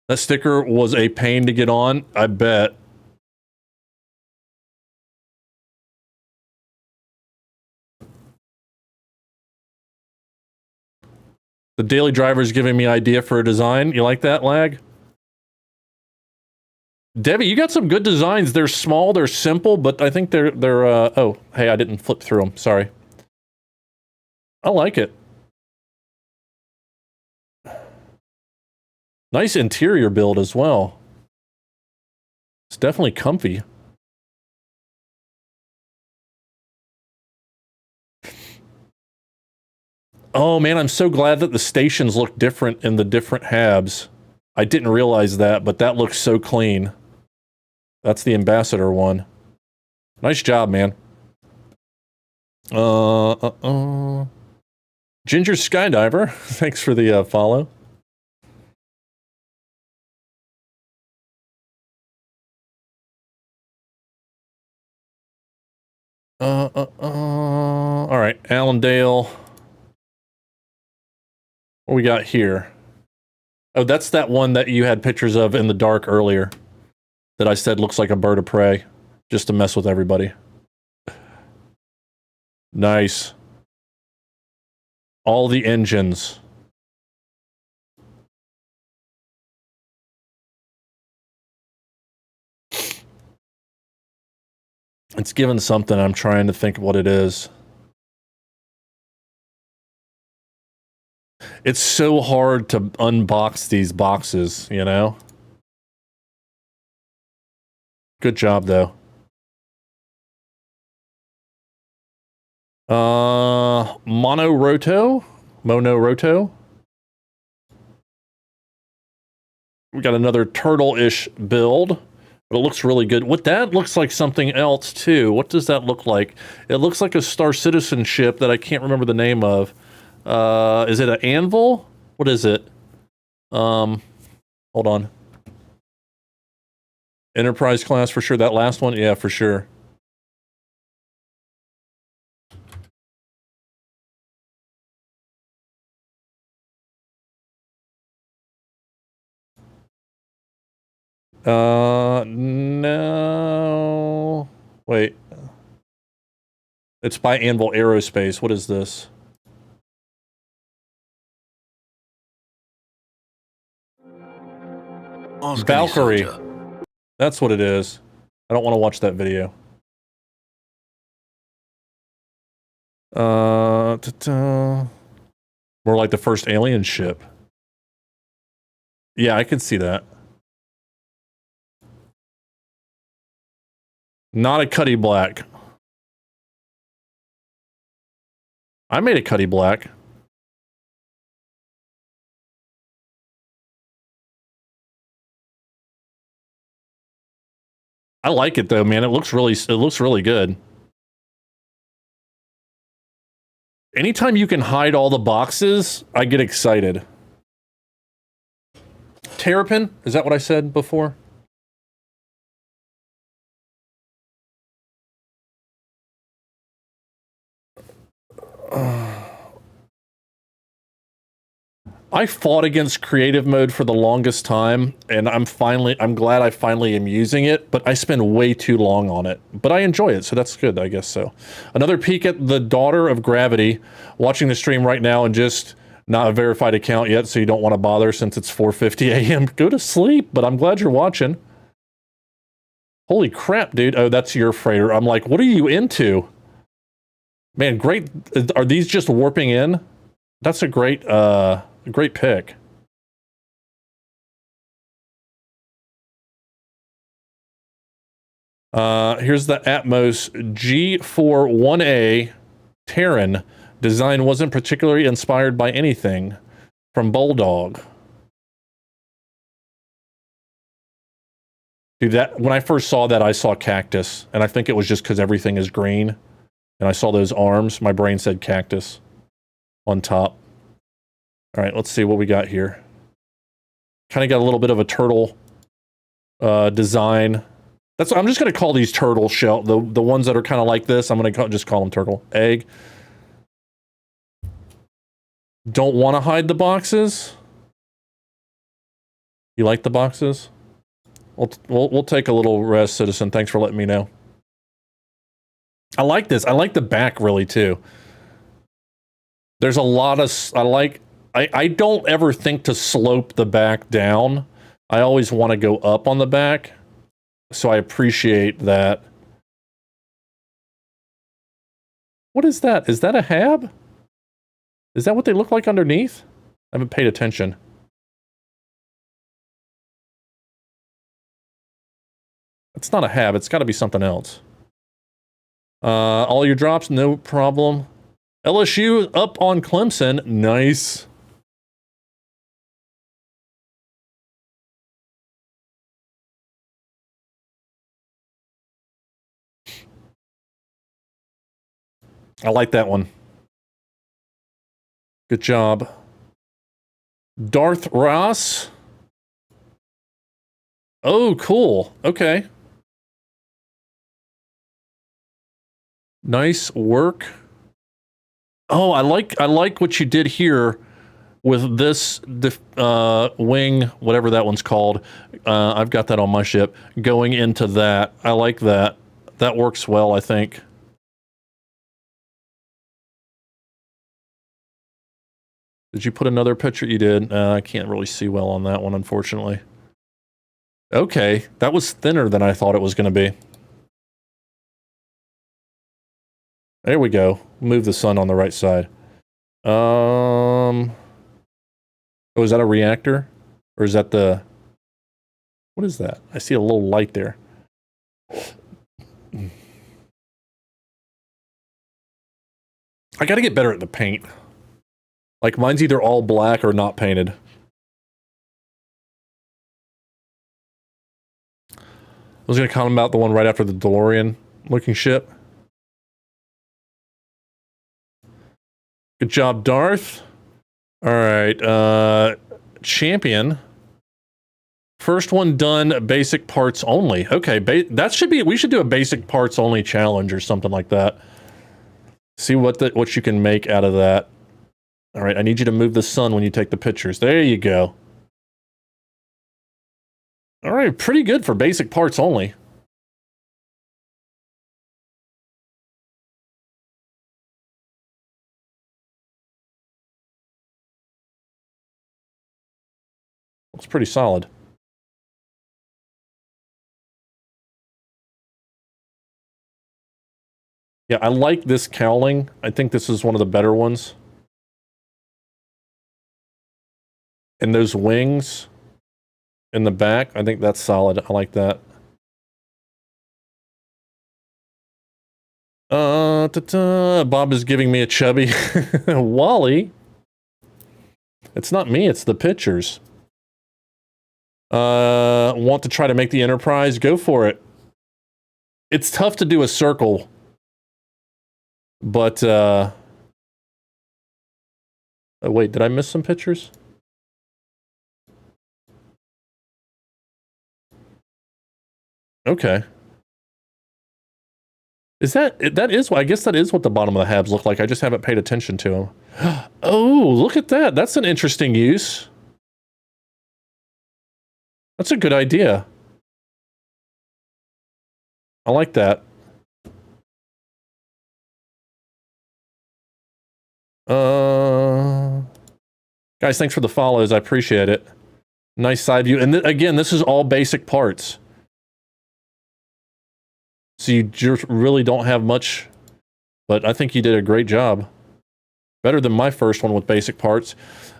That sticker was a pain to get on, I bet. The daily driver is giving me idea for a design. You like that, Lag? Debbie, you got some good designs. They're small, they're simple, but I think they're oh, hey, I didn't flip through them. Sorry. I like it. Nice interior build as well. It's definitely comfy. Oh man, I'm so glad that the stations look different in the different habs. I didn't realize that, but that looks so clean. That's the ambassador one. Nice job, man. Ginger Skydiver, thanks for the follow. All right, Allendale. What we got here? Oh, that's that one that you had pictures of in the dark earlier that I said looks like a bird of prey, just to mess with everybody. Nice. All the engines. It's given something. I'm trying to think what it is. It's so hard to unbox these boxes, you know? Good job, though. Monoroto? We got another turtle-ish build But it looks really good. What that looks like something else too. What does that look like? It looks like a Star Citizen ship that I can't remember the name of. Is it an Anvil? What is it? Hold on. Enterprise class for sure. That last one? Yeah, for sure. No. Wait. It's by Anvil Aerospace. What is this? Valkyrie. That's what it is. I don't want to watch that video. More like the first alien ship. Yeah, I can see that. Not a Cuddy black. I made a Cuddy black. I like it though, man. It looks really good. Anytime you can hide all the boxes, I get excited. Terrapin? Is that what I said before? I fought against creative mode for the longest time, and I'm glad I finally am using it, but I spend way too long on it. But I enjoy it, so that's good, I guess so. Another peek at the daughter of Gravity, watching the stream right now and just not a verified account yet, so you don't want to bother since it's 4:50 a.m. Go to sleep, but I'm glad you're watching. Holy crap, dude. Oh, that's your freighter. I'm like, what are you into? Man, great. Are these just warping in? That's a great pick. Here's the Atmos G41A Terran. Design wasn't particularly inspired by anything from Bulldog. Dude, when I first saw that, I saw cactus, and I think it was just because everything is green, and I saw those arms. My brain said cactus on top. All right, let's see what we got here. Kind of got a little bit of a turtle design. I'm just going to call these turtle shell, the ones that are kind of like this. I'm going to just call them turtle. Egg. Don't want to hide the boxes? You like the boxes? We'll take a little rest, citizen. Thanks for letting me know. I like this. I like the back really too. There's a lot of I don't ever think to slope the back down. I always want to go up on the back. So I appreciate that. What is that? Is that a hab? Is that what they look like underneath? I haven't paid attention. It's not a hab. It's got to be something else. All your drops, no problem. LSU up on Clemson. Nice. I like that one. Good job. Darth Ross. Oh, cool. Okay. Nice work. Oh, I like what you did here with this wing, whatever that one's called. I've got that on my ship. Going into that. I like that. That works well, I think. Did you put another picture? You did. I can't really see well on that one, unfortunately. Okay, that was thinner than I thought it was going to be. There we go. Move the sun on the right side. Oh, is that a reactor? Or is that the... What is that? I see a little light there. I gotta get better at the paint. Like, mine's either all black or not painted. was going to comment about the one right after the DeLorean looking ship. Good job, Darth. All right, Champion. First one done, basic parts only. Okay, that should be, we should do a basic parts only challenge or something like that. See what you can make out of that. All right, I need you to move the sun when you take the pictures. There you go. All right, pretty good for basic parts only. Looks pretty solid. Yeah, I like this cowling. I think this is one of the better ones. And those wings in the back, I think that's solid. I like that. Bob is giving me a chubby. Wally. It's not me, it's the pictures. Want to try to make the Enterprise? Go for it. It's tough to do a circle. But, oh, wait, did I miss some pictures? Okay. Is that is, I guess that is what the bottom of the habs look like. I just haven't paid attention to them. Oh, look at that. That's an interesting use. That's a good idea. I like that. Guys, thanks for the follows. I appreciate it. Nice side view. And again, this is all basic parts. So you just really don't have much, but I think you did a great job. Better than my first one with basic parts.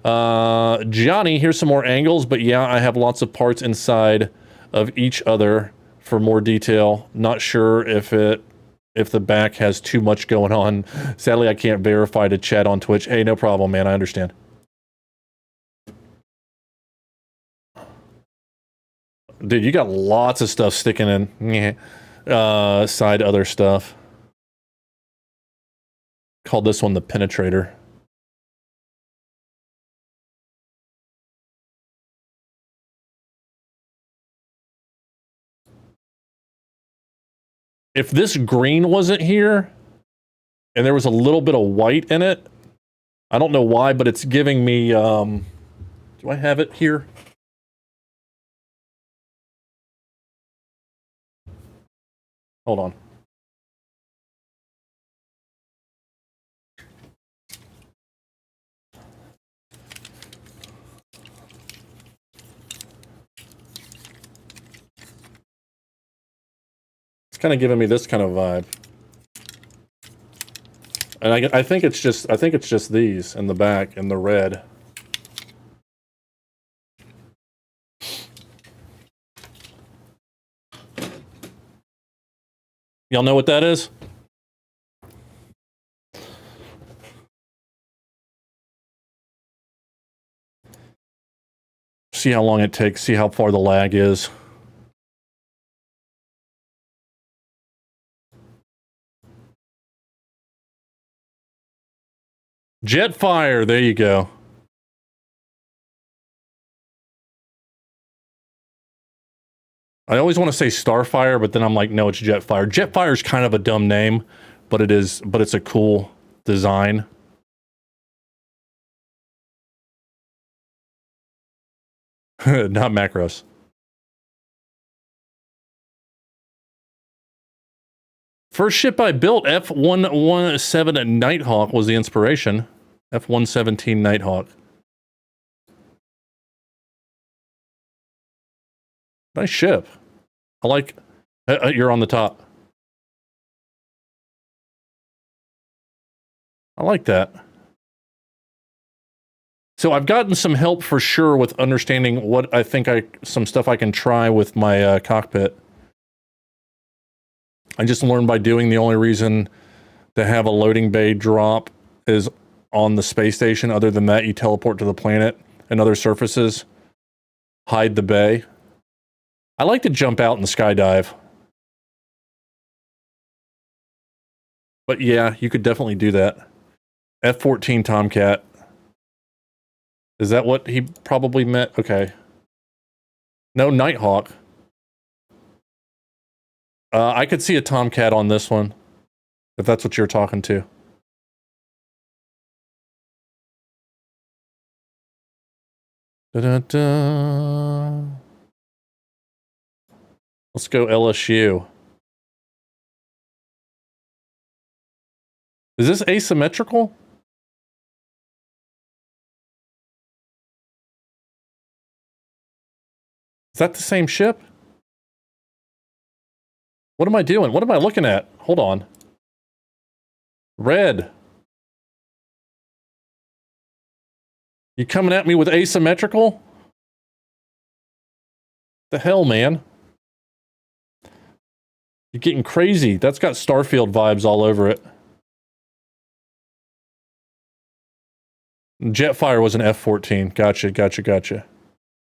Johnny, here's some more angles, but yeah, I have lots of parts inside of each other for more detail. Not sure if the back has too much going on. Sadly, I can't verify to chat on Twitch. Hey, no problem, man. I understand. Dude, you got lots of stuff sticking in. Side other stuff. Called this one the Penetrator. If this green wasn't here, and there was a little bit of white in it, I don't know why, but it's giving me, do I have it here? Hold on. It's kind of giving me this kind of vibe. And I think it's just these in the back in the red. Y'all know what that is? See how long it takes, see how far the lag is. Jetfire, there you go. I always want to say Starfire, but then I'm like, no, it's Jetfire. Jetfire is kind of a dumb name, but it's a cool design. Not macros. First ship I built, F117 Nighthawk was the inspiration. F117 Nighthawk. Nice ship. I like... you're on the top. I like that. So I've gotten some help for sure with understanding what I think some stuff I can try with my cockpit. I just learned by doing. The only reason to have a loading bay drop is on the space station. Other than that, you teleport to the planet and other surfaces. Hide the bay. I like to jump out and skydive. But yeah, you could definitely do that. F-14 Tomcat. Is that what he probably meant? Okay. No, Nighthawk. I could see a Tomcat on this one, if that's what you're talking to. Da-da-da. Let's go LSU. Is this asymmetrical? Is that the same ship? What am I doing? What am I looking at? Hold on. Red. You coming at me with asymmetrical? The hell, man? You're getting crazy. That's got Starfield vibes all over it. Jetfire was an F-14. Gotcha, gotcha, gotcha.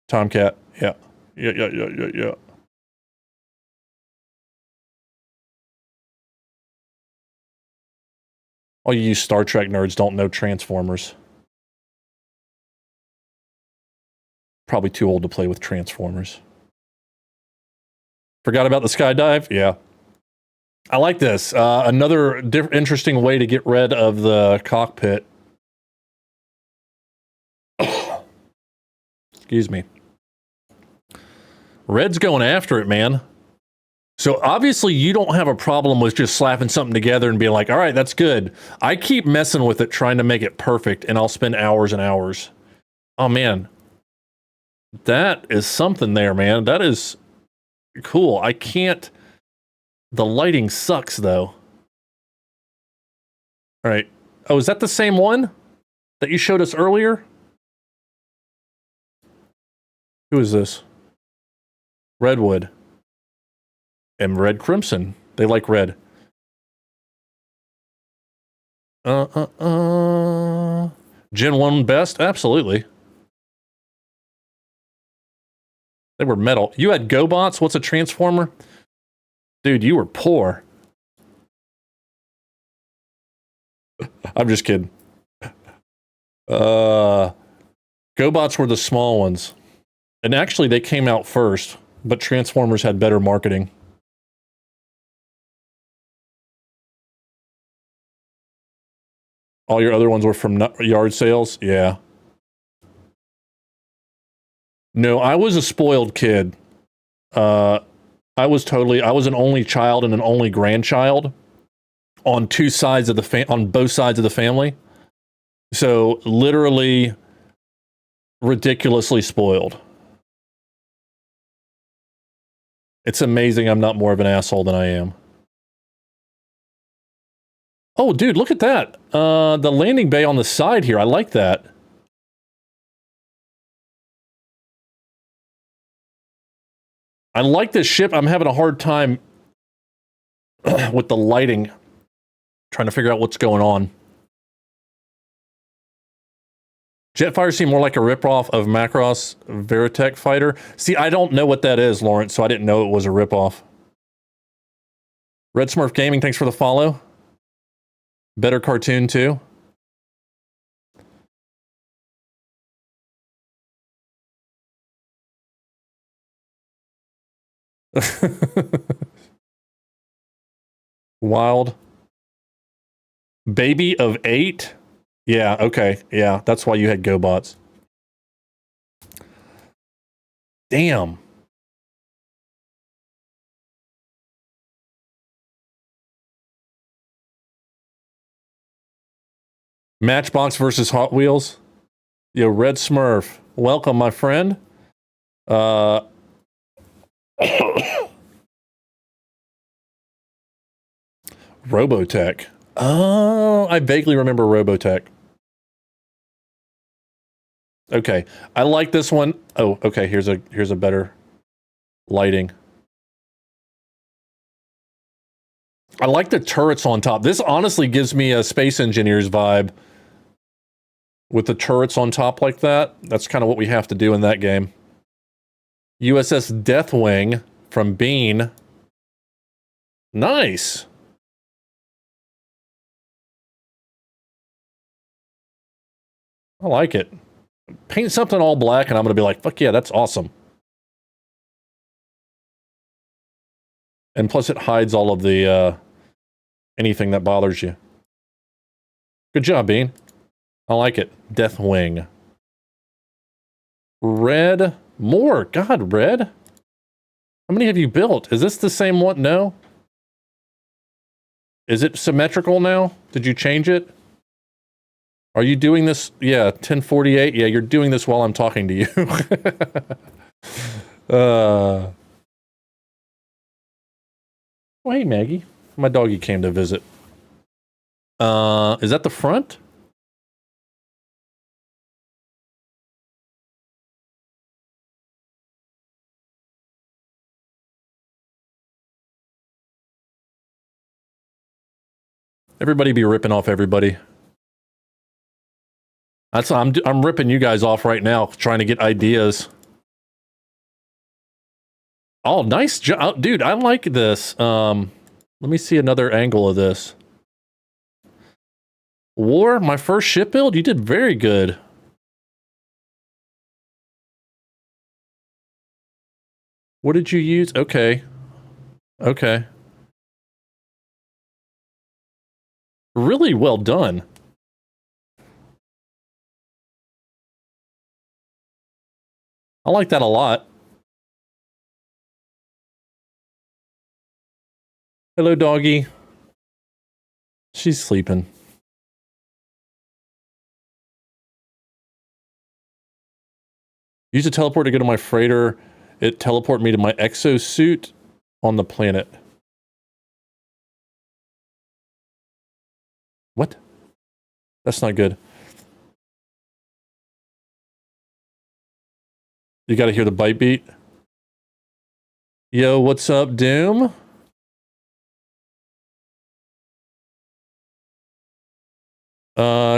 Tomcat. Yeah. Yeah. All you Star Trek nerds don't know Transformers. Probably too old to play with Transformers. Forgot about the skydive? Yeah. I like this. Another interesting way to get rid of the cockpit. Excuse me. Red's going after it, man. So obviously you don't have a problem with just slapping something together and being like, all right, that's good. I keep messing with it, trying to make it perfect, and I'll spend hours and hours. Oh, man. That is something there, man. That is cool. I can't... The lighting sucks, though. All right. Oh, is that the same one that you showed us earlier? Who is this? Redwood. And Red Crimson. They like red. Gen 1 best? Absolutely. They were metal. You had GoBots? What's a transformer? Dude, you were poor. I'm just kidding. GoBots were the small ones. And actually, they came out first, but Transformers had better marketing. All your other ones were from yard sales? Yeah. No, I was a spoiled kid. I was an only child and an only grandchild on two sides of the on both sides of the family. So literally ridiculously spoiled. It's amazing I'm not more of an asshole than I am. Oh, dude, look at that. The landing bay on the side here. I like that. I like this ship. I'm having a hard time with the lighting. Trying to figure out what's going on. Jetfire seemed more like a ripoff of Macross Veritech Fighter. See, I don't know what that is, Lawrence, so I didn't know it was a ripoff. Red Smurf Gaming, thanks for the follow. Better cartoon, too. Wild. Baby of 8? Yeah, okay. Yeah, that's why you had GoBots. Damn. Matchbox versus Hot Wheels. Yo, Red Smurf. Welcome, my friend. Robotech. Oh, I vaguely remember Robotech. Okay, I like this one. Oh, okay, here's a better lighting. I like the turrets on top. This honestly gives me a Space Engineers vibe. With the turrets on top like that. That's kind of what we have to do in that game. USS Deathwing from Bean. Nice. I like it. Paint something all black and I'm going to be like, fuck yeah, that's awesome. And plus it hides all of the, anything that bothers you. Good job, Bean. I like it. Deathwing. Red. More. God, red. How many have you built? Is this the same one? No. Is it symmetrical now? Did you change it? Are you doing this? Yeah, 1048. Yeah, you're doing this while I'm talking to you. Oh, hey, Maggie. My doggy came to visit. Is that the front? Everybody be ripping off everybody. That's I'm ripping you guys off right now, trying to get ideas. Oh, nice job, dude. I like this. Let me see another angle of this. War, my first ship build. You did very good. What did you use? Okay. Okay. Really well done. I like that a lot. Hello, doggy. She's sleeping. Use a teleport to go to my freighter. It teleported me to my exosuit on the planet. What? That's not good. You gotta hear the bite beat. Yo, what's up, Doom?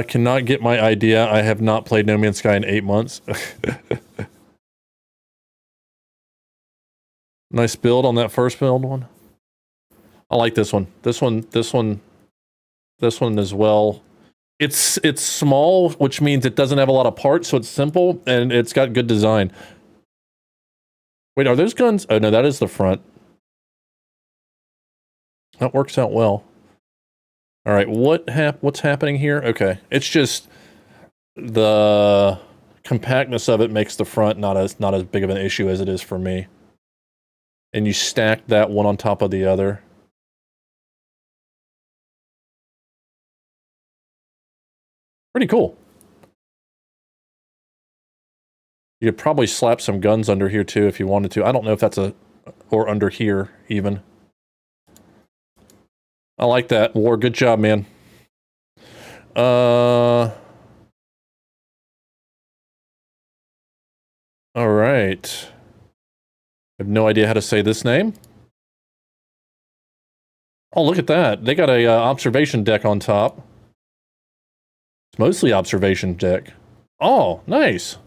Cannot get my idea. I have not played No Man's Sky in 8 months. Nice build on that first build one. I like this one. This one as well. It's small, which means it doesn't have a lot of parts, so it's simple, and it's got good design. Wait, are those guns? Oh, no, that is the front. That works out well. All right, what's happening here? Okay, it's just the compactness of it makes the front not as big of an issue as it is for me. And you stack that one on top of the other. Pretty cool. You could probably slap some guns under here too if you wanted to. I don't know if that's or under here even. I like that. War, good job, man. All right. I have no idea how to say this name. Oh, look at that. They got a observation deck on top. It's mostly observation deck. Oh, nice.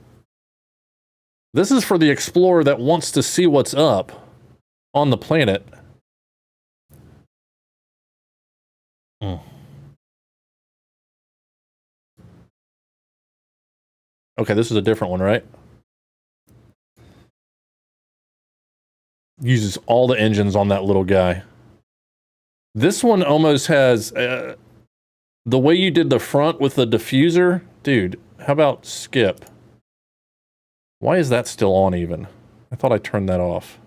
This is for the explorer that wants to see what's up on the planet. Okay, this is a different one, right? Uses all the engines on that little guy. This one almost has... the way you did the front with the diffuser... Dude, how about skip? Why is that still on even? I thought I turned that off.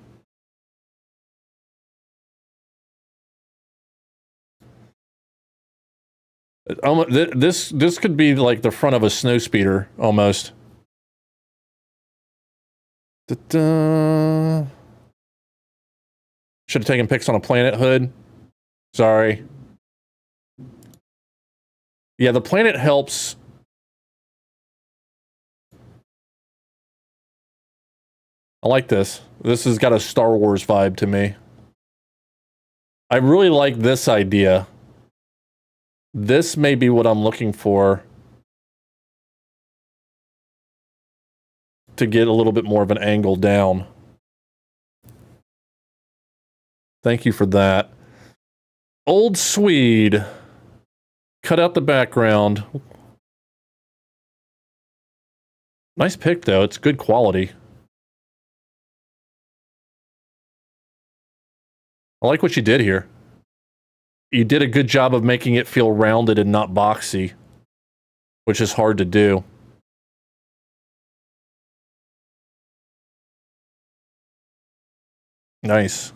This could be like the front of a snowspeeder, almost. Da-da. Should have taken pics on a planet hood. Sorry. Yeah, the planet helps. I like this. This has got a Star Wars vibe to me. I really like this idea. This may be what I'm looking for to get a little bit more of an angle down. Thank you for that. Old Swede. Cut out the background. Nice pick, though. It's good quality. I like what you did here. You did a good job of making it feel rounded and not boxy, which is hard to do. Nice.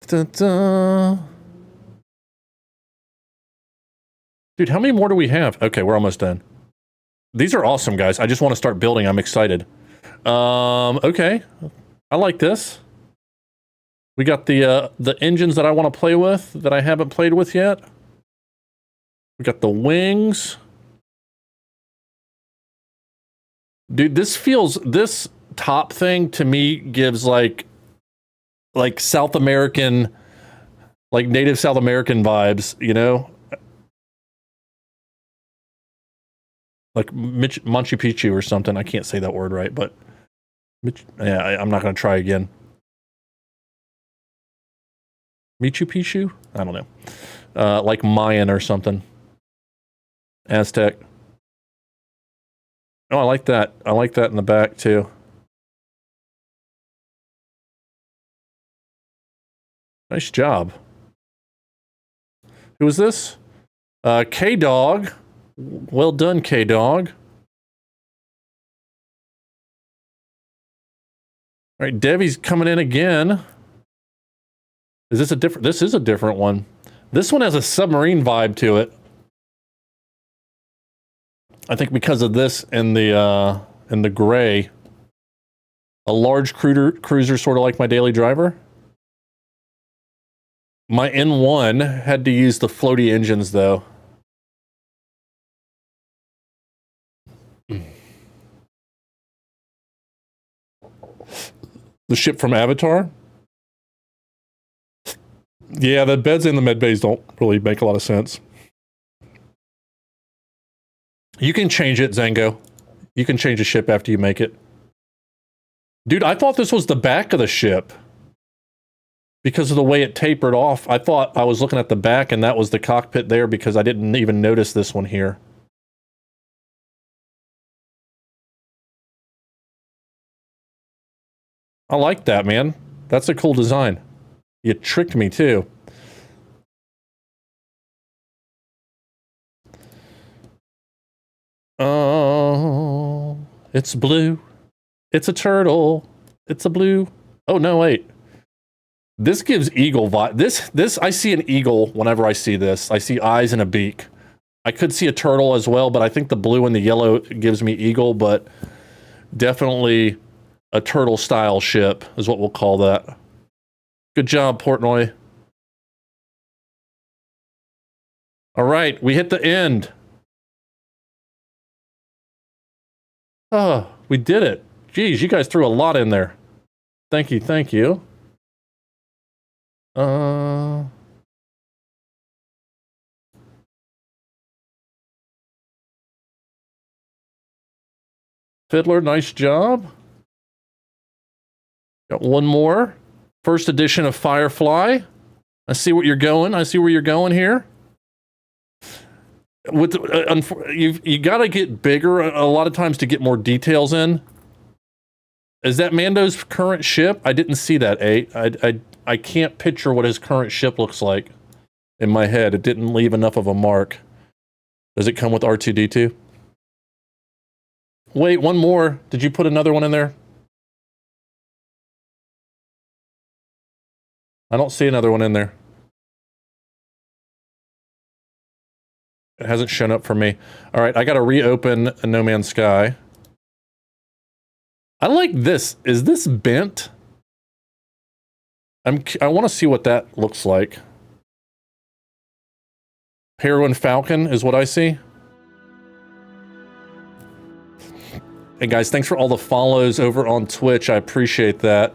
Da-da. Dude, how many more do we have? Okay, we're almost done. These are awesome, guys. I just want to start building. I'm excited. Okay. I like this. We got the engines that I want to play with that I haven't played with yet. We got the wings. Dude, this top thing to me gives like South American, like native South American vibes, you know? Like Machu Picchu or something. I can't say that word right, but yeah, I'm not going to try again. Machu Picchu? I don't know. Like Mayan or something. Aztec. Oh, I like that. I like that in the back, too. Nice job. Who is this? K-Dog. Well done, K-Dog. All right, Debbie's coming in again. Is this a different... This is a different one. This one has a submarine vibe to it. I think because of this and the gray. A large cruiser, sort of like my daily driver. My N1 had to use the floaty engines, though. The ship from Avatar? Yeah, the beds in the med bays don't really make a lot of sense. You can change it, Zango. You can change a ship after you make it. Dude, I thought this was the back of the ship. Because of the way it tapered off, I thought I was looking at the back and that was the cockpit there because I didn't even notice this one here. I like that, man. That's a cool design. You tricked me, too. Oh, it's blue. It's a turtle. It's a blue. Oh, no, wait. This gives eagle vibe. This, I see an eagle whenever I see this. I see eyes and a beak. I could see a turtle as well, but I think the blue and the yellow gives me eagle, but definitely a turtle-style ship is what we'll call that. Good job, Portnoy. All right, we hit the end. Oh, we did it. Geez, you guys threw a lot in there. Thank you, thank you. Fiddler, nice job. Got one more. First edition of Firefly. I see what you're going. I see where you're going here. With you got to get bigger a lot of times to get more details in. Is that Mando's current ship? I didn't see that. I can't picture what his current ship looks like in my head. It didn't leave enough of a mark. Does it come with R2-D2? Wait, one more. Did you put another one in there? I don't see another one in there. It hasn't shown up for me. All right, I got to reopen No Man's Sky. I like this. Is this bent? I want to see what that looks like. Heroine Falcon is what I see. Hey guys, thanks for all the follows over on Twitch. I appreciate that.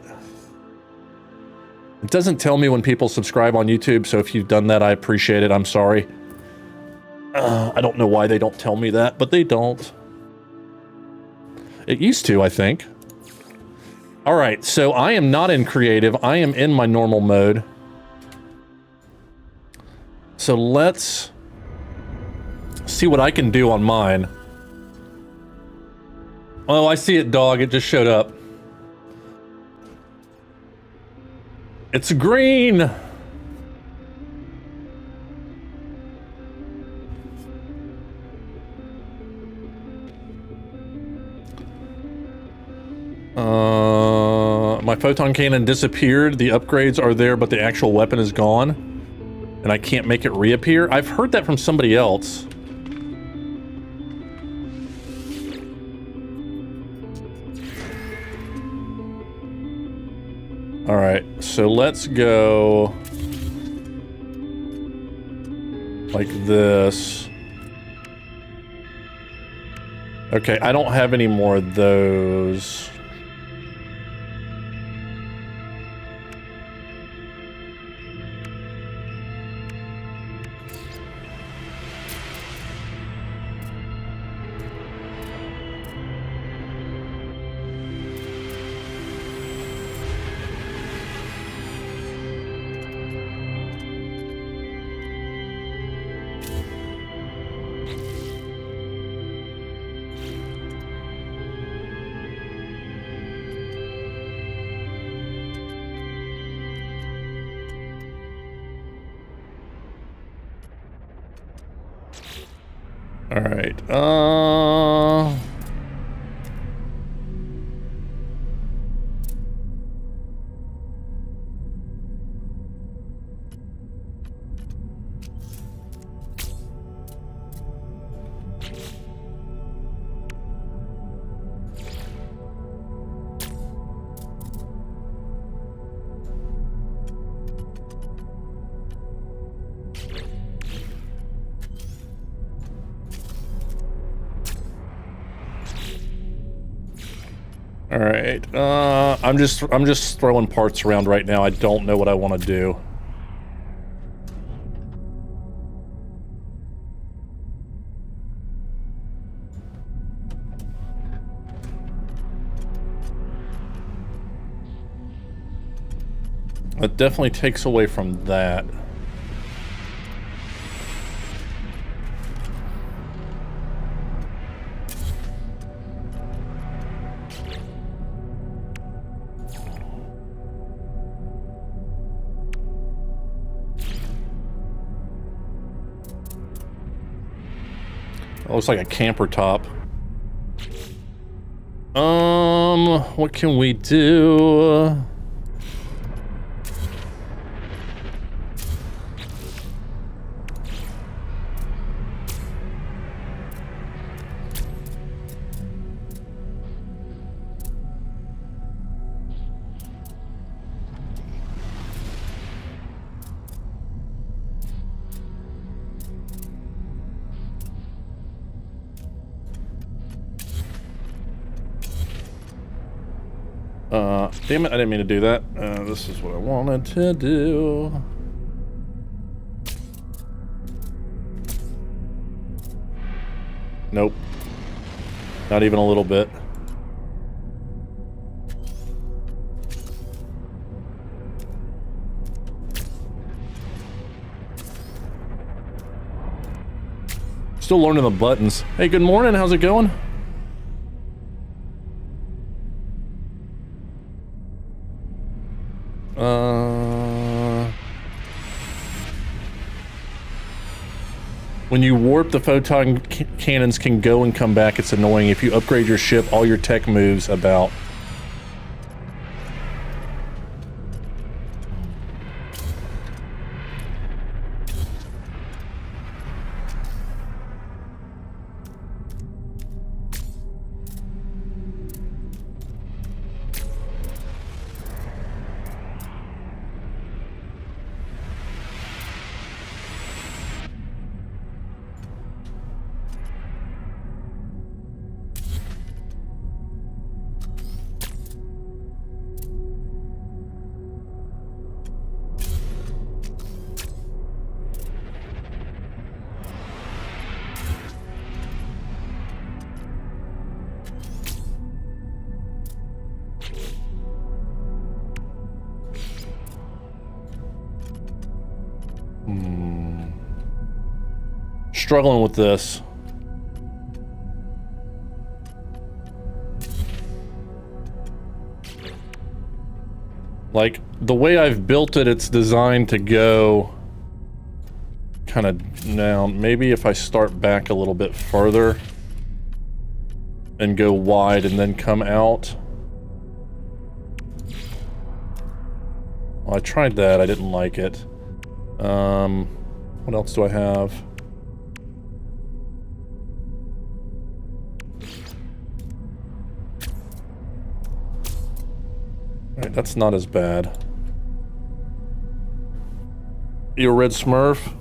It doesn't tell me when people subscribe on YouTube, so if you've done that, I appreciate it. I'm sorry. I don't know why they don't tell me that, but they don't. It used to, I think. All right, so I am not in creative. I am in my normal mode. So let's see what I can do on mine. Oh, I see it, dog. It just showed up. It's green. My photon cannon disappeared. The upgrades are there, but the actual weapon is gone. And I can't make it reappear. I've heard that from somebody else. All right, so let's go like this. Okay, I don't have any more of those. All right. All right, I'm just throwing parts around right now. I don't know what I want to do. It definitely takes away from that. Looks like a camper top. What can we do? Damn it, I didn't mean to do that. This is what I wanted to do. Nope. Not even a little bit. Still learning the buttons. Hey, good morning, how's it going? When you warp, the photon cannons can go and come back. It's annoying. If you upgrade your ship, all your tech moves about. struggling with this. Like, the way I've built it, it's designed to go kind of down. Maybe if I start back a little bit further and go wide and then come out. Well, I tried that. I didn't like it. What else do I have? Alright, that's not as bad. You a red Smurf?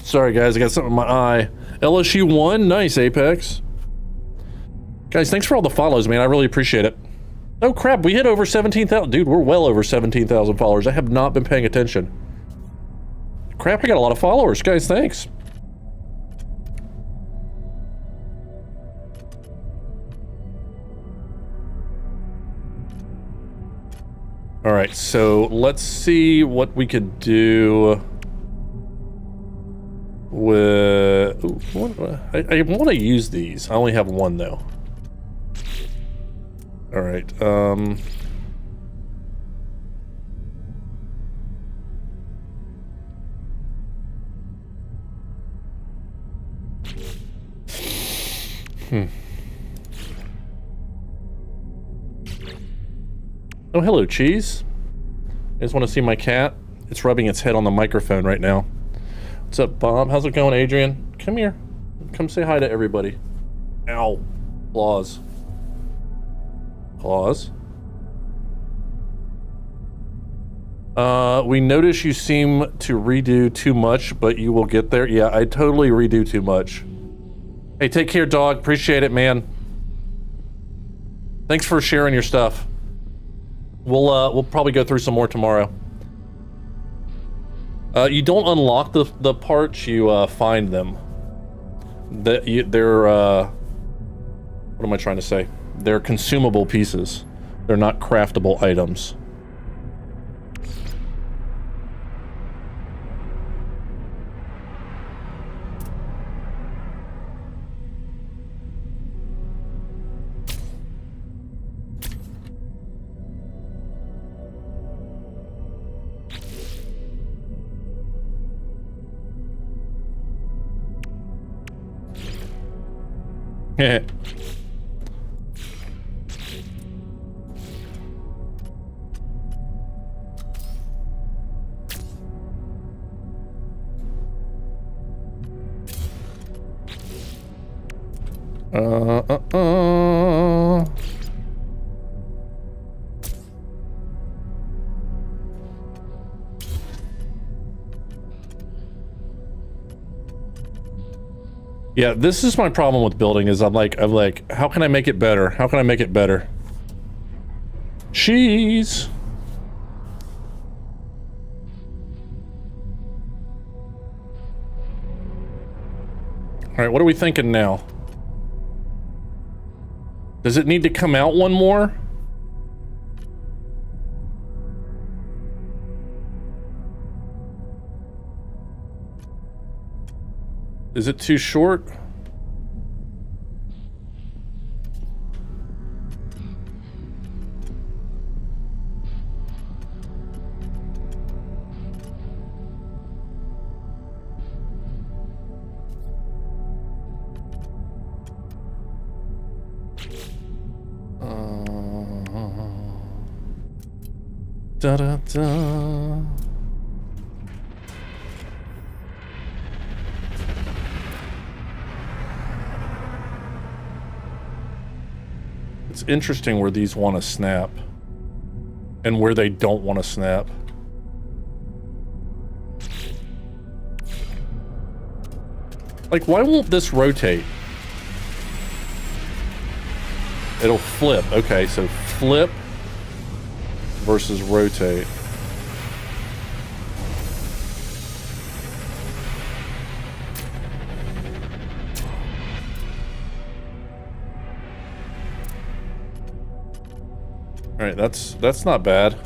Sorry guys, I got something in my eye. LSU won? Nice, Apex. Guys, thanks for all the follows, man. I really appreciate it. Oh crap, we hit over 17,000. Dude, we're well over 17,000 followers. I have not been paying attention. Crap, I got a lot of followers. Guys, thanks. Alright, so let's see what we could do with... Ooh, I want to use these. I only have one, though. Alright, Oh, hello, Cheese. You guys want to see my cat? It's rubbing its head on the microphone right now. What's up, Bob? How's it going, Adrian? Come here. Come say hi to everybody. Ow. Claws. Claws. We notice you seem to redo too much, but you will get there. Yeah, I totally redo too much. Hey, take care, dog. Appreciate it, man. Thanks for sharing your stuff. We'll probably go through some more tomorrow. You don't unlock the parts, you find them. They're what am I trying to say? They're consumable pieces. They're not craftable items. Heh. Yeah, this is my problem with building is I'm like, how can I make it better? How can I make it better? Cheese. All right, what are we thinking now? Does it need to come out one more? Is it too short? Da-da-da. It's interesting where these want to snap and where they don't want to snap. Like, why won't this rotate? It'll flip. Okay, so flip versus rotate. All right, that's not bad.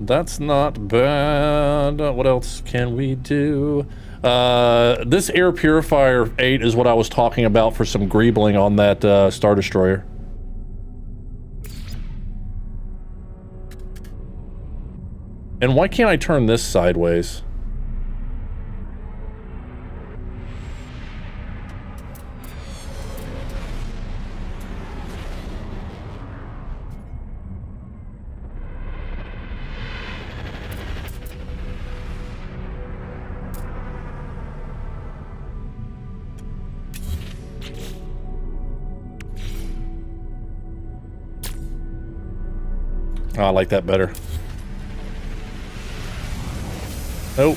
That's not bad. What else can we do? This air purifier 8 is what I was talking about for some greebling on that Star Destroyer. And why can't I turn this sideways? Oh, I like that better. Nope.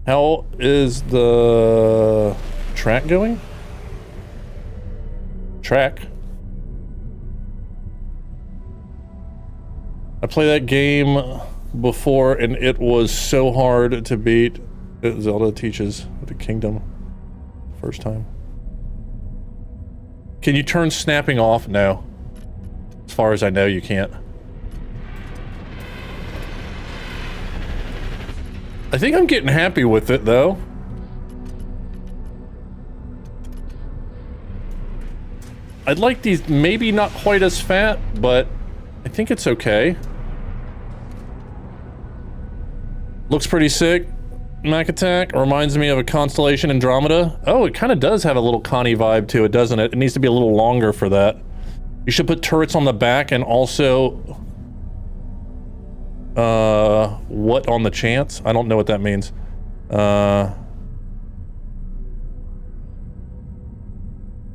How is the track going? Track. I played that game before and it was so hard to beat. Zelda teaches the kingdom first time. Can you turn snapping off? No. As far as I know, you can't. I think I'm getting happy with it though. I'd like these maybe not quite as fat, but I think it's okay. Looks pretty sick. Mac Attack reminds me of a Constellation Andromeda. Oh, it kind of does have a little Connie vibe to it, doesn't it? It needs to be a little longer for that. You should put turrets on the back and also... what on the chance? I don't know what that means.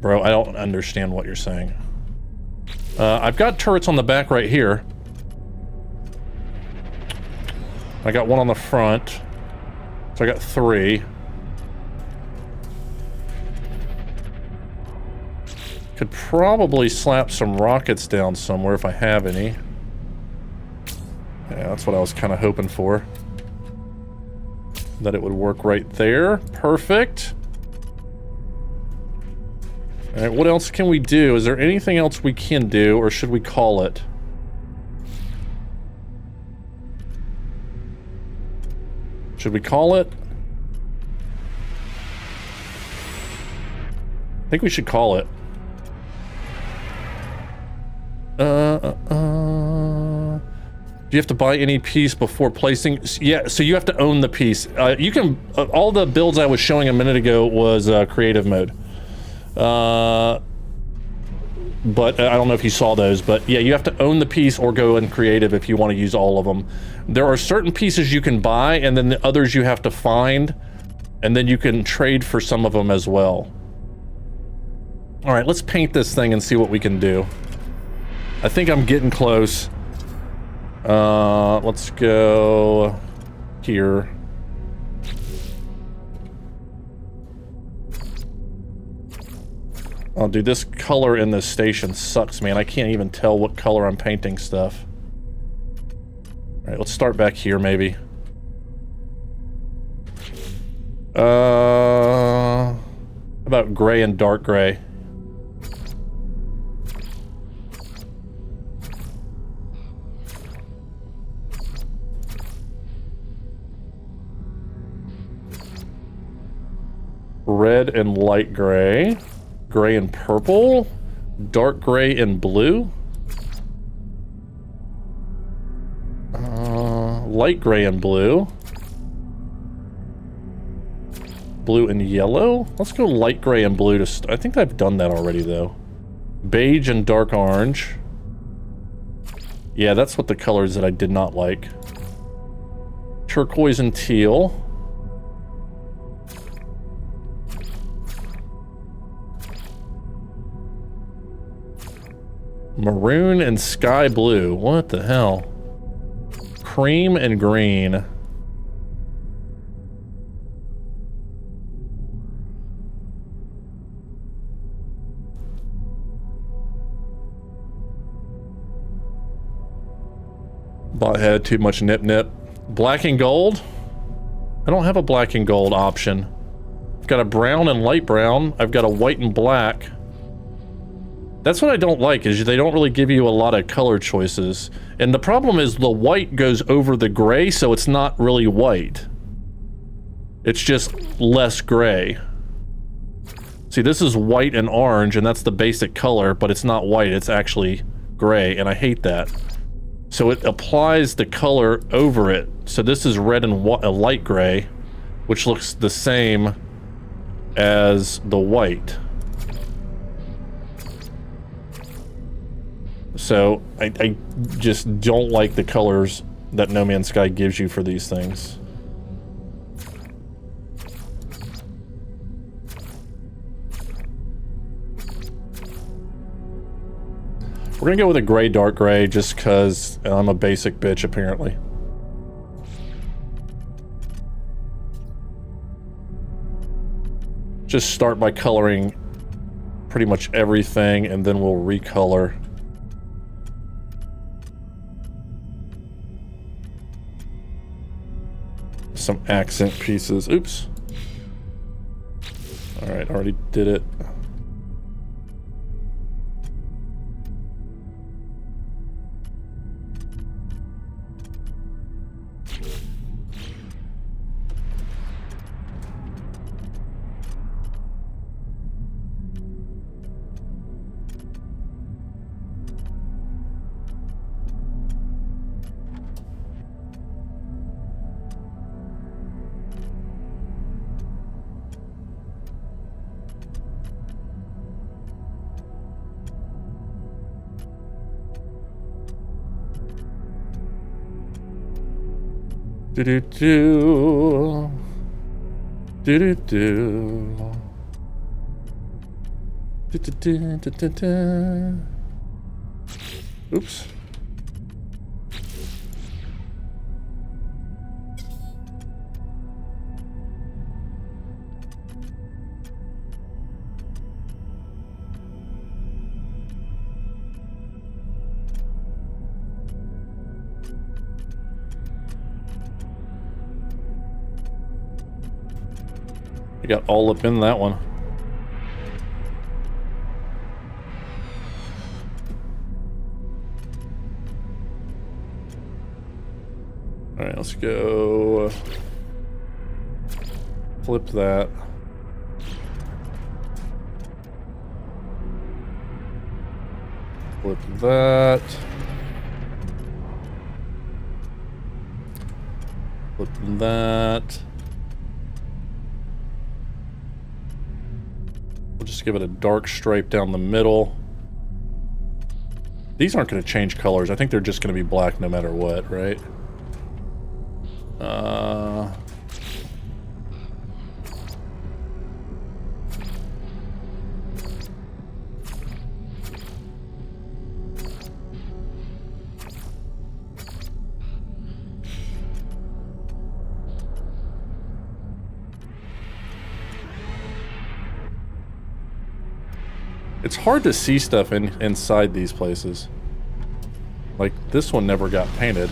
Bro, I don't understand what you're saying. I've got turrets on the back right here. I got one on the front. So I got 3. Could probably slap some rockets down somewhere if I have any. Yeah, that's what I was kind of hoping for. That it would work right there. Perfect. Alright, what else can we do? Is there anything else we can do, or should we call it? Should we call it? I think we should call it. Do you have to buy any piece before placing? Yeah, so you have to own the piece. You can, all the builds I was showing a minute ago was creative mode. But I don't know if you saw those, but yeah, you have to own the piece or go in creative if you want to use all of them. There are certain pieces you can buy, and then the others you have to find, and then you can trade for some of them as well. All right, let's paint this thing and see what we can do. I think I'm getting close. Let's go here. Oh, dude, this color in this station sucks, man. I can't even tell what color I'm painting stuff. All right, let's start back here, maybe. How about gray and dark gray? Red and light gray. Gray and purple. Dark gray and blue. Light gray and blue. Blue and yellow. Let's go light gray and blue to I think I've done that already though. Beige and dark orange. Yeah, that's what the colors that I did not like. Turquoise and teal. Maroon and sky blue. What the hell? Cream and green. Bot had too much nip nip. Black and gold? I don't have a black and gold option. I've got a brown and light brown. I've got a white and black. That's what I don't like, is they don't really give you a lot of color choices. And the problem is the white goes over the gray, so it's not really white. It's just less gray. See, this is white and orange, and that's the basic color, but it's not white, it's actually gray, and I hate that. So it applies the color over it. So this is red and light gray, which looks the same as the white. So I just don't like the colors that No Man's Sky gives you for these things. We're gonna go with a gray, dark gray, just because I'm a basic bitch, apparently. Just start by coloring pretty much everything, and then we'll recolor. Some accent pieces. Oops. Alright, already did it. Do-do-do. Do-do-do. Do-do-do-do-do-do. Oops. Got all up in that one. All right, let's go flip that. Flip that. Flip that. Just give it a dark stripe down the middle. These aren't going to change colors. I think they're just going to be black no matter what, right? It's hard to see stuff inside these places. Like, this one never got painted.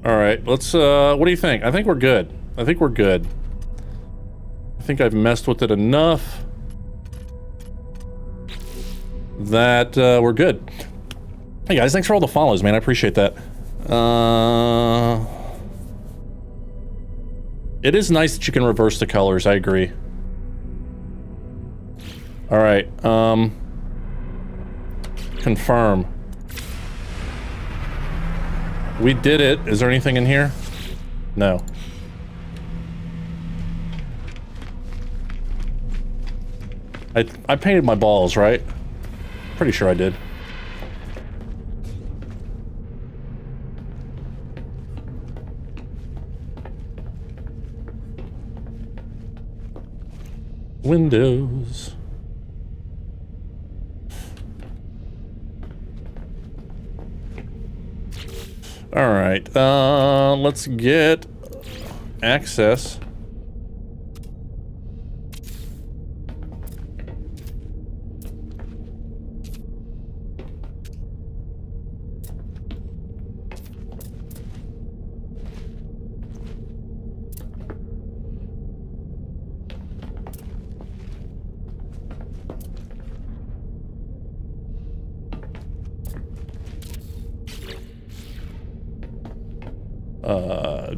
Alright, let's, what do you think? I think we're good. I think we're good. I think I've messed with it enough that, we're good. Hey guys, thanks for all the follows, man. I appreciate that. It is nice that you can reverse the colors, I agree. Alright, confirm. We did it. Is there anything in here? No. I painted my balls, right? Pretty sure I did. Windows. All right, let's get access.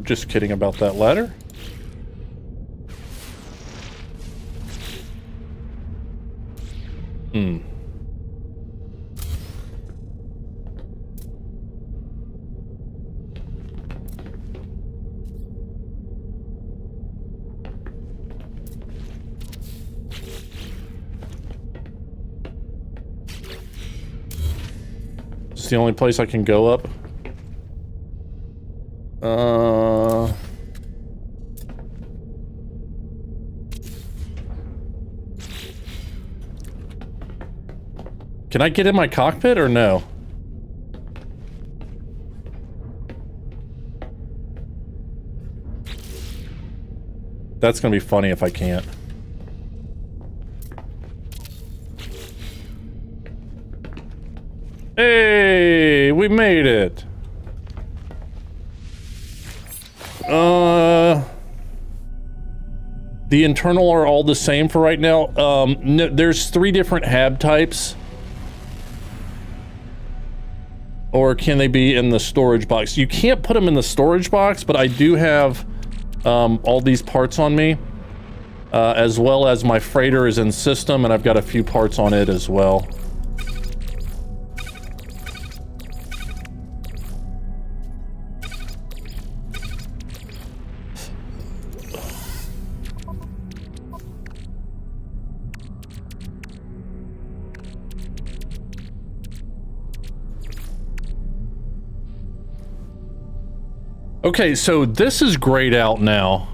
Just kidding about that ladder. It's the only place I can go up. Can I get in my cockpit or no? That's gonna be funny if I can't. Hey, we made it. The internal are all the same for right now. No, there's 3 different hab types. Or can they be in the storage box? You can't put them in the storage box, but I do have all these parts on me. As well as my freighter is in system, and I've got a few parts on it as well. Okay, so this is grayed out now.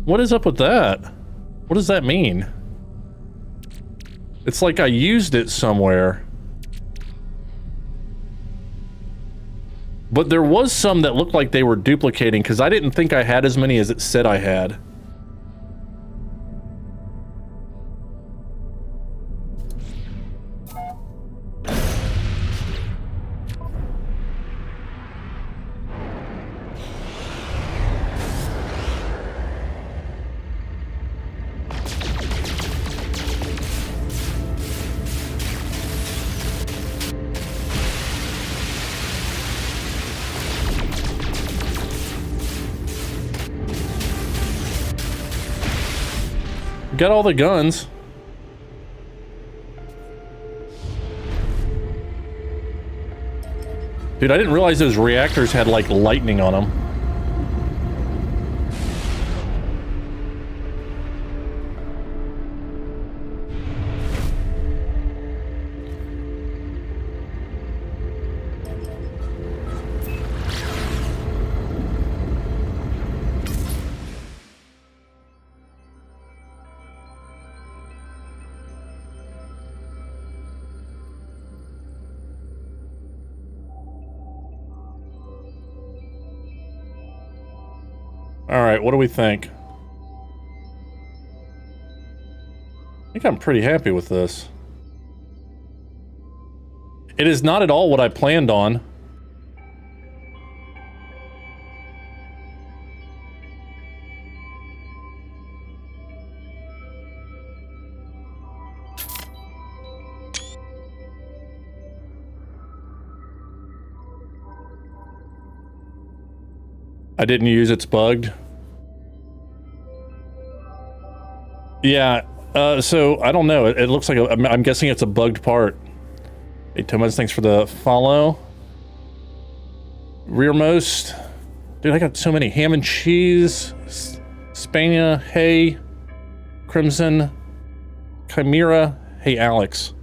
What is up with that? What does that mean? It's like I used it somewhere. But there was some that looked like they were duplicating, because I didn't think I had as many as it said I had. Got all the guns. Dude, I didn't realize those reactors had like lightning on them. Alright, what do we think? I think I'm pretty happy with this. It is not at all what I planned on. I didn't use it's bugged. Yeah, so I don't know. It looks like I'm guessing it's a bugged part. Hey, Thomas, thanks for the follow. Rearmost. Dude, I got so many. Ham and cheese, Spania, hay, Crimson, Chimera. Hey, Alex.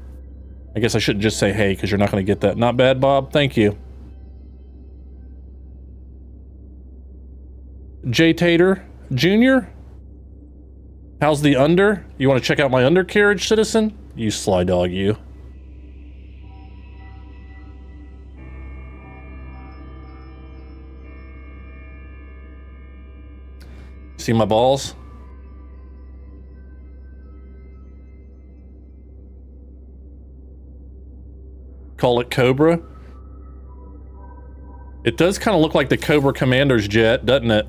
I guess I shouldn't just say hey, because you're not going to get that. Not bad, Bob. Thank you. J. Tater Jr. How's the under? You want to check out my undercarriage, citizen? You sly dog, you. See my balls? Call it Cobra. It does kind of look like the Cobra Commander's jet, doesn't it?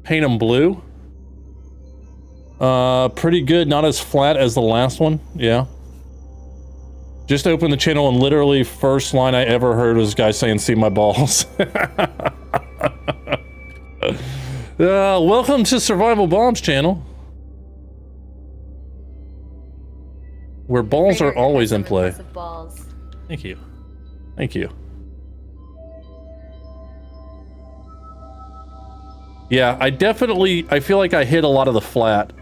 Paint them blue. Pretty good. Not as flat as the last one. Yeah. Just opened the channel and literally first line I ever heard was this guy saying, see my balls. Welcome to SurvivalBob's channel. Where balls are always in play. Balls. Thank you. Thank you. Yeah, I feel like I hit a lot of the flat.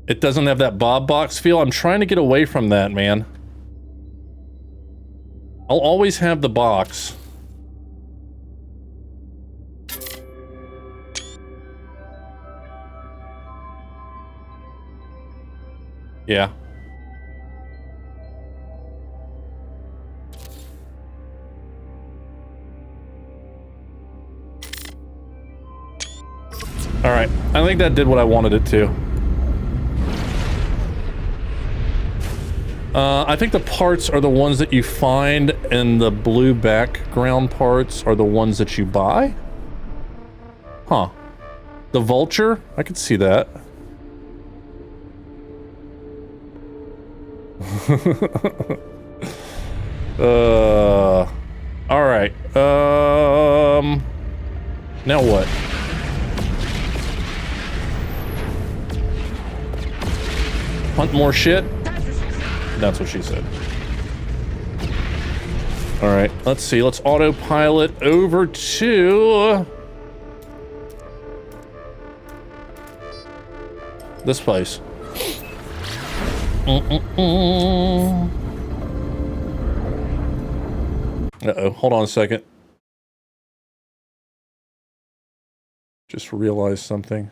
It doesn't have that Bob box feel. I'm trying to get away from that, man. I'll always have the box. Yeah. All right, I think that did what I wanted it to. I think the parts are the ones that you find, and the blue background parts are the ones that you buy? Huh. The vulture? I could see that. All right. Now what? Hunt more shit? That's what she said. All right, let's see. Let's autopilot over to this place. Uh-oh, hold on a second. Just realized something.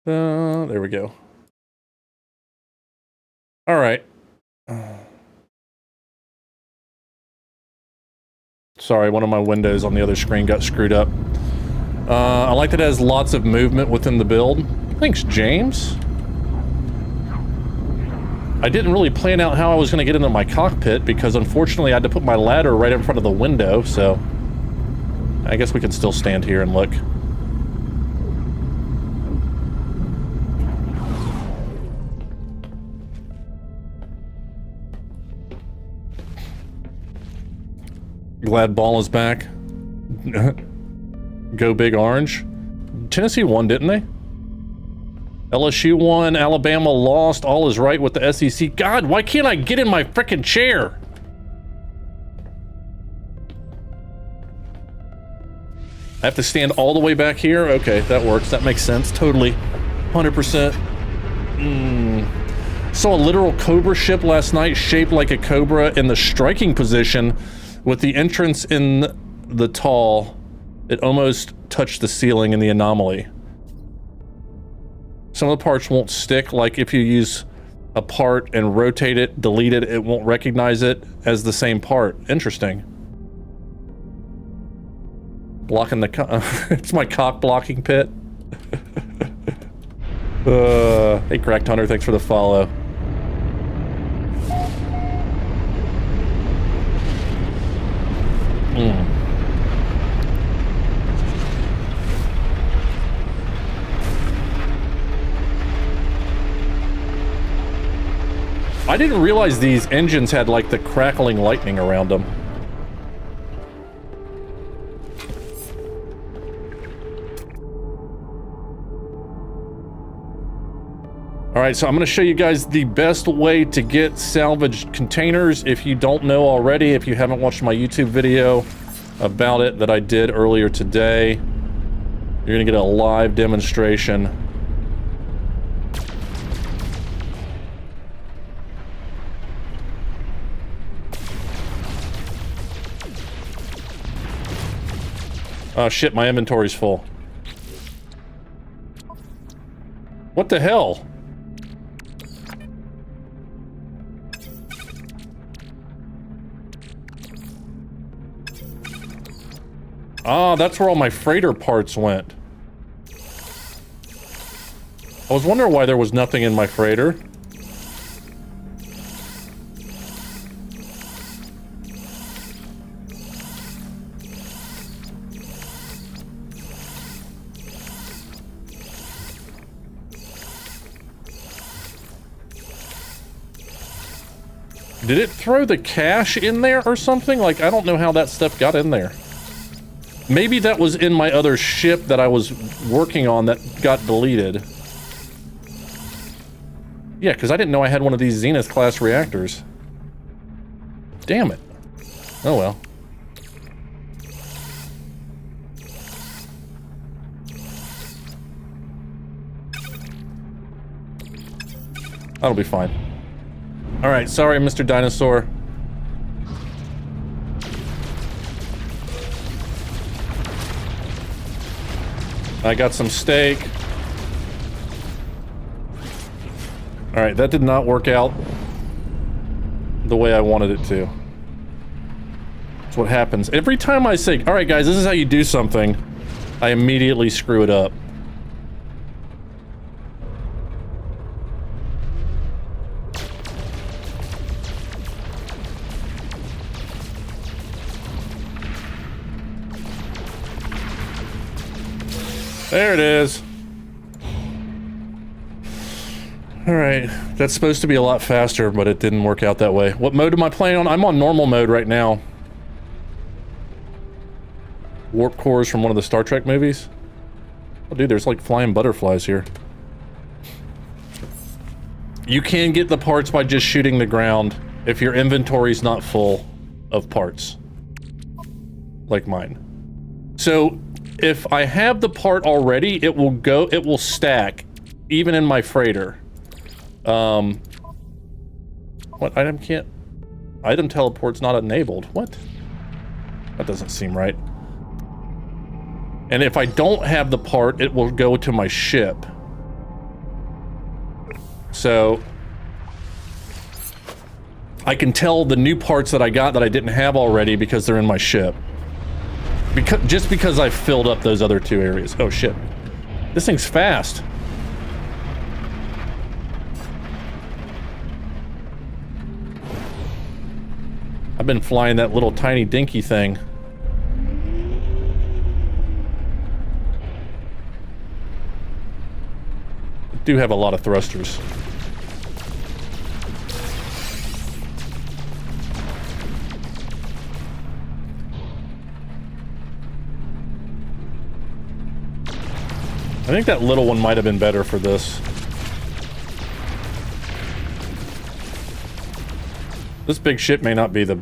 There we go. All right. Sorry, one of my windows on the other screen got screwed up. I like that it has lots of movement within the build. Thanks, James. I didn't really plan out how I was going to get into my cockpit because unfortunately I had to put my ladder right in front of the window, so I guess we can still stand here and look. Glad ball is back. Go Big Orange. Tennessee won, didn't they? LSU won, Alabama lost, all is right with the SEC. God, why can't I get in my frickin' chair? I have to stand all the way back here? Okay, that works. That makes sense. Totally. 100%. Saw a literal Cobra ship last night shaped like a Cobra in the striking position with the entrance in the tall. It almost touched the ceiling in the Anomaly. some of the parts won't stick. Like if you use a part and rotate it, delete it, it won't recognize it as the same part. Interesting. Blocking the it's my cock blocking pit. Hey Cracked Hunter, thanks for the follow. I didn't realize these engines had like the crackling lightning around them. Alright, so I'm going to show you guys the best way to get salvaged containers. If you don't know already, if you haven't watched my YouTube video about it that I did earlier today, you're going to get a live demonstration. Oh shit, my inventory's full. What the hell? Ah, that's where all my freighter parts went. I was wondering why there was nothing in my freighter. Did it throw the cache in there or something? Like, I don't know how that stuff got in there. Maybe that was in my other ship that I was working on that got deleted. Yeah, because I didn't know I had one of these Zenith-class reactors. Damn it. Oh well. That'll be fine. Alright, sorry, Mr. Dinosaur. I got some steak. Alright, that did not work out the way I wanted it to. That's what happens. Every time I say, alright guys, this is how you do something, I immediately screw it up. There it is. Alright, that's supposed to be a lot faster, but it didn't work out that way. What mode am I playing on? I'm on normal mode right now. Warp cores from one of the Star Trek movies. Oh dude, there's like flying butterflies here. You can get the parts by just shooting the ground if your inventory's not full of parts. Like mine. So, if I have the part already, it will stack, even in my freighter. What item can't? Item teleport's not enabled. What? That doesn't seem right. And if I don't have the part, it will go to my ship. So I can tell the new parts that I got that I didn't have already because they're in my ship. Just because I filled up those other two areas. Oh shit. This thing's fast. I've been flying that little tiny dinky thing. I do have a lot of thrusters. I think that little one might have been better for this. This big ship may not be the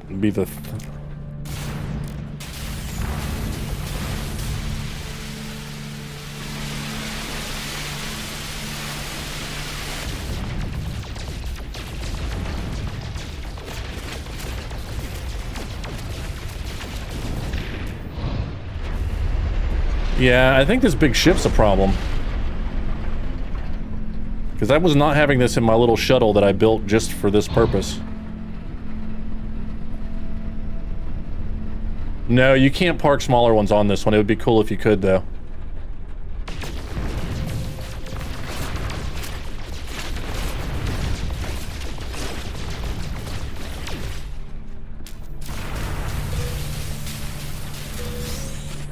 Yeah, I think this big ship's a problem. Because I was not having this in my little shuttle that I built just for this purpose. No, you can't park smaller ones on this one. It would be cool if you could, though.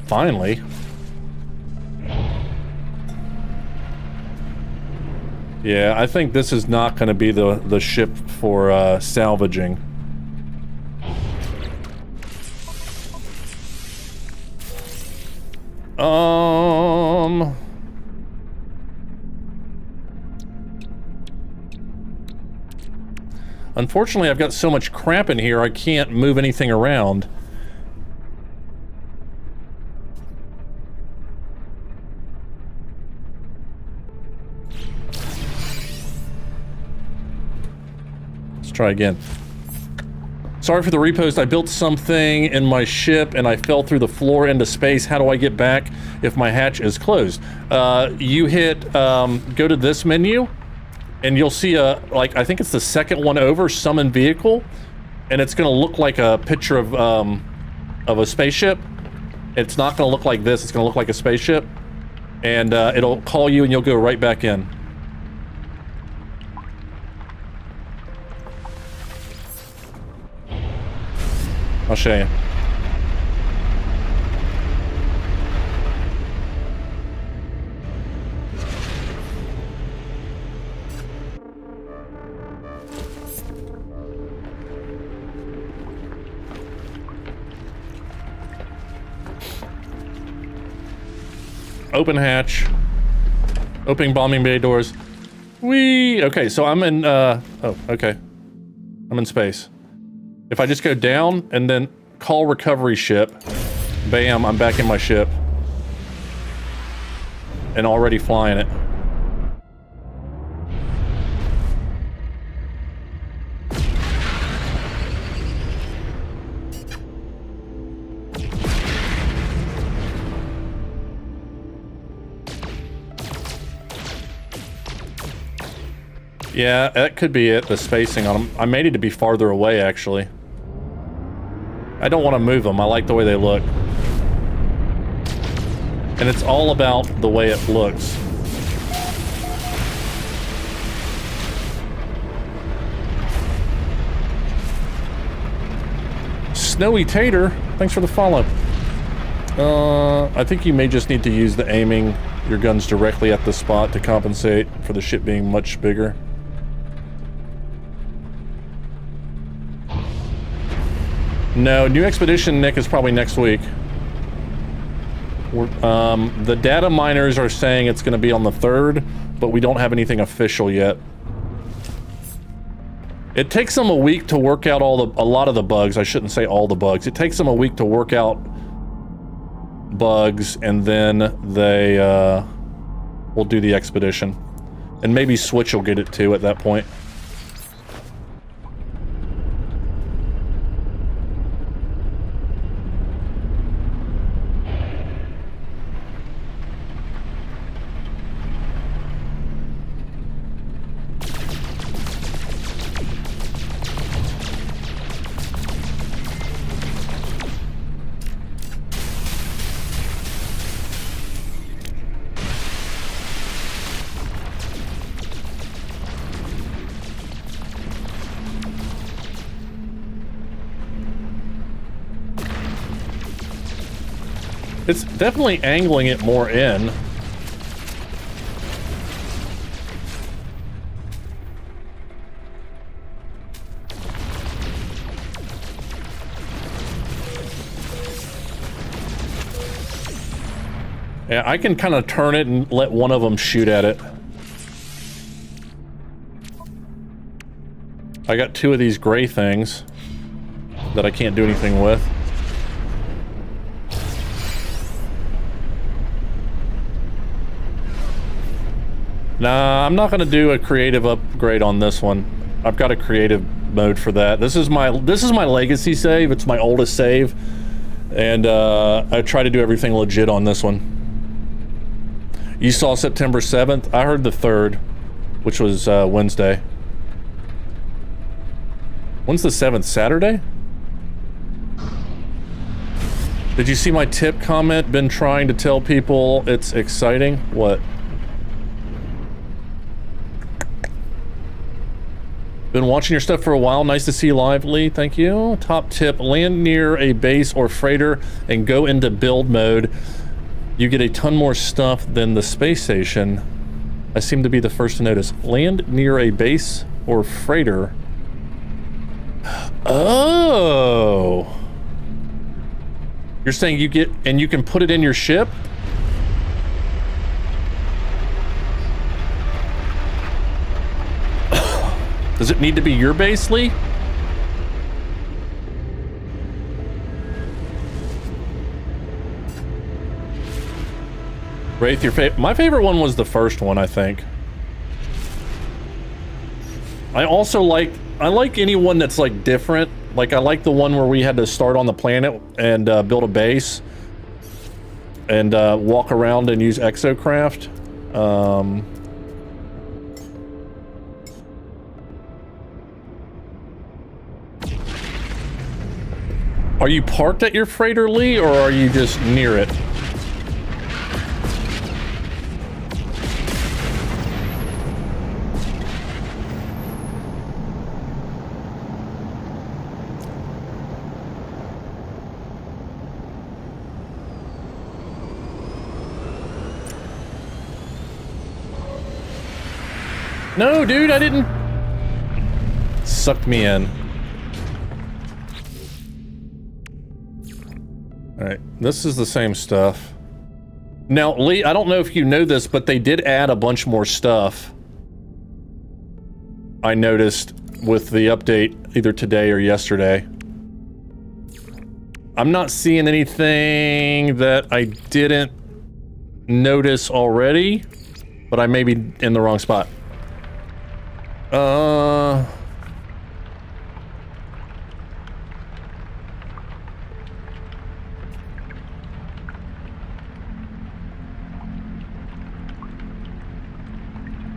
Finally. Yeah, I think this is not going to be the ship for salvaging. Unfortunately, I've got so much crap in here, I can't move anything around. Let's try again. Sorry for the repost. I built something in my ship and I fell through the floor into space. How do I get back if my hatch is closed? You hit, go to this menu and you'll see a, like, I think it's the second one over, summon vehicle. And it's gonna look like a picture of a spaceship. It's not gonna look like this, it's gonna look like a spaceship. And it'll call you and you'll go right back in. I'll show you. Open hatch. Opening bombing bay doors. Whee! Okay, so I'm in, oh, okay. I'm in space. If I just go down and then call recovery ship, bam, I'm back in my ship. And already flying it. Yeah, that could be it, the spacing on them. I made it to be farther away, actually. I don't want to move them. I like the way they look. And it's all about the way it looks. Snowy Tater, thanks for the follow. I think you may just need to use the aiming your guns directly at the spot to compensate for the ship being much bigger. No, new expedition, Nick, is probably next week. The data miners are saying it's going to be on the 3rd, but we don't have anything official yet. It takes them a week to work out a lot of the bugs. I shouldn't say all the bugs. It takes them a week to work out bugs, and then they will do the expedition. And maybe Switch will get it too at that point. It's definitely angling it more in. Yeah, I can kind of turn it and let one of them shoot at it. I got 2 of these gray things that I can't do anything with. Nah, I'm not gonna do a creative upgrade on this one. I've got a creative mode for that. This is my legacy save. It's my oldest save, and I try to do everything legit on this one. You saw September 7th. I heard the 3rd. which was Wednesday. When's the 7th? Saturday? Did you see my tip comment? Been trying to tell people it's exciting. What? Been watching your stuff for a while. Nice to see you live, Lee. Thank you. Top tip, land near a base or freighter and go into build mode. You get a ton more stuff than the space station. I seem to be the first to notice. Land near a base or freighter. Oh. You're saying you get, and you can put it in your ship? Does it need to be your base, Lee? Wraith, your favorite? My favorite one was the first one, I think. I also like anyone that's like different. Like I like the one where we had to start on the planet and build a base and walk around and use exocraft. Are you parked at your freighter, Lee, or are you just near it? No, dude, I didn't. Sucked me in. Alright, this is the same stuff. Now, Lee, I don't know if you know this, but they did add a bunch more stuff. I noticed with the update either today or yesterday. I'm not seeing anything that I didn't notice already, but I may be in the wrong spot.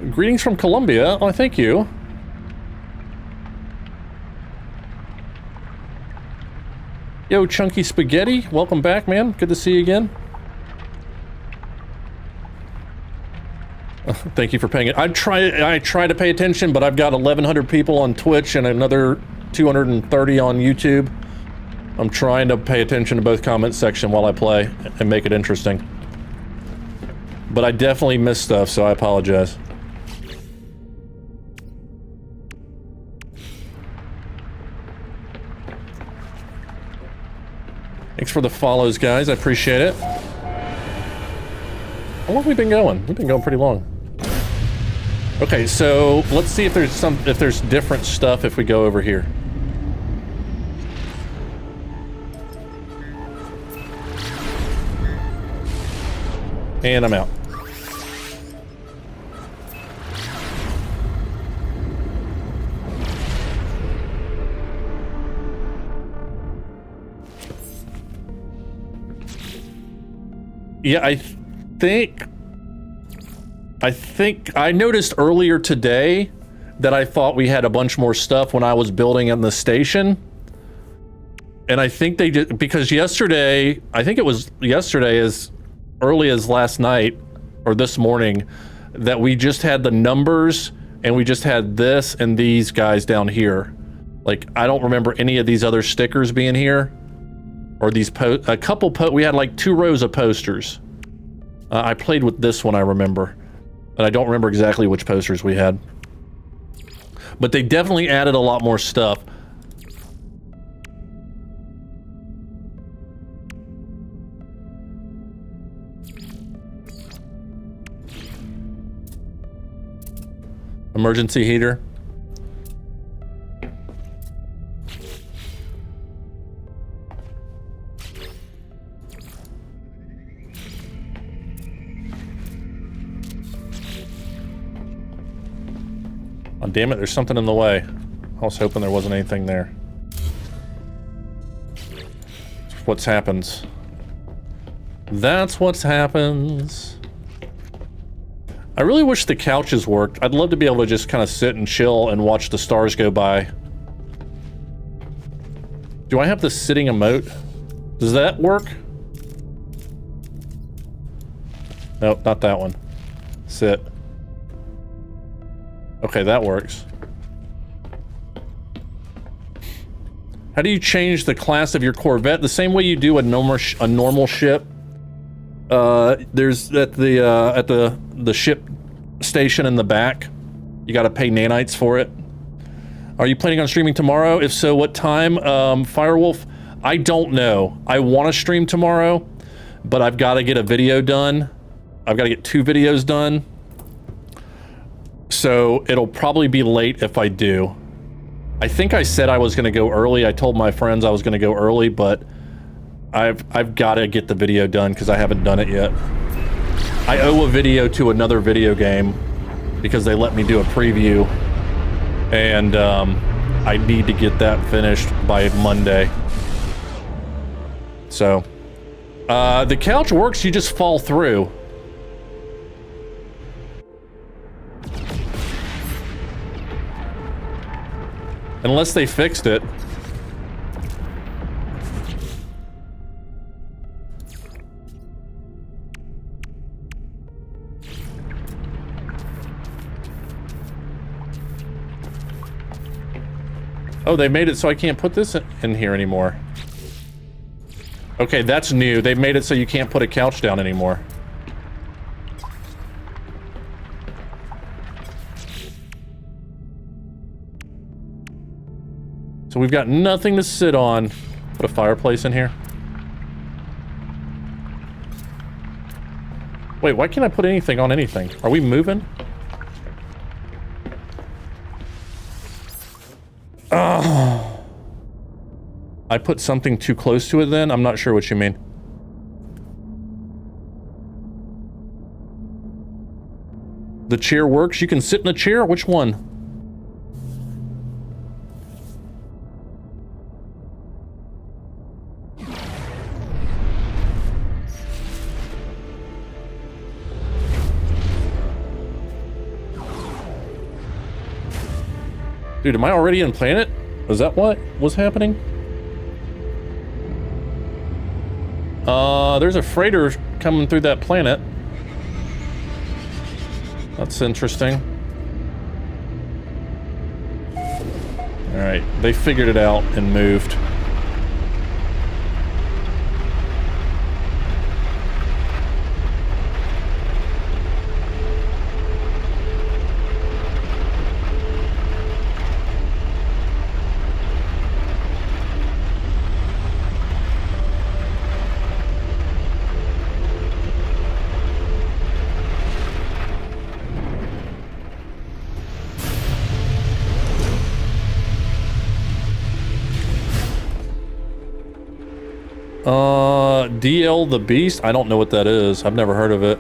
Greetings from Colombia. Oh, thank you. Yo, Chunky Spaghetti. Welcome back, man. Good to see you again. Thank you for paying it. I try to pay attention, but I've got 1,100 people on Twitch and another 230 on YouTube. I'm trying to pay attention to both comment section while I play and make it interesting. But I definitely miss stuff, so I apologize. Thanks for the follows, guys. I appreciate it. How long have we been going? We've been going pretty long. Okay, so let's see if there's different stuff if we go over here. And I'm out. Yeah, I think I noticed earlier today that I thought we had a bunch more stuff when I was building in the station. And I think they did, because yesterday, I think it was yesterday as early as last night or this morning, that we just had the numbers and we just had this and these guys down here. Like, I don't remember any of these other stickers being here. Or these we had like 2 rows of posters. I played with this one, I remember. But I don't remember exactly which posters we had. But they definitely added a lot more stuff. Emergency heater. Oh, damn it, there's something in the way. I was hoping there wasn't anything there. What's happens. That's what happens. I really wish the couches worked. I'd love to be able to just kind of sit and chill and watch the stars go by. Do I have the sitting emote? Does that work? Nope, not that one. Sit. Okay, that works. How do you change the class of your Corvette? The same way you do a normal ship. There's at the ship station in the back. You got to pay nanites for it. Are you planning on streaming tomorrow? If so, what time? Firewolf, I don't know. I want to stream tomorrow, but I've got to get a video done. I've got to get 2 videos done. So it'll probably be late if I do. I think I said I was going to go early. I told my friends I was going to go early, but I've got to get the video done because I haven't done it yet. I owe a video to another video game because they let me do a preview, and I need to get that finished by Monday. So the couch works, you just fall through. Unless they fixed it. Oh, they made it so I can't put this in here anymore. Okay, that's new. They made it so you can't put a couch down anymore. So we've got nothing to sit on. Put a fireplace in here. Wait, why can't I put anything on anything? Are we moving? Oh. I put something too close to it then? I'm not sure what you mean. The chair works? You can sit in a chair? Which one? Dude, am I already in planet? Is that what was happening? There's a freighter coming through that planet. That's interesting. Alright, they figured it out and moved. DL the Beast? I don't know what that is. I've never heard of it.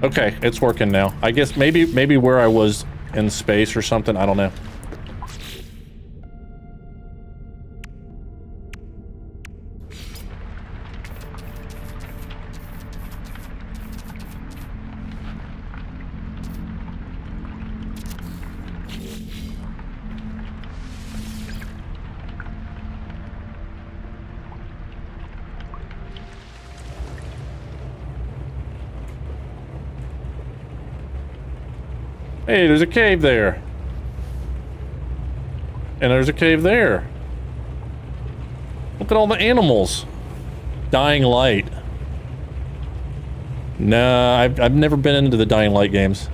Okay, it's working now. I guess maybe where I was in space or something. I don't know. Hey, there's a cave there. And there's a cave there. Look at all the animals. Dying Light. Nah, I've never been into the Dying Light games.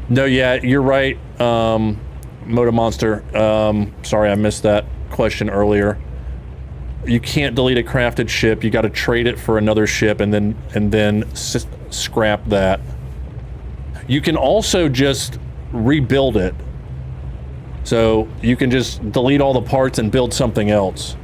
No, yeah, you're right, Moto Monster. Sorry, I missed that question earlier. You can't delete a crafted ship. You got to trade it for another ship and then scrap that. You can also just rebuild it. So you can just delete all the parts and build something else.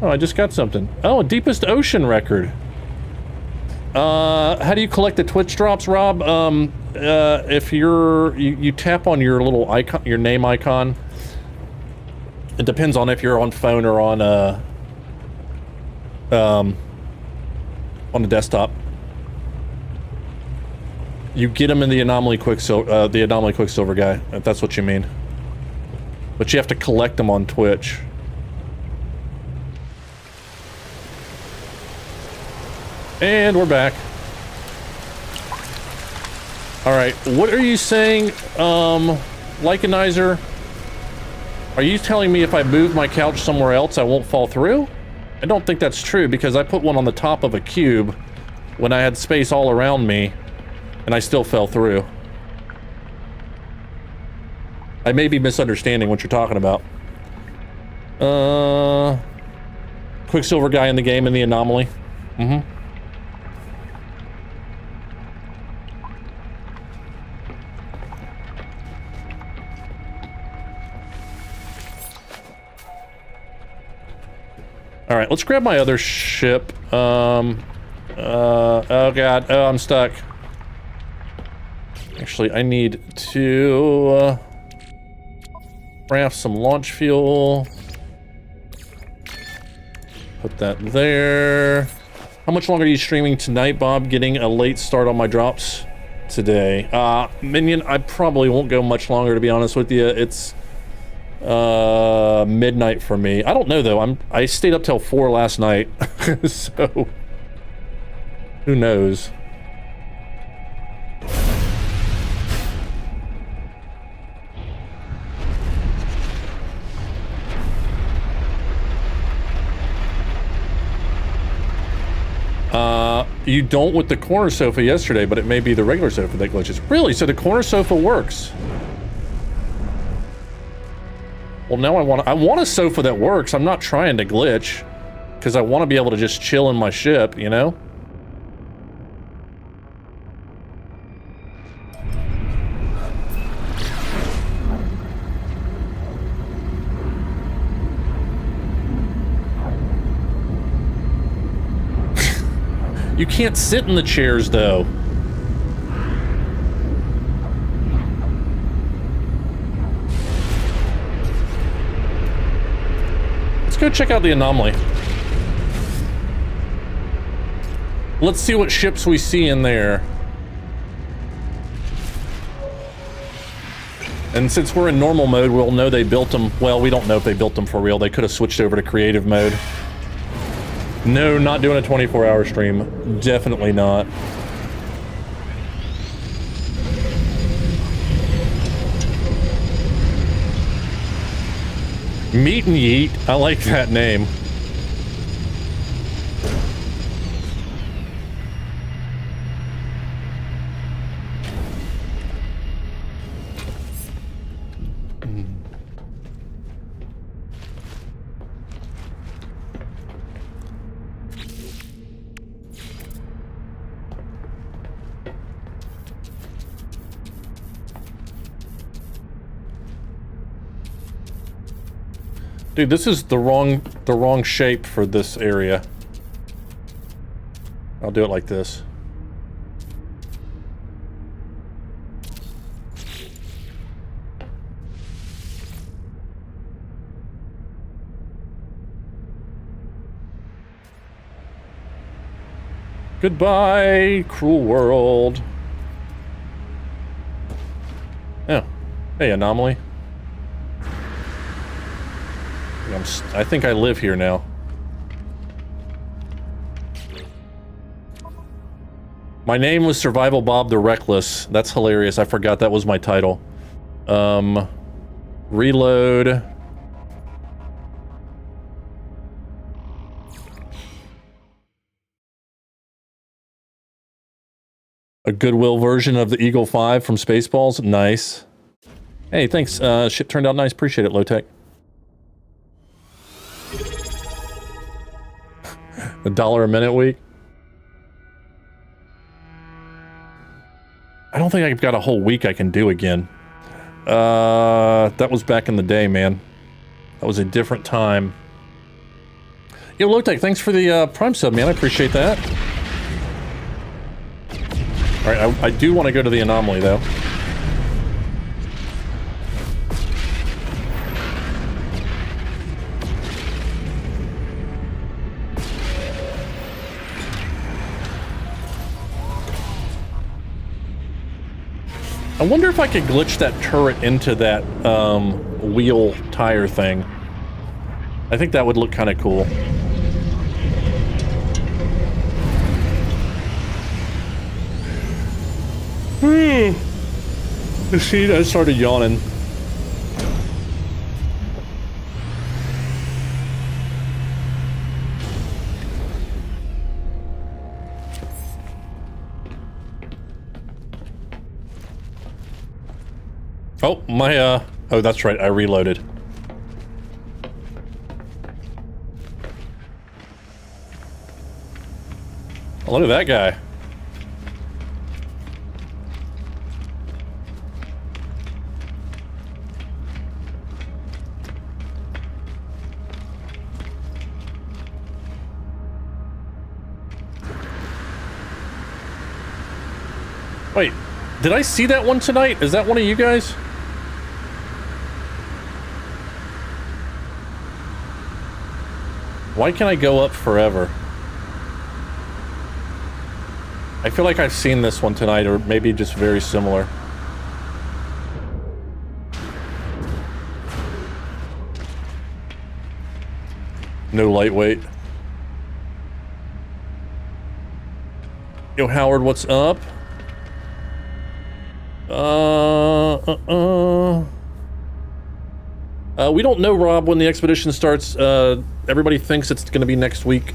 Oh, I just got something. Oh, a deepest ocean record. How do you collect the Twitch drops, Rob? If you tap on your little icon, your name icon. It depends on if you're on phone or on the desktop. You get them in the Anomaly Quicksilver guy, if that's what you mean. But you have to collect them on Twitch. And we're back. Alright, what are you saying, Lycanizer? Are you telling me if I move my couch somewhere else I won't fall through? I don't think that's true, because I put one on the top of a cube when I had space all around me, and I still fell through. I may be misunderstanding what you're talking about. Quicksilver guy in the game in the Anomaly. Mm-hmm. Alright, let's grab my other ship. Oh god, oh, I'm stuck. Actually, I need to craft some launch fuel. Put that there. How much longer are you streaming tonight, Bob? Getting a late start on my drops today. Minion, I probably won't go much longer, to be honest with you. It's midnight for me. I don't know though. I stayed up till 4 last night. So who knows? You don't with the corner sofa yesterday, but it may be the regular sofa that glitches. Really? So the corner sofa works? Well, now I want a sofa that works. I'm not trying to glitch, because I want to be able to just chill in my ship, you know? You can't sit in the chairs, though. Let's go check out the Anomaly. Let's see what ships we see in there. And since we're in normal mode, we'll know they built them. Well, we don't know if they built them for real. They could have switched over to creative mode. No, not doing a 24-hour stream. Definitely not. Meet and Yeet. I like that name. Dude, this is the wrong shape for this area. I'll do it like this. Goodbye, cruel world. Oh. Hey, Anomaly. I think I live here now. My name was SurvivalBob the Reckless. That's hilarious. I forgot that was my title. Reload. A Goodwill version of the Eagle 5 from Spaceballs. Nice. Hey, thanks. Shit turned out nice. Appreciate it, Low-Tech. $1 a minute week. I don't think I've got a whole week I can do again. That was back in the day, man. That was a different time. Yo, Lotec, thanks for the Prime sub, man. I appreciate that. All right, I do want to go to the Anomaly, though. I wonder if I could glitch that turret into that wheel tire thing. I think that would look kind of cool. See, I started yawning. Oh, my, oh, that's right, I reloaded. Oh, look at that guy. Wait, did I see that one tonight? Is that one of you guys? Why can't I go up forever? I feel like I've seen this one tonight, or maybe just very similar. No lightweight. Yo, Howard, what's up? We don't know, Rob, when the expedition starts. Everybody thinks it's going to be next week.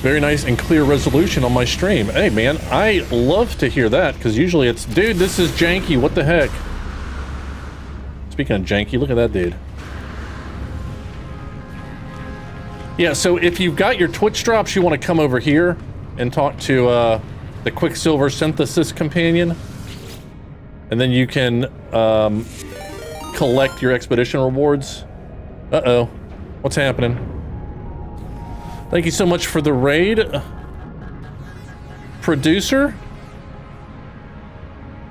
Very nice and clear resolution on my stream. Hey, man, I love to hear that, because usually it's, dude, this is janky, what the heck? Speaking of janky, look at that dude. Yeah, so if you've got your Twitch drops, you want to come over here and talk to the Quicksilver Synthesis Companion. And then you can collect your expedition rewards. Uh-oh. What's happening? Thank you so much for the raid. Producer?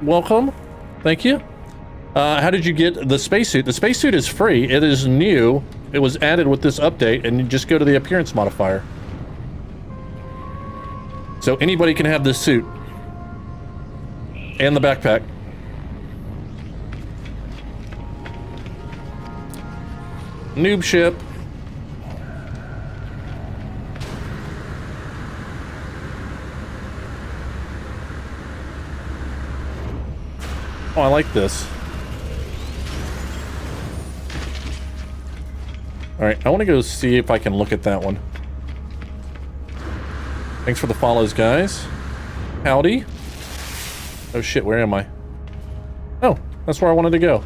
Welcome. Thank you. How did you get the spacesuit? The spacesuit is free. It is new. It was added with this update, and you just go to the appearance modifier. So anybody can have this suit. And the backpack. Noob ship. Oh, I like this. Alright, I want to go see if I can look at that one. Thanks for the follows, guys. Howdy. Oh shit, where am I? Oh, that's where I wanted to go.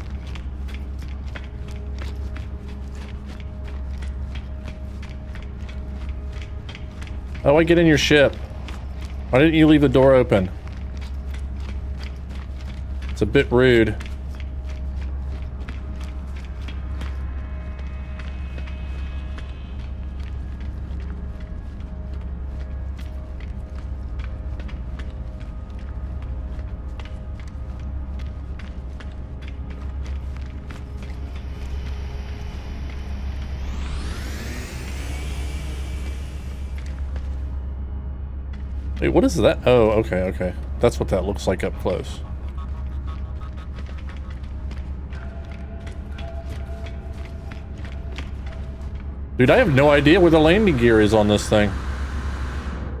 How do I get in your ship? Why didn't you leave the door open? It's a bit rude. Wait, what is that? Oh, okay, okay. That's what that looks like up close. Dude, I have no idea where the landing gear is on this thing.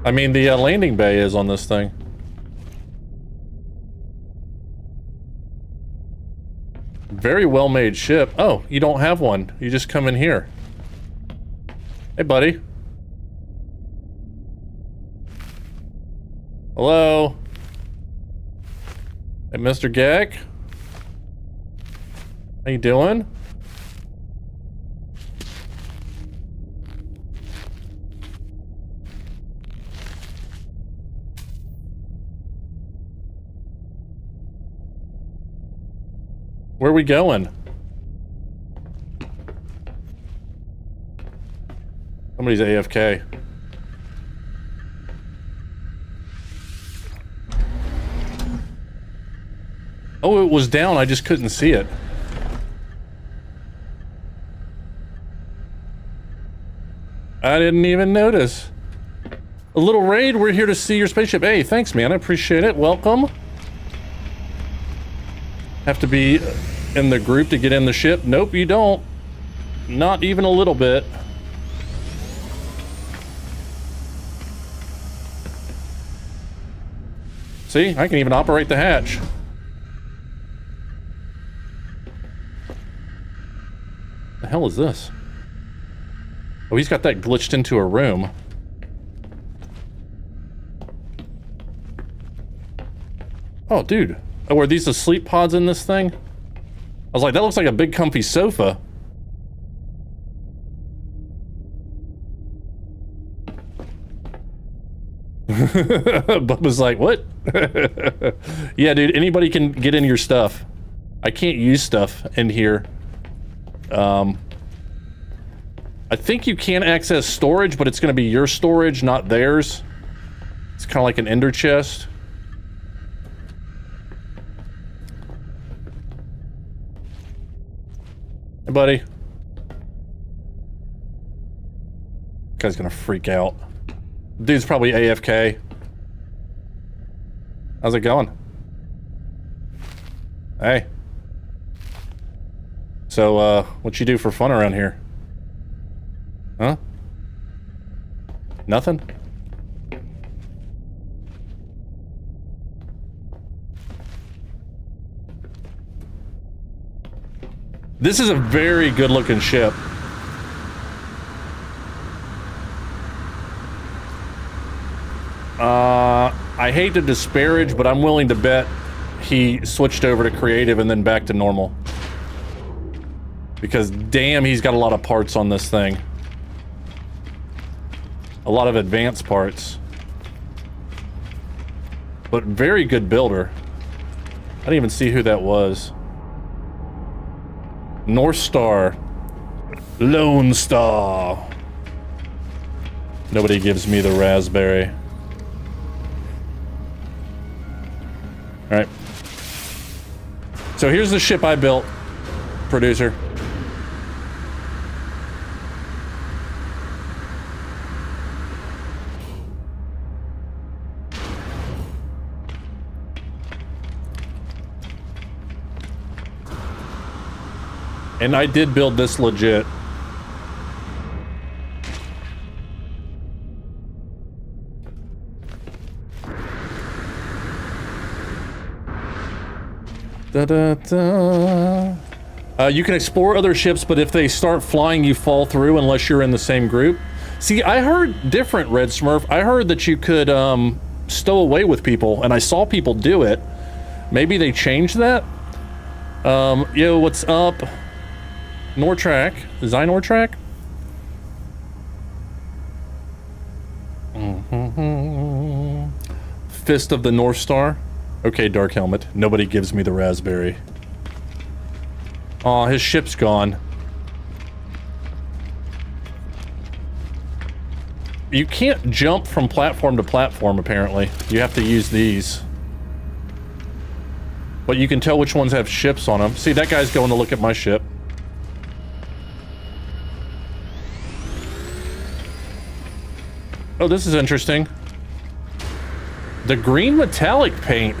I mean, the landing bay is on this thing. Very well-made ship. Oh, you don't have one. You just come in here. Hey, buddy. Hello? Hey, Mr. Gag? How you doing? Where are we going? Somebody's AFK. Oh, it was down. I just couldn't see it. I didn't even notice. A little raid. We're here to see your spaceship. Hey, thanks, man. I appreciate it. Welcome. Have to be in the group to get in the ship? Nope, you don't. Not even a little bit. See, I can even operate the hatch. The hell is this? Oh, he's got that glitched into a room. Oh, dude. Oh, are these the sleep pods in this thing? I was like, that looks like a big comfy sofa. Bubba's like, what? Yeah, dude, anybody can get in your stuff. I can't use stuff in here. I think you can access storage, but it's going to be your storage, not theirs. It's kind of like an ender chest. Hey, buddy. Guy's gonna freak out. Dude's probably AFK. How's it going? Hey. So, what you do for fun around here? Huh? Nothing? This is a very good looking ship. I hate to disparage, but I'm willing to bet he switched over to creative and then back to normal. Because damn, he's got a lot of parts on this thing. A lot of advanced parts. But very good builder. I didn't even see who that was. North Star. Lone Star. Nobody gives me the raspberry. Alright. So here's the ship I built, producer. And I did build this legit. You can explore other ships, but if they start flying, you fall through unless you're in the same group. See, I heard different, Red Smurf. I heard that you could stow away with people, and I saw people do it. Maybe they changed that? Yo, what's up? Nortrack. Is I Nortrack? Fist of the North Star. Okay, Dark Helmet. Nobody gives me the raspberry. Aw, his ship's gone. You can't jump from platform to platform, apparently. You have to use these. But you can tell which ones have ships on them. See, that guy's going to look at my ship. Oh, this is interesting. The green metallic paint.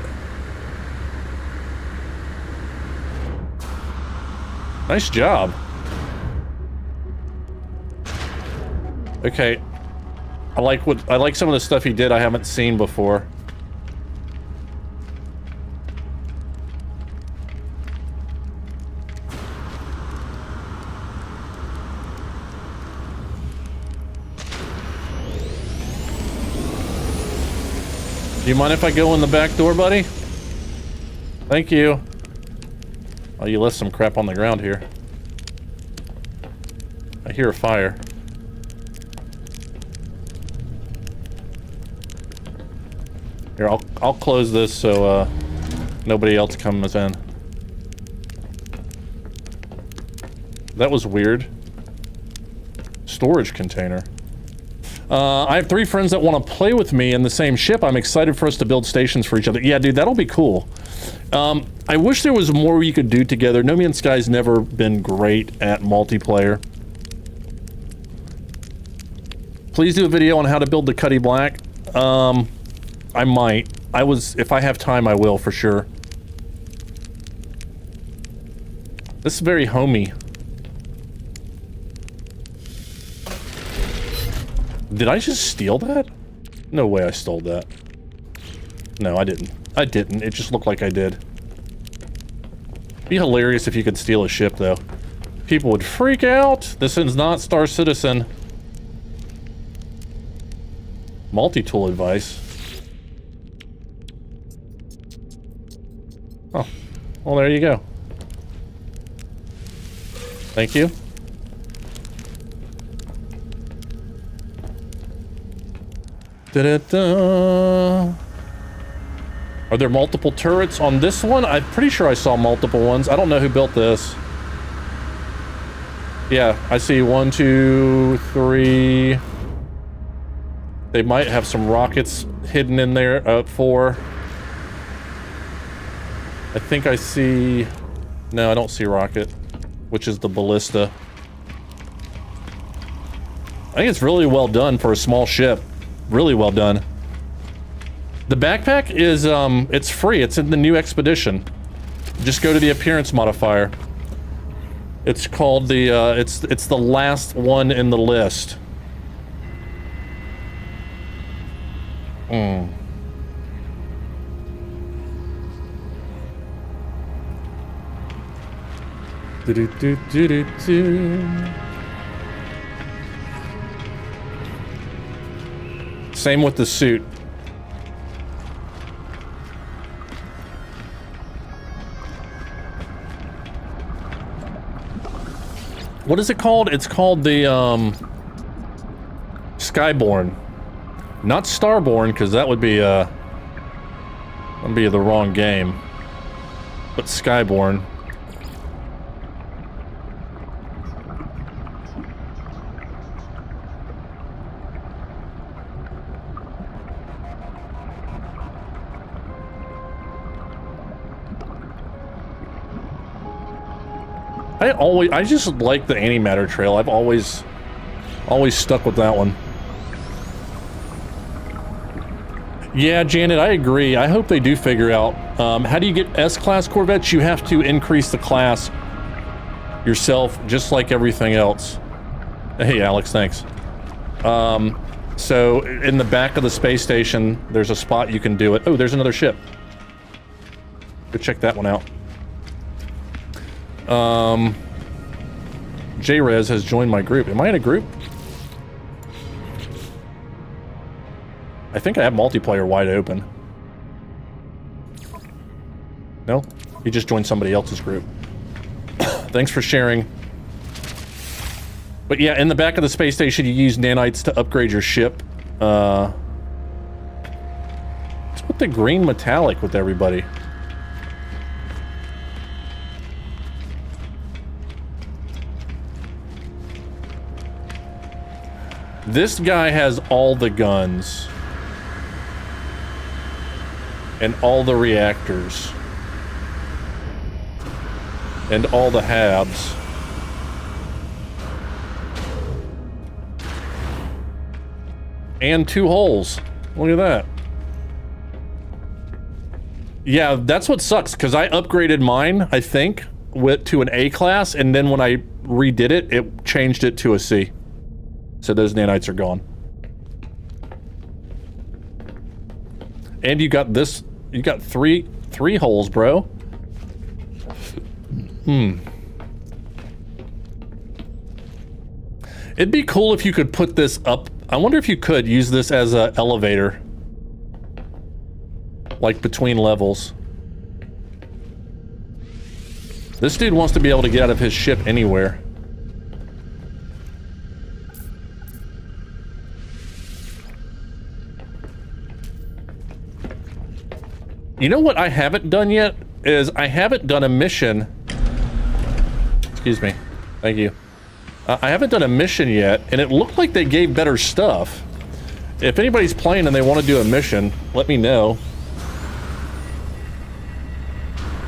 Nice job. Okay. I like some of the stuff he did I haven't seen before. Do you mind if I go in the back door, buddy? Thank you. Oh, you left some crap on the ground here. I hear a fire. Here, I'll close this so nobody else comes in. That was weird. Storage container. I have 3 friends that want to play with me in the same ship. I'm excited for us to build stations for each other. Yeah, dude, that'll be cool. I wish there was more we could do together. No Man's Sky's never been great at multiplayer. Please do a video on how to build the Cuddy Black. I might. If I have time, I will, for sure. This is very homey. Did I just steal that? No way I stole that. No, I didn't. I didn't. It just looked like I did. Be hilarious if you could steal a ship, though. People would freak out. This is not Star Citizen. Multi-tool advice. Oh. Well, there you go. Thank you. Da-da-da. Are there multiple turrets on this one? I'm pretty sure I saw multiple ones. I don't know who built this. Yeah, I see 1, 2, 3. They might have some rockets hidden in there. 4. I think I see... No, I don't see rocket, which is the ballista. I think it's really well done for a small ship. Really well done. The backpack is, it's free. It's in the new expedition. Just go to the appearance modifier. It's called the, it's the last one in the list. Same with the suit. What is it called? It's called the, Skyborn. Not Starborn, because that would be, the wrong game. But Skyborn. I just like the antimatter trail. I've always stuck with that one. Yeah, Janet, I agree. I hope they do figure out, how do you get S-class Corvettes? You have to increase the class yourself, just like everything else. Hey, Alex, thanks. So, in the back of the space station, there's a spot you can do it. Oh, there's another ship. Go check that one out. J-Rez has joined my group. Am I in a group? I think I have multiplayer wide open. No? He just joined somebody else's group. Thanks for sharing. But yeah, in the back of the space station, you use nanites to upgrade your ship. What's with the green metallic with everybody? This guy has all the guns. And all the reactors. And all the habs. And 2 holes. Look at that. Yeah, that's what sucks, because I upgraded mine, I think, to an A class, and then when I redid it, it changed it to a C. So those nanites are gone. And you got this, you got three holes, bro. It'd be cool if you could put this up. I wonder if you could use this as an elevator. Like between levels. This dude wants to be able to get out of his ship anywhere. You know what I haven't done yet? Is I haven't done a mission. Excuse me. Thank you. I haven't done a mission yet, and it looked like they gave better stuff. If anybody's playing and they want to do a mission, let me know.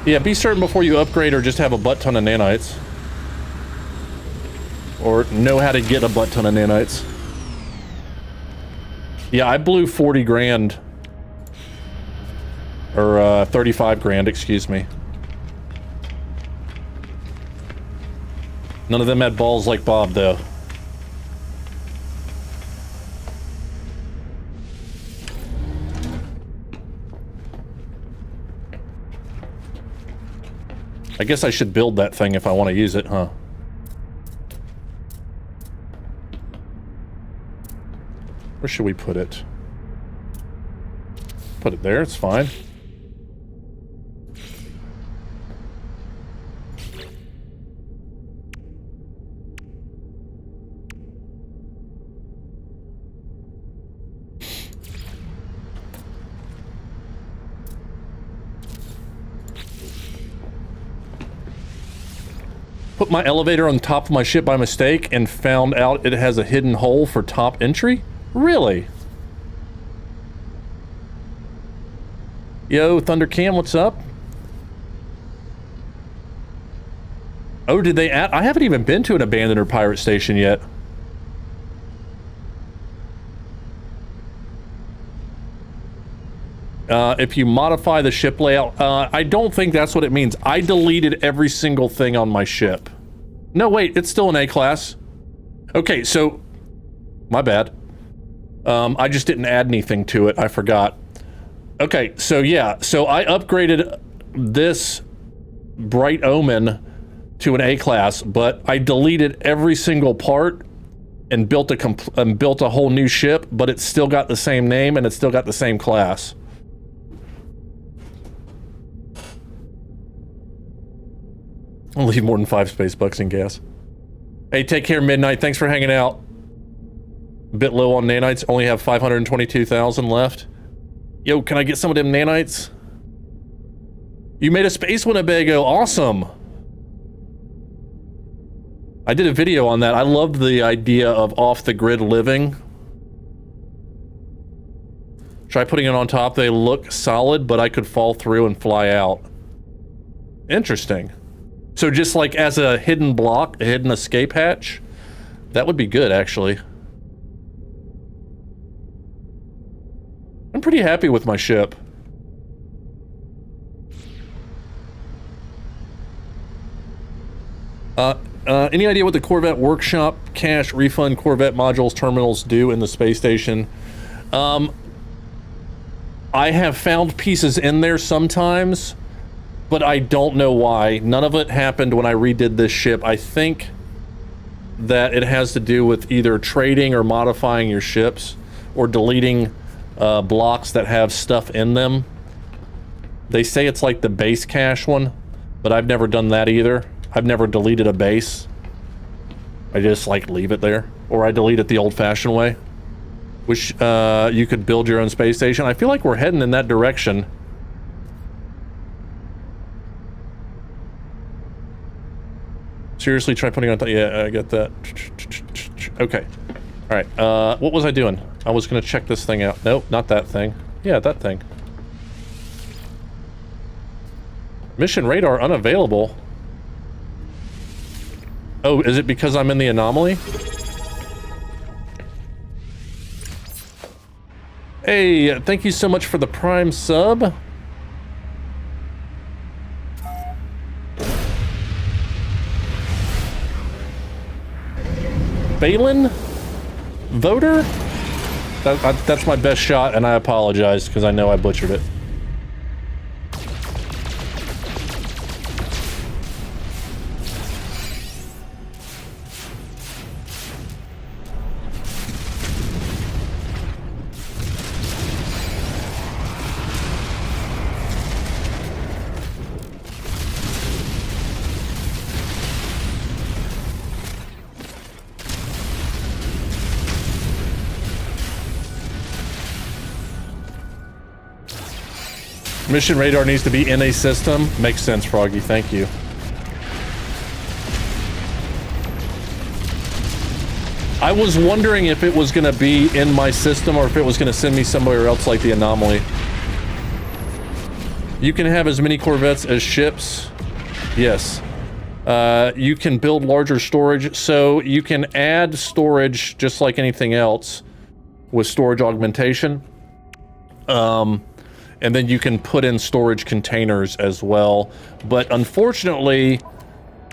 Yeah, be certain before you upgrade or just have a butt ton of nanites. Or know how to get a butt ton of nanites. Yeah, I blew 40 grand. Or 35 grand, excuse me. None of them had balls like Bob, though. I guess I should build that thing if I want to use it, huh? Where should we put it? Put it there, it's fine. Put my elevator on top of my ship by mistake and found out it has a hidden hole for top entry? Really? Yo, Thundercam, what's up? Oh, did they add? I haven't even been to an abandoned or pirate station yet. If you modify the ship layout, I don't think that's what it means. I deleted every single thing on my ship. No, wait, it's still an A class. Okay, so, my bad. I just didn't add anything to it, I forgot. Okay, so yeah, so I upgraded this Bright Omen to an A class, but I deleted every single part and built a whole new ship, but it's still got the same name and it's still got the same class. I'll leave more than 5 space bucks in gas. Hey, take care, Midnight. Thanks for hanging out. A bit low on nanites. Only have 522,000 left. Yo, can I get some of them nanites? You made a space Winnebago. Awesome. I did a video on that. I loved the idea of off-the-grid living. Try putting it on top. They look solid, but I could fall through and fly out. Interesting. So just like as a hidden block, a hidden escape hatch, that would be good, actually. I'm pretty happy with my ship. Any idea what the Corvette workshop, cache, refund, Corvette modules, terminals do in the space station? I have found pieces in there sometimes, but I don't know why. None of it happened when I redid this ship. I think that it has to do with either trading or modifying your ships or deleting blocks that have stuff in them. They say it's like the base cache one, but I've never done that either. I've never deleted a base. I just like leave it there, or I delete it the old-fashioned way. Wish you could build your own space station. I feel like we're heading in that direction. Seriously, try putting on. Yeah, I get that. Okay. All right. What was I doing? I was gonna check this thing out. Nope, not that thing. Yeah, that thing. Mission radar unavailable. Oh, is it because I'm in the anomaly? Hey, thank you so much for the Prime sub. Balin? Voter? That's my best shot, and I apologize, because I know I butchered it. Mission radar needs to be in a system. Makes sense, Froggy. Thank you. I was wondering if it was going to be in my system or if it was going to send me somewhere else like the Anomaly. You can have as many Corvettes as ships. Yes. You can build larger storage, so you can add storage just like anything else with storage augmentation. And then you can put in storage containers as well. But unfortunately,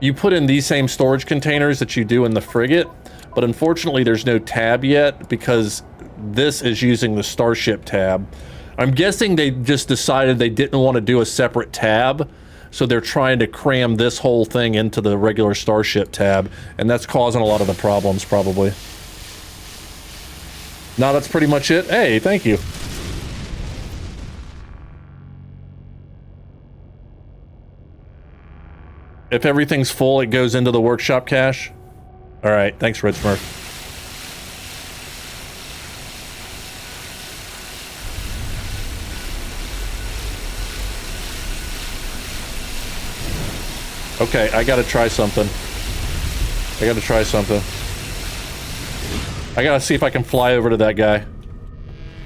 you put in these same storage containers that you do in the frigate, but unfortunately there's no tab yet because this is using the Starship tab. I'm guessing they just decided they didn't want to do a separate tab, so they're trying to cram this whole thing into the regular Starship tab, and that's causing a lot of the problems, probably. Now that's pretty much it. Hey, thank you. If everything's full, it goes into the workshop cache. All right, thanks, Red Smurf. Okay, I gotta try something. I gotta try something. I gotta see if I can fly over to that guy.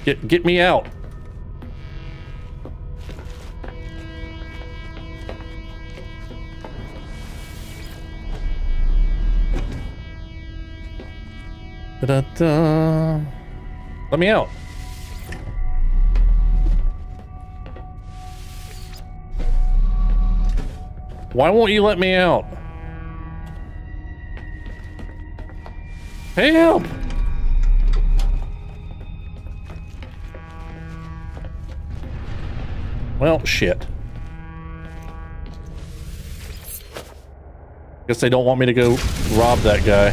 Get me out. Da-da-da. Let me out. Why won't you let me out? Hey, help! Well, shit. Guess they don't want me to go rob that guy.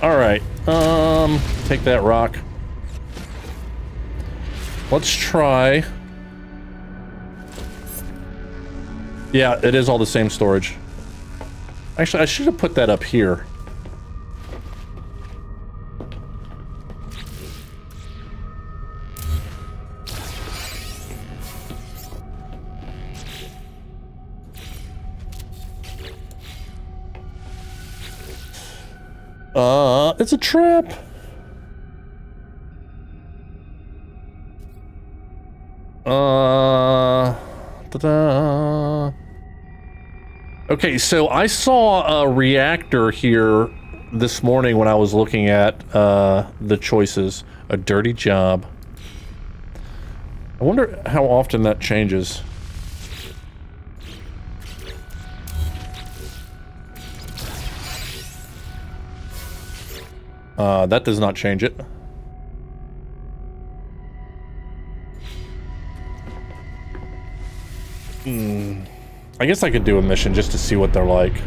Alright, take that rock. Let's try. Yeah, it is all the same storage. Actually, I should have put that up here. It's a trap. Ta-da. Okay, so I saw a reactor here this morning when I was looking at the choices. A dirty job. I wonder how often that changes. That does not change it. I guess I could do a mission just to see what they're like.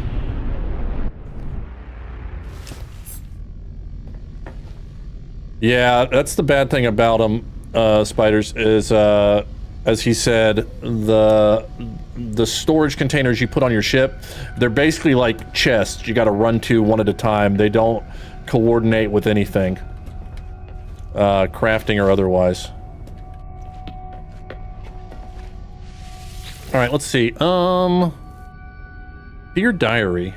Yeah, that's the bad thing about them, Spiders, is, as he said, the storage containers you put on your ship, they're basically like chests you gotta run to one at a time. They don't coordinate with anything, crafting or otherwise. All right, let's see. Dear diary.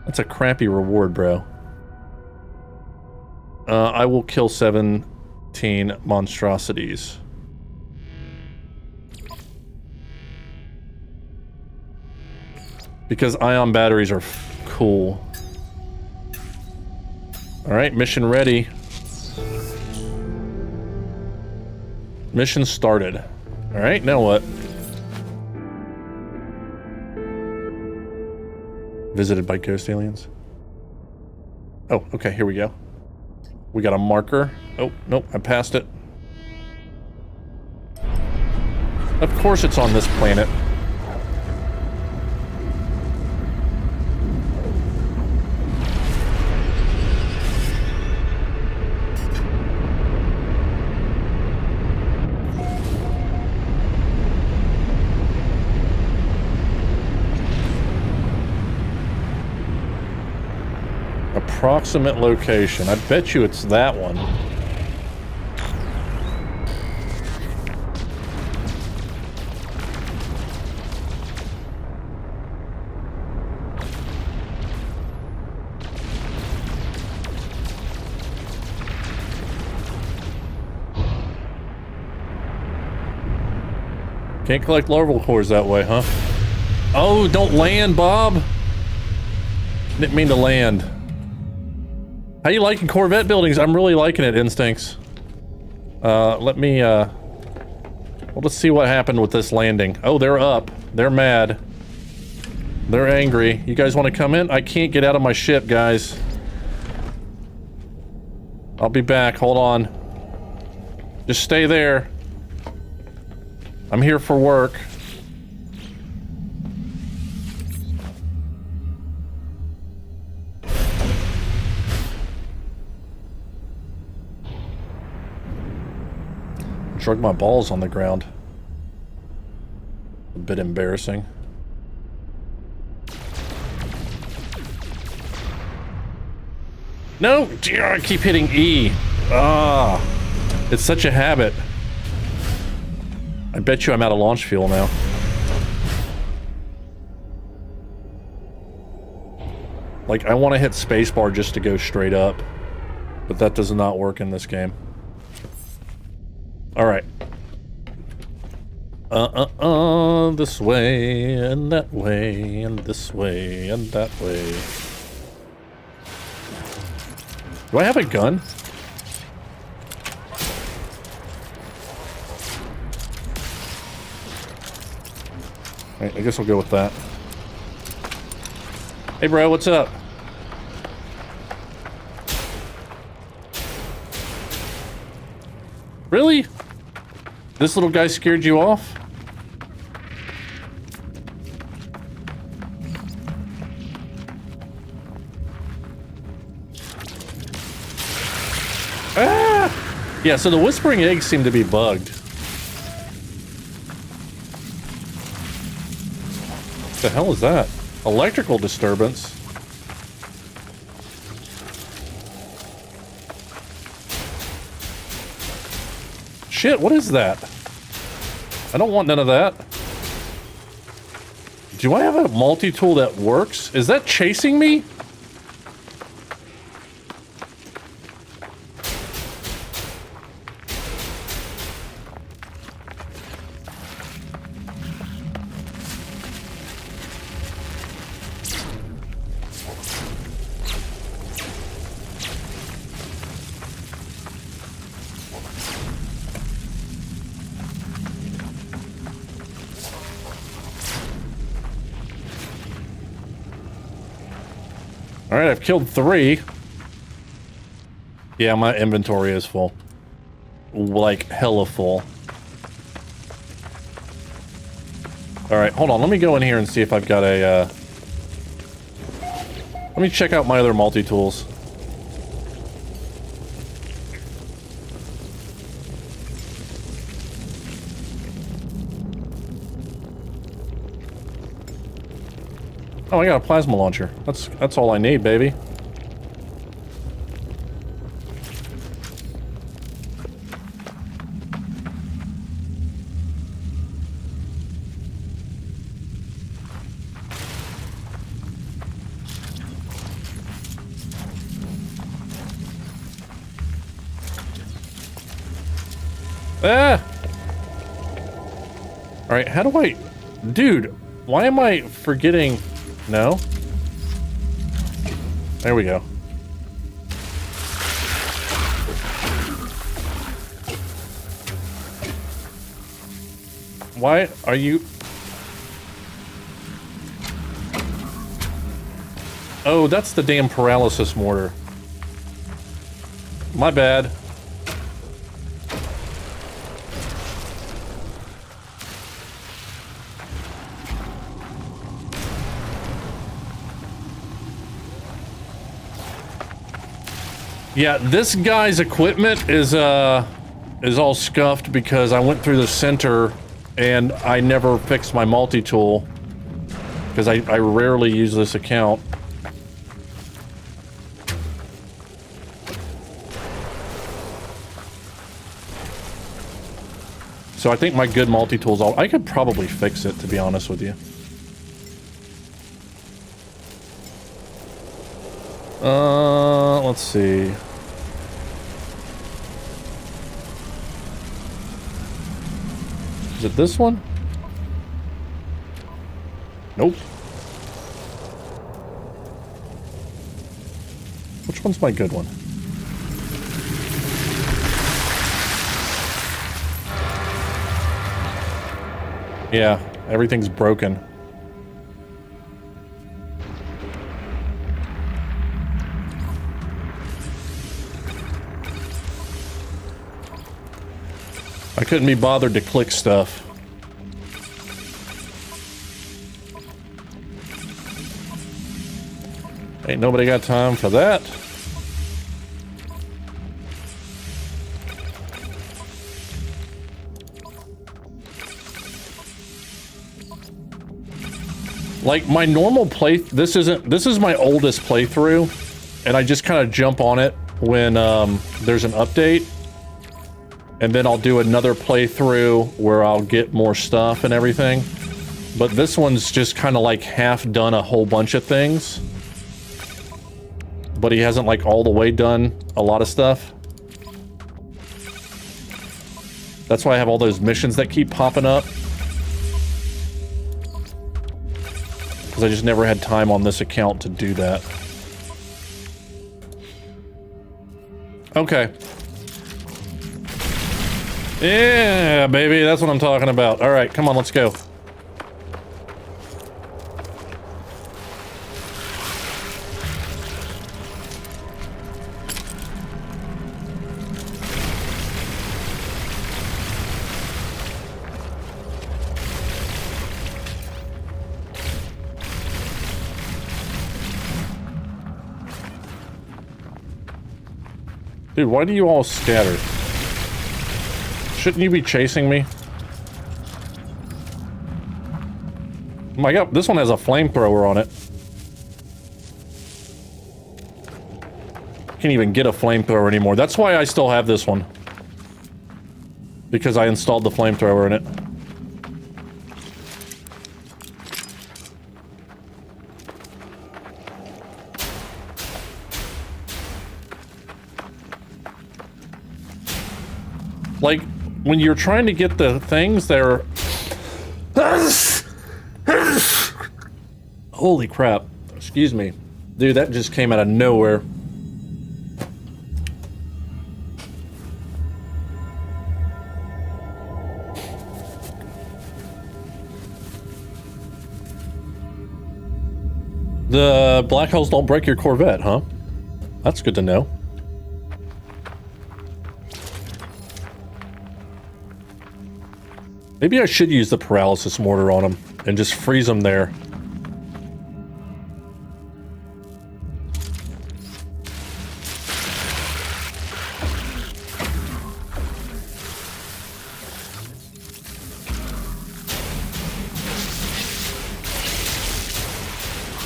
That's a crappy reward, bro. I will kill 17 monstrosities. Because ion batteries are cool. Alright, mission ready. Mission started. Alright, now what? Visited by ghost aliens. Oh, okay, here we go. We got a marker. Oh, nope, I passed it. Of course it's on this planet. Approximate location. I bet you it's that one. Can't collect larval cores that way, huh? Oh, don't land, Bob! Didn't mean to land. How you liking Corvette buildings? I'm really liking it, Instincts. Let me, well, let's see what happened with this landing. Oh, they're up. They're mad. They're angry. You guys want to come in? I can't get out of my ship, guys. I'll be back. Hold on. Just stay there. I'm here for work. Drug my balls on the ground. A bit embarrassing. No! I keep hitting E. Ah, it's such a habit. I bet you I'm out of launch fuel now. Like, I want to hit spacebar just to go straight up. But that does not work in this game. Alright. This way, and that way, and this way, and that way. Do I have a gun? Alright, I guess I'll go with that. Hey bro, what's up? Really? This little guy scared you off? Ah! Yeah, so the whispering eggs seem to be bugged. What the hell is that? Electrical disturbance? Shit, what is that? I don't want none of that. Do I have a multi-tool that works? Is that chasing me? Alright, I've killed 3. Yeah, my inventory is full. Like, hella full. Alright, hold on. Let me go in here and see if I've got a, Let me check out my other multi-tools. Oh, I got a plasma launcher. That's all I need, baby. Ah! Alright, how do I... Dude, why am I forgetting... No? There we go. Why are you... Oh, that's the damn paralysis mortar. My bad. Yeah, this guy's equipment is all scuffed because I went through the center and I never fixed my multi-tool because I rarely use this account. So I think my good multi-tools, I could probably fix it, to be honest with you. Let's see. Is it this one? Nope. Which one's my good one? Yeah, everything's broken. I couldn't be bothered to click stuff. Ain't nobody got time for that. Like my normal this is my oldest playthrough, and I just kind of jump on it when there's an update. And then I'll do another playthrough where I'll get more stuff and everything. But this one's just kind of like half done a whole bunch of things. But he hasn't like all the way done a lot of stuff. That's why I have all those missions that keep popping up. Because I just never had time on this account to do that. Okay. Yeah, baby, that's what I'm talking about. All right, come on, let's go. Dude, why do you all scatter? Shouldn't you be chasing me? Oh my god, this one has a flamethrower on it. Can't even get a flamethrower anymore. That's why I still have this one. Because I installed the flamethrower in it. Like, when you're trying to get the things, they're... Holy crap. Excuse me. Dude, that just came out of nowhere. The black holes don't break your Corvette, huh? That's good to know. Maybe I should use the paralysis mortar on them and just freeze them there.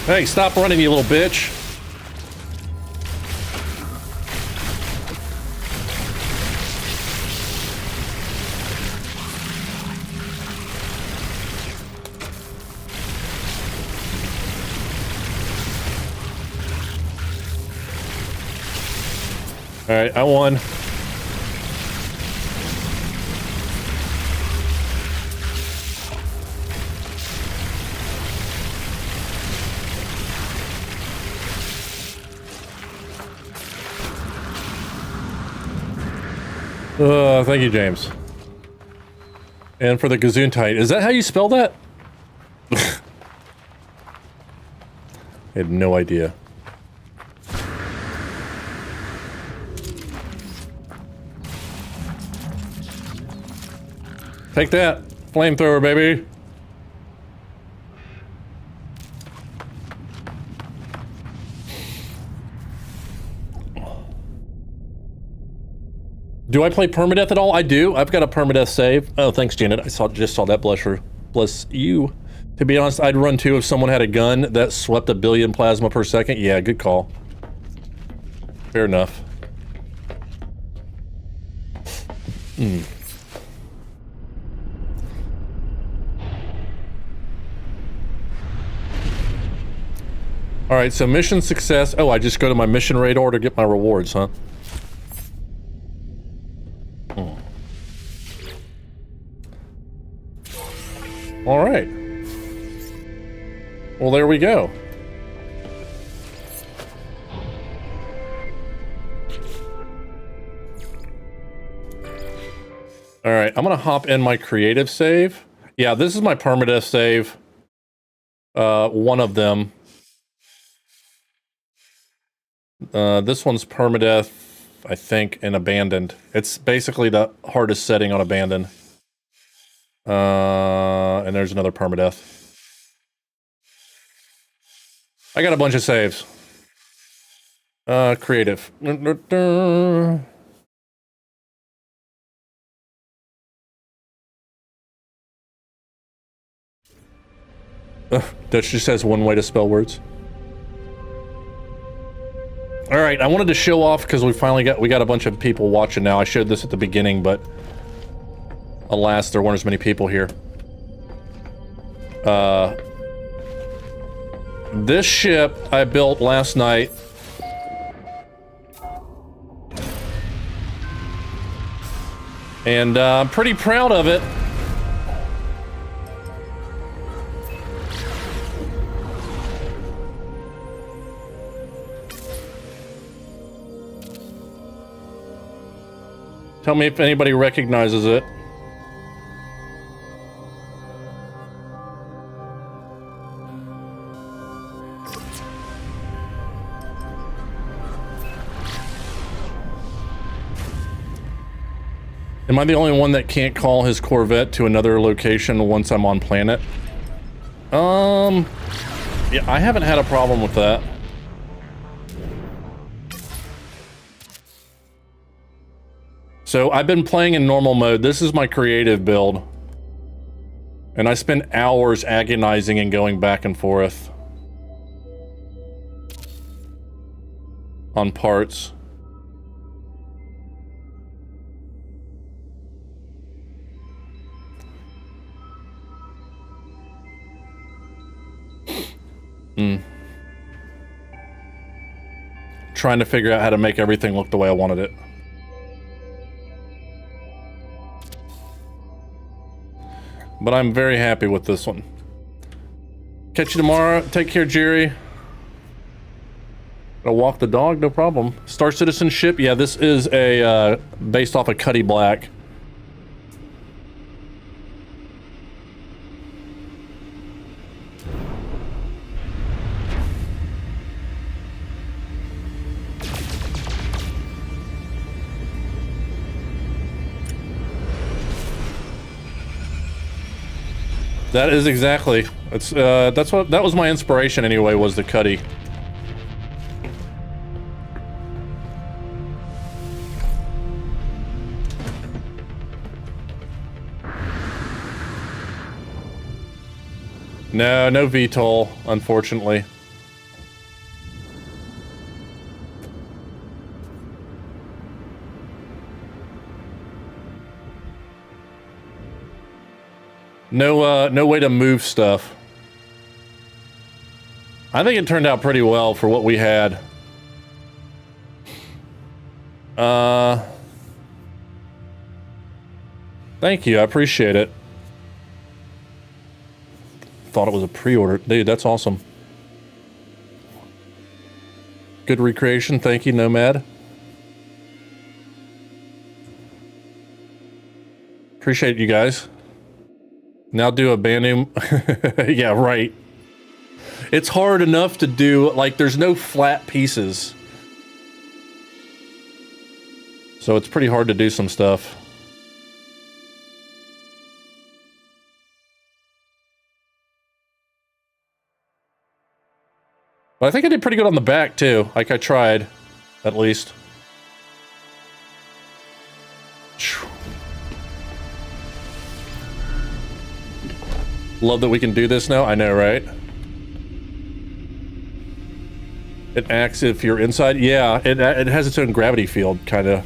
Hey, stop running, you little bitch. All right, I won. Thank you, James. And for the Gesundheit. Is that how you spell that? I had no idea. Take that, flamethrower, baby. Do I play permadeath at all? I do. I've got a permadeath save. Oh, thanks, Janet. I just saw that blusher. Bless you. To be honest, I'd run too if someone had a gun that swept 1 billion plasma per second. Yeah, good call. Fair enough. All right, so mission success. Oh, I just go to my mission radar to get my rewards, huh? All right. Well, there we go. All right, I'm gonna hop in my creative save. Yeah, this is my permadeath save. One of them. This one's permadeath, I think, and abandoned. It's basically the hardest setting on abandoned. And there's another permadeath. I got a bunch of saves. Creative. That just says one way to spell words. All right, I wanted to show off because we got a bunch of people watching now. I showed this at the beginning, but alas, there weren't as many people here. This ship I built last night. And I'm pretty proud of it. Tell me if anybody recognizes it. Am I the only one that can't call his Corvette to another location once I'm on planet? Yeah, I haven't had a problem with that. So I've been playing in normal mode. This is my creative build. And I spent hours agonizing and going back and forth on parts. Trying to figure out how to make everything look the way I wanted it. But I'm very happy with this one. Catch you tomorrow. Take care, Jerry. Gotta walk the dog, no problem. Star Citizenship, yeah, this is a based off of Cuddy Black. That is exactly. It's that was my inspiration anyway, was the Cuddy. No VTOL, unfortunately. No way to move stuff. I think it turned out pretty well for what we had. Thank you, I appreciate it. Thought it was a pre-order. Dude, that's awesome. Good recreation, thank you, Nomad. Appreciate you guys. Now do a Banum. Yeah, right. It's hard enough to do, like, there's no flat pieces. So it's pretty hard to do some stuff. But I think I did pretty good on the back, too. Like, I tried, at least. Love that we can do this now. I know, right? It acts if you're inside. Yeah, it has its own gravity field, kind of.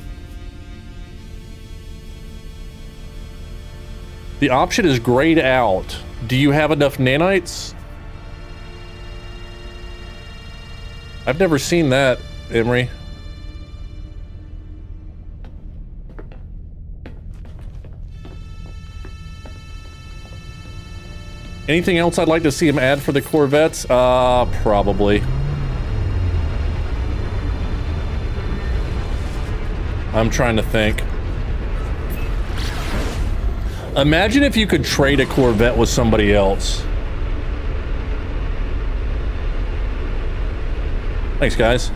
The option is grayed out. Do you have enough nanites? I've never seen that, Emery. Anything else I'd like to see him add for the Corvettes? Probably. I'm trying to think. Imagine if you could trade a Corvette with somebody else. Thanks, guys.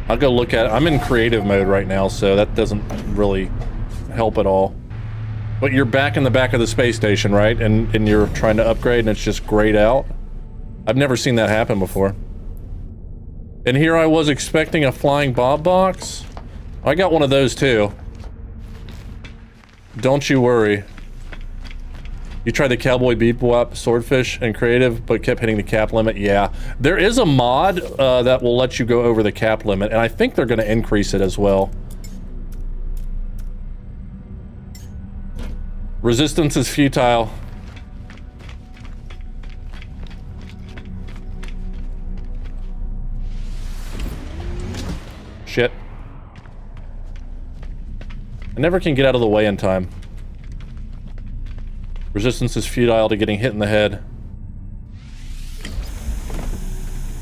I'll go look at it. I'm in creative mode right now, so that doesn't really help at all. But you're back in the back of the space station, right? And you're trying to upgrade and it's just grayed out? I've never seen that happen before. And here I was expecting a flying Bob box. I got one of those too. Don't you worry. You tried the Cowboy Bebop Swordfish and creative, but kept hitting the cap limit? Yeah. There is a mod that will let you go over the cap limit, and I think they're going to increase it as well. Resistance is futile. Shit. I never can get out of the way in time. Resistance is futile to getting hit in the head.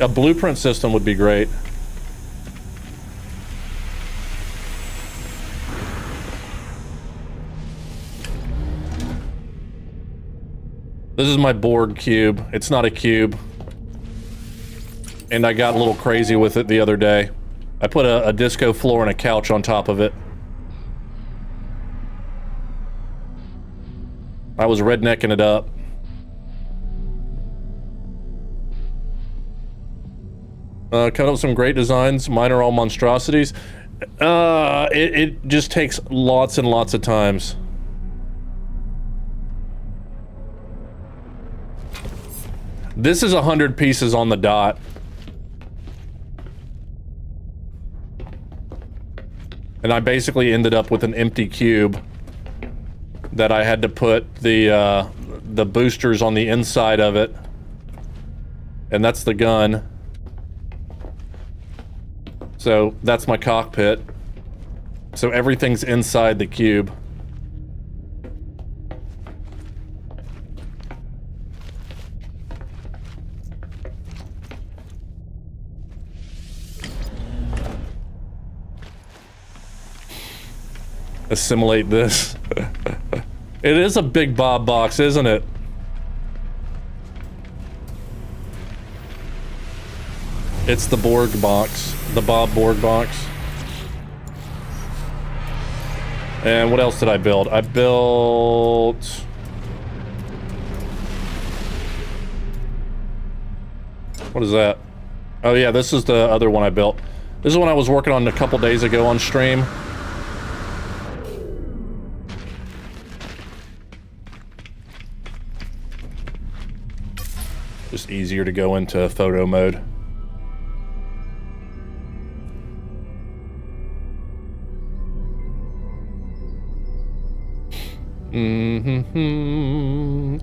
A blueprint system would be great. This is my Borg cube. It's not a cube. And I got a little crazy with it the other day. I put a disco floor and a couch on top of it. I was rednecking it up. Cut up some great designs. Mine are all monstrosities. It just takes lots and lots of times. This is 100 pieces on the dot. And I basically ended up with an empty cube that I had to put the boosters on the inside of it. And that's the gun. So that's my cockpit. So everything's inside the cube. Assimilate this. It is a big Bob box, isn't it? It's the Borg box. The Bob Borg box. And what else did I build? I built... What is that? Oh yeah, this is the other one I built. This is one I was working on a couple days ago on stream. Just easier to go into photo mode.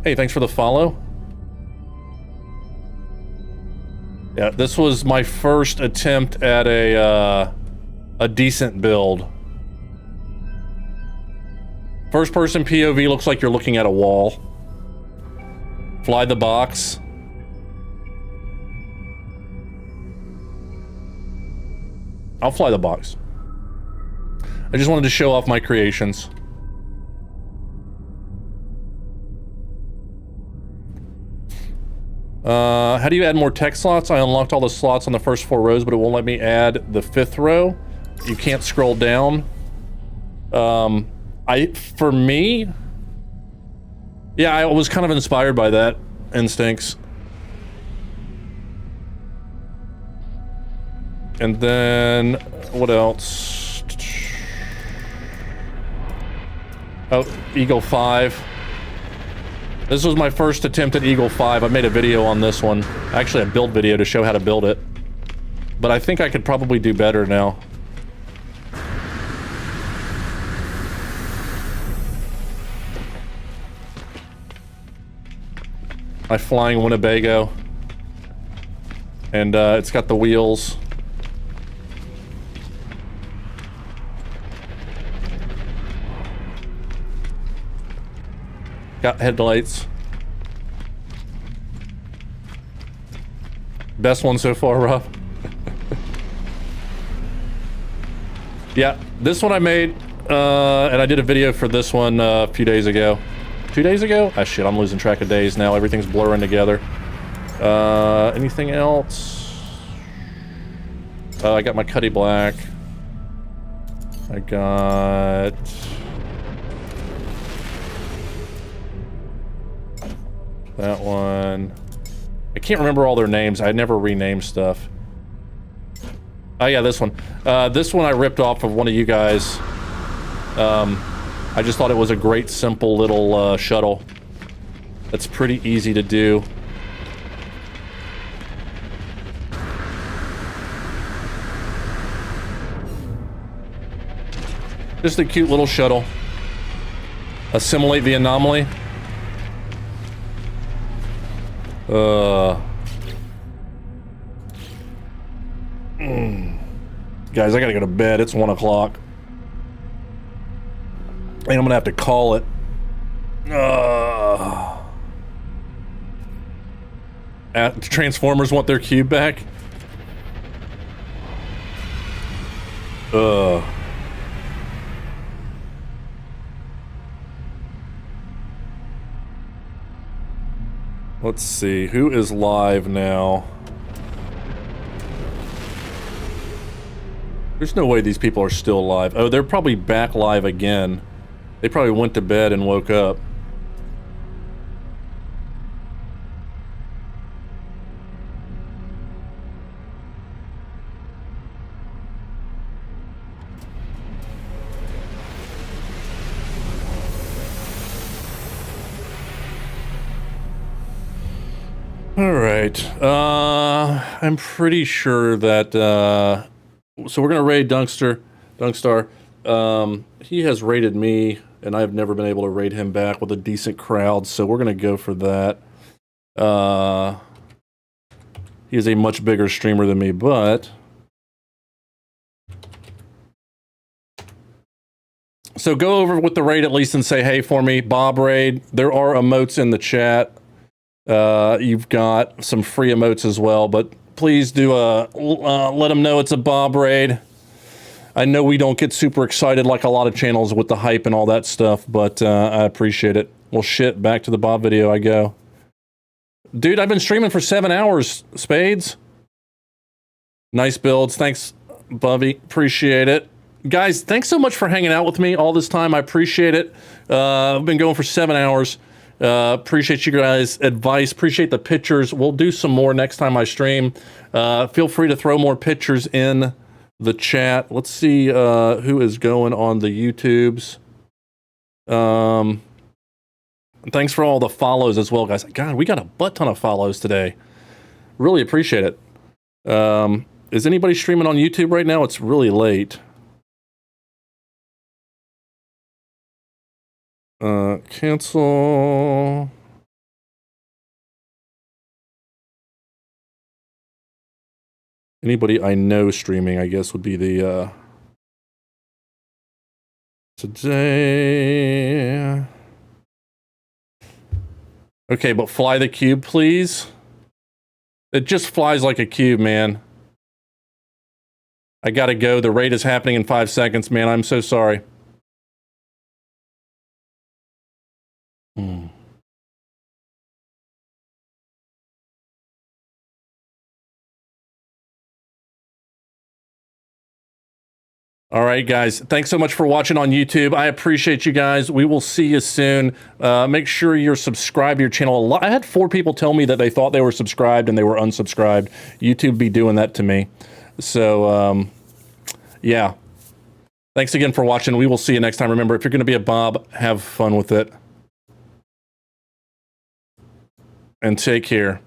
Hey, thanks for the follow. Yeah, this was my first attempt at a decent build. First person POV looks like you're looking at a wall. Fly the box. I'll fly the box. I just wanted to show off my creations. How do you add more text slots? I unlocked all the slots on the first 4 rows, but it won't let me add the 5th row. You can't scroll down. For me... Yeah, I was kind of inspired by that, Instincts. And then, what else? Oh, Eagle 5. This was my first attempt at Eagle 5. I made a video on this one. Actually, a build video to show how to build it. But I think I could probably do better now. My flying Winnebago. And it's got the wheels. Got headlights. Best one so far, Rob. Yeah, this one I made, and I did a video for this one a few days ago. 2 days ago? Ah, shit, I'm losing track of days now. Everything's blurring together. Anything else? I got my Cuddy Black. I got... that one. I can't remember all their names. I never rename stuff. Oh yeah, this one. This one I ripped off of one of you guys. I just thought it was a great, simple little shuttle. That's pretty easy to do. Just a cute little shuttle. Assimilate the Anomaly. Guys, I gotta go to bed. It's 1 o'clock. And I'm gonna have to call it. Transformers want their cube back. Let's see, who is live now? There's no way these people are still live. Oh, they're probably back live again. They probably went to bed and woke up. All right. I'm pretty sure that, so we're gonna raid Dunkstar. He has raided me, and I've never been able to raid him back with a decent crowd, so we're gonna go for that. He is a much bigger streamer than me, but... so go over with the raid at least and say hey for me, Bob raid. There are emotes in the chat. You've got some free emotes as well, but please do let them know it's a Bob raid. I know we don't get super excited like a lot of channels with the hype and all that stuff, but I appreciate it. Well, shit, back to the Bob video I go. Dude, I've been streaming for 7 hours, Spades. Nice builds. Thanks, Bubby. Appreciate it. Guys, thanks so much for hanging out with me all this time. I appreciate it. I've been going for 7 hours. Appreciate you guys' advice. Appreciate the pictures. We'll do some more next time I stream. Feel free to throw more pictures in the chat. Let's see who is going on the YouTubes. Thanks for all the follows as well, guys. God, we got a butt ton of follows today. Really appreciate it. Is anybody streaming on YouTube right now? It's really late. Cancel. Anybody I know streaming, I guess, would be the, today. Okay, but fly the cube, please. It just flies like a cube, man. I gotta go. The raid is happening in 5 seconds, man. I'm so sorry. All right, guys. Thanks so much for watching on YouTube. I appreciate you guys. We will see you soon. Make sure you're subscribed to your channel. I had 4 people tell me that they thought they were subscribed and they were unsubscribed. YouTube be doing that to me. So, yeah. Thanks again for watching. We will see you next time. Remember, if you're going to be a Bob, have fun with it. And take care.